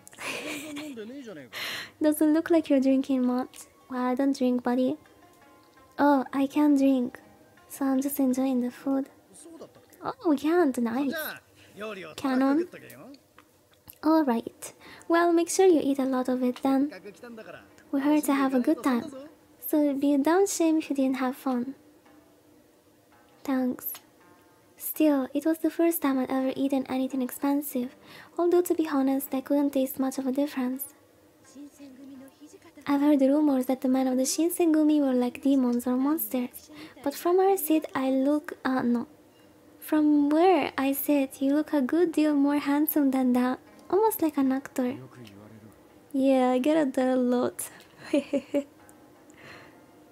Doesn't look like you're drinking much. Well, I don't drink, buddy. Oh, I can't drink, so I'm just enjoying the food. Oh, we can't. Nice. Canon. Alright. Well, make sure you eat a lot of it then. We're here to have a good time, so it'd be a damn shame if you didn't have fun. Thanks. Still, it was the first time I'd ever eaten anything expensive, although to be honest, I couldn't taste much of a difference. I've heard rumors that the men of the Shinsengumi were like demons or monsters, but from where I sit, From where I sit, you look a good deal more handsome than that, almost like an actor. Yeah, I get that a lot.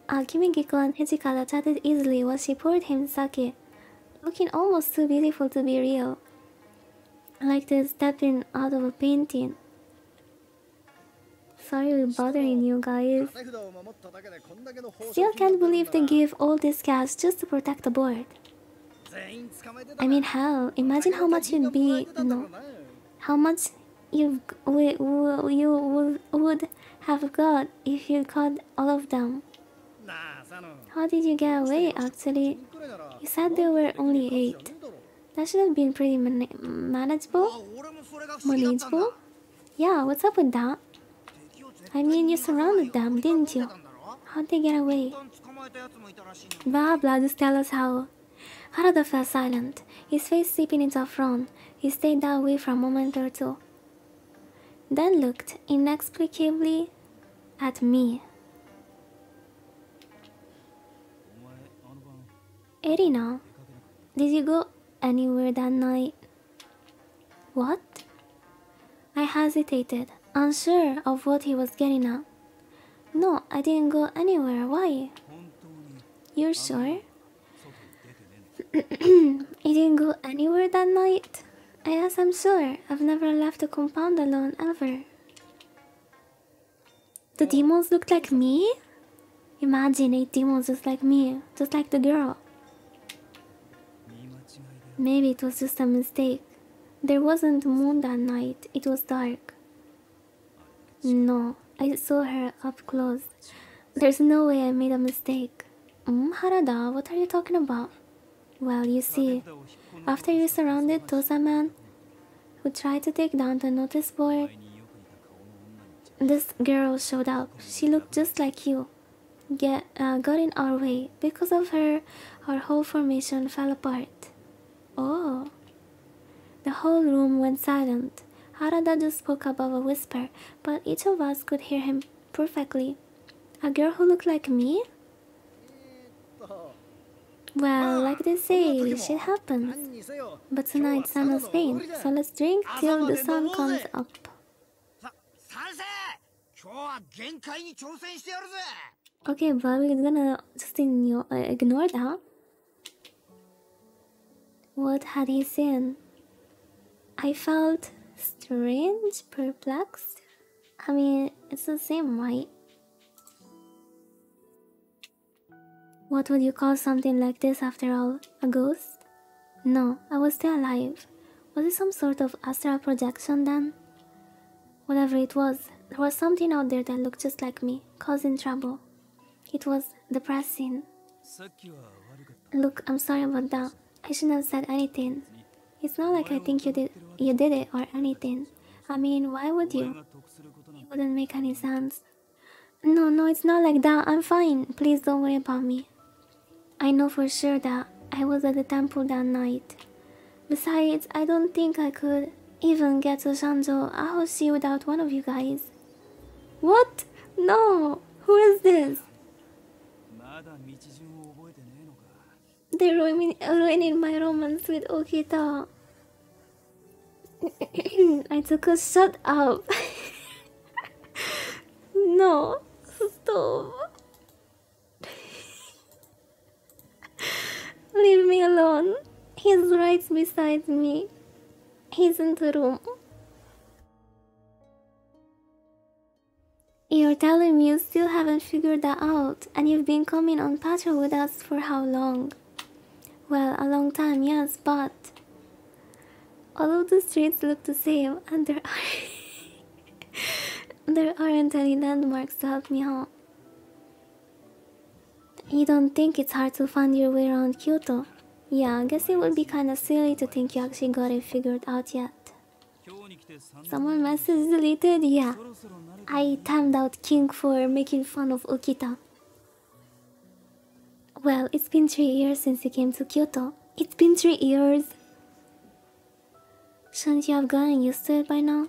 Kimigiko and Hijikata chatted easily while she poured him sake, looking almost too beautiful to be real, like they're stepping out of a painting. Sorry we're bothering you guys. Still can't believe they gave all this cash just to protect the board. I mean, hell, imagine how much you'd be, how much you would have got if you caught all of them. How did you get away, actually? You said there were only 8. That should have been pretty manageable? Manageable? Yeah, what's up with that? I mean, you surrounded them, didn't you? How'd they get away? Blah blah, just tell us how. Harada fell silent, his face slipping into a frown. He stayed that way for a moment or two, then looked inexplicably at me. Erina, did you go anywhere that night? What? I hesitated, unsure of what he was getting at. No, I didn't go anywhere. Why? You're sure? You didn't go anywhere that night? Yes, I'm sure. I've never left the compound alone, ever. The demons looked like me? Imagine 8 demons just like me, just like the girl. Maybe it was just a mistake. There wasn't a moon that night. It was dark. No, I saw her up close. There's no way I made a mistake. Harada, what are you talking about? Well, you see, after you surrounded Tosa-man, who tried to take down the notice board, this girl showed up. She looked just like you. Got in our way. Because of her, our whole formation fell apart. Oh. The whole room went silent. Harada just spoke above a whisper, but each of us could hear him perfectly. A girl who looked like me? Well, like they say, shit happens. But tonight Sana's pain, so let's drink till the sun comes up. Okay, but we're gonna just ignore that. What had he seen? I felt strange, perplexed. I mean, it's the same, right? What would you call something like this after all? A ghost? No, I was still alive. Was it some sort of astral projection then? Whatever it was, There was something out there that looked just like me, causing trouble. It was depressing. Look, I'm sorry about that. I shouldn't have said anything. It's not like I think you did it or anything. I mean, why would you? It wouldn't make any sense. No, it's not like that. I'm fine. Please don't worry about me. I know for sure that I was at the temple that night. Besides, I don't think I could even get to Shanzhou Ahoshi without one of you guys. What? No! Who is this? They're ruining my romance with Okita. I took a shut up. No, stop. Leave me alone. He's right beside me. He's in the room. You're telling me you still haven't figured that out, and you've been coming on patrol with us for how long? Well, a long time, yes, but all of the streets look the same, and there aren't any landmarks to help me out. You don't think it's hard to find your way around Kyoto? Yeah, I guess it would be kinda silly to think you actually got it figured out yet. Someone message deleted? Yeah. I timed out King for making fun of Okita. Well, it's been 3 years since you came to Kyoto. It's been 3 years! Shouldn't you have gotten used to it by now?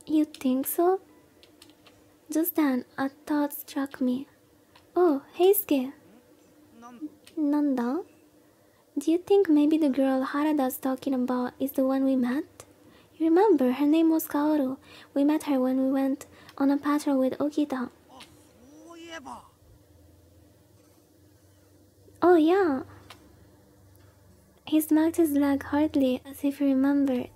You think so? Just then, a thought struck me. Oh, Heisuke. Nanda? Do you think maybe the girl Harada's talking about is the one we met? You remember, her name was Kaoru. We met her when we went on a patrol with Okita. Oh yeah. He smacked his leg hardly as if he remembered.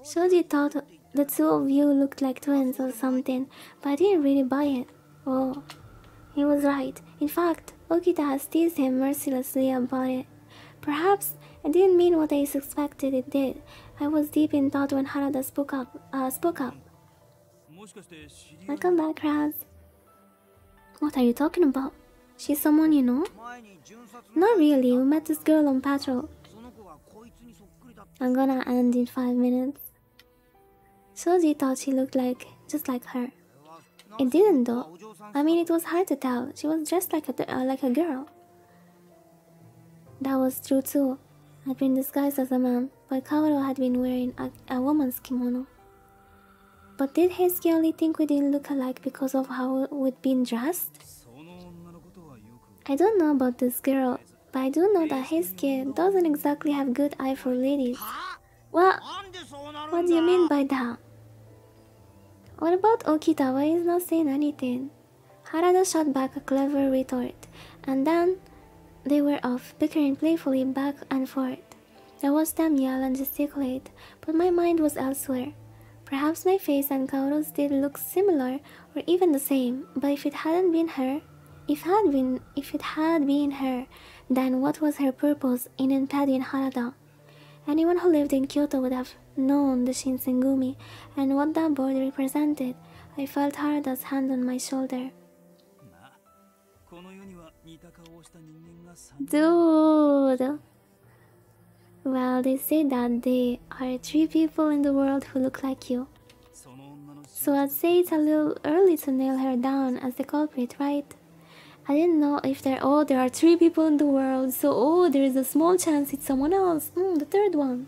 Shoji thought the two of you looked like twins or something, but I didn't really buy it. Oh, he was right. In fact, Okita has teased him mercilessly about it. Perhaps I didn't mean what I suspected it did. I was deep in thought when Harada spoke up. Welcome back, Raz. What are you talking about? She's someone you know? Not really, we met this girl on patrol. I'm gonna end in 5 minutes. Shoji thought she looked just like her. It didn't though. I mean, it was hard to tell. She was dressed like a girl. That was true too. I'd been disguised as a man, but Kaoru had been wearing a woman's kimono. But did Heisuke only think we didn't look alike because of how we'd been dressed? I don't know about this girl, but I do know that Heisuke doesn't exactly have good eye for ladies. What? What do you mean by that? What about Okita? Why is not saying anything? Harada shot back a clever retort, and then they were off, bickering playfully back and forth. I watched them yell and gesticulate, but my mind was elsewhere. Perhaps my face and Kaoru's did look similar, or even the same, but if it hadn't been her, if it had been her, then what was her purpose in impeding Harada? Anyone who lived in Kyoto would have known the Shinsengumi and what that board represented. I felt Harada's hand on my shoulder. Dude! Well, they say that there are 3 people in the world who look like you. So I'd say it's a little early to nail her down as the culprit, right? I didn't know if there are 3 people in the world, so there is a small chance it's someone else. The third one.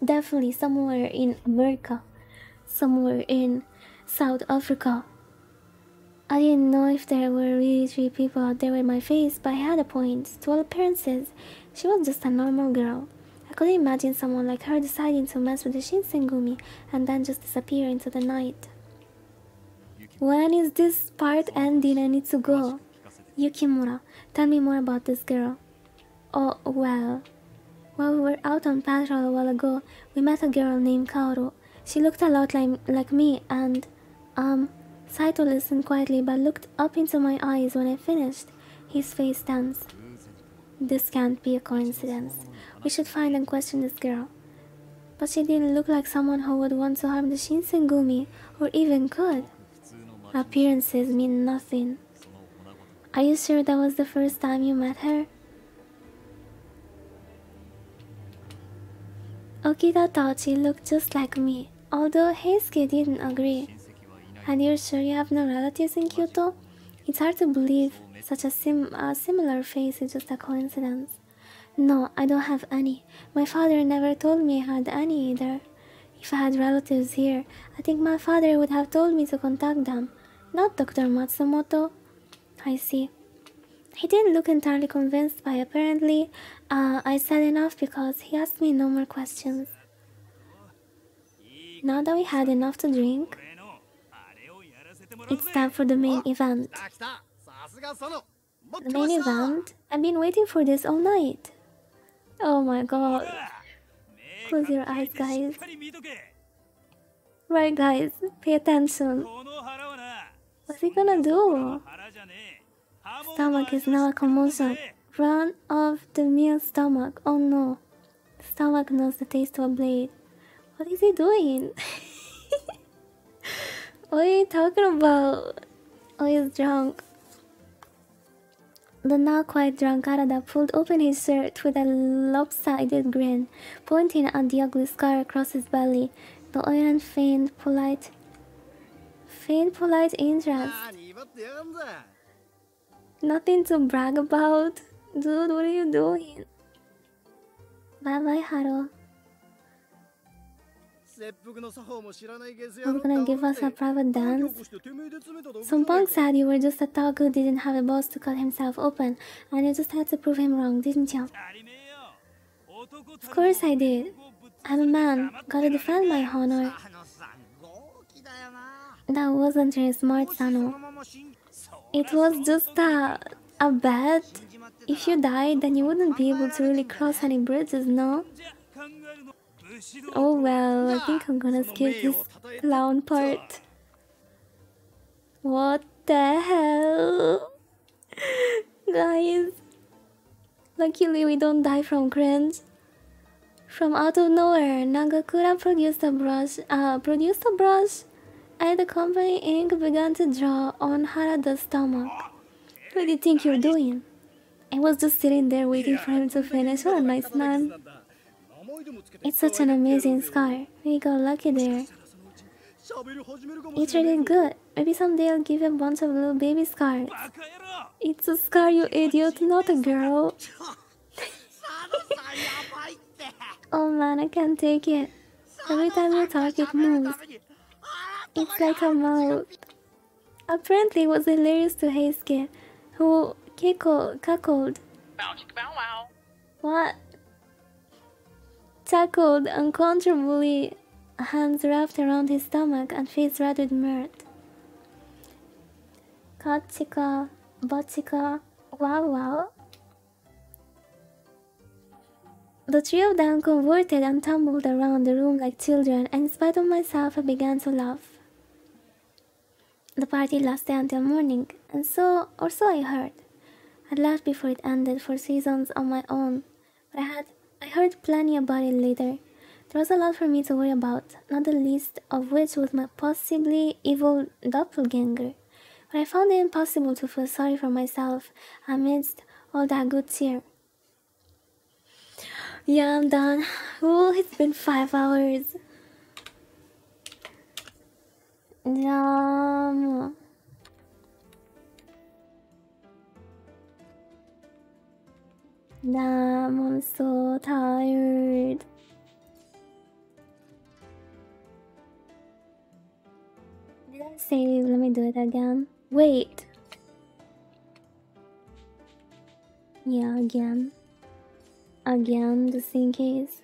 Definitely somewhere in America. Somewhere in South Africa. I didn't know if there were really 3 people out there with my face, but I had a point. To all appearances, she was just a normal girl. I couldn't imagine someone like her deciding to mess with the Shinsengumi and then just disappear into the night. When is this part ending? I need to go. Yukimura, tell me more about this girl. Oh, well. While we were out on patrol a while ago, we met a girl named Kaoru. She looked a lot like me and, Saito listened quietly but looked up into my eyes when I finished. His face tense. This can't be a coincidence. We should find and question this girl. but she didn't look like someone who would want to harm the Shinsengumi, or even could. Appearances mean nothing. Are you sure that was the first time you met her? Okita thought she looked just like me, although Heisuke didn't agree. And you're sure you have no relatives in Kyoto? It's hard to believe such a similar face is just a coincidence. No, I don't have any. My father never told me I had any either. If I had relatives here, I think my father would have told me to contact them, not Dr. Matsumoto. I see. He didn't look entirely convinced, but apparently I said enough because he asked me no more questions. Now that we had enough to drink, it's time for the main event. The main event? I've been waiting for this all night. Oh my god. Close your eyes, guys. Right, guys, pay attention. What's he gonna do? Stomach is now a commotion. Run off the meal stomach. Oh no. Stomach knows the taste of a blade. What is he doing? What are you talking about? Oh, he's drunk. The now quite drunk Arada pulled open his shirt with a lopsided grin, pointing at the ugly scar across his belly. The Oiran feigned polite interest. Nothing to brag about. Dude, what are you doing? Bye bye, Haro. Are you gonna give us a private dance? Some punk said you were just a thug who didn't have a boss to cut himself open, and you just had to prove him wrong, didn't you? Of course I did. I'm a man, gotta defend my honor. That wasn't very smart, Sano. It was just a bet. If you died, then you wouldn't be able to really cross any bridges, no? Oh well, I think I'm gonna skip this clown part. What the hell? Guys, luckily we don't die from cringe. From out of nowhere, Nagakura produced a brush, and the company ink began to draw on Harada's stomach. What do you think you're doing? I was just sitting there waiting for him to finish. What a nice man. It's such an amazing scar. We got lucky there. You treated good. Maybe someday I'll give you a bunch of little baby scars. It's a scar, you idiot, not a girl. Oh man, I can't take it. Every time you talk, it moves. It's like a mouth. Apparently, it was hilarious to Heisuke, who cackled. What? Chuckled uncontrollably, hands wrapped around his stomach and face red with mirth. Kachika, bachika, wow wow. The three of them converted and tumbled around the room like children, and in spite of myself, I began to laugh. The party lasted until morning, and so I heard. I laughed before it ended for seasons on my own, but I heard plenty about it later. There was a lot for me to worry about, not the least of which was my possibly evil doppelganger. But I found it impossible to feel sorry for myself amidst all that good cheer. Yeah, I'm done. Oh, it's been 5 hours. Damn. Damn, I'm so tired. Did I save? Let me do it again. Wait. Yeah, again. Again, just in case.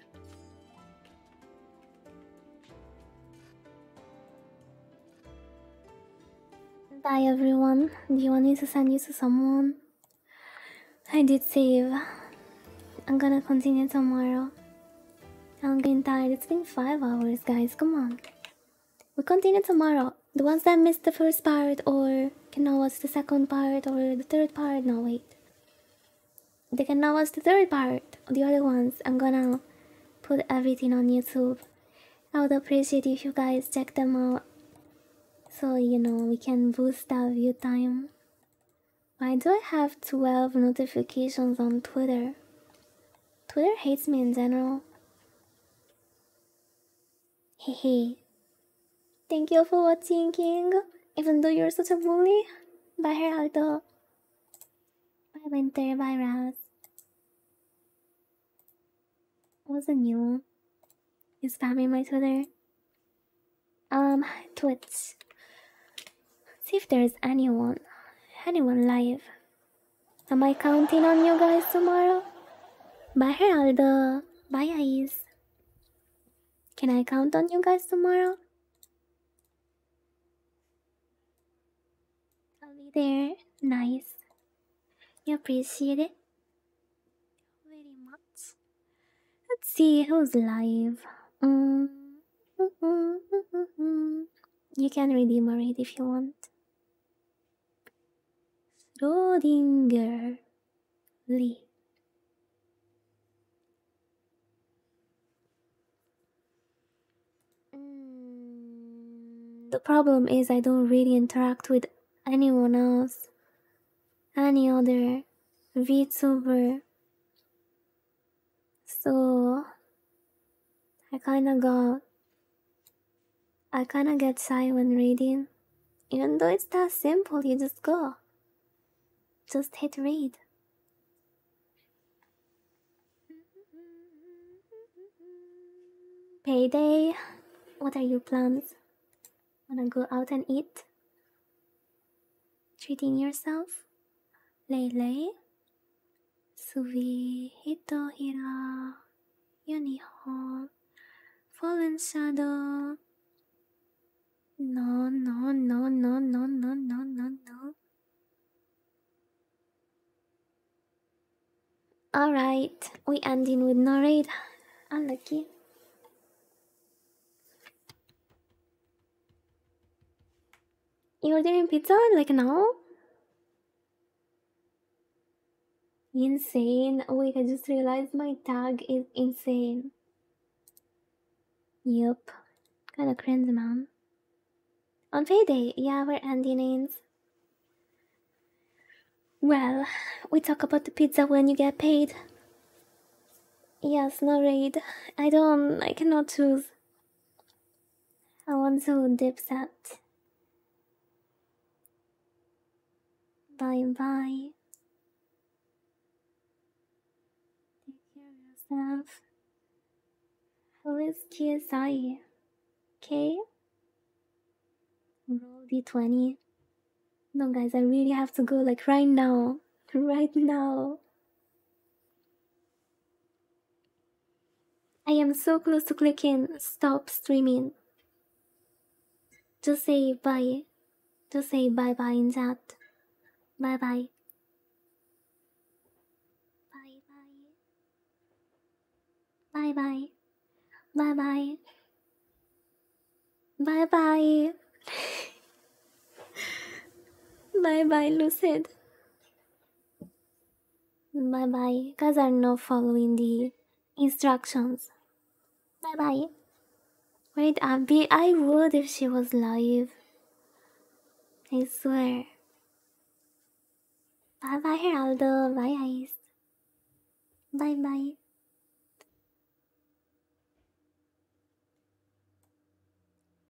Bye everyone. Do you want me to send you to someone? I did save. I'm gonna continue tomorrow. I'm getting tired. It's been 5 hours, guys. Come on. We'll continue tomorrow. The ones that missed the first part, or can now watch the second part, or the third part. No, wait. They can now watch the third part. The other ones, I'm gonna put everything on YouTube. I would appreciate if you guys check them out, so we can boost our view time. Why do I have 12 notifications on Twitter? Twitter hates me in general. Hehe. Thank you for watching, King. Even though you're such a bully. Bye, Geraldo. Bye, Winter. Bye, Raz. What's new? You spamming my Twitter? Twitch. See if there's anyone live. Am I counting on you guys tomorrow? Bye, Geraldo. Bye, Ice. Can I count on you guys tomorrow? I'll be there. Nice. You appreciate it very much. Let's see who's live. You can redeem a raid if you want. Schrodinger Lee. The problem is I don't really interact with anyone else. Any other Vtuber. So I kinda get shy when raiding. Even though it's that simple, you just go. Just hit raid. Payday. What are your plans? Wanna go out and eat? Treating yourself? Lele? Suvi, Hitohira, Unicorn, Fallen Shadow. No. Alright, we ending with no raid. Unlucky. You ordering pizza like now? Insane. Wait, I just realized my tag is insane. Yup. Kinda cringe, man. On payday, yeah, we're ending it. Well, we talk about the pizza when you get paid. Yes, no raid. I cannot choose. I want to dip set. Bye. Take care of yourself. Who is KSI? Okay? Roll D20. No, guys, I really have to go, like, right now. Right now. I am so close to clicking stop streaming. Just say bye. Just say bye-bye in chat. Bye-bye. Bye-bye. Bye-bye. Bye-bye. Bye-bye, Lucid. Bye-bye. Guys are not following the instructions. Bye-bye. Wait, Abby, I would if she was live. I swear. Bye-bye, Geraldo. Bye, Ice. Bye-bye.